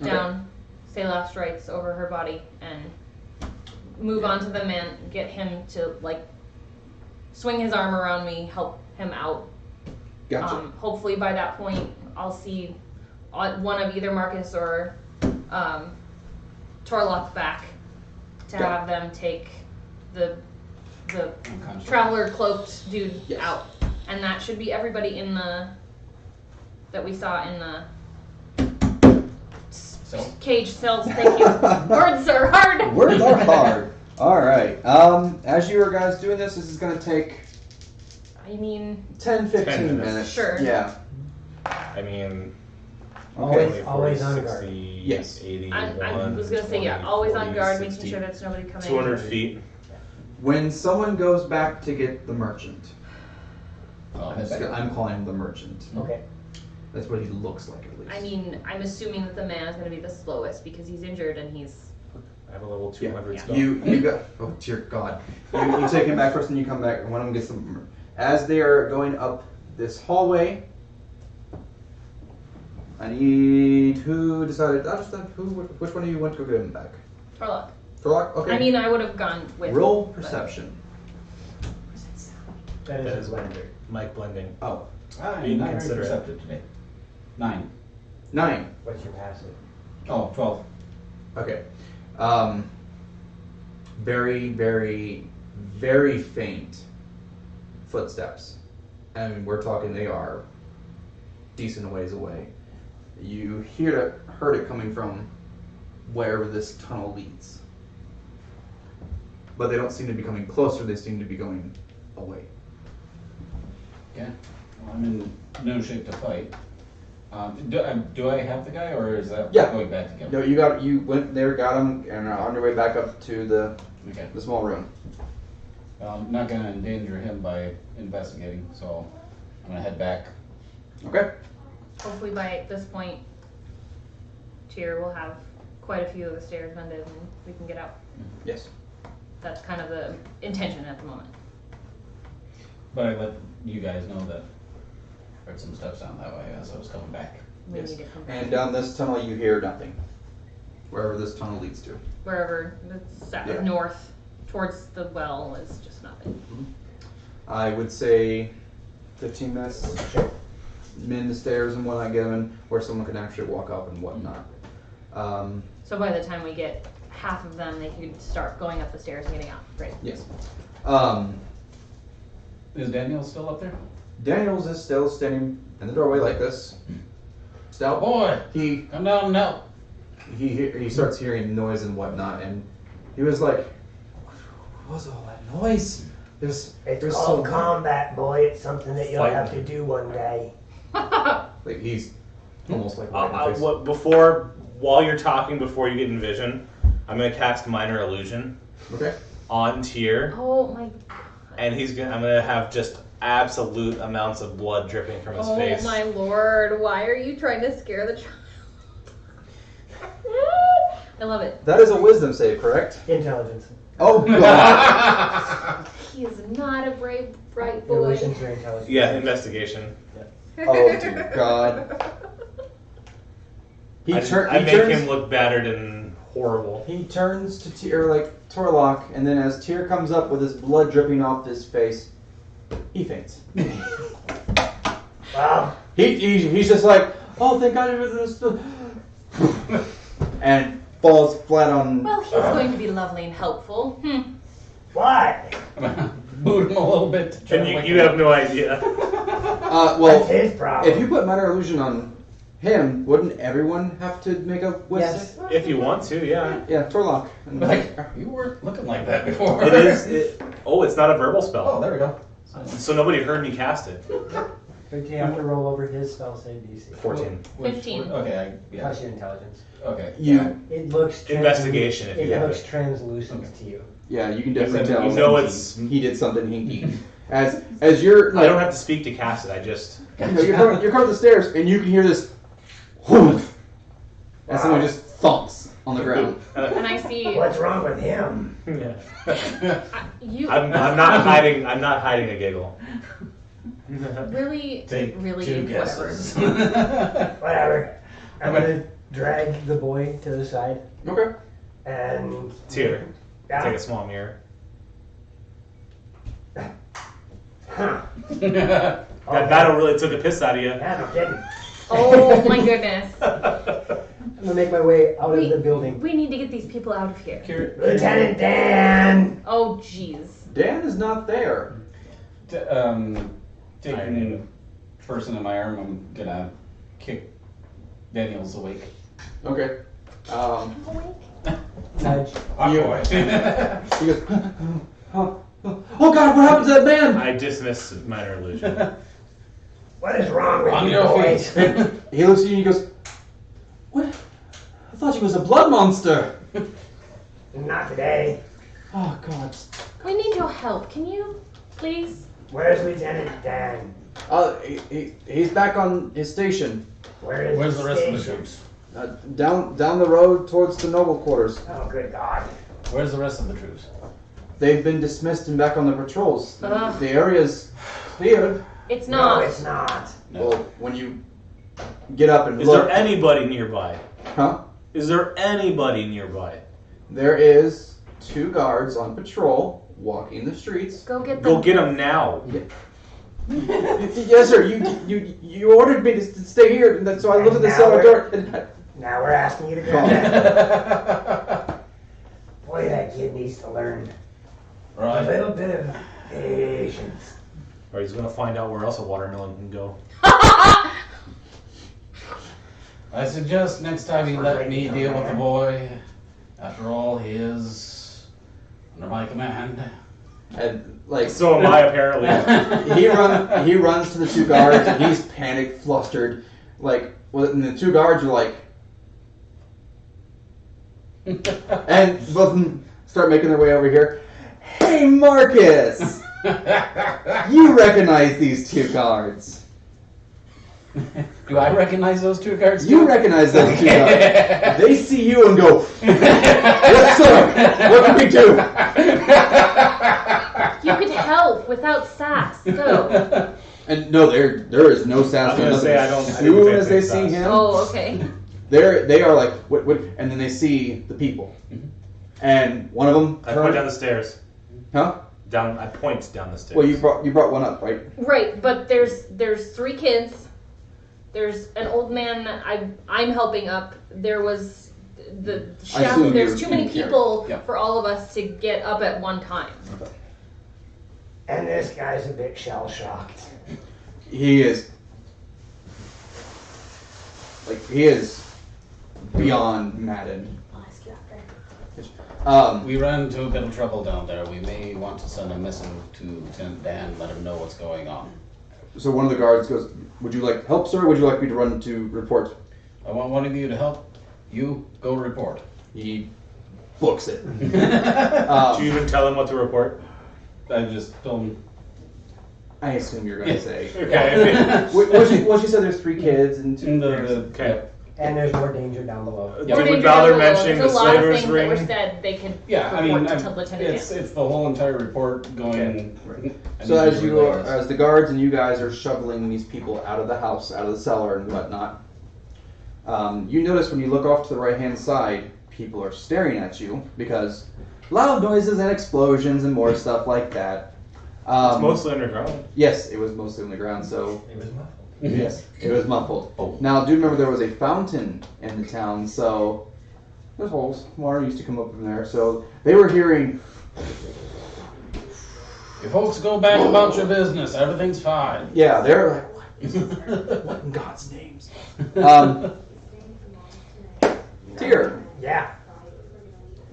Speaker 3: down, say last rites over her body, and move on to the man, get him to like swing his arm around me, help him out.
Speaker 2: Gotcha.
Speaker 3: Hopefully by that point, I'll see one of either Marcus or Torlock back to
Speaker 2: Okay.
Speaker 3: have them take the
Speaker 4: Unconscious.
Speaker 3: traveler cloaked dude
Speaker 2: Yes.
Speaker 3: out, and that should be everybody that we saw in the
Speaker 4: So?
Speaker 3: cage cells. Thank you. Words are hard.
Speaker 2: Words are hard. All right. As you are guys doing this, this is going to take
Speaker 3: I mean,
Speaker 2: 10, 15
Speaker 1: 10 minutes.
Speaker 2: minutes.
Speaker 3: Sure.
Speaker 2: Yeah.
Speaker 1: I mean,
Speaker 5: Always,
Speaker 1: 20,
Speaker 5: always
Speaker 1: 40,
Speaker 5: on guard.
Speaker 1: 60,
Speaker 2: Yes.
Speaker 1: 80,
Speaker 3: I was gonna say
Speaker 1: 20,
Speaker 3: yeah, always on
Speaker 1: 40,
Speaker 3: guard,
Speaker 1: 60,
Speaker 3: making sure that nobody coming
Speaker 1: 200
Speaker 3: in.
Speaker 1: feet.
Speaker 2: When someone goes back to get the merchant,
Speaker 4: Oh,
Speaker 2: I'm calling him the merchant.
Speaker 5: Okay.
Speaker 2: That's what he looks like, at least.
Speaker 3: I mean, I'm assuming that the man is gonna be the slowest because he's injured and he's.
Speaker 1: I have a level 200
Speaker 3: Yeah.
Speaker 1: spell.
Speaker 2: You got. Oh dear God! You take him back first, and you come back, and one of them gets some. As they are going up this hallway, I need who decided. Which one of you went to go get him back?
Speaker 3: Torlock.
Speaker 2: Torlock. Okay.
Speaker 3: I mean, I would have gone with.
Speaker 2: Roll
Speaker 3: but-
Speaker 2: perception.
Speaker 5: That
Speaker 1: That
Speaker 5: is
Speaker 1: is
Speaker 5: a blender.
Speaker 1: Mike blending.
Speaker 2: Oh,
Speaker 4: I'm
Speaker 1: Being
Speaker 4: not very
Speaker 1: considerate.
Speaker 4: perceptive today. 9.
Speaker 2: 9.
Speaker 5: What's your passive?
Speaker 4: Oh, 12.
Speaker 2: Okay. Very, very, very faint footsteps. And we're talking they are decent ways away. You heard it coming from wherever this tunnel leads. but they don't seem to be coming closer. They seem to be going away.
Speaker 4: Okay. Well, I'm in no shape to fight. Do I have the guy, or is that
Speaker 2: Yeah.
Speaker 4: going back together?
Speaker 2: No, you went there, got him, and are on your way back up to the
Speaker 4: Okay.
Speaker 2: small room.
Speaker 4: Well, I'm not going to endanger him by investigating, so I'm going to head back.
Speaker 2: Okay.
Speaker 3: Hopefully by this point, Tyr will have quite a few of the stairs mended and we can get out.
Speaker 2: Yes.
Speaker 3: That's kind of the intention at the moment.
Speaker 4: But I let you guys know that I heard some steps down that way as I was coming back.
Speaker 3: We
Speaker 2: Yes.
Speaker 3: need to come back.
Speaker 2: And down this tunnel, you hear nothing. Wherever this tunnel leads to.
Speaker 3: Wherever the south,
Speaker 2: Yeah.
Speaker 3: north, towards the well is just nothing.
Speaker 2: I would say 15 minutes. Mend the stairs and whatnot, get them in where someone can actually walk up and whatnot.
Speaker 3: So by the time we get half of them, they could start going up the stairs and getting out. Great.
Speaker 2: Yes.
Speaker 4: Is Daniel still up there?
Speaker 2: Daniels is still standing in the doorway like this. Stout
Speaker 4: Boy,
Speaker 2: He
Speaker 4: come down now.
Speaker 2: he starts hearing noise and whatnot, and he was like, "What was all that noise?"
Speaker 5: It's
Speaker 2: there's
Speaker 5: called
Speaker 2: so-
Speaker 5: combat, boy. It's something that you'll
Speaker 1: Fight.
Speaker 5: have to do one day.
Speaker 2: Like he's almost like right in the face.
Speaker 1: While you're talking, before you get in vision, I'm gonna cast Minor Illusion
Speaker 2: Okay.
Speaker 1: on Tyr,
Speaker 3: Oh my
Speaker 1: and I'm gonna have just absolute amounts of blood dripping from his face.
Speaker 3: Oh my lord, why are you trying to scare the child? I love it.
Speaker 2: That is a wisdom save, correct?
Speaker 5: Intelligence.
Speaker 2: Oh god.
Speaker 3: He is not a brave, bright
Speaker 5: Your
Speaker 3: boy.
Speaker 5: wisdom's your intelligence.
Speaker 1: Yeah, investigation.
Speaker 2: Oh dear God.
Speaker 1: I make him look battered and horrible.
Speaker 2: He turns to Tyr, like Torlock, and then as Tyr comes up with his blood dripping off his face, he faints.
Speaker 5: Wow.
Speaker 2: He's just like, oh, thank God it was this, and falls flat on.
Speaker 3: Well, he's going to be lovely and helpful.
Speaker 5: What?
Speaker 4: Boot him a little bit. to try
Speaker 1: And
Speaker 4: to wake
Speaker 1: you
Speaker 4: him
Speaker 1: have
Speaker 4: up.
Speaker 1: no idea.
Speaker 5: That's
Speaker 2: Well,
Speaker 5: his problem.
Speaker 2: if you put minor illusion on him, wouldn't everyone have to make a wisdom?
Speaker 5: Yes.
Speaker 1: If you want to, yeah.
Speaker 2: Yeah, Torlock. And
Speaker 4: Like, you weren't looking like that before.
Speaker 1: It is. Oh, it's not a verbal spell.
Speaker 4: Oh, there we go.
Speaker 1: So nobody heard me cast it.
Speaker 5: But you have to roll over his spell save DC.
Speaker 1: 14.
Speaker 3: 15.
Speaker 4: Okay, yeah.
Speaker 5: Plus your intelligence.
Speaker 4: Okay.
Speaker 2: You,
Speaker 5: It looks
Speaker 1: Investigation, if you
Speaker 5: It
Speaker 1: have
Speaker 5: looks
Speaker 1: it.
Speaker 5: translucent to you.
Speaker 2: yeah, you can definitely
Speaker 4: You
Speaker 2: tell.
Speaker 1: You know it's.
Speaker 2: he did something hinky. As you're,
Speaker 1: I
Speaker 2: like,
Speaker 1: don't have to speak to cast it. I just.
Speaker 2: you're coming up the stairs, and you can hear this, whoosh, as someone just thumps on the ground.
Speaker 3: And I see
Speaker 5: What's wrong with him?
Speaker 1: Yeah.
Speaker 3: you
Speaker 1: I'm not hiding. I'm not hiding a giggle.
Speaker 3: really,
Speaker 4: Take
Speaker 3: really,
Speaker 4: 2
Speaker 3: whatever.
Speaker 4: guesses.
Speaker 5: Whatever. I'm gonna drag the boy to the side
Speaker 2: Okay.
Speaker 5: and
Speaker 1: Tyr,
Speaker 5: yeah.
Speaker 1: take a small mirror.
Speaker 5: Huh.
Speaker 1: That battle really took a piss out of you.
Speaker 5: Yeah, no kidding.
Speaker 3: Oh my goodness.
Speaker 5: I'm gonna make my way out of the building.
Speaker 3: We need to get these people out of here.
Speaker 5: Lieutenant Dan.
Speaker 3: Oh jeez.
Speaker 2: Dan is not there.
Speaker 4: Taking person in my arm, I'm gonna kick Daniel's awake.
Speaker 2: Okay.
Speaker 5: Nudge.
Speaker 2: You-
Speaker 4: boy.
Speaker 2: He goes, oh God, what happened to that man?
Speaker 1: I dismiss minor illusion.
Speaker 5: What is wrong with
Speaker 4: On
Speaker 5: you
Speaker 4: your
Speaker 5: boys?
Speaker 4: feet.
Speaker 2: He looks at you and he goes, what? I thought you was a blood monster.
Speaker 5: Not today.
Speaker 2: Oh God.
Speaker 3: We need your help. Can you please?
Speaker 5: Where's Lieutenant Dan?
Speaker 2: He's back on his station.
Speaker 5: Where is
Speaker 4: Where's the rest of the
Speaker 5: station?
Speaker 4: troops?
Speaker 2: Down the road towards the noble quarters.
Speaker 5: Oh, good God.
Speaker 4: Where's the rest of the troops?
Speaker 2: They've been dismissed and back on the patrols.
Speaker 3: Ugh.
Speaker 2: The area's cleared.
Speaker 3: It's
Speaker 5: No,
Speaker 3: not.
Speaker 5: it's not.
Speaker 4: No.
Speaker 2: Well, when you get up and
Speaker 1: Is
Speaker 2: look,
Speaker 1: there anybody nearby?
Speaker 2: huh?
Speaker 1: Is there anybody nearby?
Speaker 2: There is 2 guards on patrol walking the streets.
Speaker 3: Go get them.
Speaker 1: Go get them now.
Speaker 2: Yes, sir. You ordered me to stay here, and so I looked at the
Speaker 5: And now
Speaker 2: cellar
Speaker 5: we're-
Speaker 2: door. And
Speaker 5: Now we're asking you to go
Speaker 2: Come on.
Speaker 5: back. Boy, that kid needs to learn a
Speaker 4: Right.
Speaker 5: little bit of patience.
Speaker 1: Or he's gonna find out where else a watermelon can go.
Speaker 4: I suggest next time you let me deal with the boy. After all, he is Under my command.
Speaker 2: And like
Speaker 1: So am I apparently.
Speaker 2: he runs to the two guards and he's panicked, flustered. Like, and the two guards are like, and both of them start making their way over here. Hey, Marcus! You recognize these two guards.
Speaker 4: Do I recognize those two guards?
Speaker 2: You recognize those two guards. They see you and go, "Yes, sir. What can we do?"
Speaker 3: You could help without sass. Go.
Speaker 2: And no, there is no sass.
Speaker 1: I was gonna
Speaker 2: nothing.
Speaker 1: say, I
Speaker 2: As
Speaker 1: didn't
Speaker 2: soon
Speaker 1: say
Speaker 2: as they
Speaker 1: sass.
Speaker 2: see him,
Speaker 3: Oh, okay.
Speaker 2: they are like, what, and then they see the people. And one of them
Speaker 1: I point down the stairs.
Speaker 2: Huh?
Speaker 1: I point down the stairs.
Speaker 2: Well, you brought one up, right?
Speaker 3: Right, but there's 3 kids. There's an old man I'm helping up. There was the chef.
Speaker 2: assume
Speaker 3: There's
Speaker 2: you're
Speaker 3: too many
Speaker 2: taking care.
Speaker 3: people
Speaker 4: Yeah.
Speaker 3: for all of us to get up at one time.
Speaker 5: And this guy's a bit shell-shocked.
Speaker 2: He is. Like, he is beyond maddened.
Speaker 8: I'll ask you after.
Speaker 4: We ran into a bit of trouble down there. We may want to send a missive to Lieutenant Dan, let him know what's going on.
Speaker 2: So one of the guards goes, "Would you like help, sir? Or would you like me to run to report?"
Speaker 4: I want one of you to help. You go report.
Speaker 2: He books it.
Speaker 1: Do you even tell him what to report?
Speaker 4: I just told him.
Speaker 2: I assume you're going to say.
Speaker 1: Okay.
Speaker 2: Well, she said there's 3 kids and 2 parents.
Speaker 1: Okay.
Speaker 5: And there's more danger down below.
Speaker 4: Yeah,
Speaker 1: Did we
Speaker 3: Danger
Speaker 1: bother
Speaker 3: level,
Speaker 1: mentioning the
Speaker 3: there's a lot of
Speaker 1: slaver's
Speaker 3: things that were
Speaker 1: ring?
Speaker 3: said they could
Speaker 4: Yeah, I mean,
Speaker 3: report to Lieutenant
Speaker 4: it's
Speaker 3: Dan.
Speaker 4: the whole entire report going. I
Speaker 2: So
Speaker 4: need
Speaker 2: as
Speaker 4: to
Speaker 2: you
Speaker 4: relay
Speaker 2: are,
Speaker 4: this.
Speaker 2: as the guards and you guys are shoveling these people out of the house, out of the cellar and whatnot, you notice when you look off to the right-hand side, people are staring at you because loud noises and explosions and more stuff like that.
Speaker 1: It's mostly underground.
Speaker 2: Yes, it was mostly on the ground, so
Speaker 5: It was muffled.
Speaker 2: yes, it was muffled.
Speaker 4: Oh.
Speaker 2: Now, do remember there was a fountain in the town, so there's holes. Water used to come up from there, so they were hearing.
Speaker 4: You folks go back about your business. Everything's fine.
Speaker 2: Yeah, they're like, what is that? What in God's names? Dear,
Speaker 5: Yeah.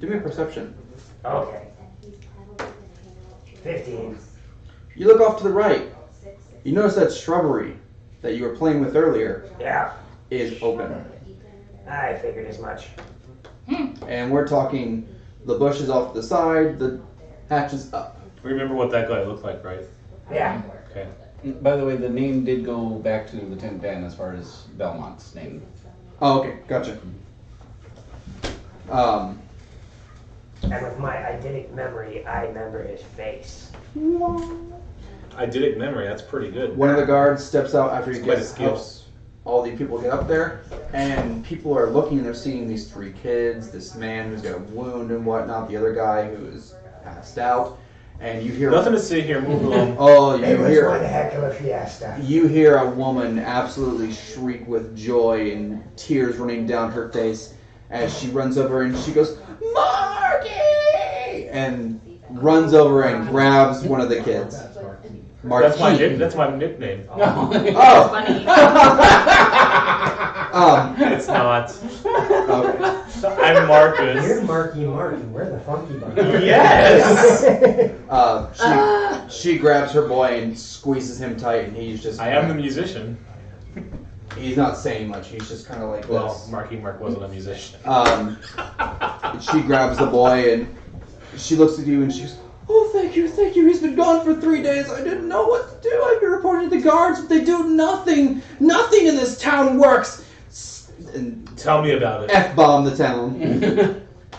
Speaker 2: do me a perception.
Speaker 5: Okay. 15.
Speaker 2: You look off to the right. You notice that shrubbery that you were playing with earlier
Speaker 5: Yeah.
Speaker 2: is open.
Speaker 5: I figured as much.
Speaker 2: And we're talking the bushes off to the side, the hatches up.
Speaker 1: Remember what that guy looked like, right?
Speaker 5: Yeah.
Speaker 1: Okay.
Speaker 4: By the way, the name did go back to Lieutenant Dan as far as Belmont's name.
Speaker 2: Oh, okay, gotcha.
Speaker 5: And with my eidetic memory, I remember his face.
Speaker 1: Eidetic memory, that's pretty good.
Speaker 2: One of the guards steps out after he
Speaker 1: It's quite a
Speaker 2: gets
Speaker 1: skill.
Speaker 2: helps all the people get up there, and people are looking and they're seeing these 3 kids, this man who's got a wound and whatnot, the other guy who is passed out, and you hear
Speaker 1: Nothing to see here, move along.
Speaker 2: oh, you
Speaker 5: It was
Speaker 2: hear
Speaker 5: one heck of a fiesta.
Speaker 2: you hear a woman absolutely shriek with joy and tears running down her face as she runs over and she goes, "Marky!" and runs over and grabs one of the kids.
Speaker 1: That's my
Speaker 2: Marquis.
Speaker 1: that's my nickname.
Speaker 2: Oh,
Speaker 3: Funny.
Speaker 1: It's not.
Speaker 2: okay.
Speaker 1: I'm
Speaker 5: You're
Speaker 1: Marcus.
Speaker 5: Marky Marky. We're the funky bunch.
Speaker 1: Yes.
Speaker 2: She grabs her boy and squeezes him tight, and he's just.
Speaker 1: I am the musician.
Speaker 2: He's not saying much. He's just kind of like
Speaker 1: Well,
Speaker 2: this.
Speaker 1: Marky Mark wasn't a musician.
Speaker 2: She grabs the boy and she looks at you and she goes, "Oh, thank you. He's been gone for 3 days. I didn't know what to do. I've been reporting to the guards, but they do nothing. Nothing in this town works." And
Speaker 1: Tell me about it.
Speaker 2: F-bomb the town.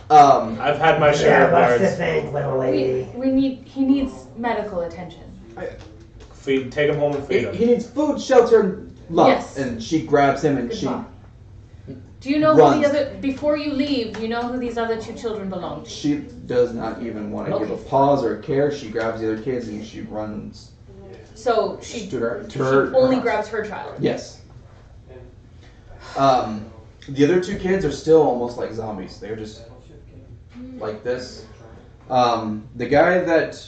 Speaker 1: I've had my share
Speaker 5: Yeah,
Speaker 1: of
Speaker 5: what's to
Speaker 1: guards.
Speaker 5: think, little lady?
Speaker 3: He needs medical attention.
Speaker 1: Take him home and feed
Speaker 2: He
Speaker 1: him.
Speaker 2: needs food, shelter, and love.
Speaker 3: Yes.
Speaker 2: And she grabs him and
Speaker 3: Good
Speaker 2: she.
Speaker 3: job. Do you know
Speaker 2: Runs.
Speaker 3: who the other? Before you leave, do you know who these other 2 children belong to?
Speaker 2: She does not even want to give a
Speaker 3: Okay.
Speaker 2: pause or a care. She grabs the other kids and she runs
Speaker 3: So she
Speaker 2: to her.
Speaker 3: she only
Speaker 2: house.
Speaker 3: grabs her child.
Speaker 2: Yes. The other 2 kids are still almost like zombies. They're just like this. The guy that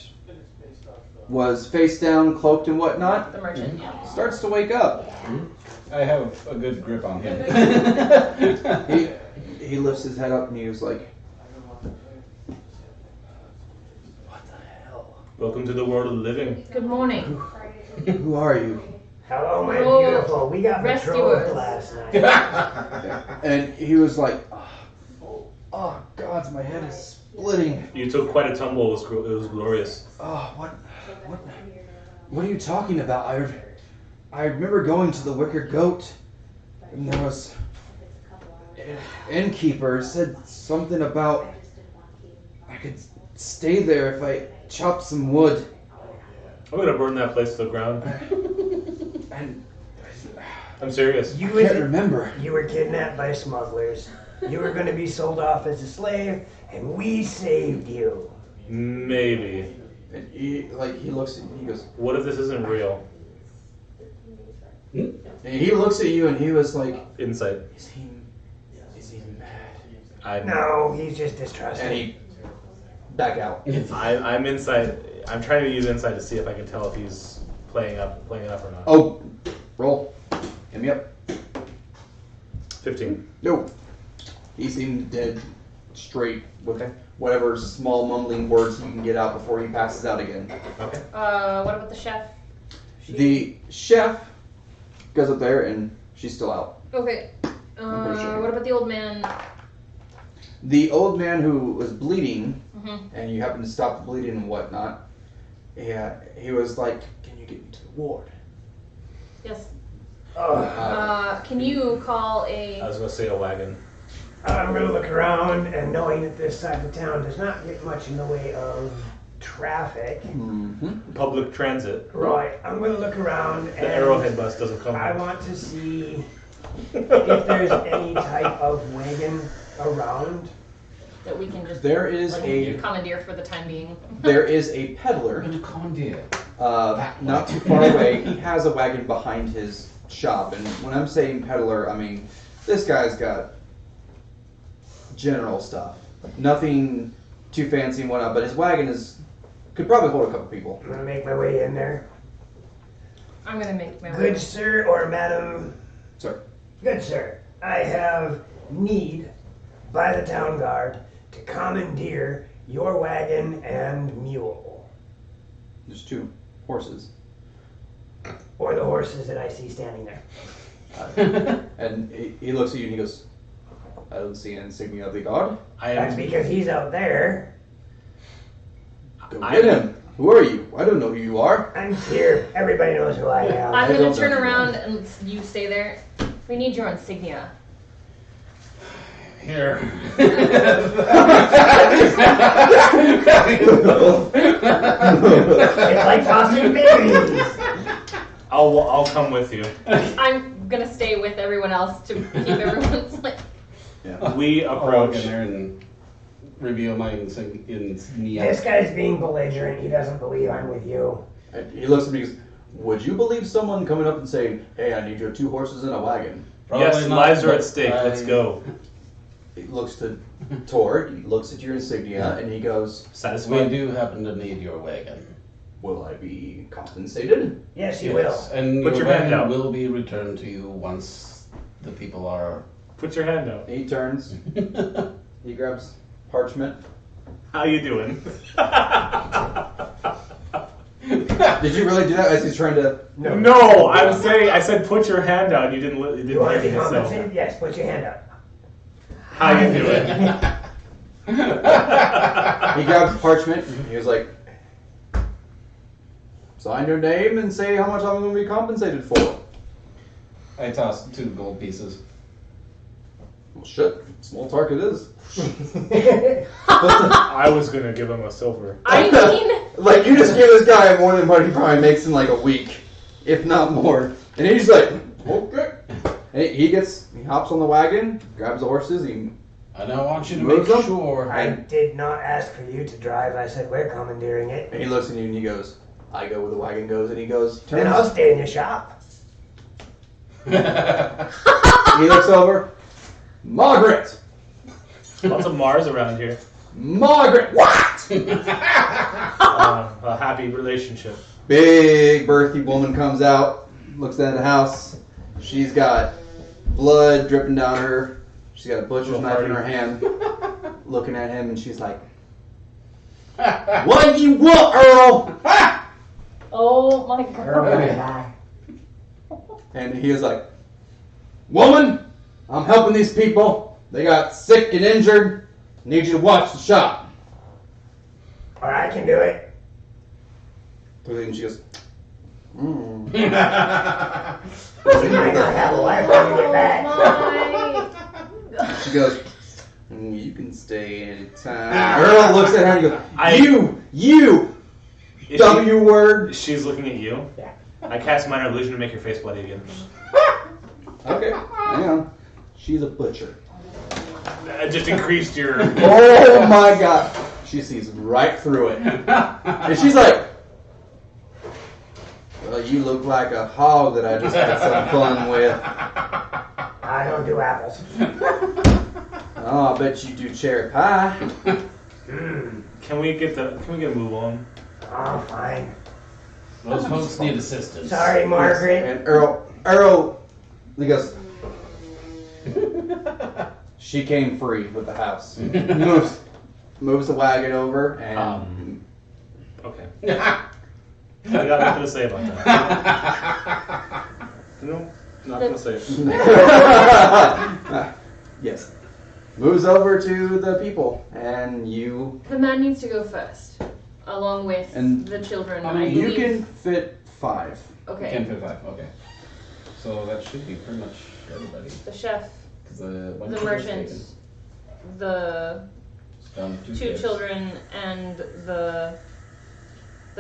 Speaker 2: was face down, cloaked and whatnot,
Speaker 3: The merchant. Yeah.
Speaker 2: starts to wake up.
Speaker 4: I have a good grip on him.
Speaker 2: He lifts his head up and he was like,
Speaker 1: Welcome to the world of the living.
Speaker 3: Good morning.
Speaker 2: Who are you?
Speaker 5: Hello, my
Speaker 3: Oh,
Speaker 5: beautiful. We got
Speaker 3: rescuers.
Speaker 5: betrothed last night.
Speaker 2: And he was like, oh God, my head is splitting.
Speaker 1: You took quite a tumble. It was glorious.
Speaker 2: Oh, what are you talking about? I remember going to the Wicker Goat, and there was an innkeeper said something about I could stay there if I chopped some wood.
Speaker 1: I'm gonna burn that place to the ground.
Speaker 2: And
Speaker 1: I'm serious.
Speaker 5: You
Speaker 2: I can't remember.
Speaker 5: You were kidnapped by smugglers. You were going to be sold off as a slave, and we saved you.
Speaker 1: Maybe.
Speaker 2: And he looks at you and he goes,
Speaker 1: What if this isn't real?
Speaker 2: and he looks at you and he was like,
Speaker 1: Insight.
Speaker 2: is he mad?
Speaker 5: No, he's just distrusting.
Speaker 2: And he back out.
Speaker 1: I'm insight. I'm trying to use insight to see if I can tell if he's playing up or not.
Speaker 2: Oh, roll. Hit me up.
Speaker 1: 15.
Speaker 2: No. He seemed dead straight with whatever small mumbling words you can get out before he passes out again.
Speaker 1: Okay.
Speaker 3: What about the chef?
Speaker 2: The chef goes up there and she's still out.
Speaker 3: Okay.
Speaker 2: pretty sure.
Speaker 3: What about the old man?
Speaker 2: The old man who was bleeding,
Speaker 3: Mm-hmm.
Speaker 2: and you happened to stop the bleeding and whatnot, he was like, can you get me to the ward?
Speaker 3: Yes.
Speaker 2: Uh,
Speaker 3: Can you call
Speaker 1: I
Speaker 3: a?
Speaker 1: was gonna say a wagon.
Speaker 5: I'm going to look around, and knowing that this side of town does not get much in the way of traffic.
Speaker 2: Mm-hmm.
Speaker 1: Public transit.
Speaker 5: Right, I'm going to look around, and
Speaker 1: The Arrowhead bus doesn't come.
Speaker 5: I want to see if there's any type of wagon around.
Speaker 3: That we can just
Speaker 2: There is
Speaker 3: commandeer for the time being.
Speaker 2: There is a peddler,
Speaker 4: Commandeer.
Speaker 2: not too far away. He has a wagon behind his shop, and when I'm saying peddler, I mean this guy's got general stuff, nothing too fancy and whatnot. But his wagon could probably hold a couple people.
Speaker 5: I'm going to make my way in there.
Speaker 3: I'm gonna make my
Speaker 5: Good
Speaker 3: way.
Speaker 5: sir or madam,
Speaker 2: Sir,
Speaker 5: good sir, I have need by the town guard to commandeer your wagon and mule.
Speaker 2: there's 2 horses,
Speaker 5: Or the horses that I see standing there.
Speaker 2: and he looks at you and he goes, "I don't see an insignia of the guard.
Speaker 1: I
Speaker 5: That's
Speaker 1: am.
Speaker 5: because he's out there.
Speaker 2: Go get him. Who are you? I don't know who you are."
Speaker 5: I'm here. Everybody knows who I am.
Speaker 3: I'm
Speaker 2: I
Speaker 3: gonna
Speaker 2: don't
Speaker 3: turn
Speaker 2: know.
Speaker 3: around and you stay there. We need your insignia.
Speaker 4: Here.
Speaker 5: It's like tossing babies.
Speaker 1: I'll come with you.
Speaker 3: I'm gonna stay with everyone else to keep everyone's like.
Speaker 1: We
Speaker 4: I'll walk
Speaker 1: approach.
Speaker 4: in there and reveal my insignia.
Speaker 5: This guy's being belligerent. He doesn't believe I'm with you.
Speaker 2: And he looks at me and goes, "Would you believe someone coming up and saying, 'Hey, I need your 2 horses and a wagon'?"
Speaker 1: Yes,
Speaker 4: Probably not,
Speaker 1: lives are
Speaker 4: but
Speaker 1: at stake. Let's go.
Speaker 2: He looks to Tor, he looks at your insignia, and he goes,
Speaker 4: We
Speaker 1: Satisfied.
Speaker 4: do happen to need your wagon.
Speaker 2: "Will I be compensated?"
Speaker 5: Yes, you
Speaker 4: Yes, and
Speaker 1: Put
Speaker 4: your
Speaker 1: your hand
Speaker 4: wagon
Speaker 1: out.
Speaker 4: will be returned to you once the people are.
Speaker 1: Put your hand out.
Speaker 2: He turns, he grabs parchment.
Speaker 1: How you doing?
Speaker 2: Did you really do that as he's trying to...
Speaker 5: will.
Speaker 1: No, I'm saying. I said put your hand out. You didn't. You
Speaker 5: You
Speaker 1: didn't
Speaker 5: want
Speaker 1: hear
Speaker 5: to
Speaker 1: me.
Speaker 5: be
Speaker 1: So.
Speaker 5: compensated? Yes, put your hand up.
Speaker 1: How you doing?
Speaker 2: He grabs parchment, and he was like, "Sign your name and say how much I'm going to be compensated for."
Speaker 4: I tossed 2 gold pieces.
Speaker 2: Well, shit, small talk it is.
Speaker 1: I was gonna give him a silver.
Speaker 3: I mean,
Speaker 2: Like, you just gave this guy more than what he probably makes in like a week, if not more. And he's like, "Okay." And he hops on the wagon, grabs the horses,
Speaker 4: And I want you to
Speaker 2: Moves
Speaker 4: make
Speaker 2: up.
Speaker 4: sure.
Speaker 5: I did not ask for you to drive. I said we're commandeering it.
Speaker 2: and he looks at you and he goes, "I go where the wagon goes," and he goes,
Speaker 5: Then I'll stay in your shop.
Speaker 2: he looks over, "Margaret!
Speaker 1: Lots of Mars around here.
Speaker 2: Margaret! What?"
Speaker 1: A happy relationship.
Speaker 2: Big birthy woman comes out, looks at the house. She's got blood dripping down her. She's got a butcher's
Speaker 1: Little
Speaker 2: knife in
Speaker 1: party.
Speaker 2: her hand, looking at him, and she's like, What do you want, Earl?
Speaker 3: Oh my
Speaker 5: Earl
Speaker 3: god.
Speaker 5: gonna die.
Speaker 2: And he is like, woman, I'm helping these people. They got sick and injured. Need you to watch the shop.
Speaker 5: Or I can do it.
Speaker 2: And she goes,
Speaker 5: I might not have a wife when you get back.
Speaker 3: My.
Speaker 2: she goes, you can stay anytime. Earl looks at her and goes, you,
Speaker 1: Is
Speaker 2: W word.
Speaker 1: She's looking at you.
Speaker 5: Yeah.
Speaker 1: I cast minor illusion to make your face bloody again.
Speaker 2: Okay, hang on. She's a butcher.
Speaker 1: I just increased your.
Speaker 2: Oh my god. She sees right through it. And she's like, well, you look like a hog that I just had some fun with.
Speaker 5: I don't do apples.
Speaker 2: Oh, I bet you do cherry pie.
Speaker 1: Can we get a move on?
Speaker 5: Oh, fine.
Speaker 4: Those folks need assistance.
Speaker 5: Sorry, Margaret.
Speaker 2: And Earl, he goes, she came free with the house. Moves the wagon over and
Speaker 1: Okay. I got nothing to say about that. No, not gonna say it.
Speaker 2: yes, moves over to the people, and you
Speaker 3: The man needs to go first, along with
Speaker 2: And
Speaker 3: the children.
Speaker 4: I
Speaker 3: I
Speaker 4: mean,
Speaker 2: you
Speaker 3: believe.
Speaker 2: can fit 5.
Speaker 3: Okay.
Speaker 4: 10 to 5, okay. So that should be pretty much everybody.
Speaker 3: The chef,
Speaker 4: 'Cause
Speaker 3: the
Speaker 4: one kid was
Speaker 3: merchant,
Speaker 4: taken.
Speaker 3: the
Speaker 4: It's down to 2
Speaker 3: two
Speaker 4: kids.
Speaker 3: children, and the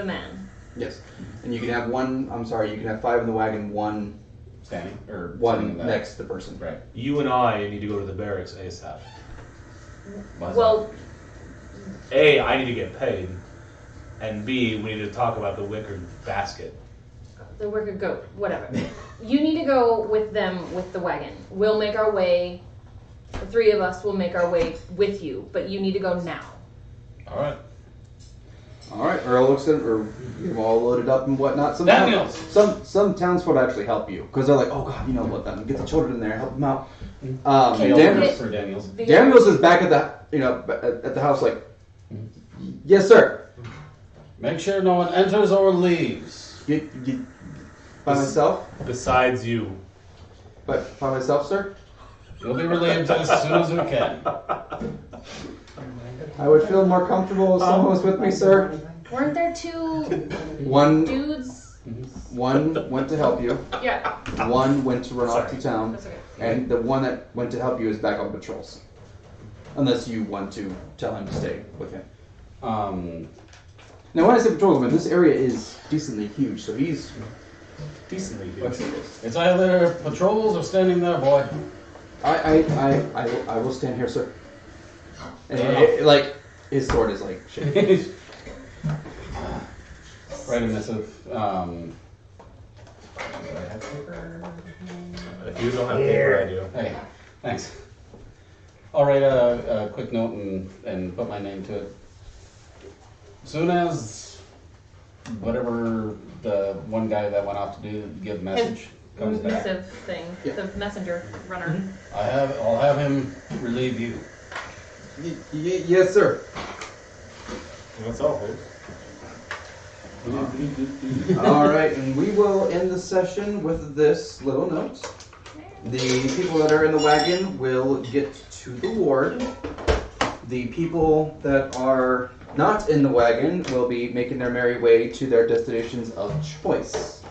Speaker 3: man.
Speaker 2: Yes, and you can have one. I'm sorry, you can have 5 in the wagon, one
Speaker 4: Standing or
Speaker 2: one
Speaker 4: sitting in the-
Speaker 2: next to the person.
Speaker 4: Right.
Speaker 1: You and I need to go to the barracks ASAP.
Speaker 4: Why's
Speaker 3: Well,
Speaker 1: A, I need to get paid, and B, we need to talk about the wicker basket.
Speaker 3: the wicker goat, whatever. You need to go with them with the wagon. We'll make our way. The 3 of us will make our way with you, but you need to go now.
Speaker 4: that? All right.
Speaker 2: All right, Earl looks at or get them all loaded up and whatnot.
Speaker 4: Daniels.
Speaker 2: Some townsfolk actually help you because they're like, oh god, you know what? Get the children in there, help them out.
Speaker 3: Can you
Speaker 2: Daniels,
Speaker 3: get-
Speaker 4: For Daniels.
Speaker 2: Daniels is back at the at the house like, yes sir.
Speaker 4: Make sure no one enters or leaves.
Speaker 2: By myself,
Speaker 1: Besides you.
Speaker 2: but by myself, sir.
Speaker 4: You'll be relieved as soon as we can.
Speaker 2: I would feel more comfortable if someone was with me, sir.
Speaker 3: Weren't there 2
Speaker 2: One
Speaker 3: dudes?
Speaker 2: went to help you.
Speaker 3: Yeah,
Speaker 2: One went to run off to town.
Speaker 3: that's okay.
Speaker 2: And the one that went to help you is back on patrols. Unless you want to tell him to stay with him. Now, when I say patrols, this area is decently huge, so he's
Speaker 1: Decently huge.
Speaker 4: It's either patrols or standing there, boy.
Speaker 2: I will stand here, sir. And like his sword is like shaking.
Speaker 4: Write a missive.
Speaker 1: If you don't have paper, I do.
Speaker 4: Hey, thanks. I'll write a quick note and put my name to it. Soon as whatever the one guy that went off to give message comes back,
Speaker 3: Missive thing,
Speaker 2: Yeah.
Speaker 3: the messenger runner.
Speaker 4: I'll have him relieve you.
Speaker 2: Yes, sir.
Speaker 1: That's all, folks.
Speaker 2: All right, and we will end the session with this little note. The people that are in the wagon will get to the ward. The people that are not in the wagon will be making their merry way to their destinations of choice.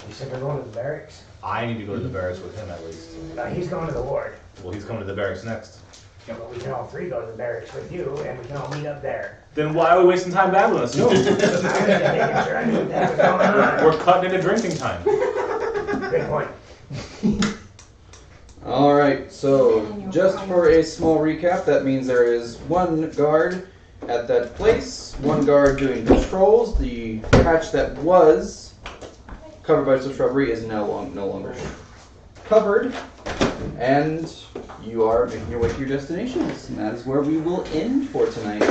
Speaker 5: You said we're going to the barracks?
Speaker 1: I need to go to the barracks with him at least.
Speaker 5: No, he's going to the ward.
Speaker 1: Well, he's coming to the barracks next.
Speaker 5: Yeah, but we can all 3 go to the barracks with you, and we can all meet up there.
Speaker 1: Then why are we wasting time battling us?
Speaker 5: I was just making sure I knew what that was going on.
Speaker 1: We're cutting into drinking time.
Speaker 5: Good point.
Speaker 2: All right, so just for a small recap, that means there is 1 guard at that place, 1 guard doing patrols. The patch that was covered by some shrubbery is no longer covered, and you are making your way to your destinations, and that is where we will end for tonight.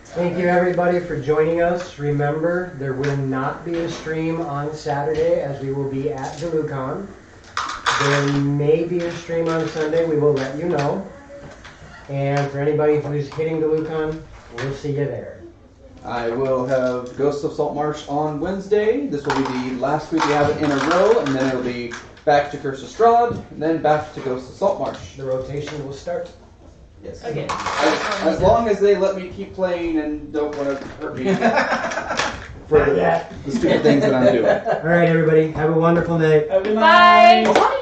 Speaker 5: Thank you everybody for joining us. Remember, there will not be a stream on Saturday as we will be at DeluCon. There may be a stream on Sunday, we will let you know. And for anybody who's hitting DeluCon, we'll see you there.
Speaker 2: I will have Ghosts of Saltmarsh on Wednesday. This will be the last week we have it in a row, and then it'll be back to Curse of Strahd, and then back to Ghosts of Saltmarsh.
Speaker 5: The rotation will start.
Speaker 2: Yes.
Speaker 3: Again.
Speaker 2: As long as they let me keep playing and don't want to hurt me for the stupid things that I'm doing.
Speaker 5: All right, everybody. Have a wonderful day.
Speaker 4: Have a good
Speaker 3: Bye.
Speaker 4: night.
Speaker 3: Bye.